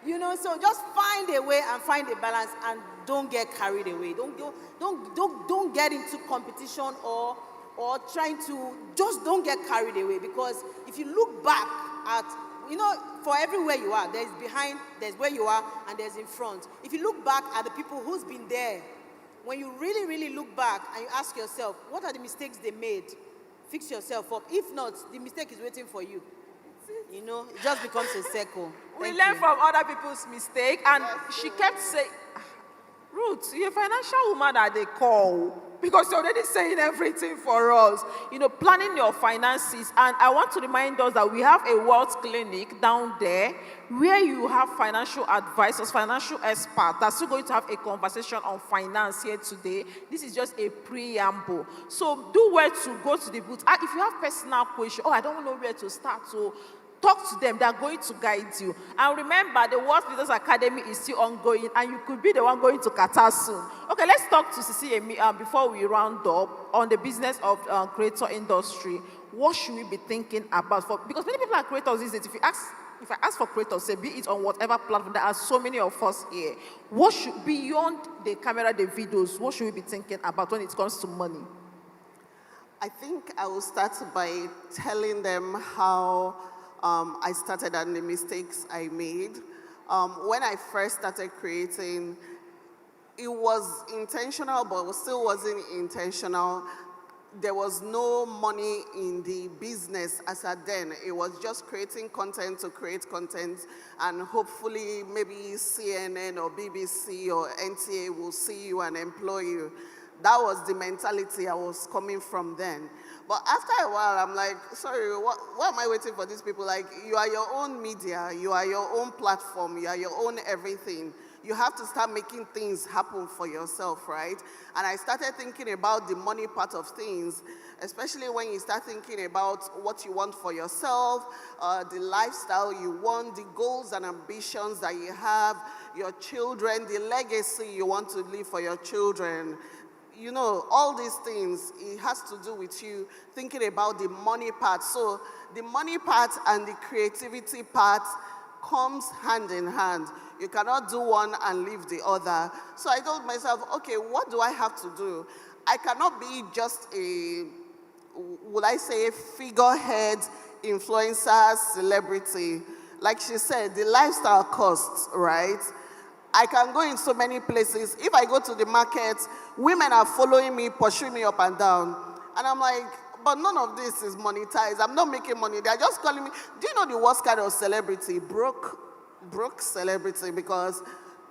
You know, so just find a way and find a balance and don't get carried away. Don't get into competition or trying to, just don't get carried away, because if you look back at, you know, for everywhere you are, there's behind, there's where you are, and there's in front. If you look back at the people who's been there, when you really, really look back and you ask yourself, what are the mistakes they made? Fix yourself up. If not, the mistake is waiting for you. You know, it just becomes a circle. We learn from other people's mistake, and she kept saying, Ruth, you're a financial woman that they call, because you're already saying everything for us. You know, planning your finances. And I want to remind us that we have a wealth clinic down there where you have financial advisors, financial experts that's still going to have a conversation on finance here today. This is just a preamble. So do well to go to the booth. If you have personal questions, I don't know where to start, so talk to them. They are going to guide you. And remember, the World Leaders Academy is still ongoing, and you could be the one going to Qatar soon. Okay, let's talk to Sisi and me before we round up on the business of creator industry. What should we be thinking about? Because many people are creators these days. If I ask for creators, say, be it on whatever platform, there are so many of us here. What should, beyond the camera, the videos, what should we be thinking about when it comes to money? I think I will start by telling them how I started and the mistakes I made. When I first started creating, it was intentional, but it still wasn't intentional. There was no money in the business as at then. It was just creating content to create content, and hopefully maybe CNN or BBC or NTA will see you and employ you. That was the mentality I was coming from then. But after a while, I'm like, sorry, why am I waiting for these people? Like, you are your own media, you are your own platform, you are your own everything. You have to start making things happen for yourself, right? And I started thinking about the money part of things, especially when you start thinking about what you want for yourself, the lifestyle you want, the goals and ambitions that you have, your children, the legacy you want to leave for your children. You know, all these things, it has to do with you thinking about the money part. So the money part and the creativity part comes hand in hand. You cannot do one and leave the other. So I told myself, okay, what do I have to do? I cannot be just a, would I say, figurehead, influencer, celebrity. Like she said, the lifestyle costs, right? I can go in so many places. If I go to the market, women are following me, pursuing me up and down. And I'm like, but none of this is monetized. I'm not making money. They're just calling me. Do you know the worst kind of celebrity? Broke celebrity, because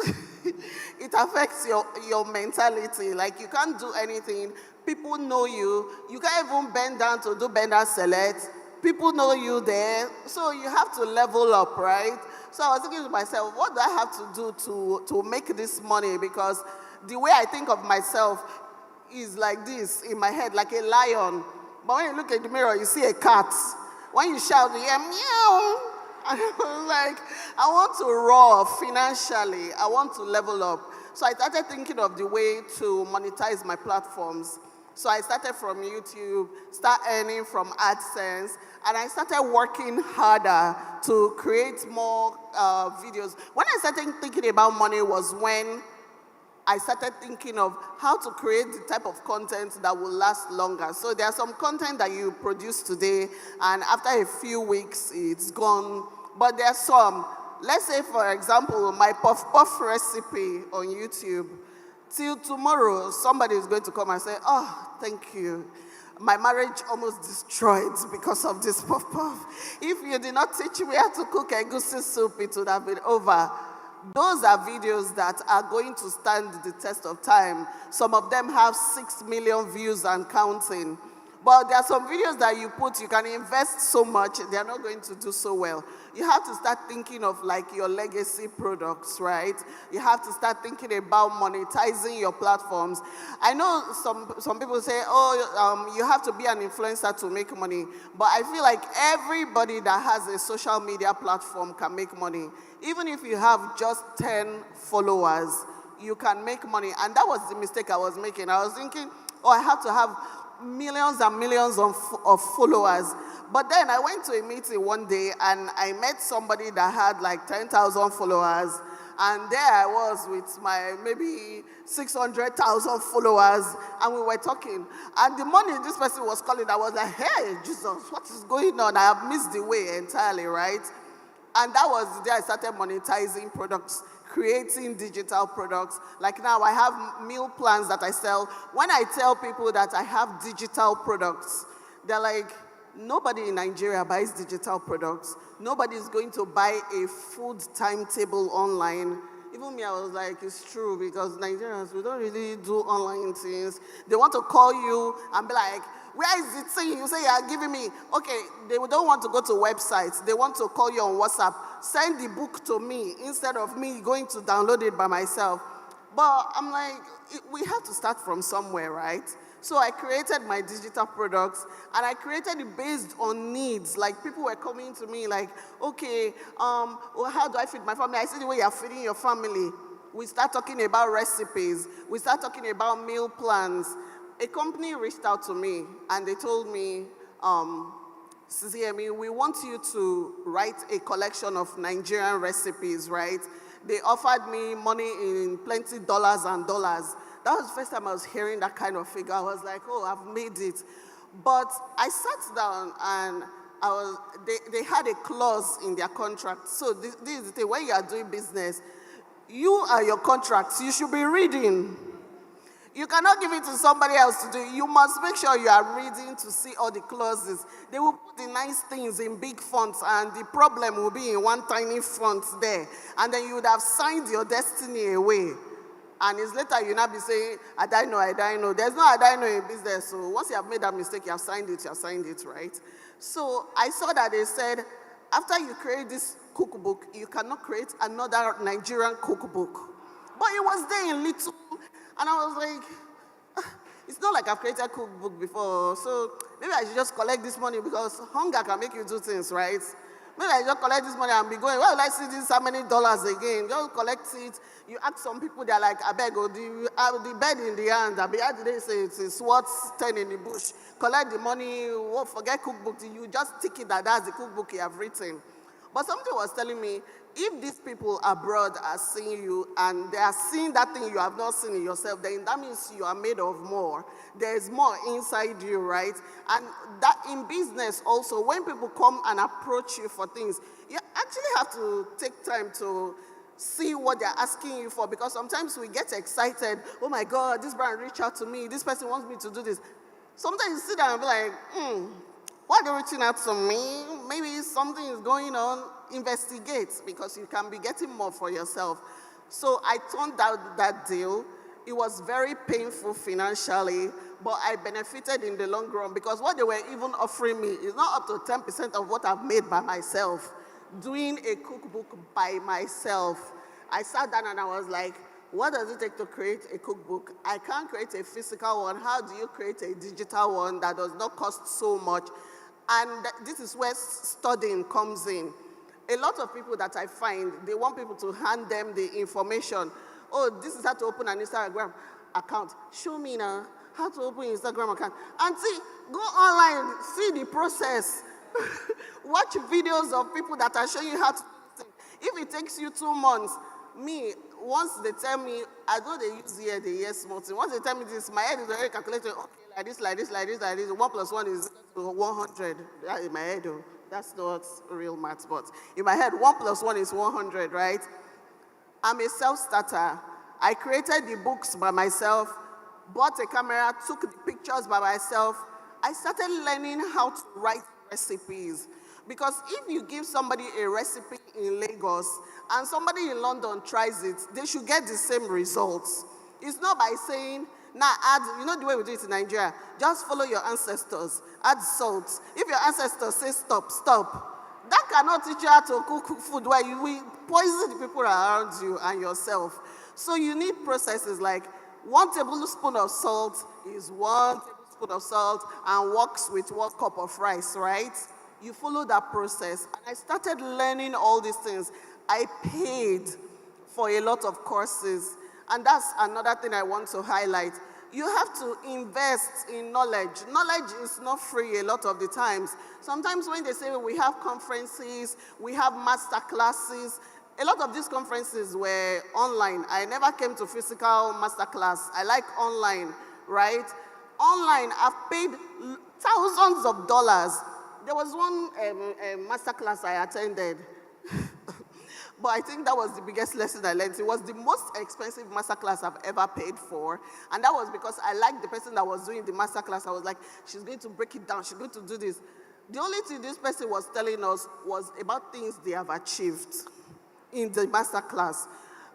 it affects your mentality. Like, you can't do anything. People know you. You can't even bend down to do bender select. People know you there. So you have to level up, right? So I was thinking to myself, what do I have to do to make this money? Because the way I think of myself is like this in my head, like a lion. But when you look at the mirror, you see a cat. When you shout, you hear meow. And I was like, I want to roar financially. I want to level up. So I started thinking of the way to monetize my platforms. So I started from YouTube, start earning from AdSense, and I started working harder to create more videos. When I started thinking about money was when I started thinking of how to create the type of content that will last longer. So there's some content that you produce today, and after a few weeks, it's gone. But there's some, let's say, for example, my puff recipe on YouTube. Till tomorrow, somebody is going to come and say, oh, thank you. My marriage almost destroyed because of this puff. If you did not teach me how to cook egusi soup, it would have been over. Those are videos that are going to stand the test of time. Some of them have 6 million views and counting. But there are some videos that you put, you can invest so much, they're not going to do so well. You have to start thinking of like your legacy products, right? You have to start thinking about monetizing your platforms. I know some people say, oh, you have to be an influencer to make money. But I feel like everybody that has a social media platform can make money. Even if you have just 10 followers, you can make money. And that was the mistake I was making. I was thinking, oh, I have to have millions and millions of followers. But then I went to a meeting one day and I met somebody that had like 10,000 followers. And there I was with my maybe 600,000 followers, and we were talking. And the morning this person was calling, I was like, hey, Jesus, what is going on? I have missed the way entirely, right? And that was the day I started monetizing products, creating digital products. Like now I have meal plans that I sell. When I tell people that I have digital products, they're like, nobody in Nigeria buys digital products. Nobody is going to buy a food timetable online. Even me, I was like, it's true, because Nigerians, we don't really do online things. They want to call you and be like, where is the thing? You say, you are giving me. Okay, they don't want to go to websites. They want to call you on WhatsApp. Send the book to me instead of me going to download it by myself. But I'm like, we have to start from somewhere, right? So I created my digital products, and I created it based on needs. Like, people were coming to me like, okay, well, how do I feed my family? I see the way you're feeding your family. We start talking about recipes. We start talking about meal plans. A company reached out to me, and they told me, CCME, we want you to write a collection of Nigerian recipes, right? They offered me money in plenty dollars and dollars. That was the first time I was hearing that kind of figure. I was like, oh, I've made it. But I sat down and they had a clause in their contract. So this is the thing, when you are doing business, you are your contracts. You should be reading. You cannot give it to somebody else to do. You must make sure you are reading to see all the clauses. They will put the nice things in big fonts, and the problem will be in one tiny font there. And then you would have signed your destiny away. And it's later you now be saying, I don't know. There's no I don't know in business. So once you have made that mistake, you have signed it, right? So I saw that they said, after you create this cookbook, you cannot create another Nigerian cookbook. But it was there in little. And I was like, it's not like I've created a cookbook before. So maybe I should just collect this money, because hunger can make you do things, right? Maybe I just collect this money and be going, where will I see this, how many dollars again? Just collect it. You ask some people, they're like, I beg, the bed in the hand, how did they say it's worth 10 in the bush? Collect the money, forget cookbook. You just tick it that that's the cookbook you have written. But something was telling me, if these people abroad are seeing you and they are seeing that thing you have not seen in yourself, then that means you are made of more. There's more inside you, right? And that in business also, when people come and approach you for things, you actually have to take time to see what they're asking you for, because sometimes we get excited. Oh my God, this brand reached out to me. This person wants me to do this. Sometimes you sit down and be like, why are they reaching out to me? Maybe something is going on. Investigate, because you can be getting more for yourself. So I turned down that deal. It was very painful financially, but I benefited in the long run, because what they were even offering me is not up to 10% of what I've made by myself. Doing a cookbook by myself. I sat down and I was like, what does it take to create a cookbook? I can't create a physical one. How do you create a digital one that does not cost so much? And this is where studying comes in. A lot of people that I find, they want people to hand them the information. Oh, this is how to open an Instagram account. Show me now how to open an Instagram account. And see, go online, see the process. Watch videos of people that are showing you how to do things. If it takes you 2 months, once they tell me, I know they use here, they hear small thing. Once they tell me this, my head is already calculating, okay, like this. 1 plus 1 is 100. That in my head, though. That's not real math, but in my head, 1 plus 1 is 100, right? I'm a self-starter. I created the books by myself, bought a camera, took the pictures by myself. I started learning how to write recipes. Because if you give somebody a recipe in Lagos and somebody in London tries it, they should get the same results. It's not by saying, Now add, you know the way we do it in Nigeria, just follow your ancestors, add salt. If your ancestors say stop, stop. That cannot teach you how to cook food where you will poison the people around you and yourself. So you need processes like 1 tablespoon of salt is 1 tablespoon of salt and works with 1 cup of rice, right? You follow that process. And I started learning all these things. I paid for a lot of courses. And that's another thing I want to highlight. You have to invest in knowledge. Knowledge is not free a lot of the times. Sometimes when they say we have conferences, we have master classes, a lot of these conferences were online. I never came to physical master class. I like online, right? Online, I've paid thousands of dollars. There was one master class I attended. But I think that was the biggest lesson I learned. It was the most expensive masterclass I've ever paid for. And that was because I liked the person that was doing the masterclass. I was like, she's going to break it down. She's going to do this. The only thing this person was telling us was about things they have achieved in the masterclass.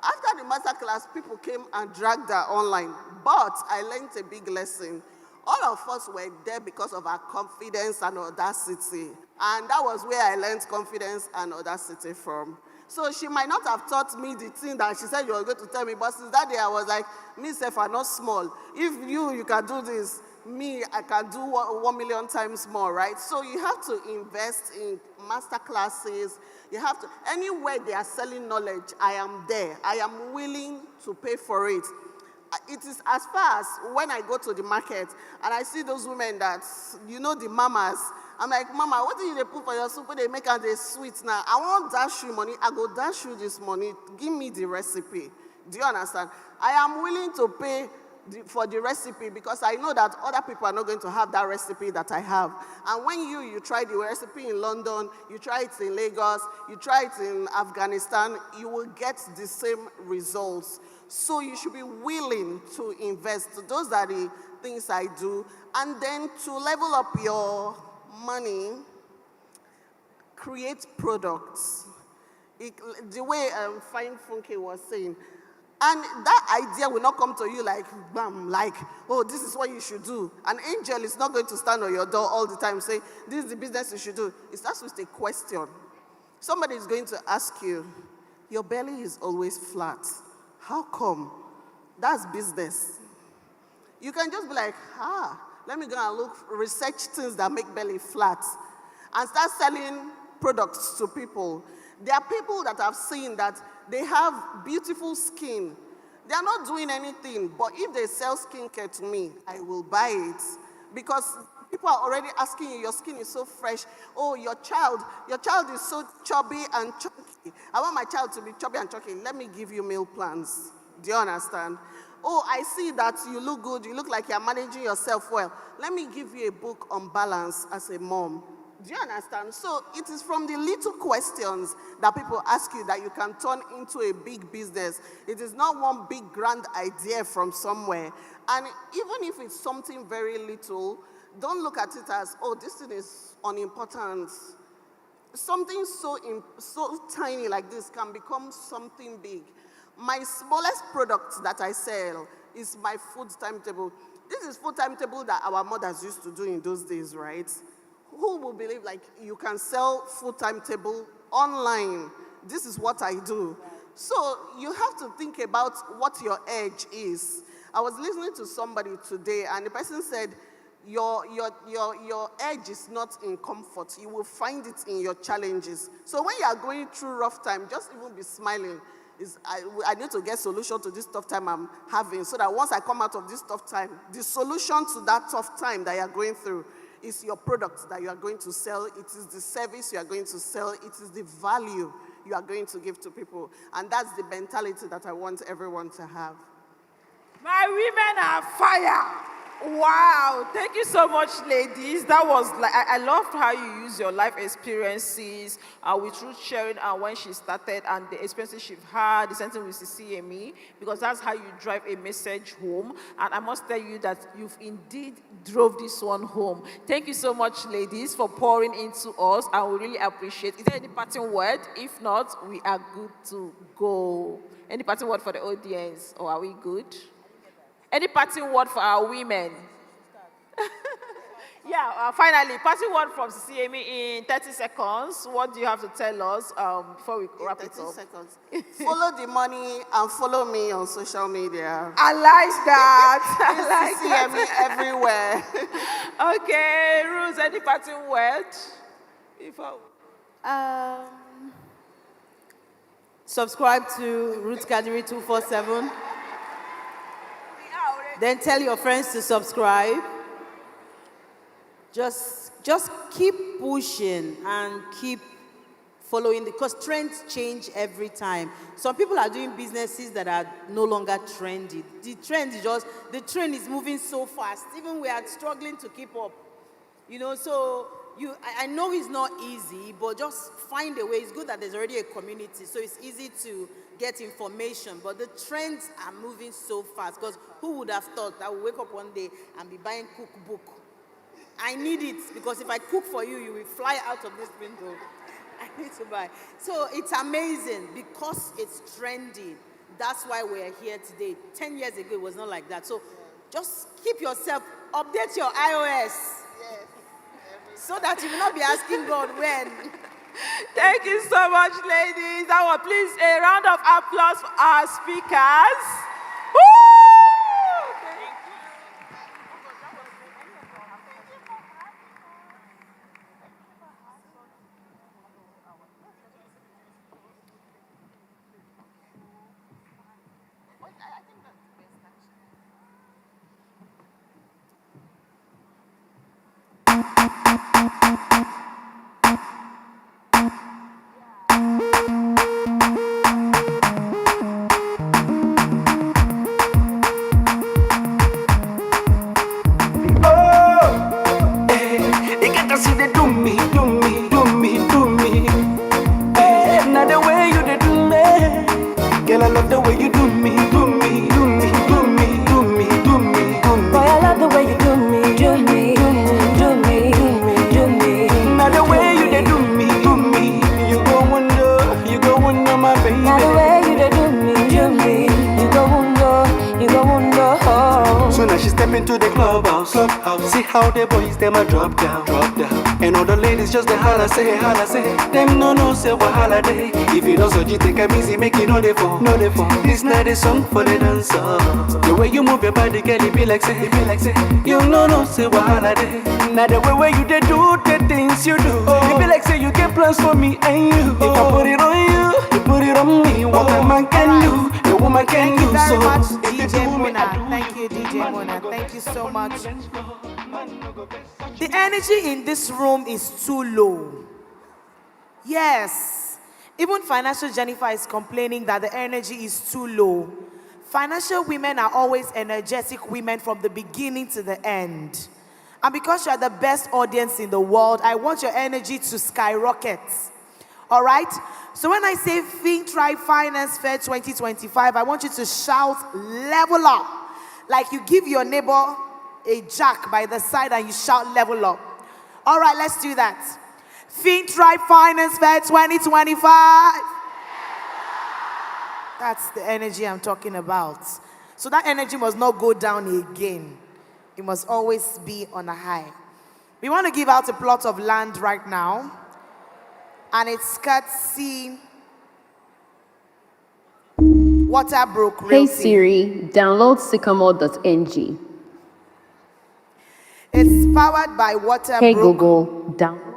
After the masterclass, people came and dragged her online. But I learned a big lesson. All of us were there because of our confidence and audacity. And that was where I learned confidence and audacity from. So she might not have taught me the thing that she said you were going to tell me, but since that day I was like, me self are not small. If you can do this, me, I can do 1 million times more, right? So you have to invest in master classes. You have to, anywhere they are selling knowledge, I am there. I am willing to pay for it. It is as far as when I go to the market and I see those women that, you know, the mamas, I'm like, Mama, what do you put for your soup when they make and they sweet now? I won't dash you money. I go dash you this money. Give me the recipe. Do you understand? I am willing to pay for the recipe because I know that other people are not going to have that recipe that I have. And when you try the recipe in London, you try it in Lagos, you try it in Afghanistan, you will get the same results. So you should be willing to invest. Those are the things I do. And then to level up your money, create products. The way Fine Funke was saying. And that idea will not come to you like, bam, like, oh, this is what you should do. An angel is not going to stand on your door all the time saying, this is the business you should do. It starts with a question. Somebody is going to ask you, your belly is always flat. How come? That's business. You can just be like, let me go and research things that make belly flat and start selling products to people. There are people that I've seen that they have beautiful skin. They are not doing anything, but if they sell skincare to me, I will buy it because people are already asking you, your skin is so fresh. Oh, your child is so chubby and chunky. I want my child to be chubby and chunky. Let me give you meal plans. Do you understand? Oh, I see that you look good. You look like you're managing yourself well. Let me give you a book on balance as a mom. Do you understand? So it is from the little questions that people ask you that you can turn into a big business. It is not one big grand idea from somewhere. And even if it's something very little, don't look at it as, oh, this thing is unimportant. Something so tiny like this can become something big. My smallest product that I sell is my food timetable. This is food timetable that our mothers used to do in those days, right? Who will believe like you can sell food timetable online? This is what I do. So you have to think about what your edge is. I was listening to somebody today and the person said, your edge is not in comfort. You will find it in your challenges. So when you are going through rough time, just even be smiling. I need to get solution to this tough time I'm having so that once I come out of this tough time, the solution to that tough time that you're going through is your product that you are going to sell. It is the service you are going to sell. It is the value you are going to give to people. And that's the mentality that I want everyone to have. My women are fire. Wow, thank you so much, ladies. That was like, I loved how you use your life experiences with Ruth sharing when she started and the experiences she's had, the same with CCME, because that's how you drive a message home. And I must tell you that you've indeed drove this one home. Thank you so much, ladies, for pouring into us. I will really appreciate it. Is there any parting word? If not, we are good to go. Any parting word for the audience, or are we good? Any parting word for our women? Yeah, finally, parting word from CCME in 30 seconds. What do you have to tell us before we wrap it 30 up? seconds. Follow the money and follow me on social media. I like that. I like CCME that. everywhere. Okay, Ruth, any parting word? Subscribe to Ruth Kadiri 247. Then tell your friends to subscribe. Just keep pushing and keep following because trends change every time. Some people are doing businesses that are no longer trendy. The trend is moving so fast. Even we are struggling to keep up. You know, so I know it's not easy, but just find a way. It's good that there's already a community, so it's easy to get information. But the trends are moving so fast because who would have thought that I would wake up one day and be buying cookbook? I need it because if I cook for you, you will fly out of this window. I need to buy. So it's amazing because it's trendy. That's why we're here today. 10 years ago, it was not like that. So just keep yourself, update your iOS. So that you will not be asking God when. Thank you so much, ladies. Please, a round of applause for our speakers. Woo! They get to see they do me. Now the way you they do me, girl, I love the way you do me. Boy, I love the way you do me. Now the way you they do me. You go wonder, my baby. Now the way you they do me. You go wonder. So now she step into the clubhouse. See how the boys them a drop down. And all the ladies just the holla say. Them no say what holiday. If you don't so you take a easy, make it no they fall. This night is song for the dancer. The way you move your body, girl, it be like say. You no say what holiday. Now the way you they do the things you do. It be like say you get plans for me and you. If I put it on you, you put it on me. What a man can do, a woman can do. Very So much, if DJ you do me, Mona. Thank you, DJ Mona. Thank you so much. The energy in this room is too low. Yes. Even Financial Jennifer is complaining that the energy is too low. Financial women are always energetic women from the beginning to the end. And because you are the best audience in the world, I want your energy to skyrocket. All right? So when I say FinTribe Finance Fair 2025, I want you to shout, level up. Like you give your neighbor a jack by the side and you shout, level up. All right, let's do that. FinTribe Finance Fair 2025. That's the energy I'm talking about. So that energy must not go down again. It must always be on a high. We want to give out a plot of land right now. And it's courtesy Waterbrook Hey Realty. Siri, download sycamore.ng. It's powered by Waterbrook. Hey Google, download.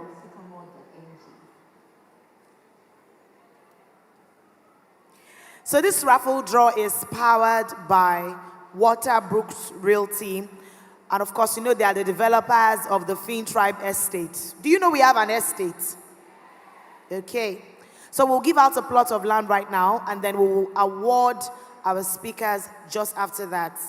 So this raffle draw is powered by Waterbrook Realty. And of course, you know they are the developers of the FinTribe estate. Do you know we have an estate? Okay. So we'll give out a plot of land right now, and then we will award our speakers just after that.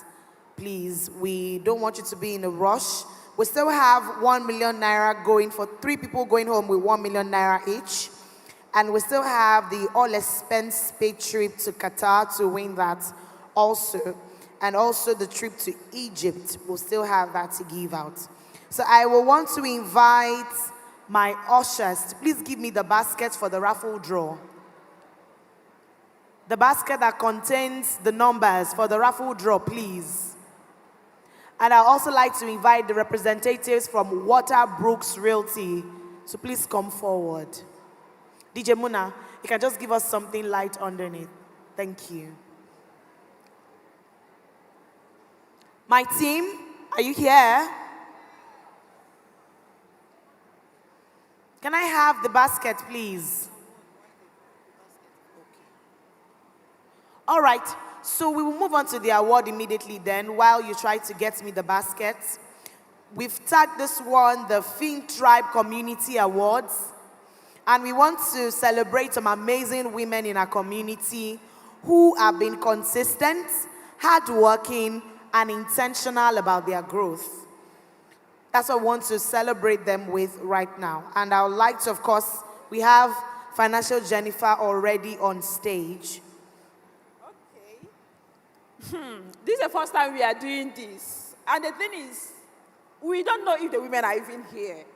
Please, we don't want you to be in a rush. We still have 1 million naira going for 3 people going home with 1 million naira each. And we still have the all-expense paid trip to Qatar to win that also. And also the trip to Egypt, we'll still have that to give out. So I will want to invite my ushers to please give me the basket for the raffle draw. The basket that contains the numbers for the raffle draw, please. And I'd also like to invite the representatives from Waterbrooks Realty to please come forward. DJ Muna, you can just give us something light underneath. Thank you. My team, are you here? Can I have the basket, please? All right, so we will move on to the award immediately then while you try to get me the basket. We've tagged this one the FinTribe Community Awards, and we want to celebrate some amazing women in our community who have been consistent, hardworking, and intentional about their growth. That's what I want to celebrate them with right now. And I would like to, of course, we have Financial Jennifer already on stage. This is the first time we are doing this. And the thing is, we don't know if the women are even here.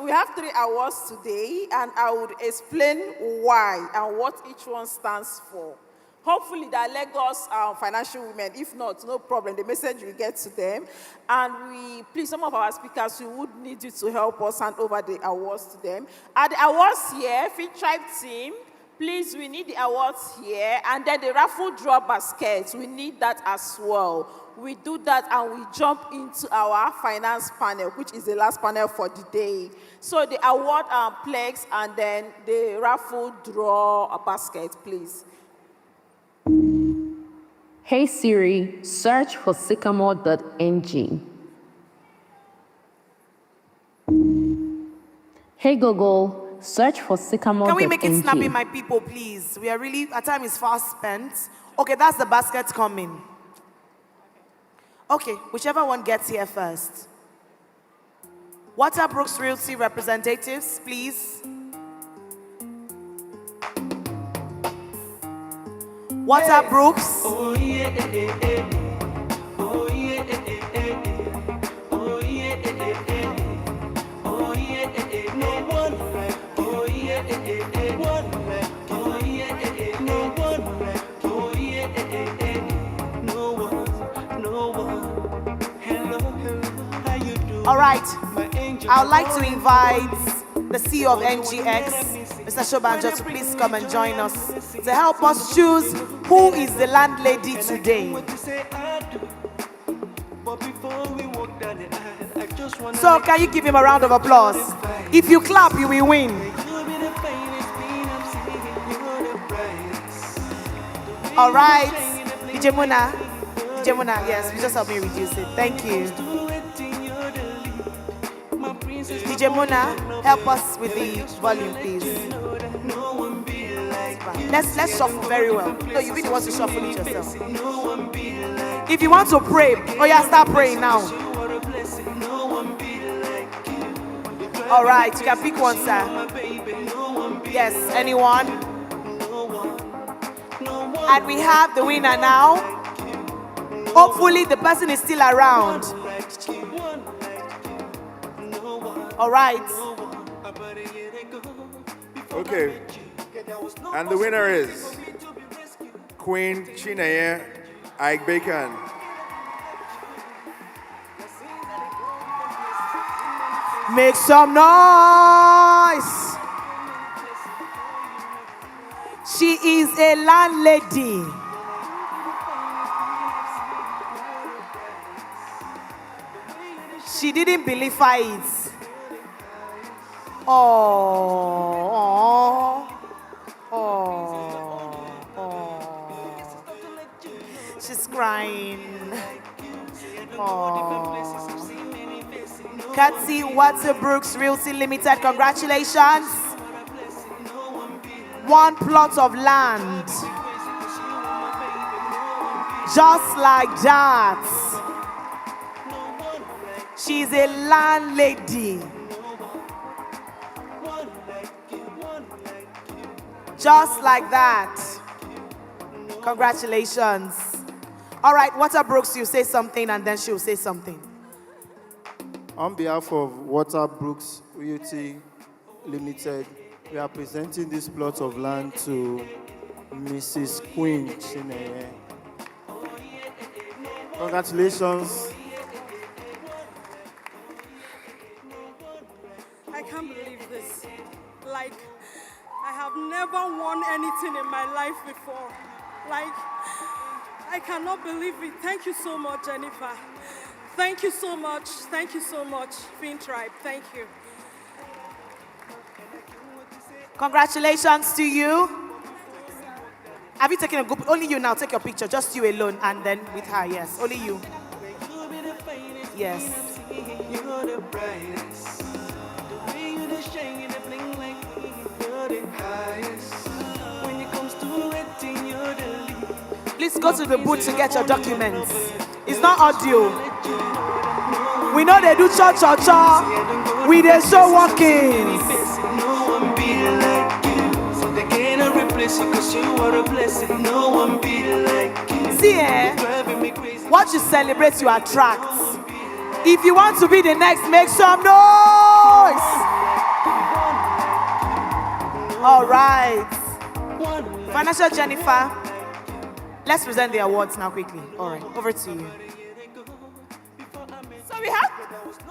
We have 3 awards today, and I would explain why and what each one stands for. Hopefully, that Lagos financial women. If not, no problem. The message will get to them. And please, some of our speakers, we would need you to help us hand over the awards to them. At the awards here, FinTribe team, please, we need the awards here. And then the raffle draw baskets, we need that as well. We do that and we jump into our finance panel, which is the last panel for the day. So the award plaques and then the raffle draw basket, please. Hey Siri, search for sycamore.ng. Hey Google, search for sycamore.ng. Can we make it snappy, my people, please? We are really, our time is fast spent. Okay, that's the basket coming. Okay, whichever one gets here first. Waterbrooks Realty representatives, please. Waterbrooks. Oh yeah, oh yeah, oh yeah, oh yeah, no one like, oh yeah, one like, oh yeah, no one like, oh yeah, no one. Hello, how you doing? All right, I would like to invite the CEO of NGX, Mr. Shobanjo, to please come and join us to help us choose who is the landlady today. So can you give him a round of applause? If you clap, you will win. All right, DJ Muna, yes, you just help me reduce it. Thank you. DJ Muna, help us with the volume, please. Let's shuffle very well. No, you really want to shuffle it yourself. If you want to pray, oh yeah, start praying now. All right, you can pick one, sir. Yes, anyone? And we have the winner now. Hopefully the person is still around. All right. Okay. And the winner is Queen Chineye Ike Bacon. Make some noise. She is a landlady. She didn't believe it. Oh. She's crying. Kathy Waterbrooks Realty Limited, congratulations. 1 plot of land. Just like that. She's a landlady. Just like that. Congratulations. All right, Waterbrooks, you say something and then she'll say something. On behalf of Waterbrooks Realty Limited, we are presenting this plot of land to Mrs. Queen Chineye. Congratulations. I can't believe this. Like, I have never won anything in my life before. Like, I cannot believe it. Thank you so much, Jennifer. Thank you so much. Thank you so much, FinTribe. Thank you. Congratulations to you. Have you taken a good? Only you now. Take your picture. Just you alone, and then with her. Yes, only you. Yes. You're the brightest. The way you the shine, you the bling like you're the highest. When it comes to waiting, you're the lead. Please go to the booth to get your documents. It's not audio. We know they do cha. We they show walking. No one be like you. So they cannot replace you because you are a blessing. No one be like you. See, what you celebrate, you attract. If you want to be the next, make some noise. All right. Financial Jennifer, let's present the awards now quickly. All right, over to you. So we have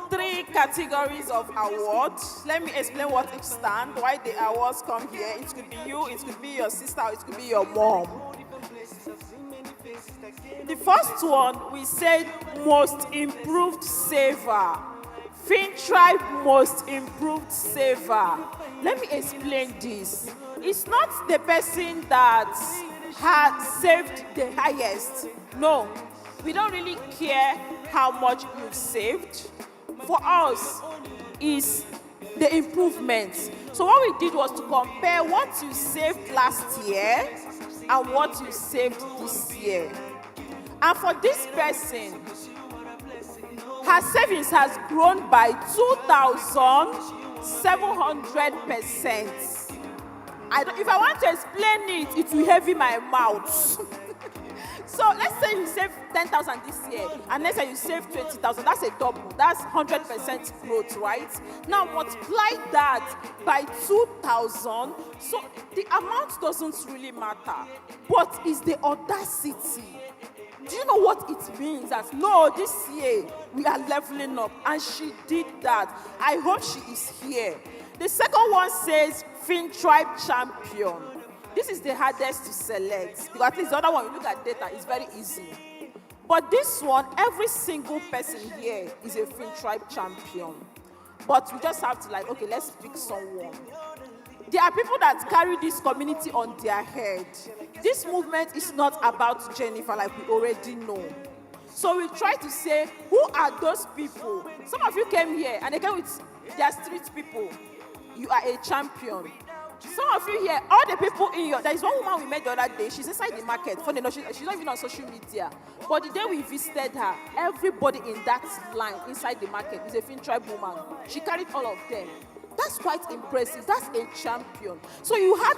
3 categories of awards. Let me explain what each stand, why the awards come here. It could be you, it could be your sister, or it could be your mom. The first one, we said most improved saver. FinTribe most improved saver. Let me explain this. It's not the person that has saved the highest. No, we don't really care how much you've saved. For us, is the improvements. So what we did was to compare what you saved last year and what you saved this year. And for this person, her savings has grown by 2,700%. If I want to explain it, it will heavy my mouth. So let's say you save 10,000 this year, and next year you save 20,000. That's a double. That's 100% growth, right? Now multiply that by 2,000. So the amount doesn't really matter, but it's the audacity. Do you know what it means? That no, this year we are leveling up, and she did that. I hope she is here. The second one says FinTribe champion. This is the hardest to select, because at least the other one, you look at data, it's very easy. But this one, every single person here is a FinTribe champion. But we just have to okay, let's pick someone. There are people that carry this community on their head. This movement is not about Jennifer, like we already know. So we try to say, who are those people? Some of you came here, and they came with their street people. You are a champion. Some of you here, all the people in your... There is one woman we met the other day. She's inside the market. Funny enough, she's not even on social media. But the day we visited her, everybody in that line inside the market is a FinTribe woman. She carried all of them. That's quite impressive. That's a champion. So you had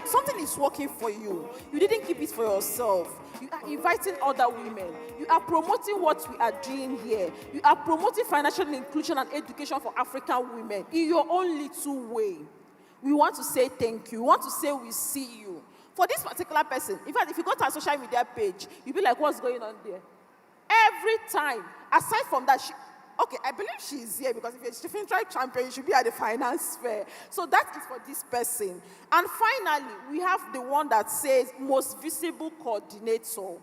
something is working for you. You didn't keep it for yourself. You are inviting other women. You are promoting what we are doing here. You are promoting financial inclusion and education for African women in your own little way. We want to say thank you. We want to say we see you. For this particular person, in fact, if you go to our social media page, you'll be like, what's going on there? Every time, aside from that, I believe she's here because if you're a FinTribe champion, you should be at the finance fair. So that is for this person. And finally, we have the one that says most visible coordinator.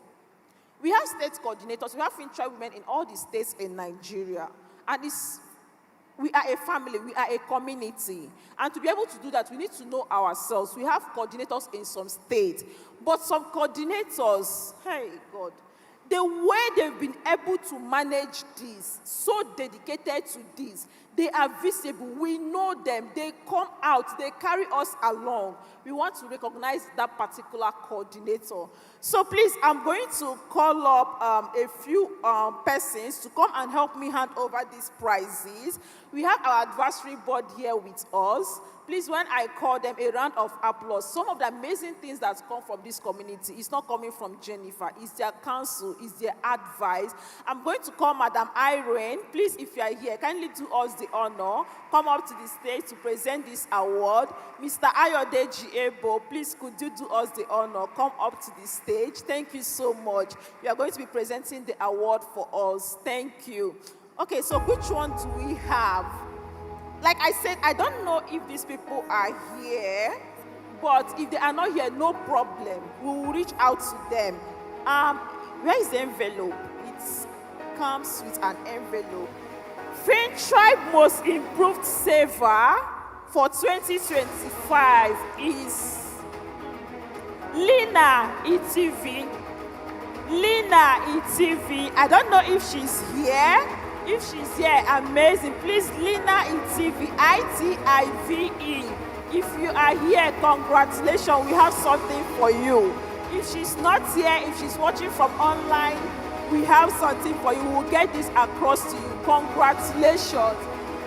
We have state coordinators. We have FinTribe women in all the states in Nigeria. And we are a family. We are a community. And to be able to do that, we need to know ourselves. We have coordinators in some states. But some coordinators, hey, God, the way they've been able to manage this, so dedicated to this, they are visible. We know them. They come out. They carry us along. We want to recognize that particular coordinator. So please, I'm going to call up a few persons to come and help me hand over these prizes. We have our advisory board here with us. Please, when I call them, a round of applause. Some of the amazing things that come from this community is not coming from Jennifer. It's their counsel, it's their advice. I'm going to call Madam Irene. Please, if you are here, kindly do us the honor. Come up to the stage to present this award. Mr. Ayodeji Ebo, please, could you do us the honor? Come up to the stage. Thank you so much. You are going to be presenting the award for us. Thank you. Okay, so which one do we have? Like I said, I don't know if these people are here, but if they are not here, no problem. We will reach out to them. Where is the envelope? It comes with an envelope. FinTribe Most Improved Saver for 2025 is Lina ETV. Lina ETV. I don't know if she's here. If she's here, amazing. Please, Lina ETV, ITIVE. If you are here, congratulations. We have something for you. If she's not here, if she's watching from online, we have something for you. We'll get this across to you. Congratulations.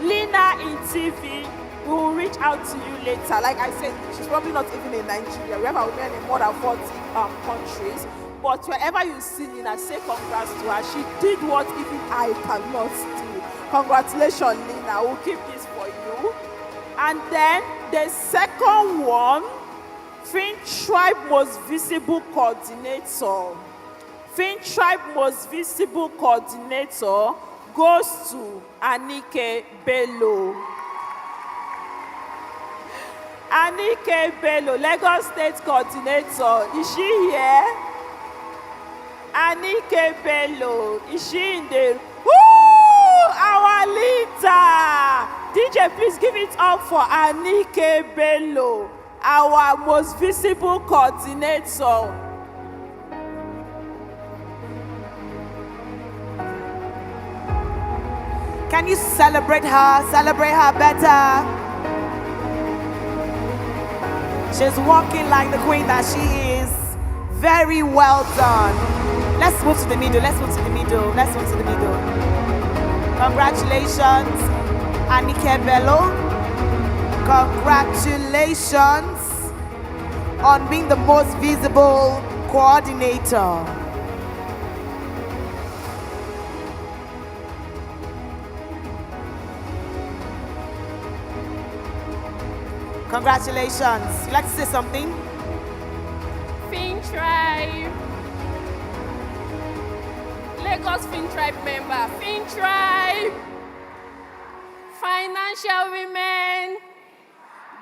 Lina ETV, we will reach out to you later. Like I said, she's probably not even in Nigeria. We have our women in more than 40 countries. But wherever you see Lina, say congrats to her. She did what even I cannot do. Congratulations, Lina. We'll keep this for you. And then the second one, FinTribe Most Visible Coordinator. FinTribe Most Visible Coordinator goes to Anike Bello. Anike Bello, Lagos State Coordinator. Is she here? Anike Bello, is she in the... Woo! Our leader! DJ, please give it up for Anike Bello, our most visible coordinator. Can you celebrate her? Celebrate her better. She's walking like the queen that she is. Very well done. Let's move to the middle. Let's move to the middle. Let's move to the middle. Congratulations, Anike Bello. Congratulations on being the most visible coordinator. Congratulations. You like to say something? FinTribe. Lagos FinTribe member. FinTribe. Financial women.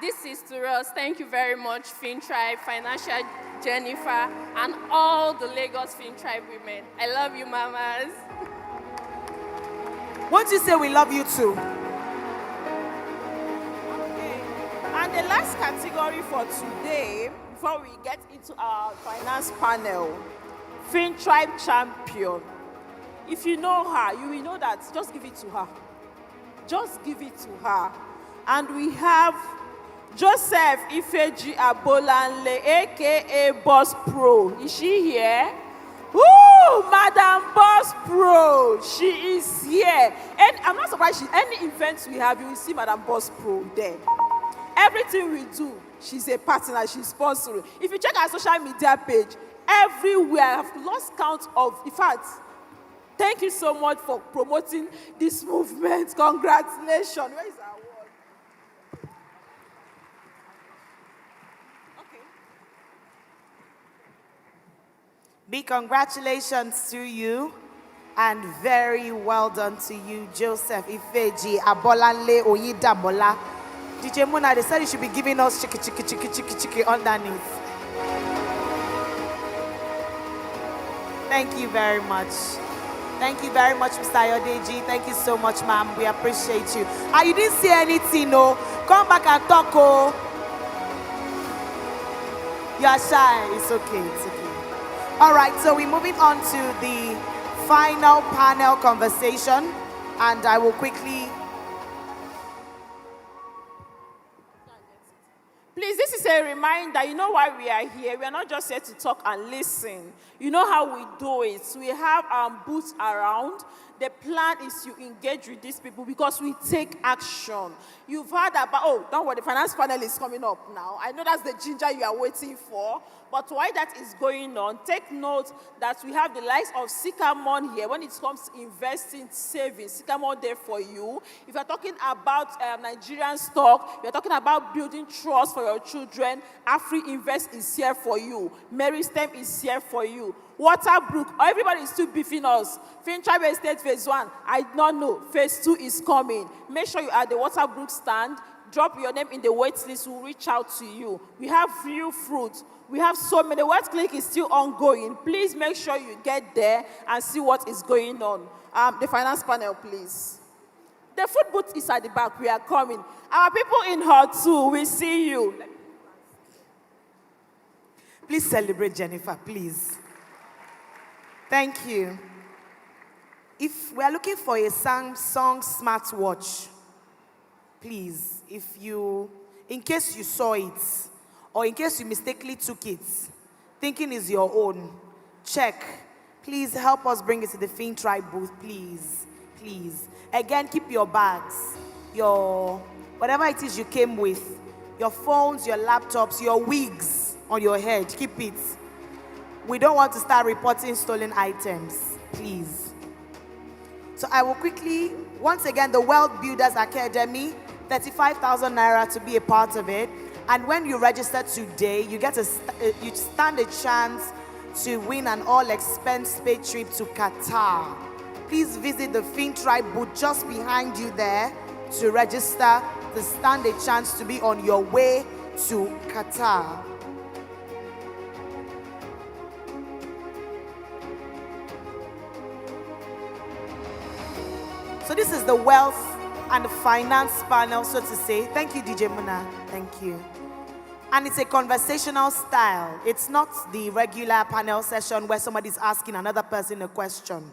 This is to us. Thank you very much, FinTribe, Financial Jennifer, and all the Lagos FinTribe women. I love you, mamas. Won't you say we love you too? And the last category for today, before we get into our finance panel, FinTribe Champion. If you know her, you will know that. Just give it to her. Just give it to her. And we have Joseph Ifeji Abolanle, a.k.a. Boss Pro. Is she here? Woo! Madam Boss Pro. She is here. And I'm not surprised. Any events we have, you will see Madam Boss Pro there. Everything we do, she's a partner, she's sponsoring. If you check our social media page, everywhere, I've lost count of, in fact, thank you so much for promoting this movement. Congratulations. Where is our award? Okay. Big congratulations to you. And very well done to you, Joseph Ifeji Abolanle Oyidamola. DJ Muna, they said you should be giving us chiki underneath. Thank you very much. Thank you very much, Mr. Ayodeji. Thank you so much, ma'am. We appreciate you. You didn't say anything, no? Come back and talk, oh. You are shy. It's okay, it's okay. All right, so we're moving on to the final panel conversation. And I will quickly... Please, this is a reminder. You know why we are here. We are not just here to talk and listen. You know how we do it. We have booths around. The plan is you engage with these people because we take action. You've heard about, oh, don't worry, the finance panel is coming up now. I know that's the ginger you are waiting for. But while that is going on, take note that we have the likes of Sycamore here. When it comes to investing, saving, Sycamore there for you. If you're talking about Nigerian stock, you're talking about building trust for your children, Afri Invest is here for you. Mary Stem is here for you. Waterbrook, everybody is still beefing us. FinTribe Estate Phase 1, I don't know. Phase 2 is coming. Make sure you are at the Waterbrook stand. Drop your name in the wait list. We'll reach out to you. We have real fruit. We have so many. The Wealth Clinic is still ongoing. Please make sure you get there and see what is going on. The finance panel, please. The food booth is at the back. We are coming. Our people in Hall 2, we see you. Please celebrate Jennifer, please. Thank you. If we are looking for a Samsung smartwatch, please, in case you saw it, or in case you mistakenly took it, thinking it's your own, check. Please help us bring it to the FinTribe booth, please. Please. Again, keep your bags, whatever it is you came with, your phones, your laptops, your wigs on your head, keep it. We don't want to start reporting stolen items, please. So I will quickly, once again, the Wealth Builders Academy, 35,000 naira to be a part of it. And when you register today, you stand a chance to win an all-expense-paid trip to Qatar. Please visit the FinTribe booth just behind you there to register to stand a chance to be on your way to Qatar. So this is the wealth and the finance panel, so to say. Thank you, DJ Muna. Thank you. And it's a conversational style. It's not the regular panel session where somebody's asking another person a question.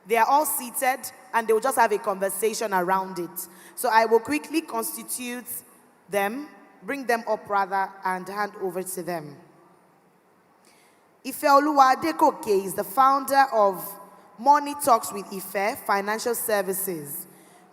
They are all seated and they will just have a conversation around it. So I will quickly constitute them, bring them up rather, and hand over to them. Ifeoluwa Adekoke is the founder of Money Talks with Ife Financial Services,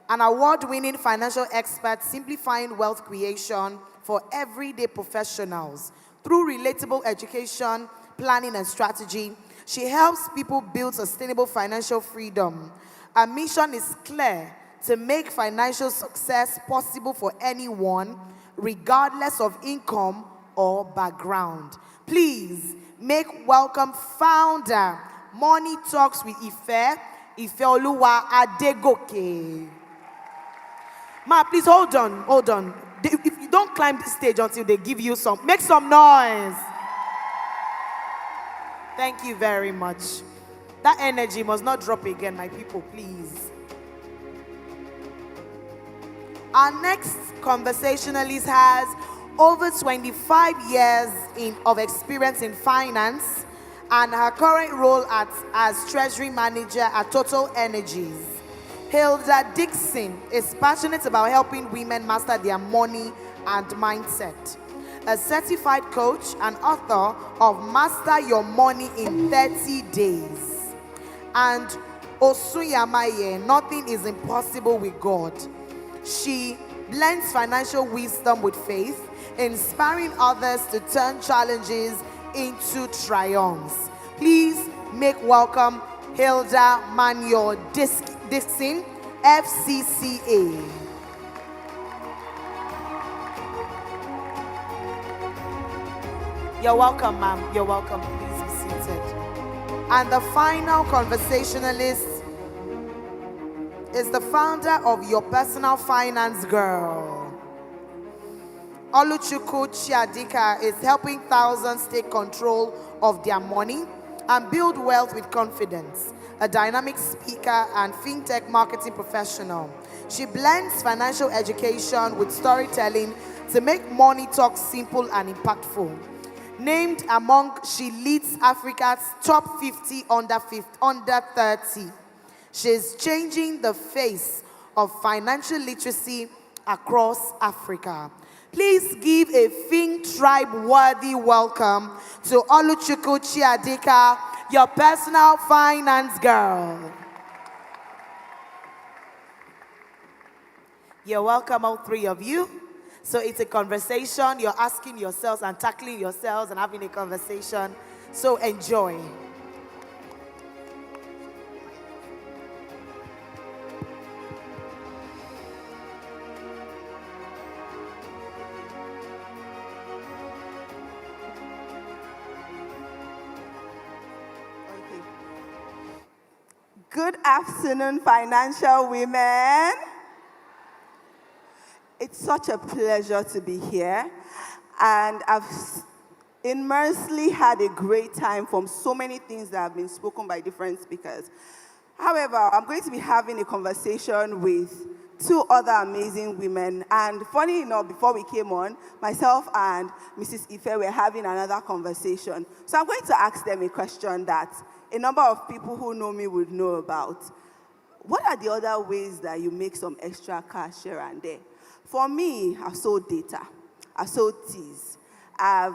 an award-winning financial expert simplifying wealth creation for everyday professionals. Through relatable education, planning, and strategy, she helps people build sustainable financial freedom. Her mission is clear: to make financial success possible for anyone, regardless of income or background. Please make welcome founder, Money Talks with Ife, Ifeoluwa Adegoke. Ma, please hold on. If you don't climb the stage until they give you some, make some noise. Thank you very much. That energy must not drop again, my people, please. Our next conversationalist has over 25 years of experience in finance, and her current role as Treasury Manager at Total Energies. Hilda Dixon is passionate about helping women master their money and mindset. A certified coach and author of Master Your Money in 30 Days. And Osuyamaye, Nothing is Impossible with God. She blends financial wisdom with faith, inspiring others to turn challenges into triumphs. Please make welcome Hilda Manuel Dixon, FCCA. You're welcome, ma'am. You're welcome. Please be seated. And the final conversationalist is the founder of Your Personal Finance Girl. Oluchukwu Chiadika is helping thousands take control of their money and build wealth with confidence. A dynamic speaker and fintech marketing professional, she blends financial education with storytelling to make money talk simple and impactful. She leads Africa's top 50 under 30. She's changing the face of financial literacy across Africa. Please give a FinTribe worthy welcome to Oluchukwu Chiadika, Your Personal Finance Girl. You're welcome, all three of you. So it's a conversation. You're asking yourselves and tackling yourselves and having a conversation. So enjoy. Good afternoon, financial women. It's such a pleasure to be here, and I've immensely had a great time from so many things that have been spoken by different speakers. However, I'm going to be having a conversation with two other amazing women, and funny enough, before we came on, myself and Mrs. Ife were having another conversation. So I'm going to ask them a question that a number of people who know me would know about. What are the other ways that you make some extra cash here and there? For me, I've sold data, I've sold teas, I've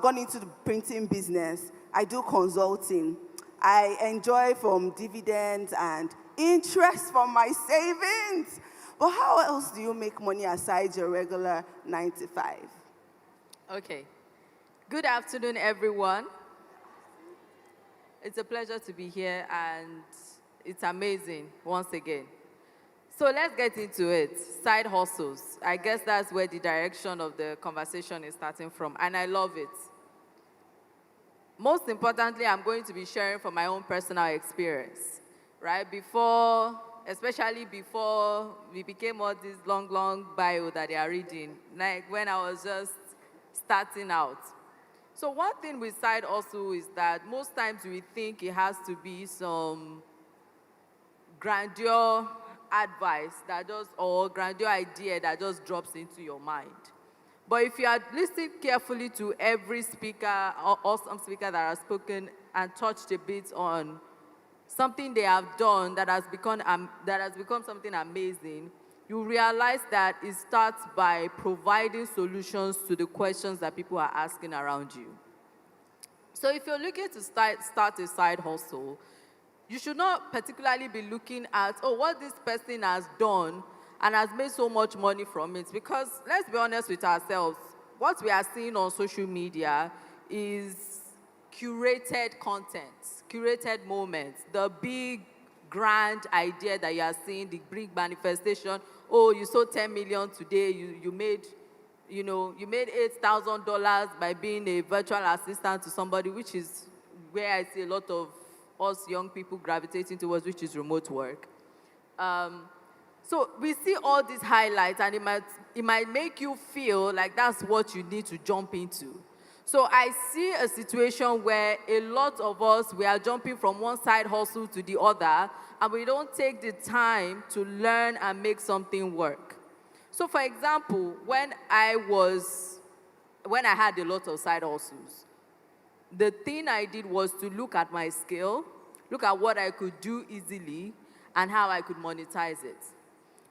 gone into the printing business, I do consulting, I enjoy from dividends and interest from my savings. But how else do you make money aside your regular 9 to 5? Okay. Good afternoon, everyone. It's a pleasure to be here, and it's amazing once again. So let's get into it. Side hustles. I guess that's where the direction of the conversation is starting from, and I love it. Most importantly, I'm going to be sharing from my own personal experience, right? Especially before we became all this long bio that they are reading, like when I was just starting out. So one thing with side hustle is that most times we think it has to be some grandeur advice or grandeur idea that just drops into your mind. But if you are listening carefully to every speaker or some speaker that has spoken and touched a bit on something they have done that has become something amazing, you realize that it starts by providing solutions to the questions that people are asking around you. So if you're looking to start a side hustle, you should not particularly be looking at, what this person has done and has made so much money from it. Because let's be honest with ourselves, what we are seeing on social media is curated content, curated moments, the big, grand idea that you are seeing, the big manifestation. You sold 10 million today, you made $8,000 by being a virtual assistant to somebody, which is where I see a lot of us young people gravitating towards, which is remote work. So we see all these highlights, and it might make you feel like that's what you need to jump into. So I see a situation where a lot of us, we are jumping from one side hustle to the other, and we don't take the time to learn and make something work. So for example, when I had a lot of side hustles, the thing I did was to look at my skill, look at what I could do easily, and how I could monetize it.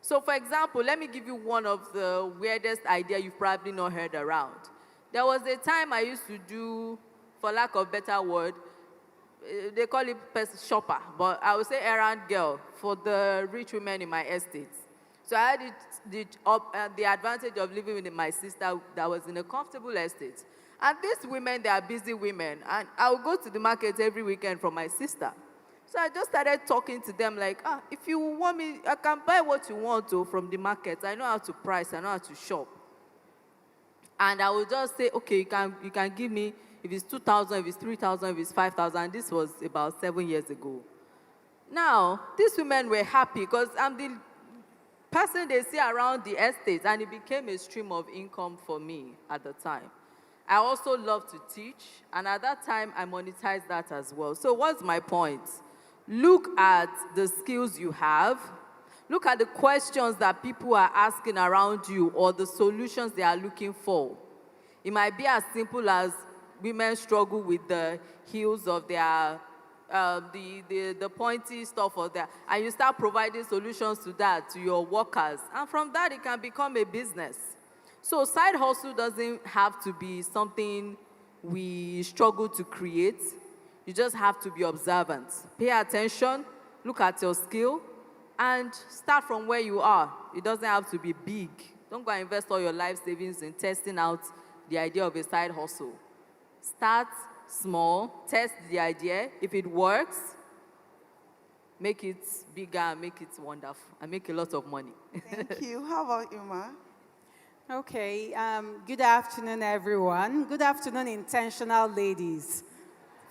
So for example, let me give you one of the weirdest ideas you've probably not heard around. There was a time I used to do, for lack of a better word, they call it shopper, but I would say errand girl for the rich women in my estate. So I had the advantage of living with my sister that was in a comfortable estate. And these women, they are busy women. And I would go to the market every weekend from my sister. So I just started talking to them like, if you want me, I can buy what you want from the market. I know how to price, I know how to shop. And I would just say, okay, you can give me, if it's 2,000, if it's 3,000, if it's 5,000. This was about 7 years ago. Now, these women were happy because I'm the person they see around the estate, and it became a stream of income for me at the time. I also love to teach, and at that time, I monetized that as well. So what's my point? Look at the skills you have. Look at the questions that people are asking around you or the solutions they are looking for. It might be as simple as women struggle with the heels of their, the pointy stuff of that, and you start providing solutions to that to your workers. And from that, it can become a business. So side hustle doesn't have to be something we struggle to create. You just have to be observant. Pay attention, look at your skill, And start from where you are. It doesn't have to be big. Don't go and invest all your life savings in testing out the idea of a side hustle. Start small, test the idea. If it works, make it bigger and make it wonderful and make a lot of money. Thank you. How about you, Ma? Okay, good afternoon, everyone. Good afternoon, intentional ladies.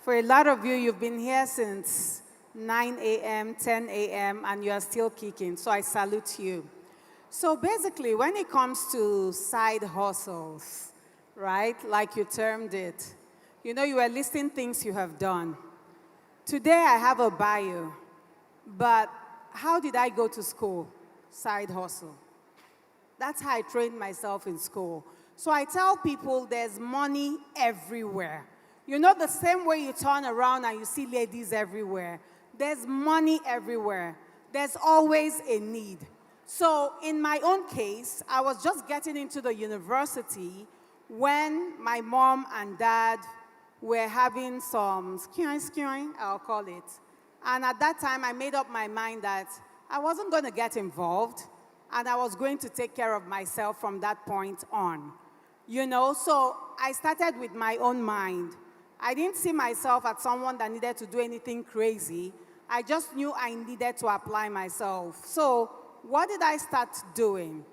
For a lot of you, you've been here since 9 a.m., 10 a.m., and you are still kicking, so I salute you. So basically, when it comes to side hustles, right, like you termed it, you know, you were listing things you have done. Today, I have a bio, but how did I go to school? Side hustle. That's how I trained myself in school. So I tell people there's money everywhere. You know, the same way you turn around and you see ladies everywhere, there's money everywhere. There's always a need. So in my own case, I was just getting into the university when my mom and dad were having some skewing, I'll call it. And at that time, I made up my mind that I wasn't going to get involved, and I was going to take care of myself from that point on. You know, so I started with my own mind. I didn't see myself as someone that needed to do anything crazy. I just knew I needed to apply myself. So what did I start doing?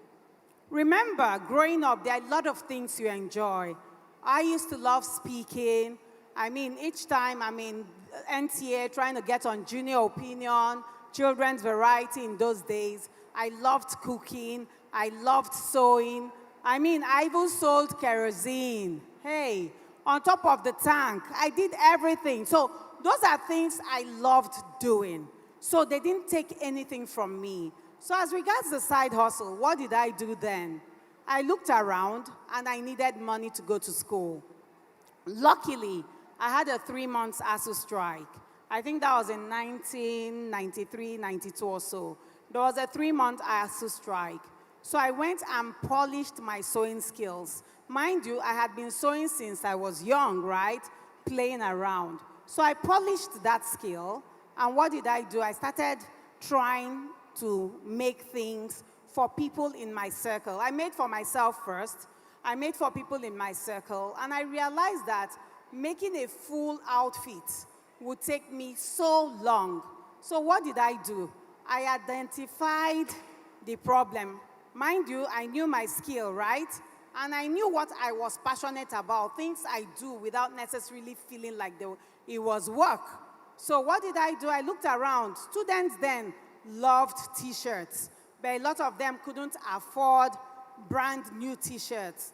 Remember, growing up, there are a lot of things you enjoy. I used to love speaking. I mean, each time I'm in NTA trying to get on Junior Opinion, Children's Variety in those days, I loved cooking. I loved sewing. I mean, I even sold kerosene. Hey, on top of the tank. I did everything. So those are things I loved doing. So they didn't take anything from me. So as regards the side hustle, what did I do then? I looked around and I needed money to go to school. Luckily, I had a 3-month ASU strike. I think that was in 1993, 92 or so. There was a 3-month ASU strike. So I went and polished my sewing skills. Mind you, I had been sewing since I was young, right? Playing around. So I polished that skill. And what did I do? I started trying to make things for people in my circle. I made for myself first. I made for people in my circle. And I realized that making a full outfit would take me so long. So what did I do? I identified the problem. Mind you, I knew my skill, right? And I knew what I was passionate about, things I do without necessarily feeling like it was work. So what did I do? I looked around. Students then loved T-shirts, but a lot of them couldn't afford brand new T-shirts.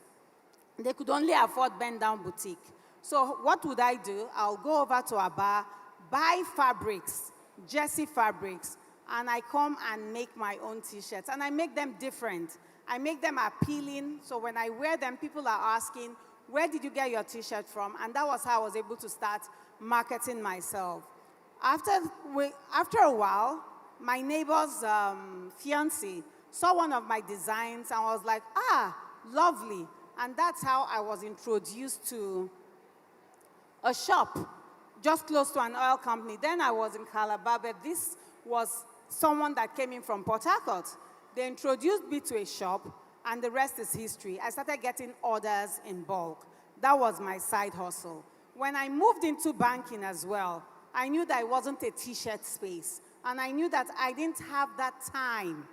They could only afford bend-down boutique. So what would I do? I'll go over to a bar, buy fabrics, jersey fabrics, and I come and make my own T-shirts. And I make them different. I make them appealing, so when I wear them, people are asking, where did you get your T-shirt from? And that was how I was able to start marketing myself. After a while, my neighbor's fiancé saw one of my designs and was like, ah, lovely. And that's how I was introduced to a shop just close to an oil company. Then I was in Calabar, but this was someone that came in from Port Harcourt. They introduced me to a shop, and the rest is history. I started getting orders in bulk. That was my side hustle. When I moved into banking as well, I knew that it wasn't a T-shirt space, and I knew that I didn't have that time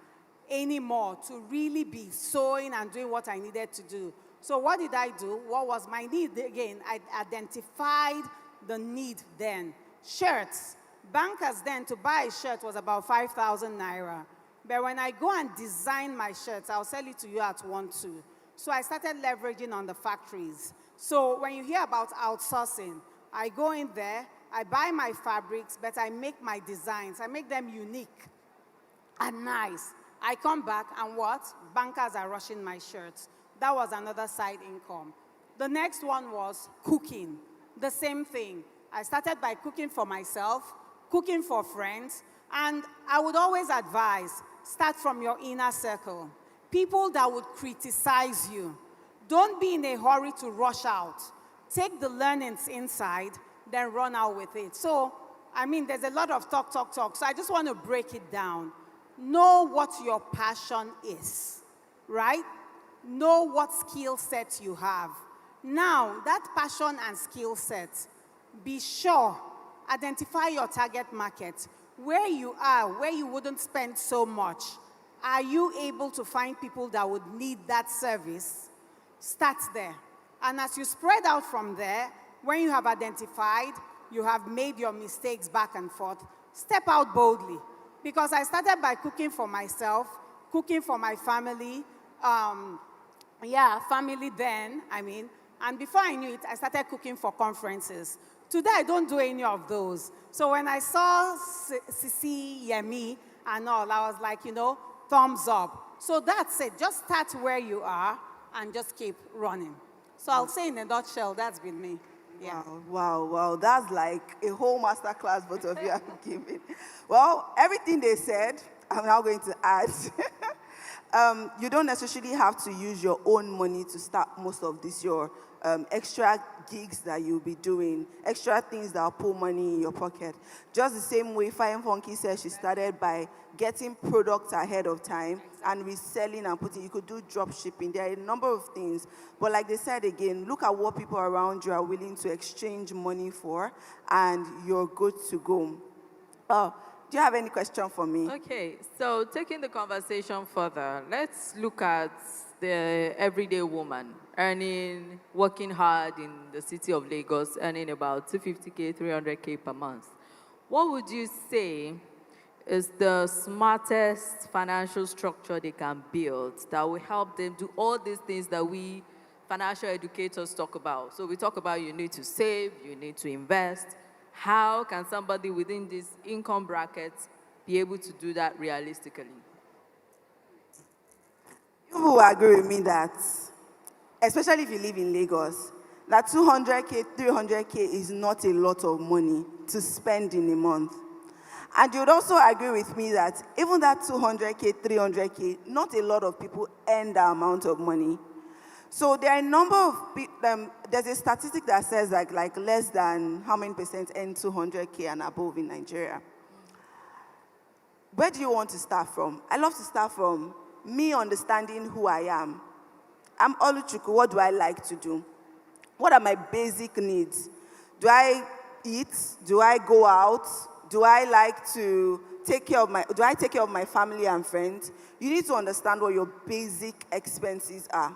anymore to really be sewing and doing what I needed to do. So what did I do? What was my need again? I identified the need then. Shirts. Bankers then, to buy a shirt was about 5,000 naira. But when I go and design my shirts, I'll sell it to you at 1-2. So I started leveraging on the factories. So when you hear about outsourcing, I go in there, I buy my fabrics, but I make my designs. I make them unique and nice. I come back and what? Bankers are rushing my shirts. That was another side income. The next one was cooking. The same thing. I started by cooking for myself, cooking for friends, and I would always advise, start from your inner circle. People that would criticize you. Don't be in a hurry to rush out. Take the learnings inside, then run out with it. So, I mean, there's a lot of talk. So I just want to break it down. know what your passion is, right? Know what skill set you have. Now, that passion and skill set, be sure, identify your target market. Where you are, where you wouldn't spend so much, are you able to find people that would need that service? Start there. And as you spread out from there, when you have identified, you have made your mistakes back and forth, step out boldly. Because I started by cooking for myself, cooking for my family, family then, and before I knew it, I started cooking for conferences. Today, I don't do any of those. So when I saw Sisi, Yemi, and all, I was like, thumbs up. So that's it. Just start where you are and just keep running. So I'll say in a nutshell, that's been me. Yeah. Wow. That's like a whole masterclass both of you are giving. Well, everything they said, I'm now going to add. You don't necessarily have to use your own money to start most of this, your extra gigs that you'll be doing, extra things that will put money in your pocket. Just the same way Fine Funky said she started by getting products ahead of time and reselling and putting, you could do drop shipping. There are a number of things. But like they said again, look at what people around you are willing to exchange money for, and you're good to go. Do you have any question for me? Okay, so taking the conversation further, let's look at the everyday woman working hard in the city of Lagos, earning about 250K, 300K per month. What would you say is the smartest financial structure they can build that will help them do all these things that we financial educators talk about? So we talk about you need to save, you need to invest. How can somebody within this income bracket be able to do that realistically? You will agree with me that, especially if you live in Lagos, that 200K, 300K is not a lot of money to spend in a month. And you would also agree with me that even that 200K, 300K, not a lot of people earn that amount of money. So there are a number of, there's a statistic that says like less than how many percent earn 200K and above in Nigeria. Where do you want to start from? I love to start from me understanding who I am. I'm Oluchukwu, what do I like to do? What are my basic needs? Do I eat? Do I go out? Do I like to take care of my family and friends? You need to understand what your basic expenses are.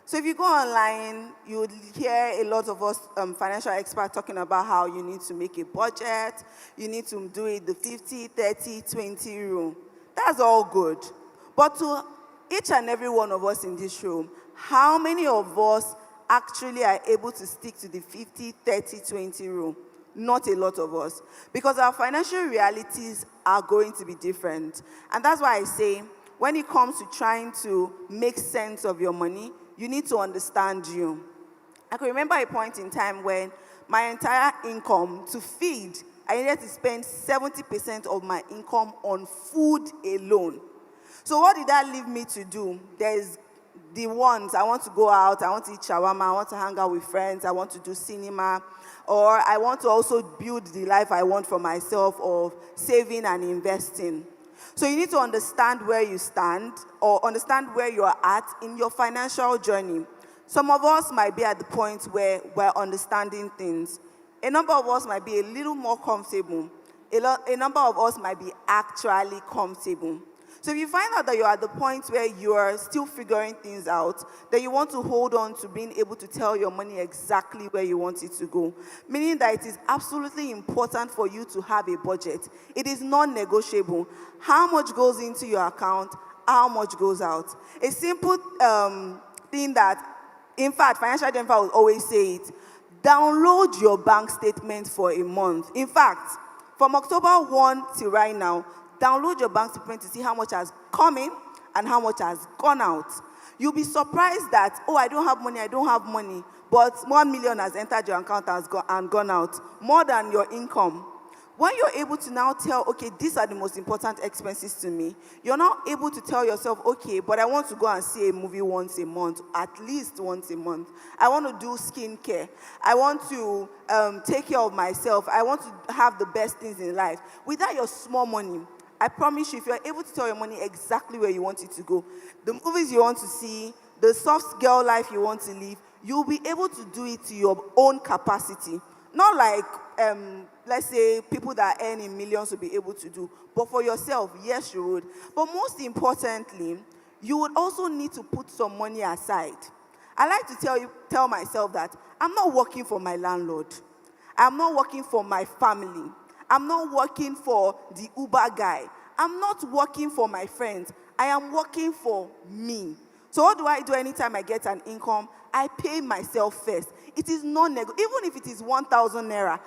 So if you go online, you would hear a lot of us financial experts talking about how you need to make a budget, you need to do it the 50, 30, 20 rule. That's all good. But to each and every one of us in this room, how many of us actually are able to stick to the 50, 30, 20 rule? Not a lot of us. Because our financial realities are going to be different. And that's why I say, when it comes to trying to make sense of your money, you need to understand you. I can remember a point in time when my entire income to feed, I needed to spend 70% of my income on food alone. So what did that leave me to do? There's the ones, I want to go out, I want to eat shawarma, I want to hang out with friends, I want to do cinema, or I want to also build the life I want for myself of saving and investing. So you need to understand where you stand or understand where you are at in your financial journey. Some of us might be at the point where we're understanding things. A number of us might be a little more comfortable. A number of us might be actually comfortable. So if you find out that you're at the point where you're still figuring things out, then you want to hold on to being able to tell your money exactly where you want it to go. Meaning that it is absolutely important for you to have a budget. It is non-negotiable. How much goes into your account, how much goes out. A simple thing that, in fact, Financial Jennifer will always say it, download your bank statement for a month. In fact, from October 1 till right now, download your bank statement to see how much has come in and how much has gone out. You'll be surprised that, I don't have money, but 1 million has entered your account and gone out, more than your income. When you're able to now tell, okay, these are the most important expenses to me, you're now able to tell yourself, okay, but I want to go and see a movie once a month, at least once a month. I want to do skincare. I want to take care of myself. I want to have the best things in life. Without your small money, I promise you, if you're able to tell your money exactly where you want it to go, the movies you want to see, the soft girl life you want to live, you'll be able to do it to your own capacity. Not like, let's say, people that earn in millions will be able to do. But for yourself, yes, you would. But most importantly, you would also need to put some money aside. I like to tell myself that I'm not working for my landlord. I'm not working for my family. I'm not working for the Uber guy. I'm not working for my friends. I am working for me. So what do I do anytime I get an income? I pay myself first. It is non-negotiable. Even if it is 1,000 naira,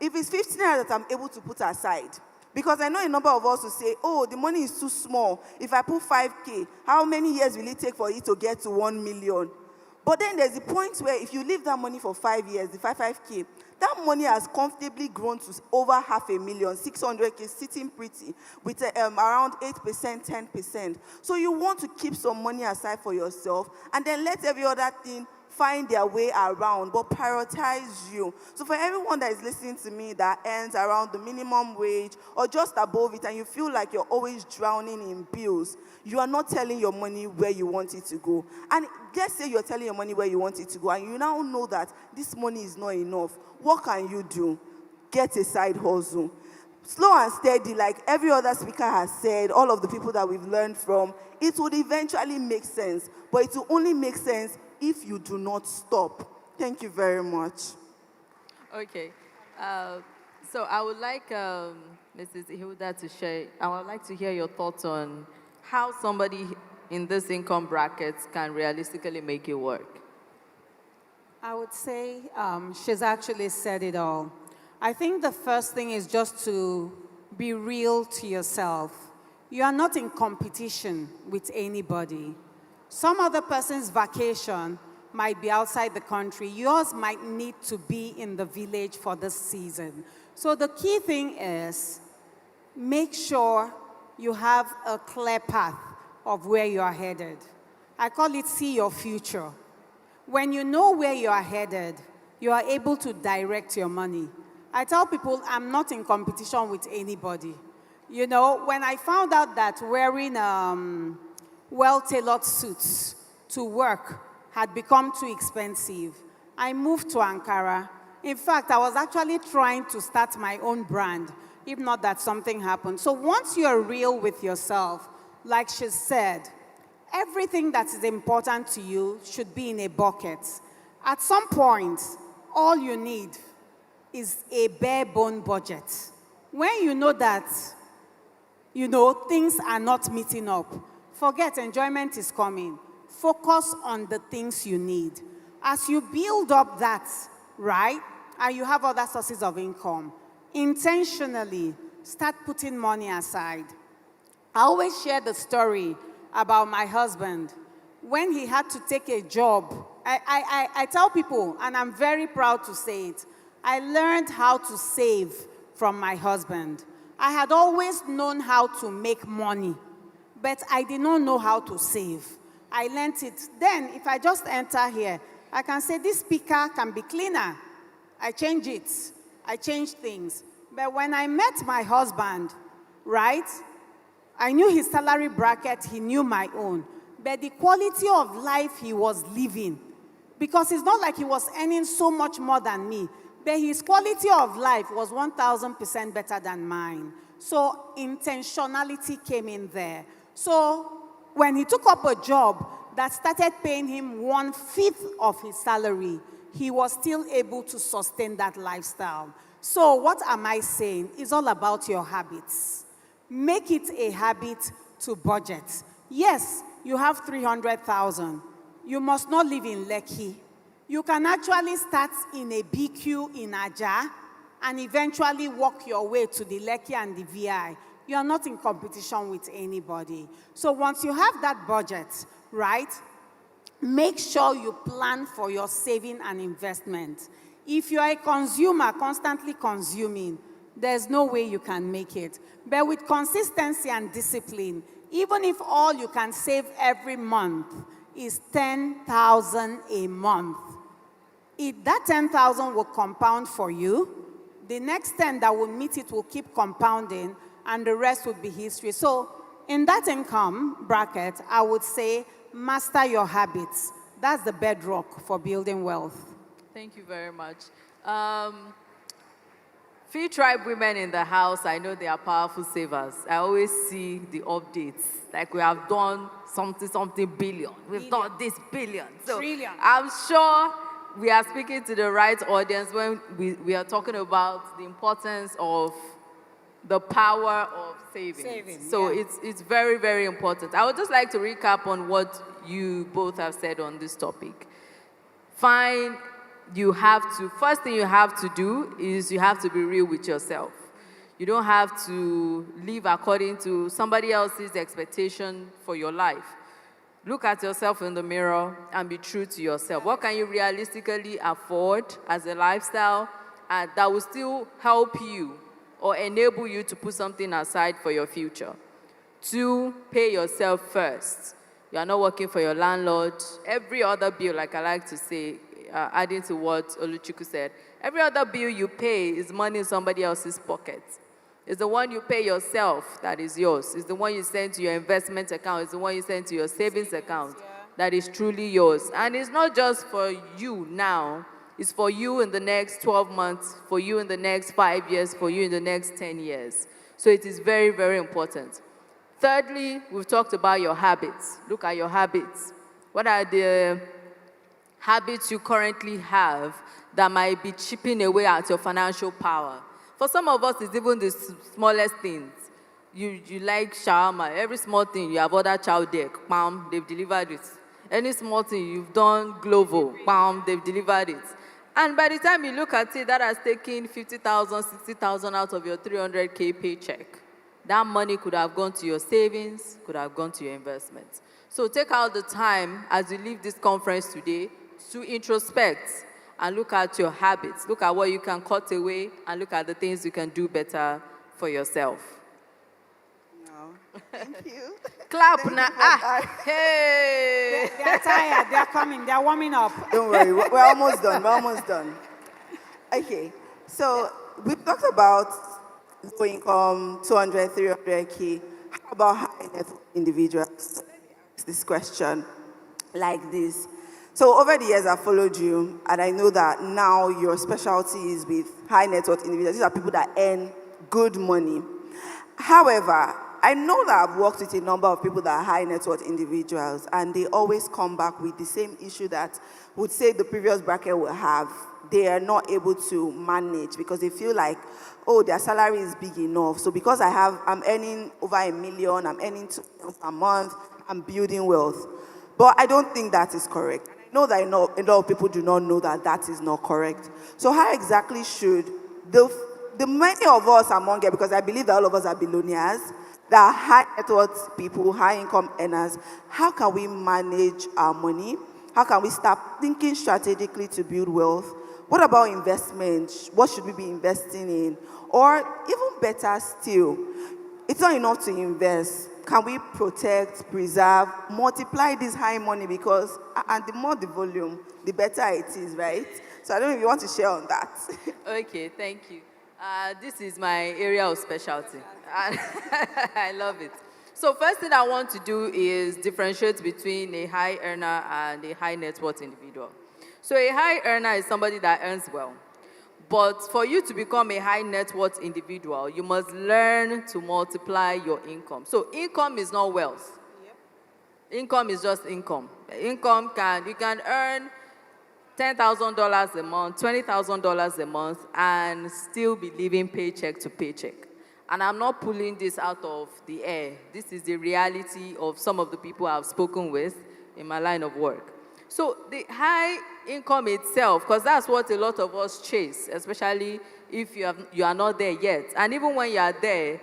if it's 15 naira that I'm able to put aside, because I know a number of us will say, oh, the money is too small. If I put 5K, how many years will it take for it to get to 1 million? But then there's a point where if you leave that money for 5 years, the 5K, that money has comfortably grown to over 500,000, 600K, sitting pretty, with around 8%, 10%. So you want to keep some money aside for yourself, and then let every other thing find their way around, but prioritize you. So for everyone that is listening to me that earns around the minimum wage or just above it, and you feel like you're always drowning in bills, you are not telling your money where you want it to go. And let's say you're telling your money where you want it to go, and you now know that this money is not enough. What can you do? Get a side hustle. Slow and steady, like every other speaker has said, all of the people that we've learned from, it would eventually make sense, but it will only make sense if you do not stop. Thank you very much. Okay. So I would like Mrs. Hilda to share, I would like to hear your thoughts on how somebody in this income bracket can realistically make it work. I would say she's actually said it all. I think the first thing is just to be real to yourself. You are not in competition with anybody. Some other person's vacation might be outside the country. Yours might need to be in the village for this season. So the key thing is make sure you have a clear path of where you are headed. I call it see your future. When you know where you are headed, you are able to direct your money. I tell people I'm not in competition with anybody. You know, when I found out that wearing well-tailored suits to work had become too expensive, I moved to Ankara. In fact, I was actually trying to start my own brand, if not that something happened. So once you're real with yourself, like she said, everything that is important to you should be in a bucket. At some point, all you need is a bare bone budget. When you know that, things are not meeting up, forget enjoyment is coming. Focus on the things you need. As you build up that, right, and you have other sources of income, intentionally start putting money aside. I always share the story about my husband. When he had to take a job, I tell people, and I'm very proud to say it, I learned how to save from my husband. I had always known how to make money, but I did not know how to save. I learned it. Then, if I just enter here, I can say, this speaker can be cleaner. I change it. I change things. But when I met my husband, right, I knew his salary bracket, he knew my own. But the quality of life he was living, because it's not like he was earning so much more than me, but his quality of life was 1,000% better than mine. So intentionality came in there. So when he took up a job that started paying him 1/5 of his salary, he was still able to sustain that lifestyle. So what am I saying? It's all about your habits. Make it a habit to budget. Yes, you have 300,000. You must not live in Lekki. You can actually start in a BQ in Aja and eventually work your way to the Lekki and the VI. You are not in competition with anybody. So once you have that budget, right, make sure you plan for your saving and investment. If you are a consumer, constantly consuming, there's no way you can make it. But with consistency and discipline, even if all you can save every month is 10,000 a month, if that 10,000 will compound for you, the next 10 that will meet it will keep compounding, and the rest would be history. So in that income bracket, I would say master your habits. That's the bedrock for building wealth. Thank you very much. FinTribe women in the house, I know they are powerful savers. I always see the updates. Like we have done something billion. We've done this billion. So Trillion. I'm sure we are speaking to the right audience when we are talking about the importance of the power of savings. So it's very, very important. I would just like to recap on what you both have said on this topic. First thing you have to do is you have to be real with yourself. You don't have to live according to somebody else's expectation for your life. Look at yourself in the mirror and be true to yourself. What can you realistically afford as a lifestyle that will still help you or enable you to put something aside for your future? 2, pay yourself first. You are not working for your landlord. Every other bill, like I like to say, adding to what Oluchukwu said, every other bill you pay is money in somebody else's pocket. It's the one you pay yourself that is yours. It's the one you send to your investment account. It's the one you send to your savings account that is truly yours. And it's not just for you now. It's for you in the next 12 months, for you in the next 5 years, for you in the next 10 years. So it is very, very important. Thirdly, we've talked about your habits. Look at your habits. What are the habits you currently have that might be chipping away at your financial power? For some of us, it's even the smallest things. You like shawarma. Every small thing, you have ordered chow deck, bam, they've delivered it. Any small thing, you've done Glovo, bam, they've delivered it. And by the time you look at it, that has taken 50,000, 60,000 out of your 300K paycheck. That money could have gone to your savings, could have gone to your investments. So take out the time as you leave this conference today to introspect and look at your habits. Look at what you can cut away and look at the things you can do better for yourself. No, thank you. Clap now. Hey! They're tired. They're coming. They're warming up. Don't worry. We're almost done. We're almost done. Okay. So we talked about low income, 200, 300K. How about high net worth individuals? This question like this. So over the years, I've followed you, and I know that now your specialty is with high net worth individuals. These are people that earn good money. However, I know that I've worked with a number of people that are high net worth individuals, and they always come back with the same issue that would say the previous bracket will have. They are not able to manage because they feel like, oh, their salary is big enough. So because I'm earning over $1 million, I'm earning $2 million a month, I'm building wealth. But I don't think that is correct. I know that a lot of people do not know that that is not correct. So how exactly should the many of us among here, because I believe that all of us are billionaires, that are high net worth people, high income earners, how can we manage our money? How can we start thinking strategically to build wealth? What about investment? What should we be investing in? Or even better still, it's not enough to invest. Can we protect, preserve, multiply this high money? Because and the more the volume, the better it is, right? So I don't know if you want to share on that. Okay, thank you. This is my area of specialty. I love it. So first thing I want to do is differentiate between a high earner and a high net worth individual. So a high earner is somebody that earns well. But for you to become a high net worth individual, you must learn to multiply your income. So income is not wealth. Yep. Income is just income. You can earn $10,000 a month, $20,000 a month, and still be living paycheck to paycheck. And I'm not pulling this out of the air. This is the reality of some of the people I've spoken with in my line of work. So the high income itself, because that's what a lot of us chase, especially if you are not there yet. And even when you are there,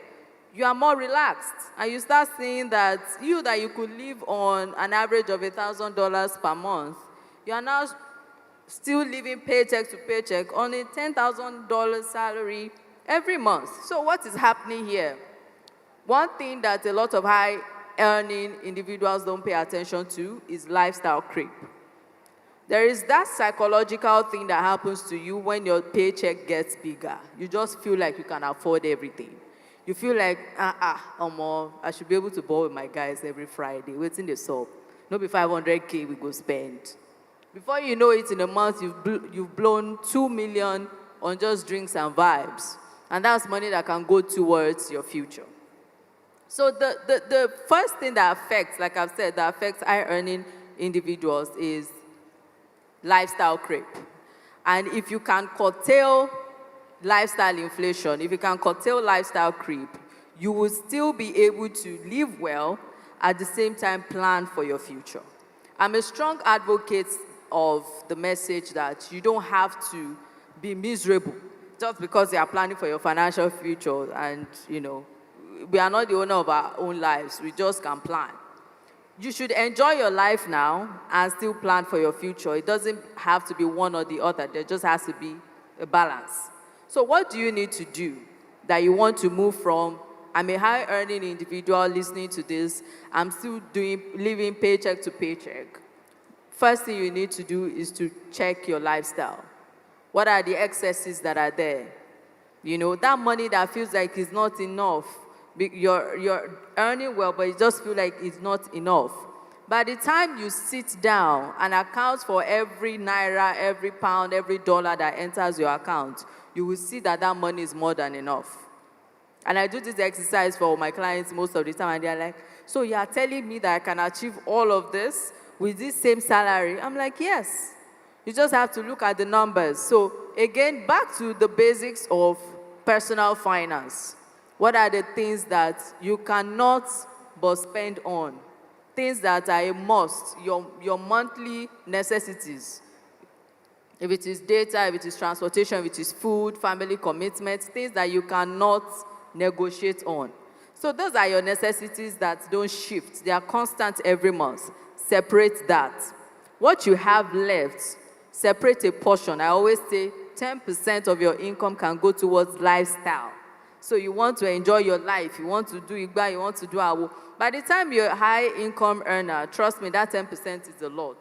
you are more relaxed. And you start seeing that you could live on an average of $1,000 per month, you are now still living paycheck to paycheck on a $10,000 salary every month. So what is happening here? One thing that a lot of high-earning individuals don't pay attention to is lifestyle creep. There is that psychological thing that happens to you when your paycheck gets bigger. You just feel like you can afford everything. You feel like, I should be able to ball with my guys every Friday, waiting the sub. No be 500K we go spend. Before you know it, in a month, you've blown 2 million on just drinks and vibes. And that's money that can go towards your future. So the first thing that affects, like I've said, that affects high-earning individuals is lifestyle creep. And if you can curtail lifestyle inflation, if you can curtail lifestyle creep, you will still be able to live well, at the same time plan for your future. I'm a strong advocate of the message that you don't have to be miserable just because you are planning for your financial future. And, we are not the owner of our own lives. We just can plan. You should enjoy your life now and still plan for your future. It doesn't have to be one or the other. There just has to be a balance. So what do you need to do that you want to move from, I'm a high-earning individual listening to this, I'm still living paycheck to paycheck? First thing you need to do is to check your lifestyle. What are the excesses that are there? That money that feels like it's not enough. You're earning well, but it just feels like it's not enough. By the time you sit down and account for every naira, every pound, every dollar that enters your account, you will see that that money is more than enough. And I do this exercise for my clients most of the time, and they're like, so you are telling me that I can achieve all of this with this same salary? I'm like, yes. You just have to look at the numbers. So again, back to the basics of personal finance. What are the things that you cannot but spend on? Things that are a must, your monthly necessities. If it is data, if it is transportation, if it is food, family commitments, things that you cannot negotiate on. So those are your necessities that don't shift. They are constant every month. Separate that. What you have left, separate a portion. I always say 10% of your income can go towards lifestyle. So you want to enjoy your life, you want to do Igba, you want to do Awo. By the time you're a high income earner, trust me, that 10% is a lot.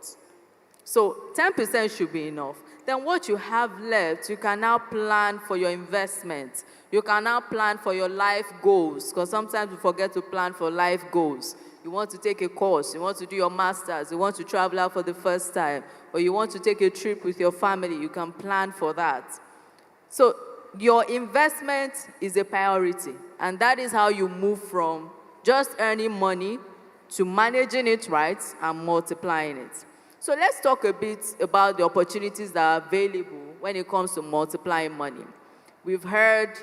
So 10% should be enough. Then what you have left, you can now plan for your investment. You can now plan for your life goals, because sometimes we forget to plan for life goals. You want to take a course, you want to do your master's, you want to travel out for the first time, or you want to take a trip with your family, you can plan for that. So your investment is a priority, and that is how you move from just earning money to managing it right and multiplying it. So let's talk a bit about the opportunities that are available when it comes to multiplying money. We've heard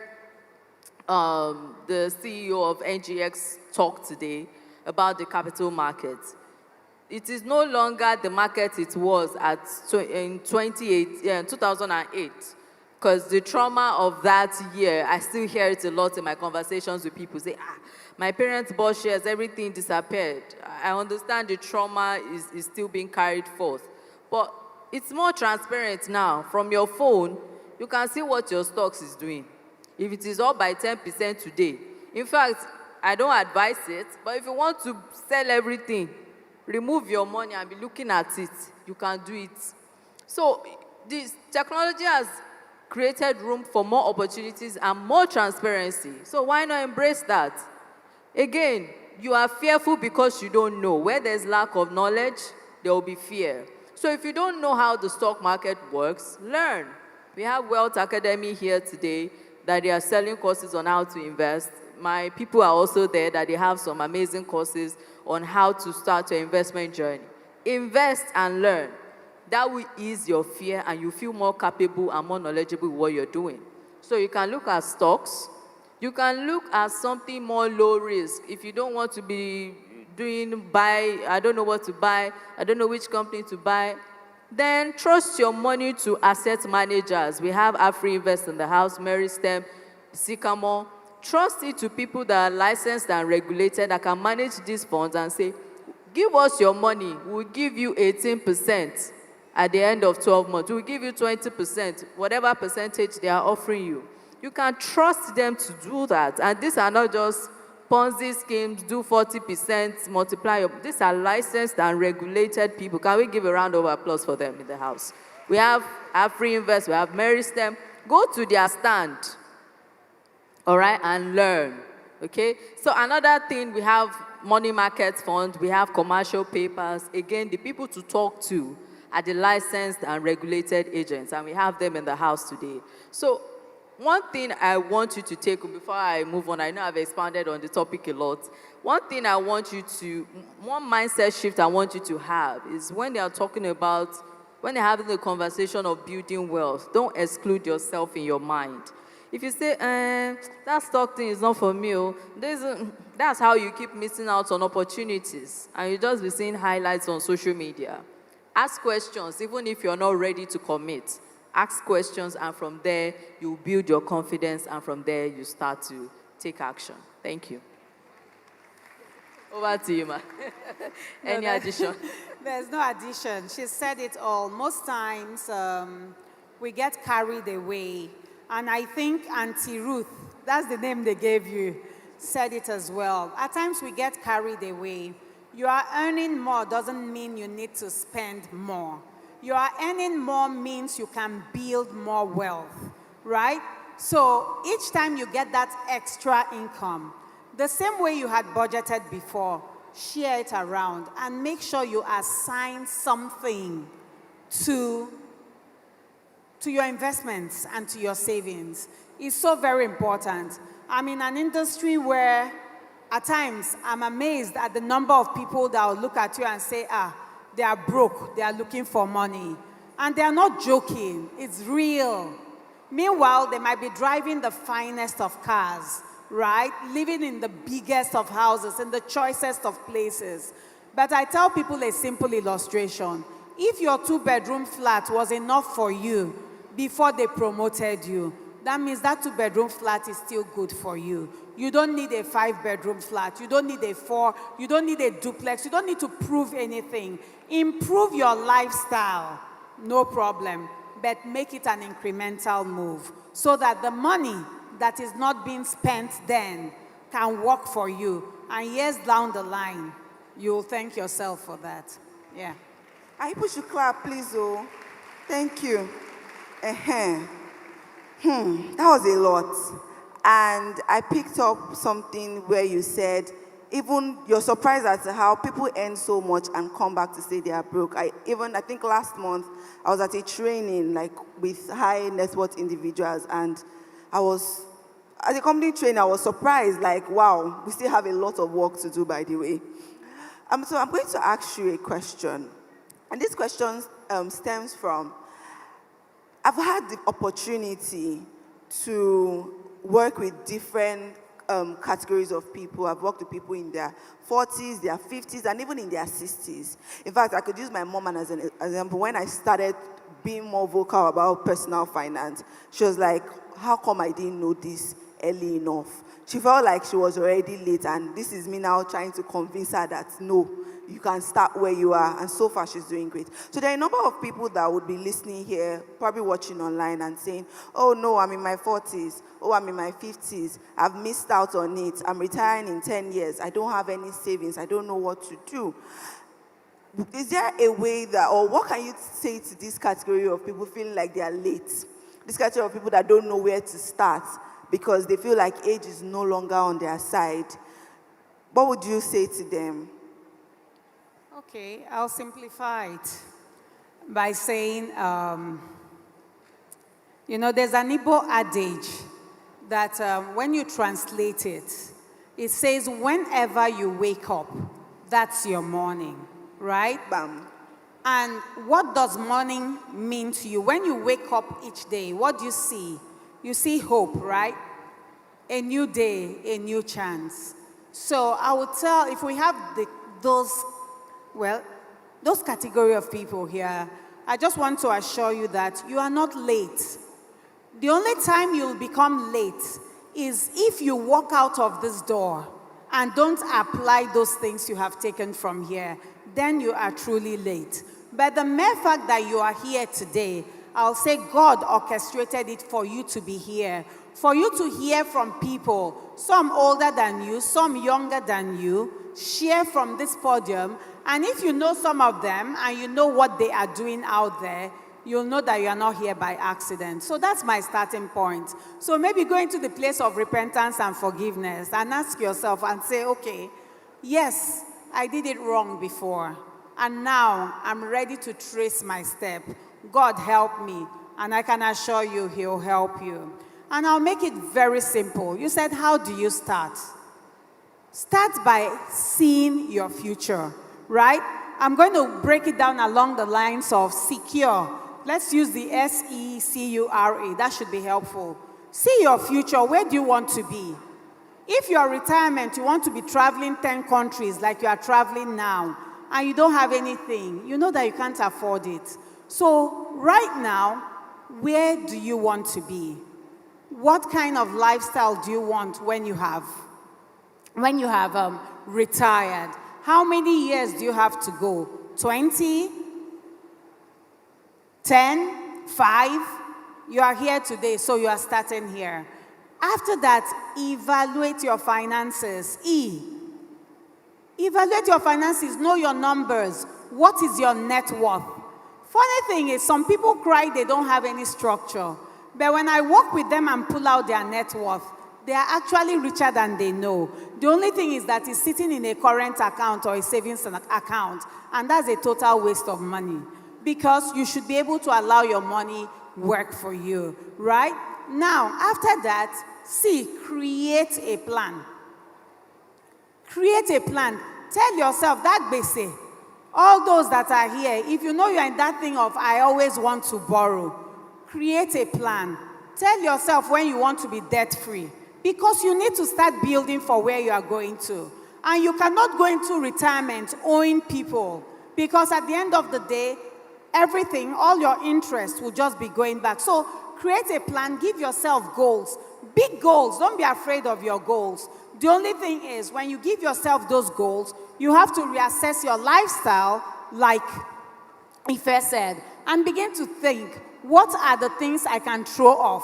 the CEO of NGX talk today about the capital market. It is no longer the market it was in 2008. Because the trauma of that year, I still hear it a lot in my conversations with people. Say, my parents bought shares, everything disappeared. I understand the trauma is still being carried forth. But it's more transparent now. From your phone, you can see what your stocks is doing. If it is up by 10% today. In fact, I don't advise it, but if you want to sell everything, remove your money and be looking at it, you can do it. So this technology has created room for more opportunities and more transparency. So why not embrace that? Again, you are fearful because you don't know. Where there's lack of knowledge, there will be fear. So if you don't know how the stock market works, learn. We have Wealth Academy here today that they are selling courses on how to invest. My people are also there that they have some amazing courses on how to start your investment journey. Invest and learn. That will ease your fear and you feel more capable and more knowledgeable with what you're doing. So you can look at stocks. You can look at something more low risk. If you don't want to be I don't know what to buy, I don't know which company to buy, then trust your money to asset managers. We have AfriInvest in the house, Meristem, Sycamore. Trust it to people that are licensed and regulated that can manage these funds and say, give us your money, we'll give you 18%. At the end of 12 months, we'll give you 20%, whatever percentage they are offering you. You can trust them to do that. And these are not just Ponzi schemes, do 40%, multiply. These are licensed and regulated people. Can we give a round of applause for them in the house? We have AfriInvest, we have Meristem. Go to their stand, all right, and learn. Okay? So another thing, we have money market fund, we have commercial papers. Again, the people to talk to are the licensed and regulated agents, and we have them in the house today. So one thing I want you to take before I move on, I know I've expanded on the topic a lot. One thing I want you to, one mindset shift I want you to have is when they are talking about, when they're having the conversation of building wealth, don't exclude yourself in your mind. If you say, that stock thing is not for me, that's how you keep missing out on opportunities. And you just be seeing highlights on social media. Ask questions, even if you're not ready to commit. Ask questions, and from there, you build your confidence, and from there, you start to take action. Thank you. Over to you, Ma. Any addition? There's no addition. She said it all. Most times, we get carried away. And I think Auntie Ruth, that's the name they gave you, said it as well. At times we get carried away. You are earning more doesn't mean you need to spend more. You are earning more means you can build more wealth, right? So each time you get that extra income, the same way you had budgeted before, share it around and make sure you assign something to your investments and to your savings. Is so very important. I'm in an industry where at times I'm amazed at the number of people that will look at you and say, they are broke, they are looking for money. And they are not joking, it's real. Meanwhile, they might be driving the finest of cars, right? Living in the biggest of houses, in the choicest of places. But I tell people a simple illustration. If your 2-bedroom flat was enough for you before they promoted you, that means that 2-bedroom flat is still good for you. You don't need a 5-bedroom flat. You don't need a 4. You don't need a duplex. You don't need to prove anything. Improve your lifestyle, no problem, but make it an incremental move so that the money that is not being spent then can work for you. And years down the line, you'll thank yourself for that. Yeah. I push you clap, please, oh. Thank you. That was a lot. And I picked up something where you said, even you're surprised at how people earn so much and come back to say they are broke. I think last month, I was at a training with high net worth individuals, and as a company trainer, I was surprised, wow, we still have a lot of work to do, by the way. So I'm going to ask you a question. And this question stems from, I've had the opportunity to work with different categories of people. I've worked with people in their 40s, their 50s, and even in their 60s. In fact, I could use my mom as an example. When I started being more vocal about personal finance, she was like, how come I didn't know this early enough? She felt like she was already late, and this is me now trying to convince her that no, you can start where you are, and so far she's doing great. So there are a number of people that would be listening here, probably watching online and saying, oh no, I'm in my 40s, oh, I'm in my 50s, I've missed out on it, I'm retiring in 10 years, I don't have any savings, I don't know what to do. Is there a way that, or what can you say to this category of people feeling like they are late? This category of people that don't know where to start because they feel like age is no longer on their side. What would you say to them? Okay, I'll simplify it by saying, there's an Igbo adage that when you translate it, it says, whenever you wake up, that's your morning, right? Bam. And what does morning mean to you? When you wake up each day, what do you see? You see hope, right? A new day, a new chance. So I would tell, if we have those category of people here, I just want to assure you that you are not late. The only time you'll become late is if you walk out of this door and don't apply those things you have taken from here, then you are truly late. But the mere fact that you are here today, I'll say God orchestrated it for you to be here, for you to hear from people, some older than you, some younger than you, share from this podium. And if you know some of them and you know what they are doing out there, you'll know that you are not here by accident. So that's my starting point. So maybe go into the place of repentance and forgiveness and ask yourself and say, okay, yes, I did it wrong before. And now I'm ready to trace my step. God help me. And I can assure you, he'll help you. And I'll make it very simple. You said, how do you start? Start by seeing your future, right? I'm going to break it down along the lines of secure. Let's use the SECURE. That should be helpful. See your future. Where do you want to be? If your retirement, you want to be traveling 10 countries like you are traveling now, and you don't have anything, you know that you can't afford it. So right now, where do you want to be? What kind of lifestyle do you want when you have retired? How many years do you have to go? 20? 10? 5? You are here today, so you are starting here. After that, evaluate your finances. Evaluate your finances, know your numbers. What is your net worth? Funny thing is, some people cry they don't have any structure. But when I work with them and pull out their net worth, they are actually richer than they know. The only thing is that it's sitting in a current account or a savings account, and that's a total waste of money. Because you should be able to allow your money work for you, right? Now, after that, create a plan. Create a plan. Tell yourself that basic. All those that are here, if you know you're in that thing of, I always want to borrow, create a plan. Tell yourself when you want to be debt-free. Because you need to start building for where you are going to. And you cannot go into retirement owing people. Because at the end of the day, everything, all your interest will just be going back. So create a plan, give yourself goals. Big goals, don't be afraid of your goals. The only thing is, when you give yourself those goals, you have to reassess your lifestyle, like Ife said, and begin to think, what are the things I can throw off?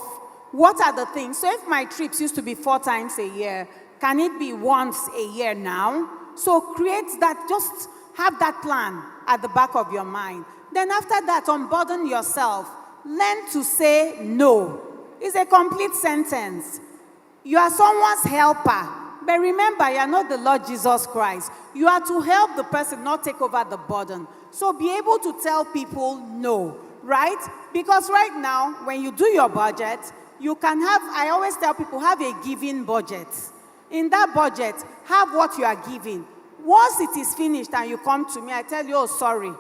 What are the things? So if my trips used to be 4 times a year, can it be once a year now? So create that, just have that plan at the back of your mind. Then after that, unburden yourself. Learn to say no. It's a complete sentence. You are someone's helper. But remember, you are not the Lord Jesus Christ. You are to help the person, not take over the burden. So be able to tell people no, right? Because right now, when you do your budget, you can have, I always tell people, have a giving budget. In that budget, have what you are giving. Once it is finished and you come to me, I tell you, oh, sorry,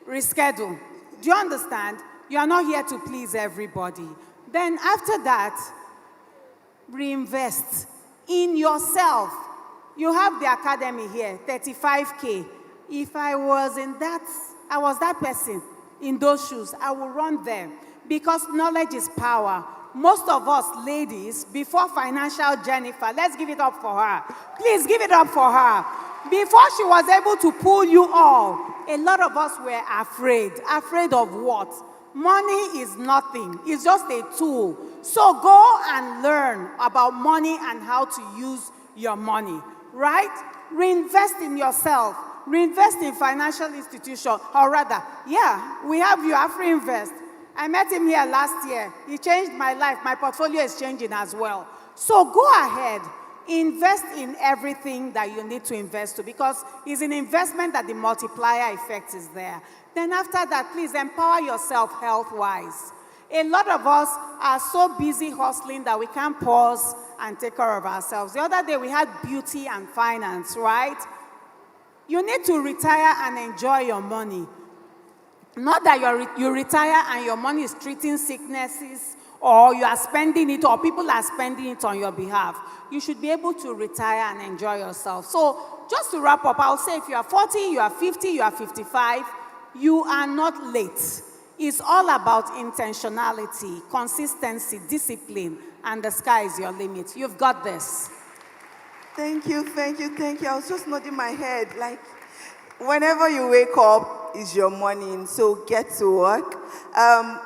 reschedule. Do you understand? You are not here to please everybody. Then after that, reinvest in yourself. You have the academy here, 35K. If I was that person in those shoes, I will run there. Because knowledge is power. Most of us ladies, before financial Jennifer, let's give it up for her. Please give it up for her. Before she was able to pull you all, a lot of us were afraid. Afraid of what? Money is nothing. It's just a tool. So go and learn about money and how to use your money, right? Reinvest in yourself. Reinvest in financial institutions. Or rather, yeah, we have you, AfriInvest. I met him here last year. He changed my life. My portfolio is changing as well. So go ahead. Invest in everything that you need to invest to, because it's an investment that the multiplier effect is there. Then after that, please empower yourself health-wise. A lot of us are so busy hustling that we can't pause and take care of ourselves. The other day, we had beauty and finance, right? You need to retire and enjoy your money. Not that you retire and your money is treating sicknesses, or you are spending it, or people are spending it on your behalf. You should be able to retire and enjoy yourself. So just to wrap up, I'll say if you are 40, you are 50, you are 55, you are not late. It's all about intentionality, consistency, discipline, and the sky is your limit. You've got this. Thank you, thank you, thank you. I was just nodding my head. Like, whenever you wake up, is your morning, so get to work.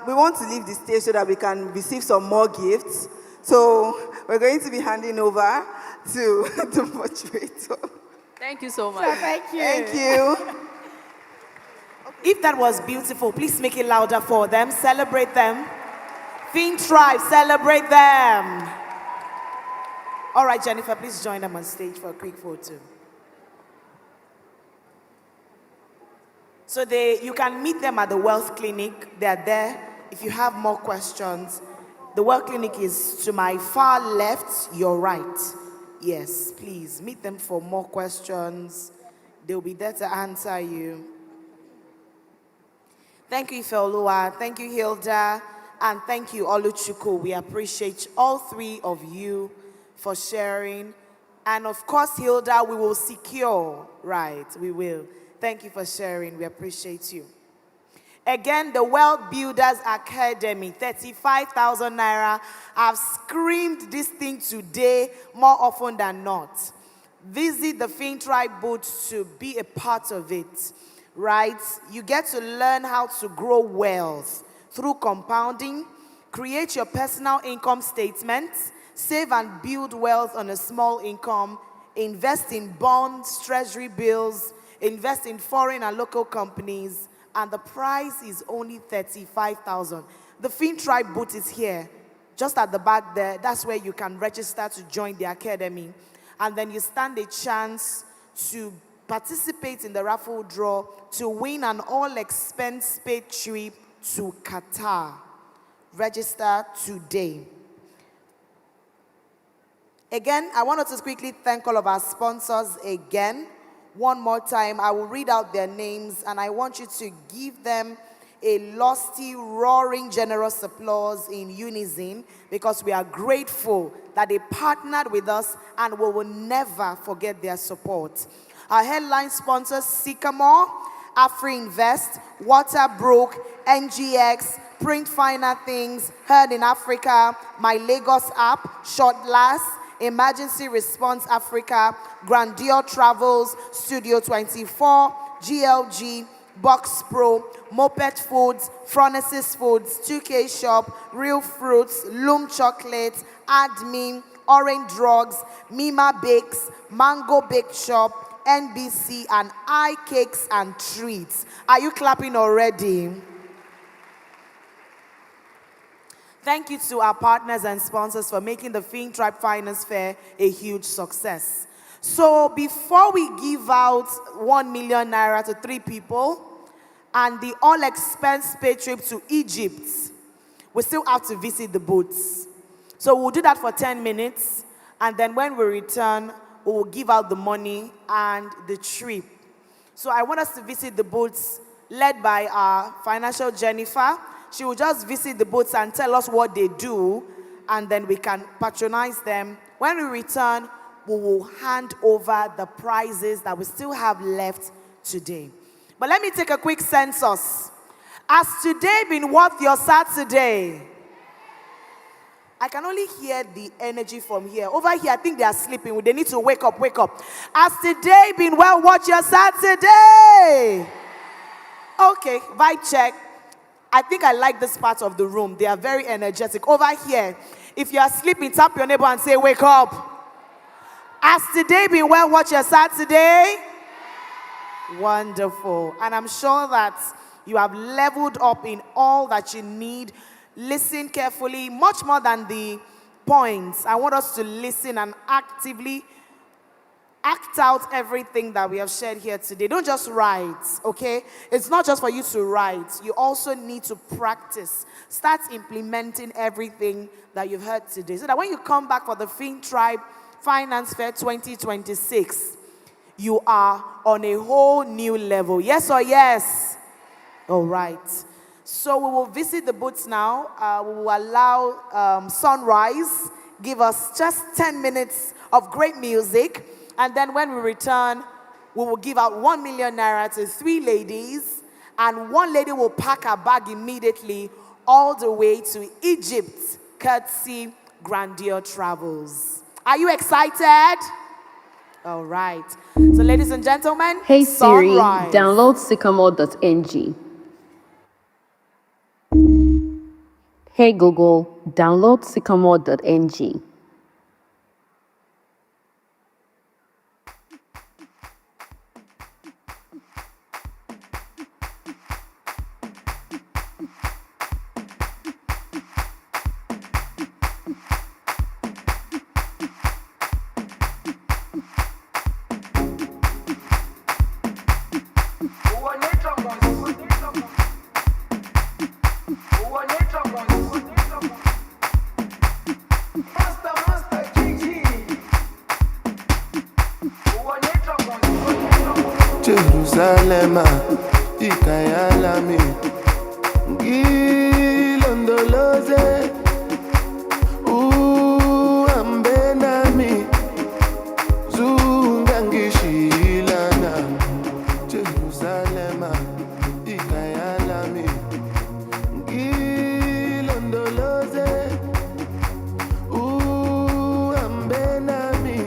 We want to leave the stage so that we can receive some more gifts. So we're going to be handing over to the moderator. Thank you so much. Thank you. Thank you. Okay. If that was beautiful, please make it louder for them. Celebrate them. FinTribe, celebrate them. All right, Jennifer, please join them on stage for a quick photo. So you can meet them at the Wealth Clinic. They're there. If you have more questions, the Wealth Clinic is to my far left, your right. Yes, please meet them for more questions. They'll be there to answer you. Thank you, Ifeoluwa. Thank you, Hilda. And thank you, Oluchuku. We appreciate all three of you for sharing. And of course, Hilda, we will secure. Right, we will. Thank you for sharing. We appreciate you. Again, the Wealth Builders Academy, 35,000 naira. I've screamed this thing today more often than not. Visit the FinTribe booth to be a part of it, right? You get to learn how to grow wealth through compounding, create your personal income statement, save and build wealth on a small income, invest in bonds, treasury bills, invest in foreign and local companies, and the price is only 35,000. The FinTribe booth is here, just at the back there. That's where you can register to join the academy. And then you stand a chance to participate in the raffle draw to win an all-expense-paid trip to Qatar. Register today. Again, I wanted to quickly thank all of our sponsors again. One more time, I will read out their names and I want you to give them a lusty, roaring, generous applause in unison because we are grateful that they partnered with us and we will never forget their support. Our headline sponsors, Sycamore, AfriInvest, Waterbrook, NGX, Print Finer Things, Heard in Africa, My Lagos app, Short Last, Emergency Response Africa, Grandeur Travels, Studio 24, GLG, Box Pro, Moped Foods, Fronesis Foods, 2K Shop, Real Fruits, Loom Chocolate, Admin, Orange Drugs, Mima Bakes, Mango Bake Shop, NBC, and I Cakes and Treats. Are you clapping already? Thank you to our partners and sponsors for making the FinTribe Finance Fair a huge success. So before we give out 1 million naira to 3 people and the all-expense-paid trip to Egypt, we still have to visit the booths. So we'll do that for 10 minutes, and then when we return, we will give out the money and the trip. So I want us to visit the booths led by our financial Jennifer. She will just visit the booths and tell us what they do, and then we can patronize them. When we return, we will hand over the prizes that we still have left today. But let me take a quick census. Has today been worth your Saturday? I can only hear the energy from here. Over here, I think they are sleeping. They need to wake up, wake up. Has today been well worth your Saturday? Okay, vibe check. I think I like this part of the room. They are very energetic. Over here, if you are sleeping, tap your neighbor and say, wake up. Has today been well worth your Saturday? Wonderful. And I'm sure that you have leveled up in all that you need. Listen carefully, much more than the points. I want us to listen and actively act out everything that we have shared here today. Don't just write, okay? It's not just for you to write. You also need to practice. Start implementing everything that you've heard today so that when you come back for the FinTribe Finance Fair 2026, you are on a whole new level. Yes or yes? All right. So we will visit the booths now. We will allow Sunrise give us just 10 minutes of great music. And then when we return, we will give out 1 million naira to 3 ladies. And 1 lady will pack her bag immediately all the way to Egypt, courtesy Grandeur Travels. Are you excited? All right. So ladies and gentlemen, Hey Siri, Sunrise. download sycamore.ng. Hey Google, download sycamore.ng. Jerusalem, Ikayalami, Gilondoloze, Ambenami, Zungangishilana, Jerusalem, Ikayalami, Gilondoloze, Ambenami,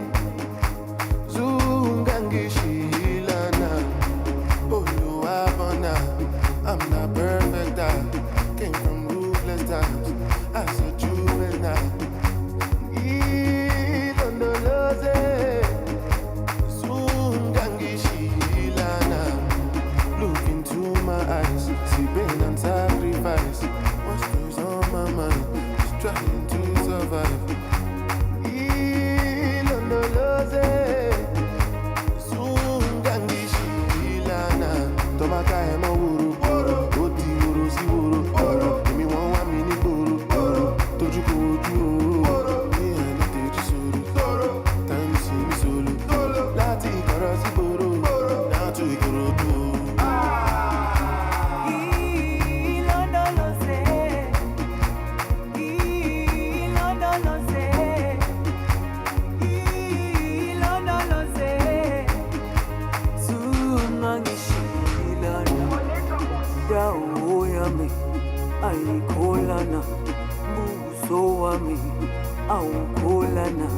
Zungangishilana, Oluwabona, I'm not perfect, I came from ruthless times, as a juvenile. Ilondoloze, Zungangishilana, look into my eyes, see pain and sacrifice, what's goes on my mind, just trying to survive. Ilondoloze, Zungangishilana, Tomaka ema wuru, oti wuru si wuru, emi won wa mi ni gboro, toju ko oju o, ni eni teji soro, time si mi solo, lati ikoro si gboro, now to Ikorodu. Aikolana, buso wami, aukolana,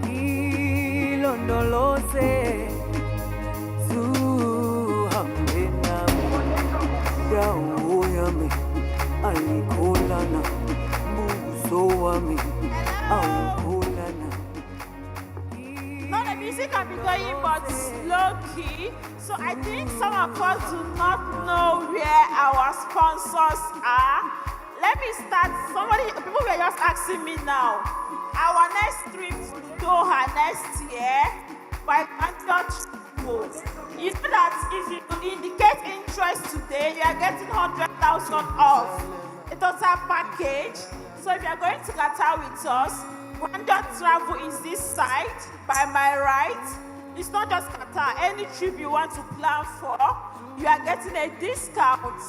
ilondoloze, zuhambena, dawo yami, aikolana, buso wami, aukolana. Now the music can be going but low key. So I think some of us do not know where our sponsors are. Let me start. People were just asking me now. Our next trip to Doha next year by Antioch. You know that if you indicate interest today, you are getting 100,000 off. It was a package. So if you are going to Qatar with us, Wonder Travel is this side by my right. It's not just Qatar. Any trip you want to plan for, you are getting a discount.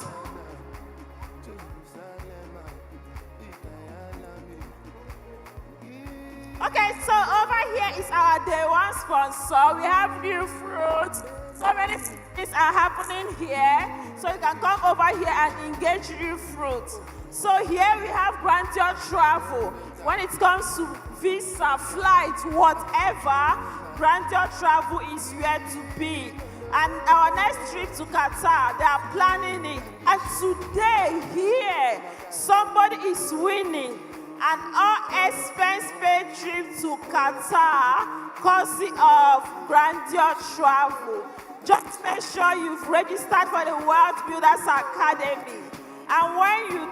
Okay, so over here is our day one sponsor. We have new fruit. So many things are happening here. So you can come over here and engage new fruit. So here we have Grandeur Travel. When it comes to visa, flight, whatever, Grandeur Travel is where to be. And our next trip to Qatar, they are planning it. And today, here, somebody is winning an all-expense-paid trip to Qatar, courtesy of Grandeur Travel. Just make sure you've registered for the World Builders Academy. And when you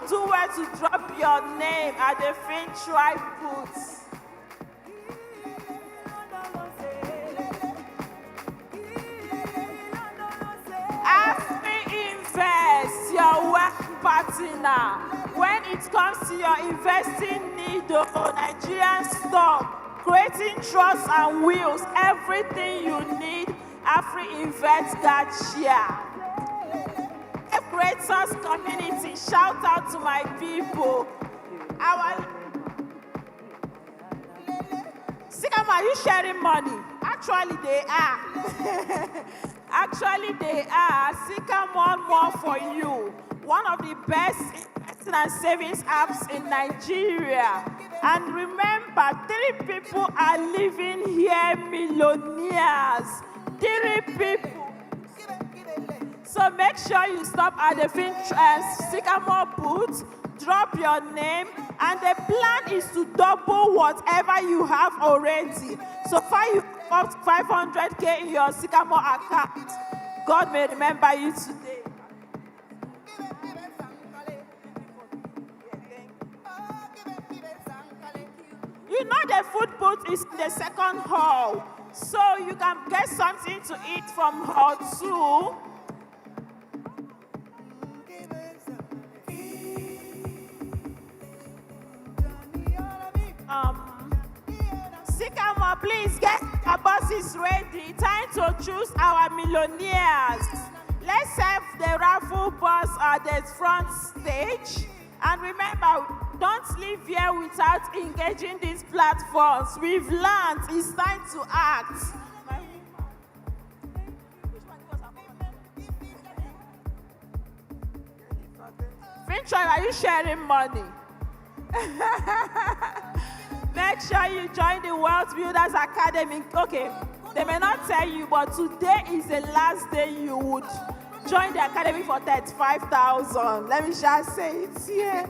do well to drop your name at the FinTribe booth. Invest your work partner. When it comes to your investing need of Nigerian stock, creating trusts and wills, everything you need, AfriInvest got share. Creators community, shout out to my people. Sigama, are you sharing money? Actually, they are. Actually, they are. Sycamore more for you. One of the best investing and savings apps in Nigeria. And remember, 3 people are living here millionaires. 3 people. So make sure you stop at the Sycamore booth, drop your name, and the plan is to double whatever you have already. So far you have 500K in your Sycamore account. God may remember you today. You know the food booth is in the second hall. So you can get something to eat from hall 2. Sycamore, please get a bus bus is ready. Time to choose our millionaires. Let's have the raffle bus at the front stage. And remember, don't leave here without engaging these platforms. We've learned it's time to act. FinTribe, are you sharing money? Make sure you join the Wealth Builders Academy. Okay, they may not tell you, but today is the last day you would join the academy for 35,000. Let me just say it here.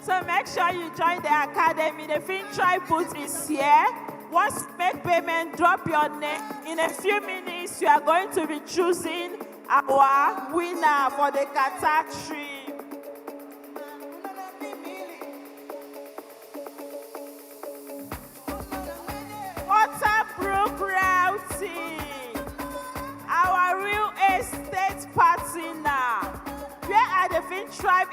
So make sure you join the academy. The FinTribe booth is here. Once you make payment, drop your name. In a few minutes, you are going to be choosing our winner for the Qatar trip. Waterproof Realty, our real estate partner. Where are the FinTribe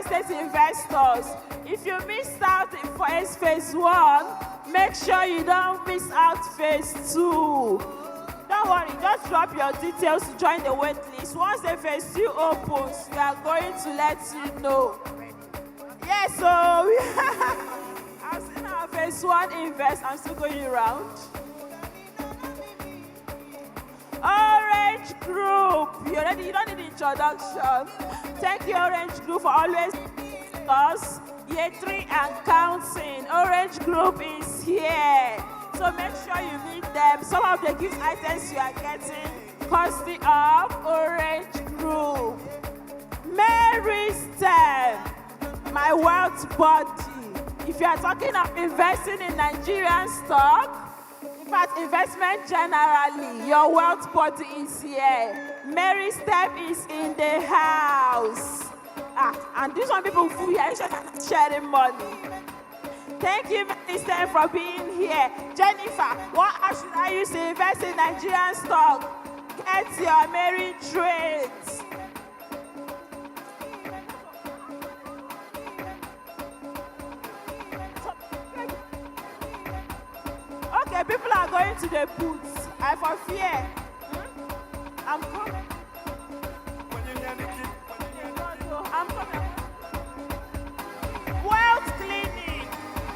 estate investors? If you missed out for phase 1, make sure you don't miss out phase 2. Don't worry, just drop your details to join the wait list. Once the phase 2 opens, we are going to let you know. Yes, so I've seen our phase 1 invest. I'm still going around. Orange Group. You don't need introduction. Thank you, Orange Group, for always us. Year 3 and counting. Orange Group is here. So make sure you meet them. Some of the gift items you are getting, courtesy of Orange Group. Mary Step, my wealth body. If you are talking of investing in Nigerian stock, in fact, investment generally, your wealth body is here. Mary Step is in the house. And these one people who are sharing money. Thank you, Mary Step, for being here. Jennifer, what should I use to invest in Nigerian stock? Get your Mary trades. Okay, people are going to the booths. I for fear. I'm coming. I'm coming. Wealth Clinic.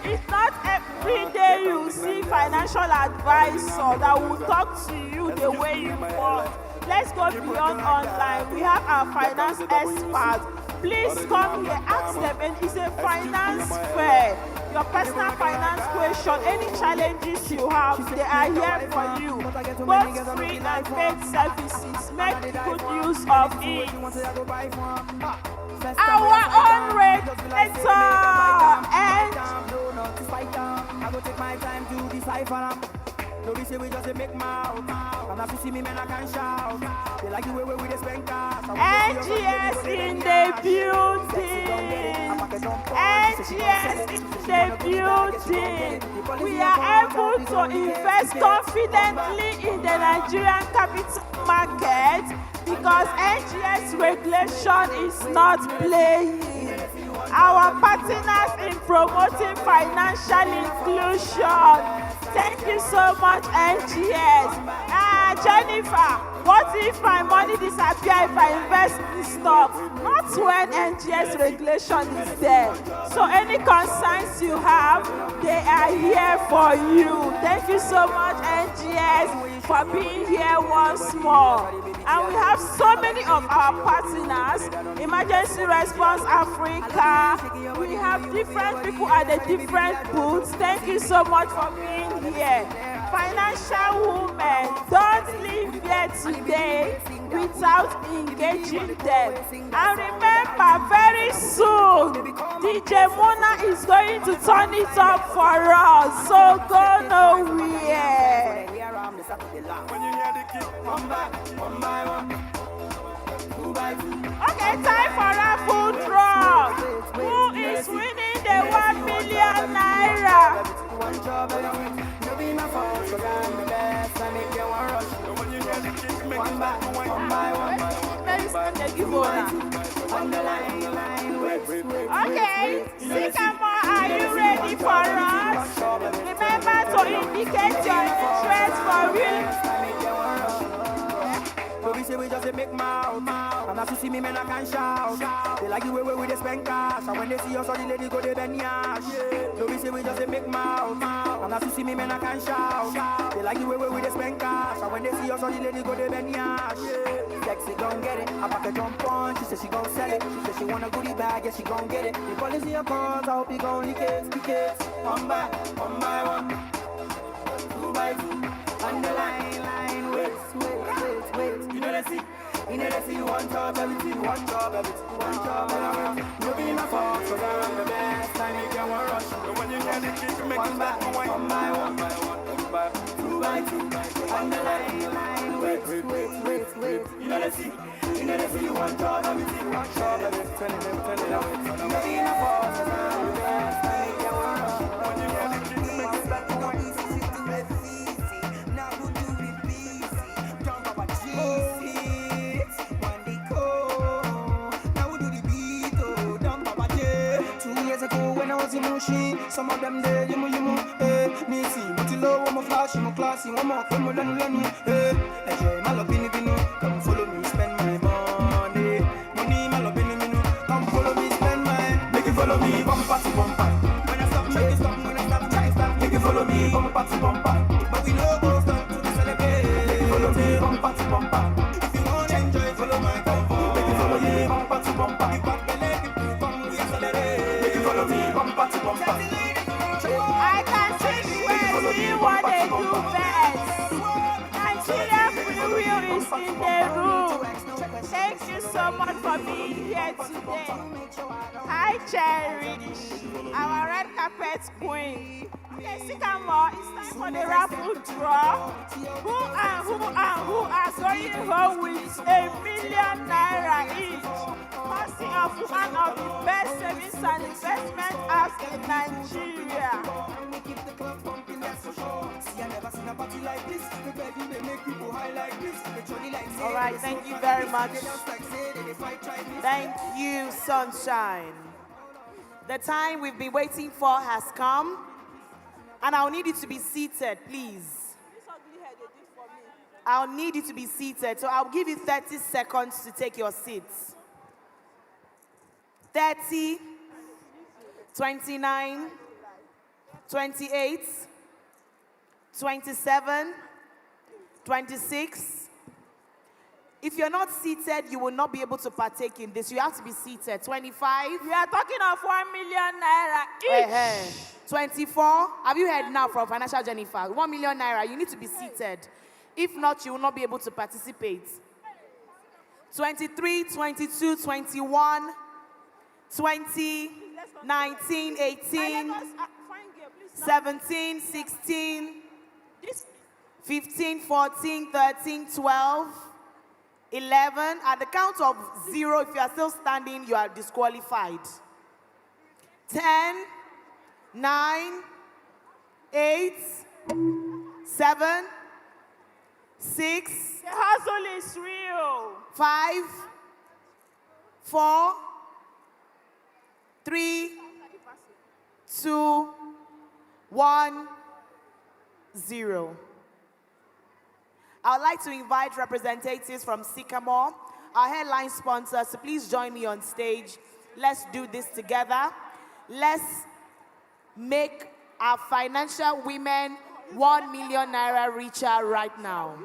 It's not every day you see financial advisor that will talk to you the way you want. Let's go beyond online. We have our finance experts. Please come here, ask them, and it's a finance fair. Your personal finance question, any challenges you have, they are here for you. Both free and paid services. Make good use of it. Our own regulator and I go take my time to decipher. No, we say we just make mouth. And if you see me, man, I can shout. They like the way we just spend cars. NGS in the building. NGS in the building. We are able to invest confidently in the Nigerian capital market because NGS regulation is not playing. Our partners in promoting financial inclusion. Thank you so much, NGS. Jennifer, what if my money disappears if I invest in stock? Not when NGS regulation is there. So any concerns you have, they are here for you. Thank you so much, NGS, for being here once more. And we have so many of our partners, Emergency Response Africa. We have different people at the different booths. Thank you so much for being here. Financial women, don't leave here today without engaging them. And remember, very soon, DJ Mona is going to turn it up for us. So go nowhere. Okay, time for a food draw. Who is winning the 1 million naira? Okay, Sycamore, are you ready for us? Remember to indicate your interest for real. So we say we just make mouth. And as you see me, men, I can shout. They like the way we dey spend cash. And when they see us, all the ladies go, they bend yash. So we say we just make mouth. And as you see me, men, I can shout. They like the way we dey spend cash. And when they see us, all the ladies go, they bend yash. Sexy gon' get it. I pack a jump on. She said she gon' sell it. She said she want a goodie bag. Yeah, she gon' get it. The policy your calls. I hope you gon' leak it. One by one. Two by two. On the line. Wait. You know they see you one job, everything. You be in a fork, so I'm the best. Time you get one rush. And when you get it, keep making one by one. Two by two. On the line. Wait. You know they see you one job, everything. Turn it. You be in a fork, so I'm the best. Time you get one rush. When you get it, keep making one. Some of them there, you Nisi, Mutilo, one more flash, one more classy, one more from Lenu, my love, come follow me, spend my money. Money, my love, come follow me, spend my. Make you follow me, bumper to bumper. When I stop, make you stop, when I stop. Make you follow me, bumper to bumper. But we know go stop to celebrate. Make you follow me, bumper to bumper. If you want to enjoy, follow my convo. Make you follow me, bumper to bumper. If back the leg, come we accelerate. Make you follow me, bumper to bumper. I can see what they do best. Nigeria Free Will is in the room. Thank you so much for being here today. Hi, Cherry, our red carpet queen. Okay, Sycamore, it's time for the raffle draw. Who are going home with ₦1 million each? Passing off one of the best savings and investment apps in Nigeria. All right, thank you very much. Thank you, Sunshine. The time we've been waiting for has come, and I'll need you to be seated, please. I'll need you to be seated, so I'll give you 30 seconds to take your seats. 30, 29, 28, 27, 26. If you're not seated, you will not be able to partake in this. You have to be seated. 25. We are talking of ₦1 million each. 24. Have you heard now from Financial Jennifer? ₦1 million. You need to be seated. If not, you will not be able to participate. 23, 22, 21, 20, 19, 18, 17, 16, 15, 14, 13, 12, 11. At the count of 0, if you are still standing, you are disqualified. 10, 9, 8, 7, 6. The hustle is real. 5, 4, 3, 2, 1, 0. I would like to invite representatives from Sycamore, our headline sponsors, to please join me on stage. Let's do this together. Let's make our financial women ₦1 million richer right now.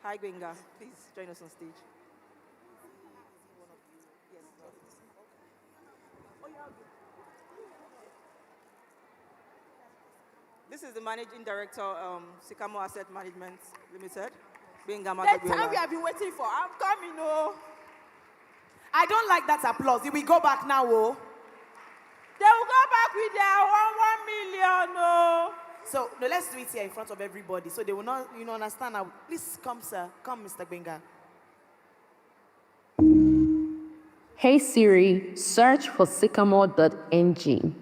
Hi, Gwenga. Please join us on stage. This is the Managing Director, Sycamore Asset Management Limited. The time we have been waiting for. I'm coming, oh. I don't like that applause. If we go back now, oh. They will go back with their ₦1 million, oh. So, no, let's do it here in front of everybody so they will not, understand now. Please come, sir. Come, Mr. Gbenga. Hey Siri, search for sycamore.ng.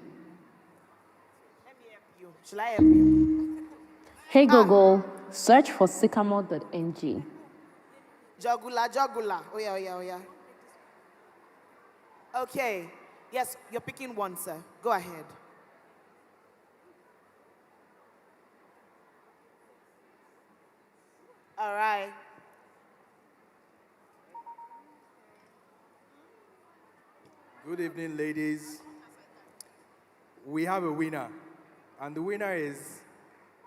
Shall I help you? Hey Google, search for sycamore.ng. Jugular. Oh yeah. Okay. Yes, you're picking one, sir. Go ahead. All right. Good evening, ladies. We have a winner, and the winner is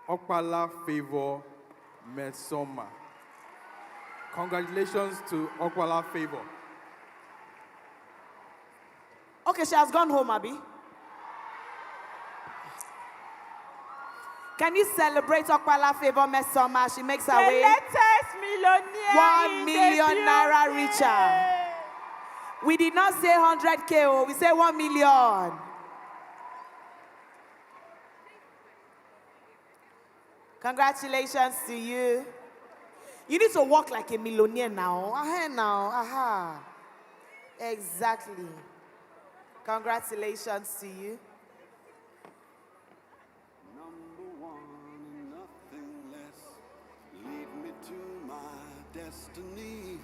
Okpala Favor Mesoma. Congratulations to Okpala Favor. Okay, she has gone home, Abby. Can you celebrate Okpala Favor Mesoma? She makes her way. The latest millionaire 1 million naira richer. We did not say 100K, oh, we say 1 million. Congratulations to you. You need to walk like a millionaire now. Aha. Exactly. Congratulations to you. Destiny.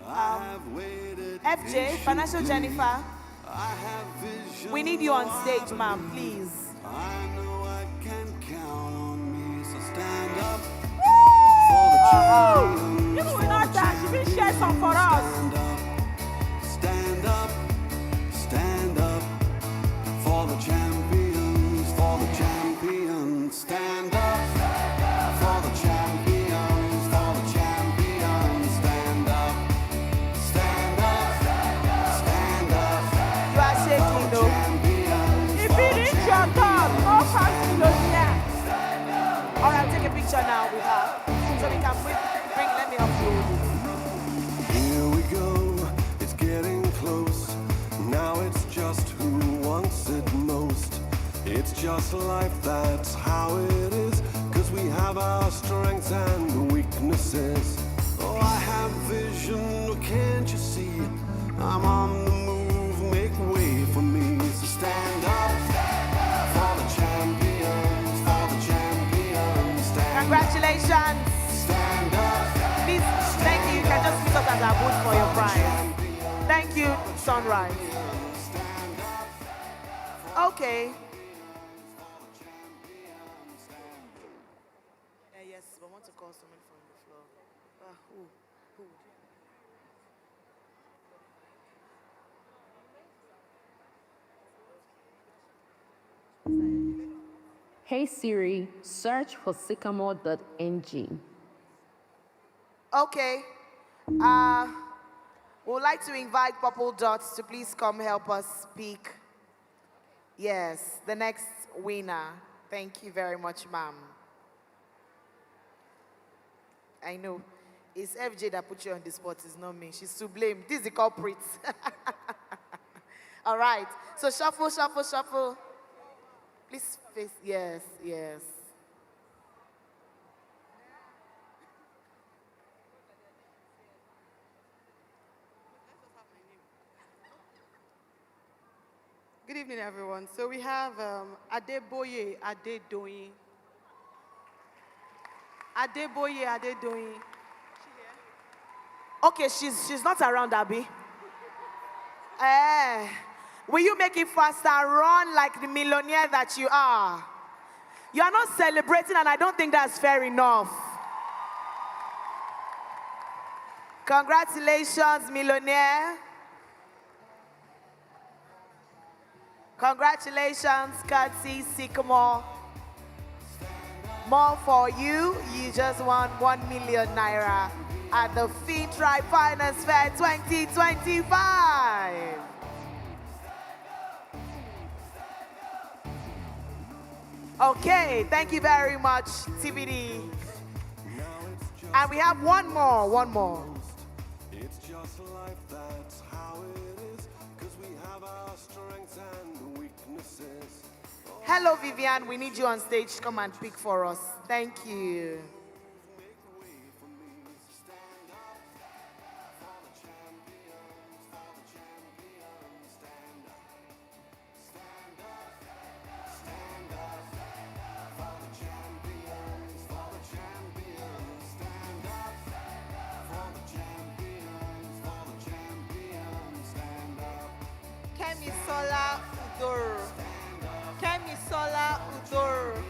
I have waited FJ, Financial Jennifer, we need you on stage, ma'am, please. I know I can count on me, so stand up People will not dance. She will share some for us. Stand up for the champions, stand up for the champions, stand up. You are shaking, though. If it is your turn, no fast millionaire. All right, take a picture now with her so we can bring let me upload it. Here we go, it's getting close. Now it's just who wants it most. It's just life, that's how it is. Cause we have our strengths and weaknesses. Oh, I have vision, can't you see? I'm on the move, make way for me. So stand up for the champions, Congratulations. Stand up. Please, thank you. You can just use us as our booth for your prize. Thank you, Sunrise. Okay. Yes, but I want to call someone from the floor. Who? Hey Siri, search for sycamore.ng. Okay. We'd like to invite Purple Dots to please come help us speak. Yes, the next winner. Thank you very much, ma'am. I know. It's FJ that put you on the spot, it's not me. She's to blame. This is the culprit. All right. So shuffle. Please face, yes. Good evening, everyone. So we have Adeboye Adedoyin. Okay, she's not around, Abby. Will you make it faster? Run like the millionaire that you are. You are not celebrating, and I don't think that's fair enough. Congratulations, millionaire. Congratulations, Katsi Sycamore. More for you. You just won 1 million naira at the FinTribe Finance Fair 2025. Okay, thank you very much, TBD. And we have one more. It's just life, that's how it is. Cause we have our strengths and weaknesses. Hello, Vivian. We need you on stage. Come and pick for us. Thank you. Kemisola Udoro. Kemisola Udoro.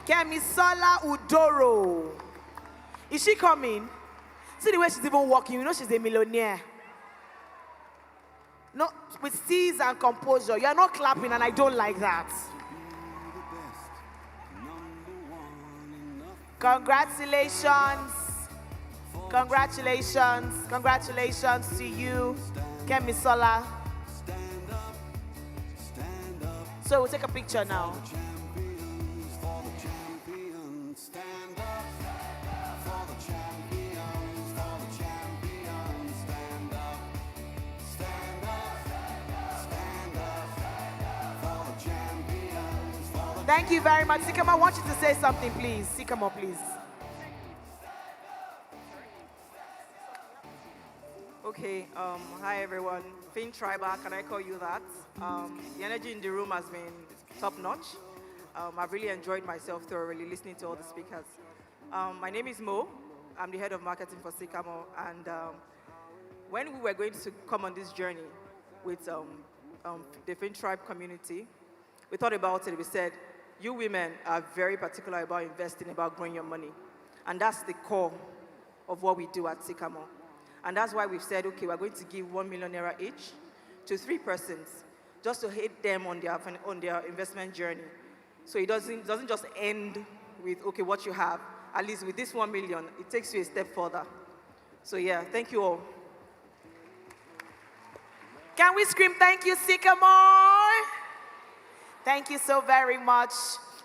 Kemisola Udoro. Is she coming? See the way she's even walking, you know she's a millionaire. No, with ease and composure. You're not clapping and I don't like that. Congratulations. Congratulations. Congratulations to you, Kemisola. So we'll take a picture now. Thank you very much. Sikama, I want you to say something, please. Sikama, please. Okay, hi everyone. FinTribe, can I call you that? The energy in the room has been top-notch. I've really enjoyed myself thoroughly listening to all the speakers. My name is Mo. I'm the head of marketing for Sycamore. And when we were going to come on this journey with the FinTribe community, we thought about it. We said, you women are very particular about investing, about growing your money. And that's the core of what we do at Sycamore. And that's why we've said, okay, we're going to give 1 million naira each to 3 persons, just to aid them on their investment journey. So it doesn't just end with, okay, what you have. At least with this 1 million, it takes you a step further. So yeah, thank you all. Can we scream thank you, Sycamore? Thank you so very much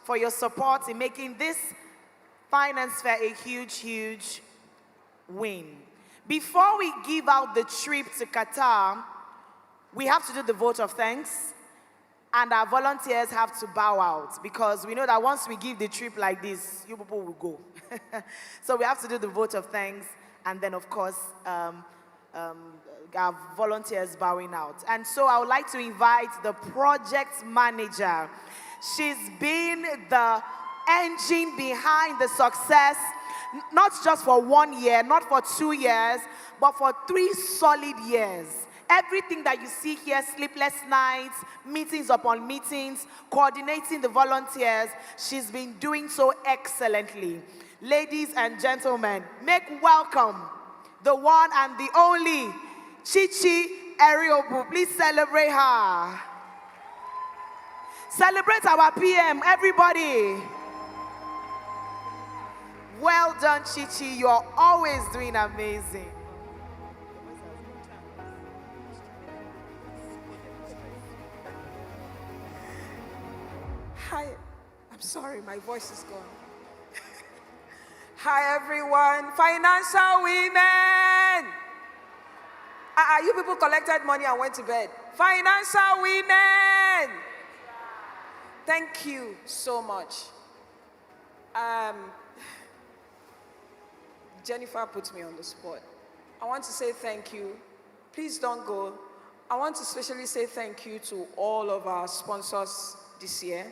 for your support in making this finance fair a huge, huge win. Before we give out the trip to Qatar, we have to do the vote of thanks, and our volunteers have to bow out because we know that once we give the trip like this, you people will go. So we have to do the vote of thanks, and then of course, our volunteers bowing out. And so I would like to invite the project manager. She's been the engine behind the success, not just for 1 year, not for 2 years, but for 3 solid years. Everything that you see here, sleepless nights, meetings upon meetings, coordinating the volunteers, she's been doing so excellently. Ladies and gentlemen, make welcome the one and the only Chichi Eriobu. Please celebrate her. Celebrate our PM, everybody. Well done, Chichi. You're always doing amazing. Hi, I'm sorry, my voice is gone. Hi, everyone. Financial women. You people collected money and went to bed. Financial women. Thank you so much. Jennifer put me on the spot. I want to say thank you. Please don't go. I want to especially say thank you to all of our sponsors this year.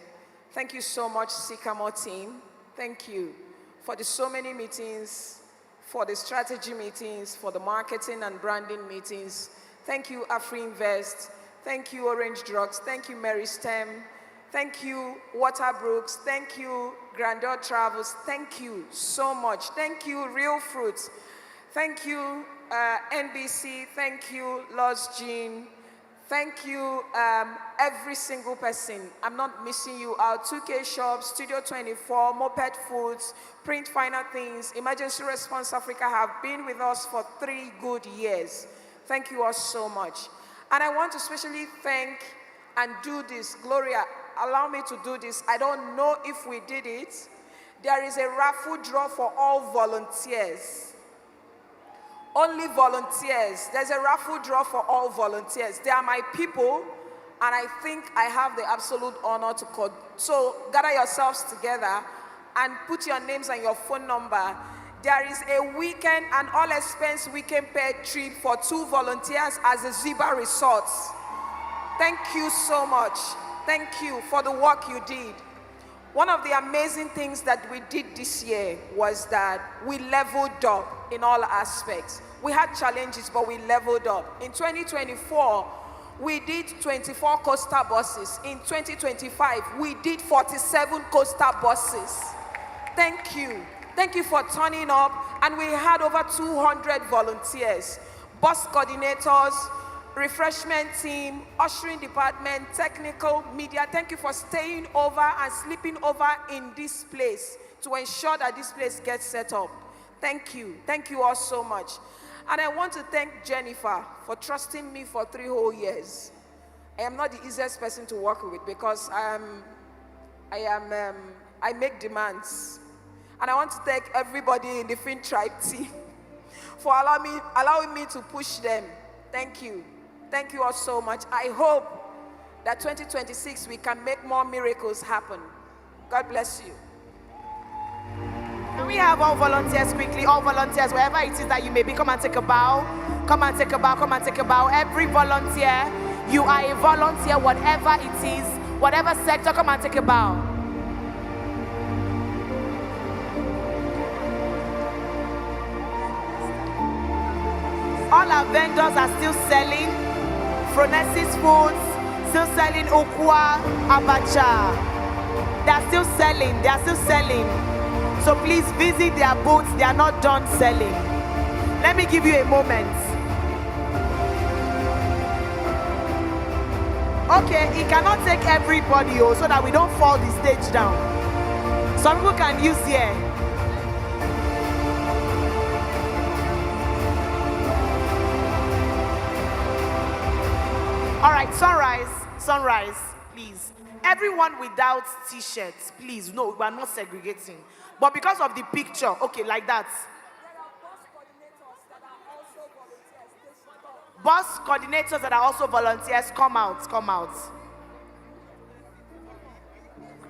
Thank you so much, Sycamore team. Thank you for the so many meetings, for the strategy meetings, for the marketing and branding meetings. Thank you, AfriInvest. Thank you, Orange Drugs. Thank you, Mary Stem. Thank you, Waterbrooks. Thank you, Grandeur Travels. Thank you so much. Thank you, Real Fruits. Thank you, NBC. Thank you, Lost Jean. Thank you, every single person. I'm not missing you out. 2K Shops, Studio 24, Moped Foods, Print Final Things, Emergency Response Africa have been with us for 3 good years. Thank you all so much. And I want to especially thank and do this. Gloria, allow me to do this. I don't know if we did it. There is a raffle draw for all volunteers. Only volunteers. There's a raffle draw for all volunteers. They are my people, and I think I have the absolute honor to call. So gather yourselves together and put your names and your phone number. There is a weekend, an all-expense weekend paid trip for 2 volunteers as a Ziba Resorts. Thank you so much. Thank you for the work you did. One of the amazing things that we did this year was that we leveled up in all aspects. We had challenges, but we leveled up. In 2024, we did 24 coaster buses. In 2025, we did 47 coaster buses. Thank you. Thank you for turning up. And we had over 200 volunteers, bus coordinators, refreshment team, ushering department, technical, media. Thank you for staying over and sleeping over in this place to ensure that this place gets set up. Thank you. Thank you all so much. And I want to thank Jennifer for trusting me for 3 whole years. I am not the easiest person to work with because I make demands. And I want to thank everybody in the FinTribe team for allowing me to push them. Thank you. Thank you all so much. I hope that 2026 we can make more miracles happen. God bless you. Can we have all volunteers quickly? All volunteers, wherever it is that you may be, come and take a bow. Come and take a bow, come and take a bow. Every volunteer, you are a volunteer, whatever it is, whatever sector, come and take a bow. All our vendors are still selling. Phronesis Foods, still selling Okwa, Abacha. They are still selling, they are still selling. So please visit their booths, they are not done selling. Let me give you a moment. Okay, it cannot take everybody so that we don't fall the stage down. Some people can use here. All right, sunrise, please. Everyone without t-shirts, please. No, we are not segregating. But because of the picture, okay, like that. Bus coordinators that are also volunteers, come out, come out.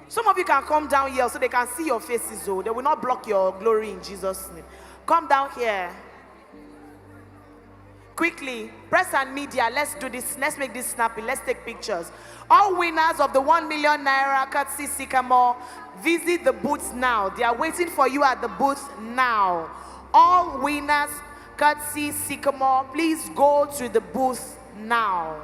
Some of you can come down here so they can see your faces, though. They will not block your glory in Jesus' name. Come down here. Quickly, press and media, let's do this. Let's make this snappy. Let's take pictures. All winners of the 1 million naira courtesy Sycamore, visit the booths now. They are waiting for you at the booth now. All winners courtesy Sycamore, please go to the booth now.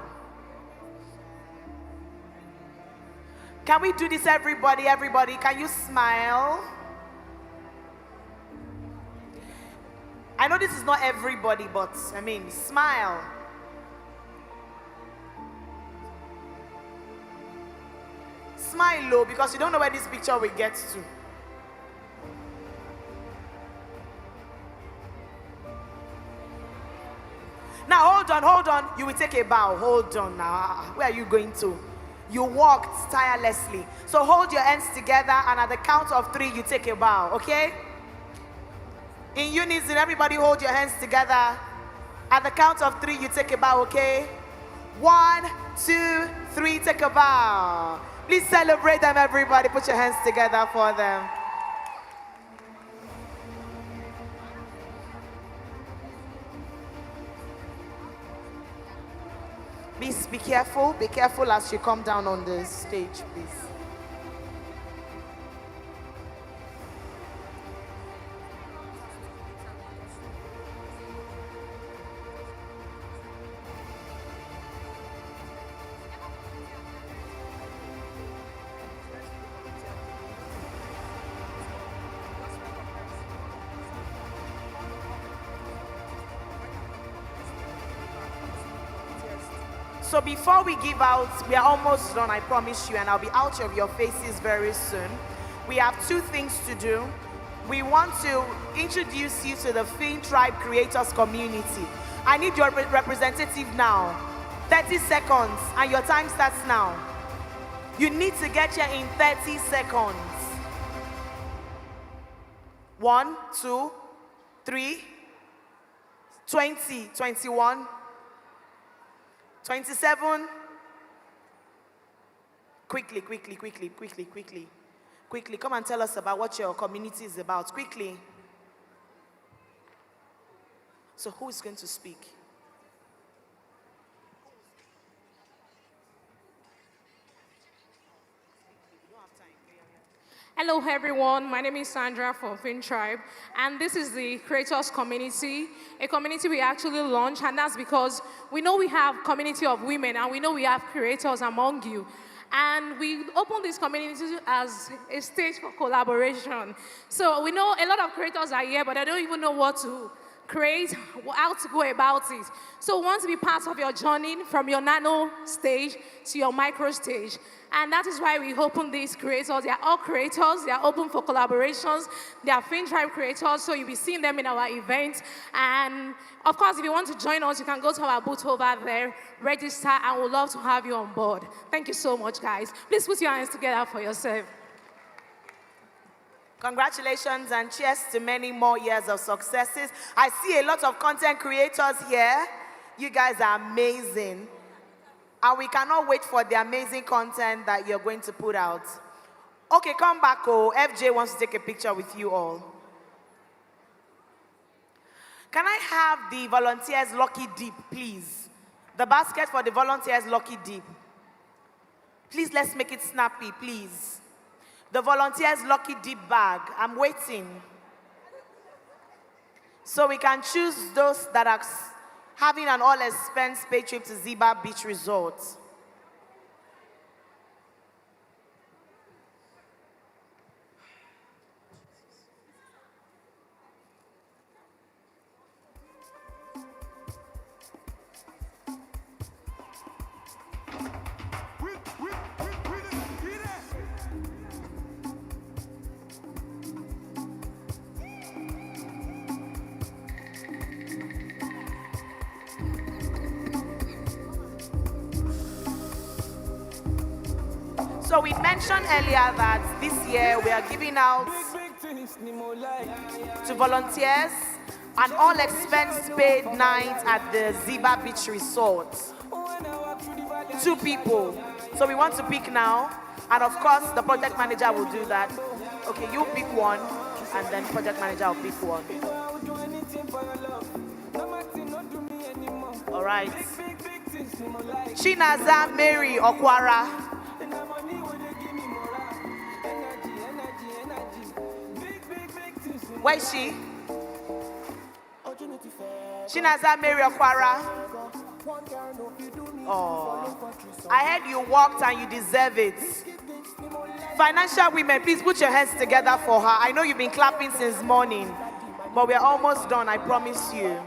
Can we do this, everybody? Everybody, can you smile? I know this is not everybody, but I mean, smile. Smile low, because you don't know where this picture will get to. Now, hold on. You will take a bow. Hold on now. Where are you going to? You walked tirelessly. So hold your hands together, and at the count of 3, you take a bow, okay? In unison, everybody hold your hands together. At the count of 3, you take a bow, okay? 1, 2, 3, take a bow. Please celebrate them, everybody. Put your hands together for them. Please be careful. Be careful as you come down on the stage, please. So before we give out, we are almost done, I promise you, and I'll be out of your faces very soon. We have 2 things to do. We want to introduce you to the FinTribe Creators Community. I need your representative now. 30 seconds, and your time starts now. You need to get here in 30 seconds. 1, 2, 3, 20, 21, 27. Quickly. Come and tell us about what your community is about. Quickly. So who is going to speak? Hello, everyone. My name is Sandra from FinTribe, and this is the Creators Community, a community we actually launched, and that's because we know we have community of women, and we know we have creators among you. And we opened this community as a stage for collaboration. So we know a lot of creators are here, but they don't even know what to create, how to go about it. So we want to be part of your journey from your nano stage to your micro stage. And that is why we open these creators. They are all creators. They are open for collaborations. They are FinTribe creators, so you'll be seeing them in our events. And of course, if you want to join us, you can go to our booth over there, register, and we'd love to have you on board. Thank you so much, guys. Please put your hands together for yourself. Congratulations and cheers to many more years of successes. I see a lot of content creators here. You guys are amazing. And we cannot wait for the amazing content that you're going to put out. Okay, come back. Oh, FJ wants to take a picture with you all. Can I have the volunteers lucky dip, please? The basket for the volunteers lucky dip. Please, let's make it snappy, please. The volunteers lucky dip bag. I'm waiting. So we can choose those that are having an all-expense paid trip to Ziba Beach Resort. So we mentioned earlier that this year we are giving out to volunteers an all-expense paid night at the Ziba Beach Resort. 2 people. So we want to pick now, and of course the project manager will do that. Okay, you pick one, and then project manager will pick one. All right. Chinaza Mary Okwara. Where is she? Chinaza Mary Okwara. Oh, I heard you walked and you deserve it. Financial women, please put your hands together for her. I know you've been clapping since morning, but we're almost done, I promise you.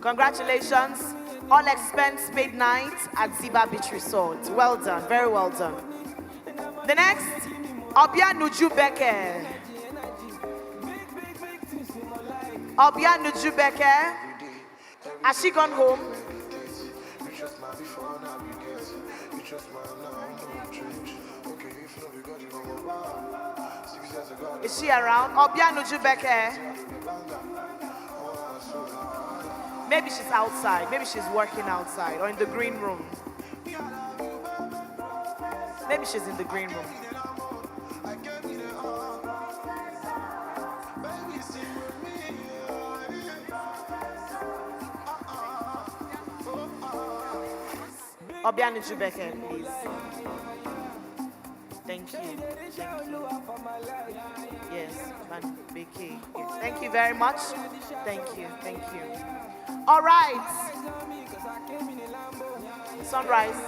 Congratulations. All expense paid night at Ziba Beach Resort. Well done, very well done. The next, Obia Nuju Beke. Obia Nuju Beke. Has she gone home? Is she around? Obia Nuju Beke. Maybe she's outside. Maybe she's working outside or in the green room. Maybe she's in the green room. Obiani Jubeke, please. Thank you. Thank you. Yes, Van Beke. Yes. Thank you very much. Thank you. Thank you. All right. Sunrise.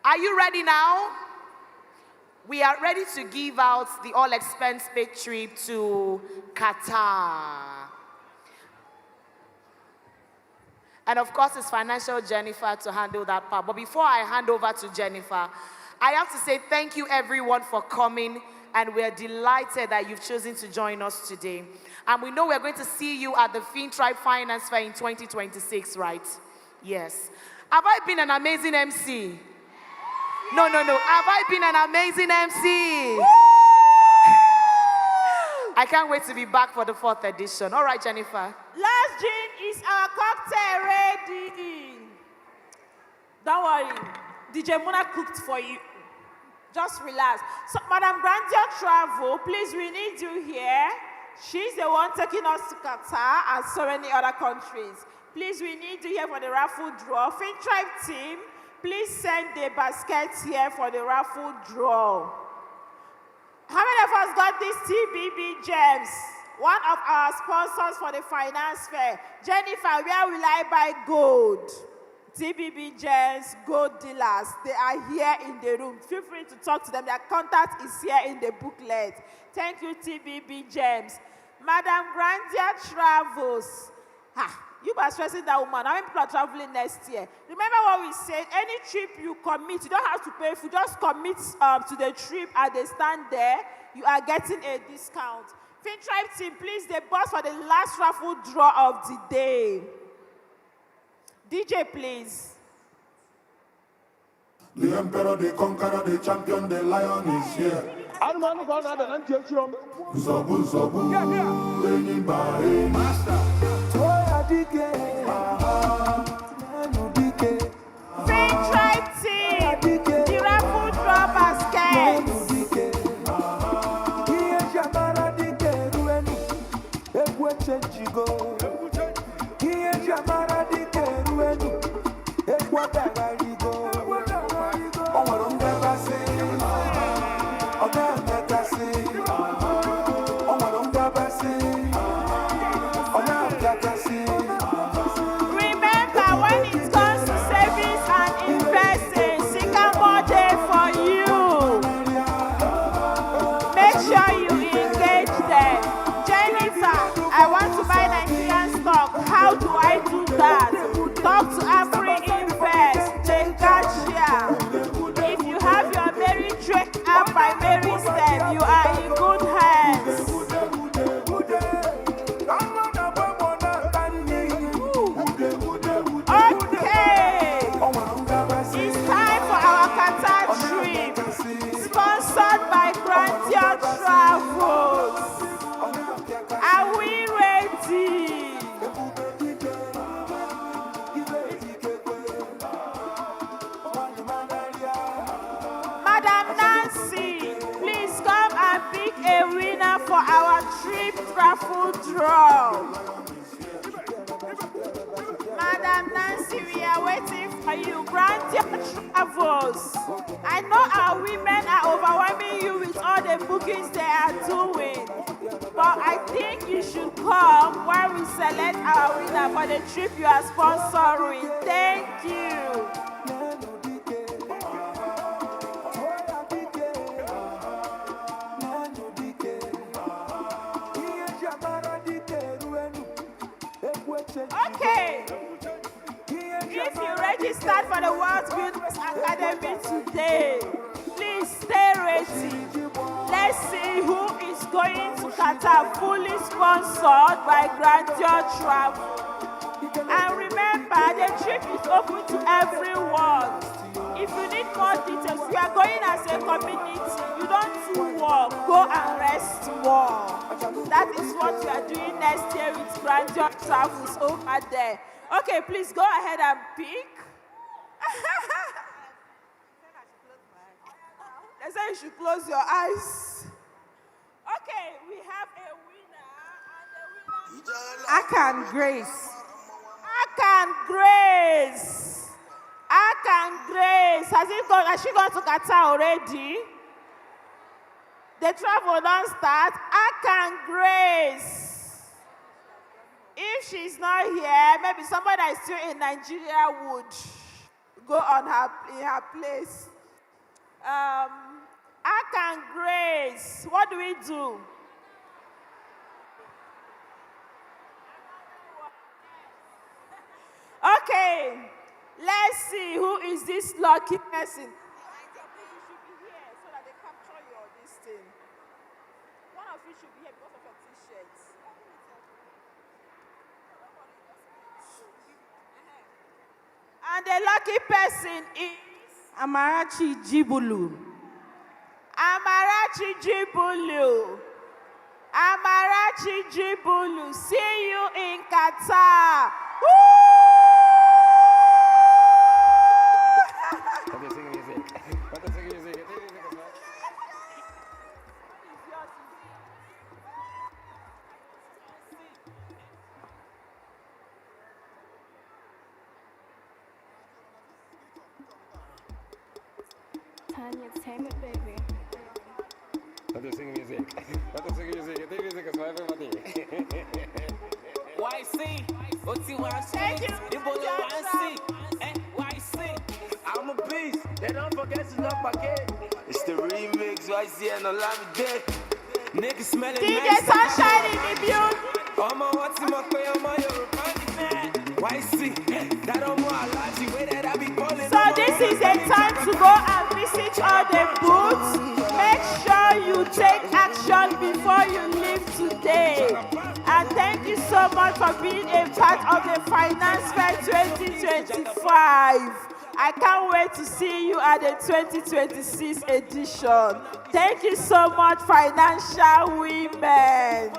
Are you ready now? We are ready to give out the all-expense paid trip to Qatar. And of course, it's Financial Jennifer to handle that part. But before I hand over to Jennifer, I have to say thank you everyone for coming, and we're delighted that you've chosen to join us today. And we know we're going to see you at the FinTribe Finance Fair in 2026, right? Yes. Have I been an amazing MC? No. Have I been an amazing MC? I can't wait to be back for the 4th edition. All right, Jennifer. Last gin is our cocktail ready. Don't worry. DJ Mona cooked for you. Just relax. So, Madam Grandia Travel, please, we need you here. She's the one taking us to Qatar and so many other countries. Please, we need you here for the raffle draw. FinTribe team, please send the baskets here for the raffle draw. How many of us got these TBB gems? One of our sponsors for the finance fair. Jennifer, where will I buy gold? TBB gems, gold dealers. They are here in the room. Feel free to talk to them. Their contact is here in the booklet. Thank you, TBB gems. Madam Grandia Travels. You are stressing that woman. How many people are traveling next year? Remember what we said? Any trip you commit, you don't have to pay for. Just commit to the trip and they stand there. You are getting a discount. FinTribe team, please, the boss for the last raffle draw of the day. DJ, please. The emperor, the conqueror, the champion, the lion is here. Zobu, zobu, winning by master. FinTribe team, the raffle draw baskets. Remember, when it comes to savings and investing, Sycamore Day for you. Make sure you engage them. Jennifer, I want to buy Nigerian stock. How do I do that? Talk to Afri Invest. They got share. If you have your Mary Drake app by Mary Step, you are in good hands. Okay. It's time for our Qatar trip, sponsored by Grandia Travels. Are we ready? Madam Nancy, please come and pick a winner for our trip raffle draw. Madam Nancy, we are waiting for you. Grandia Travels. I know our women are overwhelming you with all the bookings they are doing. But I think you should come when we select our winner for the trip you are sponsoring. Thank you. Okay. If you registered for the World Builders Academy today, please stay ready. Let's see who is going to Qatar, fully sponsored by Grandia Travel. And remember, the trip is open to everyone. If you need more details, we are going as a community. You don't do work, go and rest more. That is what we are doing next year with Grandia Travels over there. Okay, please go ahead and pick. They say you should close your eyes. Okay, we have a winner, and the winner is Akan Grace. Akan Grace. Akan Grace. Has she gone to Qatar already? The travel don't start. Akan Grace. If she's not here, maybe somebody that is still in Nigeria would go on in her place. Akan Grace, what do we do? Okay, let's see who is this lucky person. You should be here so that they capture your this thing. One of you should be here because of your t-shirts. And the lucky person is Amarachi Jibulu. Amarachi Jibulu. Amarachi Jibulu. See you in Qatar. entertainment, baby. Let them sing music. Let them sing music. I think music is for everybody. YC, what's the YC? You both YC, YC. I'm a beast. They don't forget to love my kid. It's the remix, YC and Olamide. Niggas smelling DJ nice. Sunshine in the building. I'm a what's in my way, I'm a Yoruba. YC, that don't more alive. The way that I be calling. So this is a time to go and visit all the booths. Make sure you take action before you leave today. And thank you so much for being a part of the Finance Fair 2025. I can't wait to see you at the 2026 edition. Thank you so much, financial women.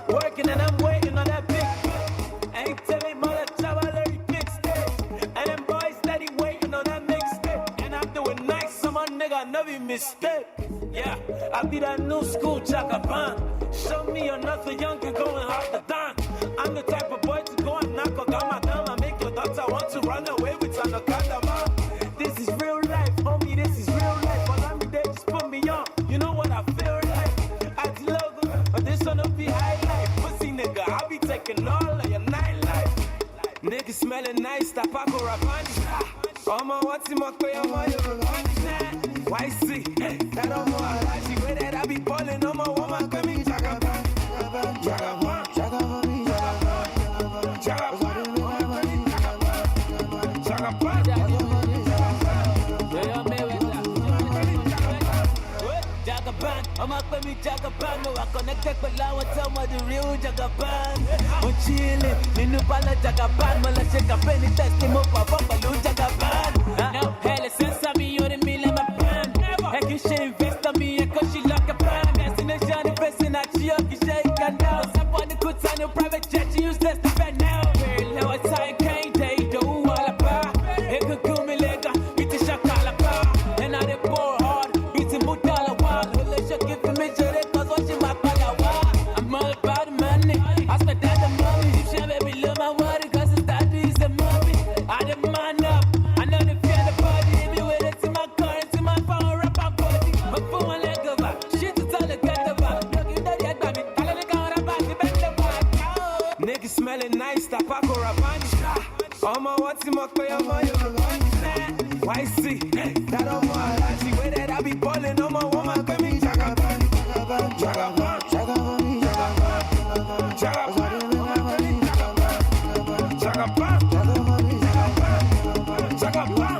Working and I'm waiting on that big. Ain't telling mother travel big stage. And them boys steady waiting on that mixtape. And I'm doing nice, so my nigga never mistake. Yeah, I be that new school Jagaban. Show me another younger going hard to dance. I'm the type of boy to go and knock a gamma down and make your daughter want to run away with an akadama. This is real life, homie, this is real life. But I'm there, just put me on. You know what I feel like? At the logo, but this one be highlight. Pussy nigga, I be taking all of your nightlife. Niggas smelling nice, tapako rapani. Oma what's in my way, Oma Yoruba. Why see? That don't know how I see where that I be pulling on my woman coming. Jagaban, Jagaban, Jagaban, Jagaban, I'm up with me Jagaban. No, I connected with Lawa, tell me the real Jagaban. I'm chillin', me no pala Jagaban. Mala shake a penny test him up, Papa Baloo Jagaban. Now, hell, since I be you the me let my plan. Heck, you should invest on me, cause she like a plan. Destination, the person at you, you shake and down. Support the good time, your private jet, you useless to bed now. Very low, it's time, can't they do all about. It could go me later, beat the shakala bar. And I did bore hard, beating Mutala wild. Well, let's just give me jere, cause what she my palawa. I'm all about the money, I spent that the money. If she baby love my water, cause it's that is a movie. I the man up, I know the fear the body. If you with it to my car, to my phone, rap my body. But for one leg of her, shit to tell the get the back. Looking at the baby, tell her the car about the bend the back. Niggas smelling nice, tapako rapani. Oma what's in my way, Oma Yoruba. Why see? That don't know how I see where that I be pulling on my woman coming. Jagaban, Jagaban, Jagaban, Jagaban, Jagaban, Jagaban, Jagaban,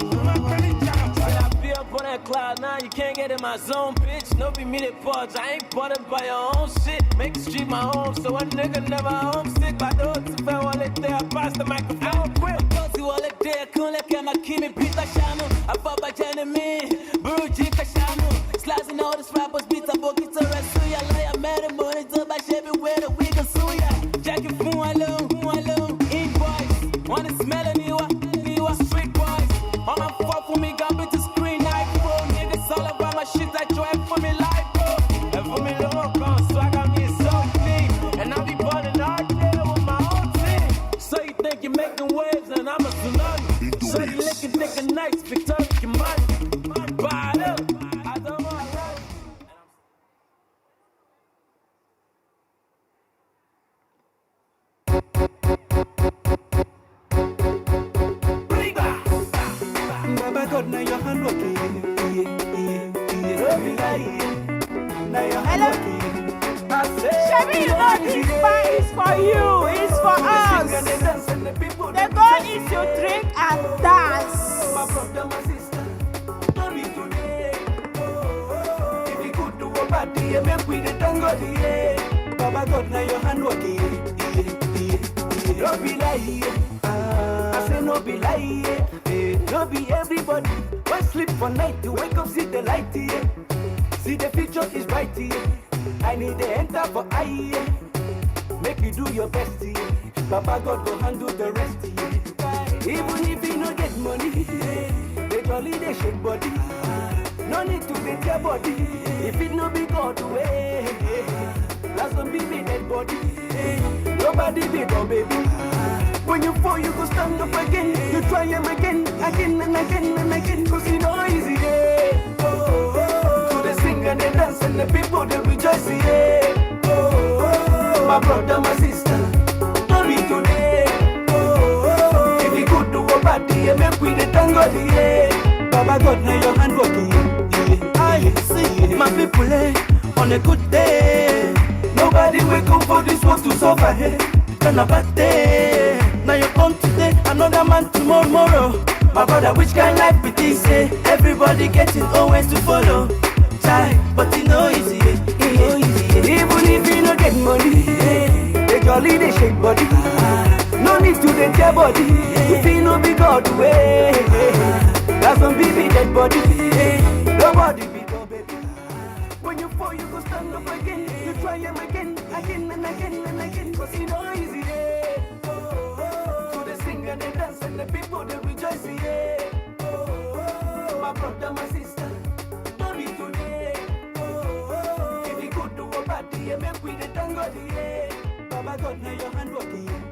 on that cloud now, you can't get in my zone, bitch. No be me that parts, I ain't bothered by your own shit. Make the street my home, so a nigga never homesick. By the hood to fair wallet there, I pass the microphone quick. Go to wallet there, couldn't let my kimi beat a shamu. I fought by Jenny, Buruji Kashamu. Slicing all these rappers, beats a book, it's a resuya. Lawyer, mad and money, to by Chevy, where the wig and suya. Jackie Foon alone, invoice. Wanna smell a new street boys. On my fuck for me, got me to screen iPhone. Niggas all about my shit, I drive for me life, bro. And for me, long gone, so I got me so clean. And I be balling all day with my own team. So you think you're making waves, and I'm a tsunami. So you licking dick and nights, Victoria Kimani. Bad up, I don't want to run. Baba God, now your hand working. Now your hand working. Shabby, you know this bar is for you, it's for us. The goal is to drink and dance. My brother, my sister, don't be today. If you could do a party, make we the tango, yeah. Baba God, now your hand working. Don't be like, I say no be lie. No be everybody. Why sleep for night to wake up, see the light, yeah. See the future is bright, yeah. I need the enter for I, yeah. Make you do your best, yeah. Papa God go handle the rest, yeah. Even if you no get money, yeah. They jolly, they shake body. No need to beat your body. If it no be God way, yeah. Last one be dead body. Yeah. Nobody be no baby. When you fall, you go stand up again. You try them again, again and again and again. Cause it's not easy, yeah. Oh, oh. So they sing and they dance and the people they rejoice, yeah. Oh, oh. My brother, my sister, don't be today. Oh, oh. If you could do a party, make we the tango, yeah. Baba God, now your hand working, yeah. I see my people, on a good day. Nobody wake up for this world to suffer, hey. Turn a bad day. Now you come today, another man tomorrow. My brother, which kind life be this? Eh? Everybody getting always to follow. Try, but it no easy, Even if you don't get money, they jolly, they shake body. No need to they tear body. If you no be God way, that's some baby dead body. Nobody be no baby. When you fall, you go stand up again. You try them again, again and again and again. Cause it no easy, So they sing and they dance and the people they rejoice, yeah. My brother, my sister, don't be today. If you could do a party, make we the tango, yeah. Baba God, now your hand working.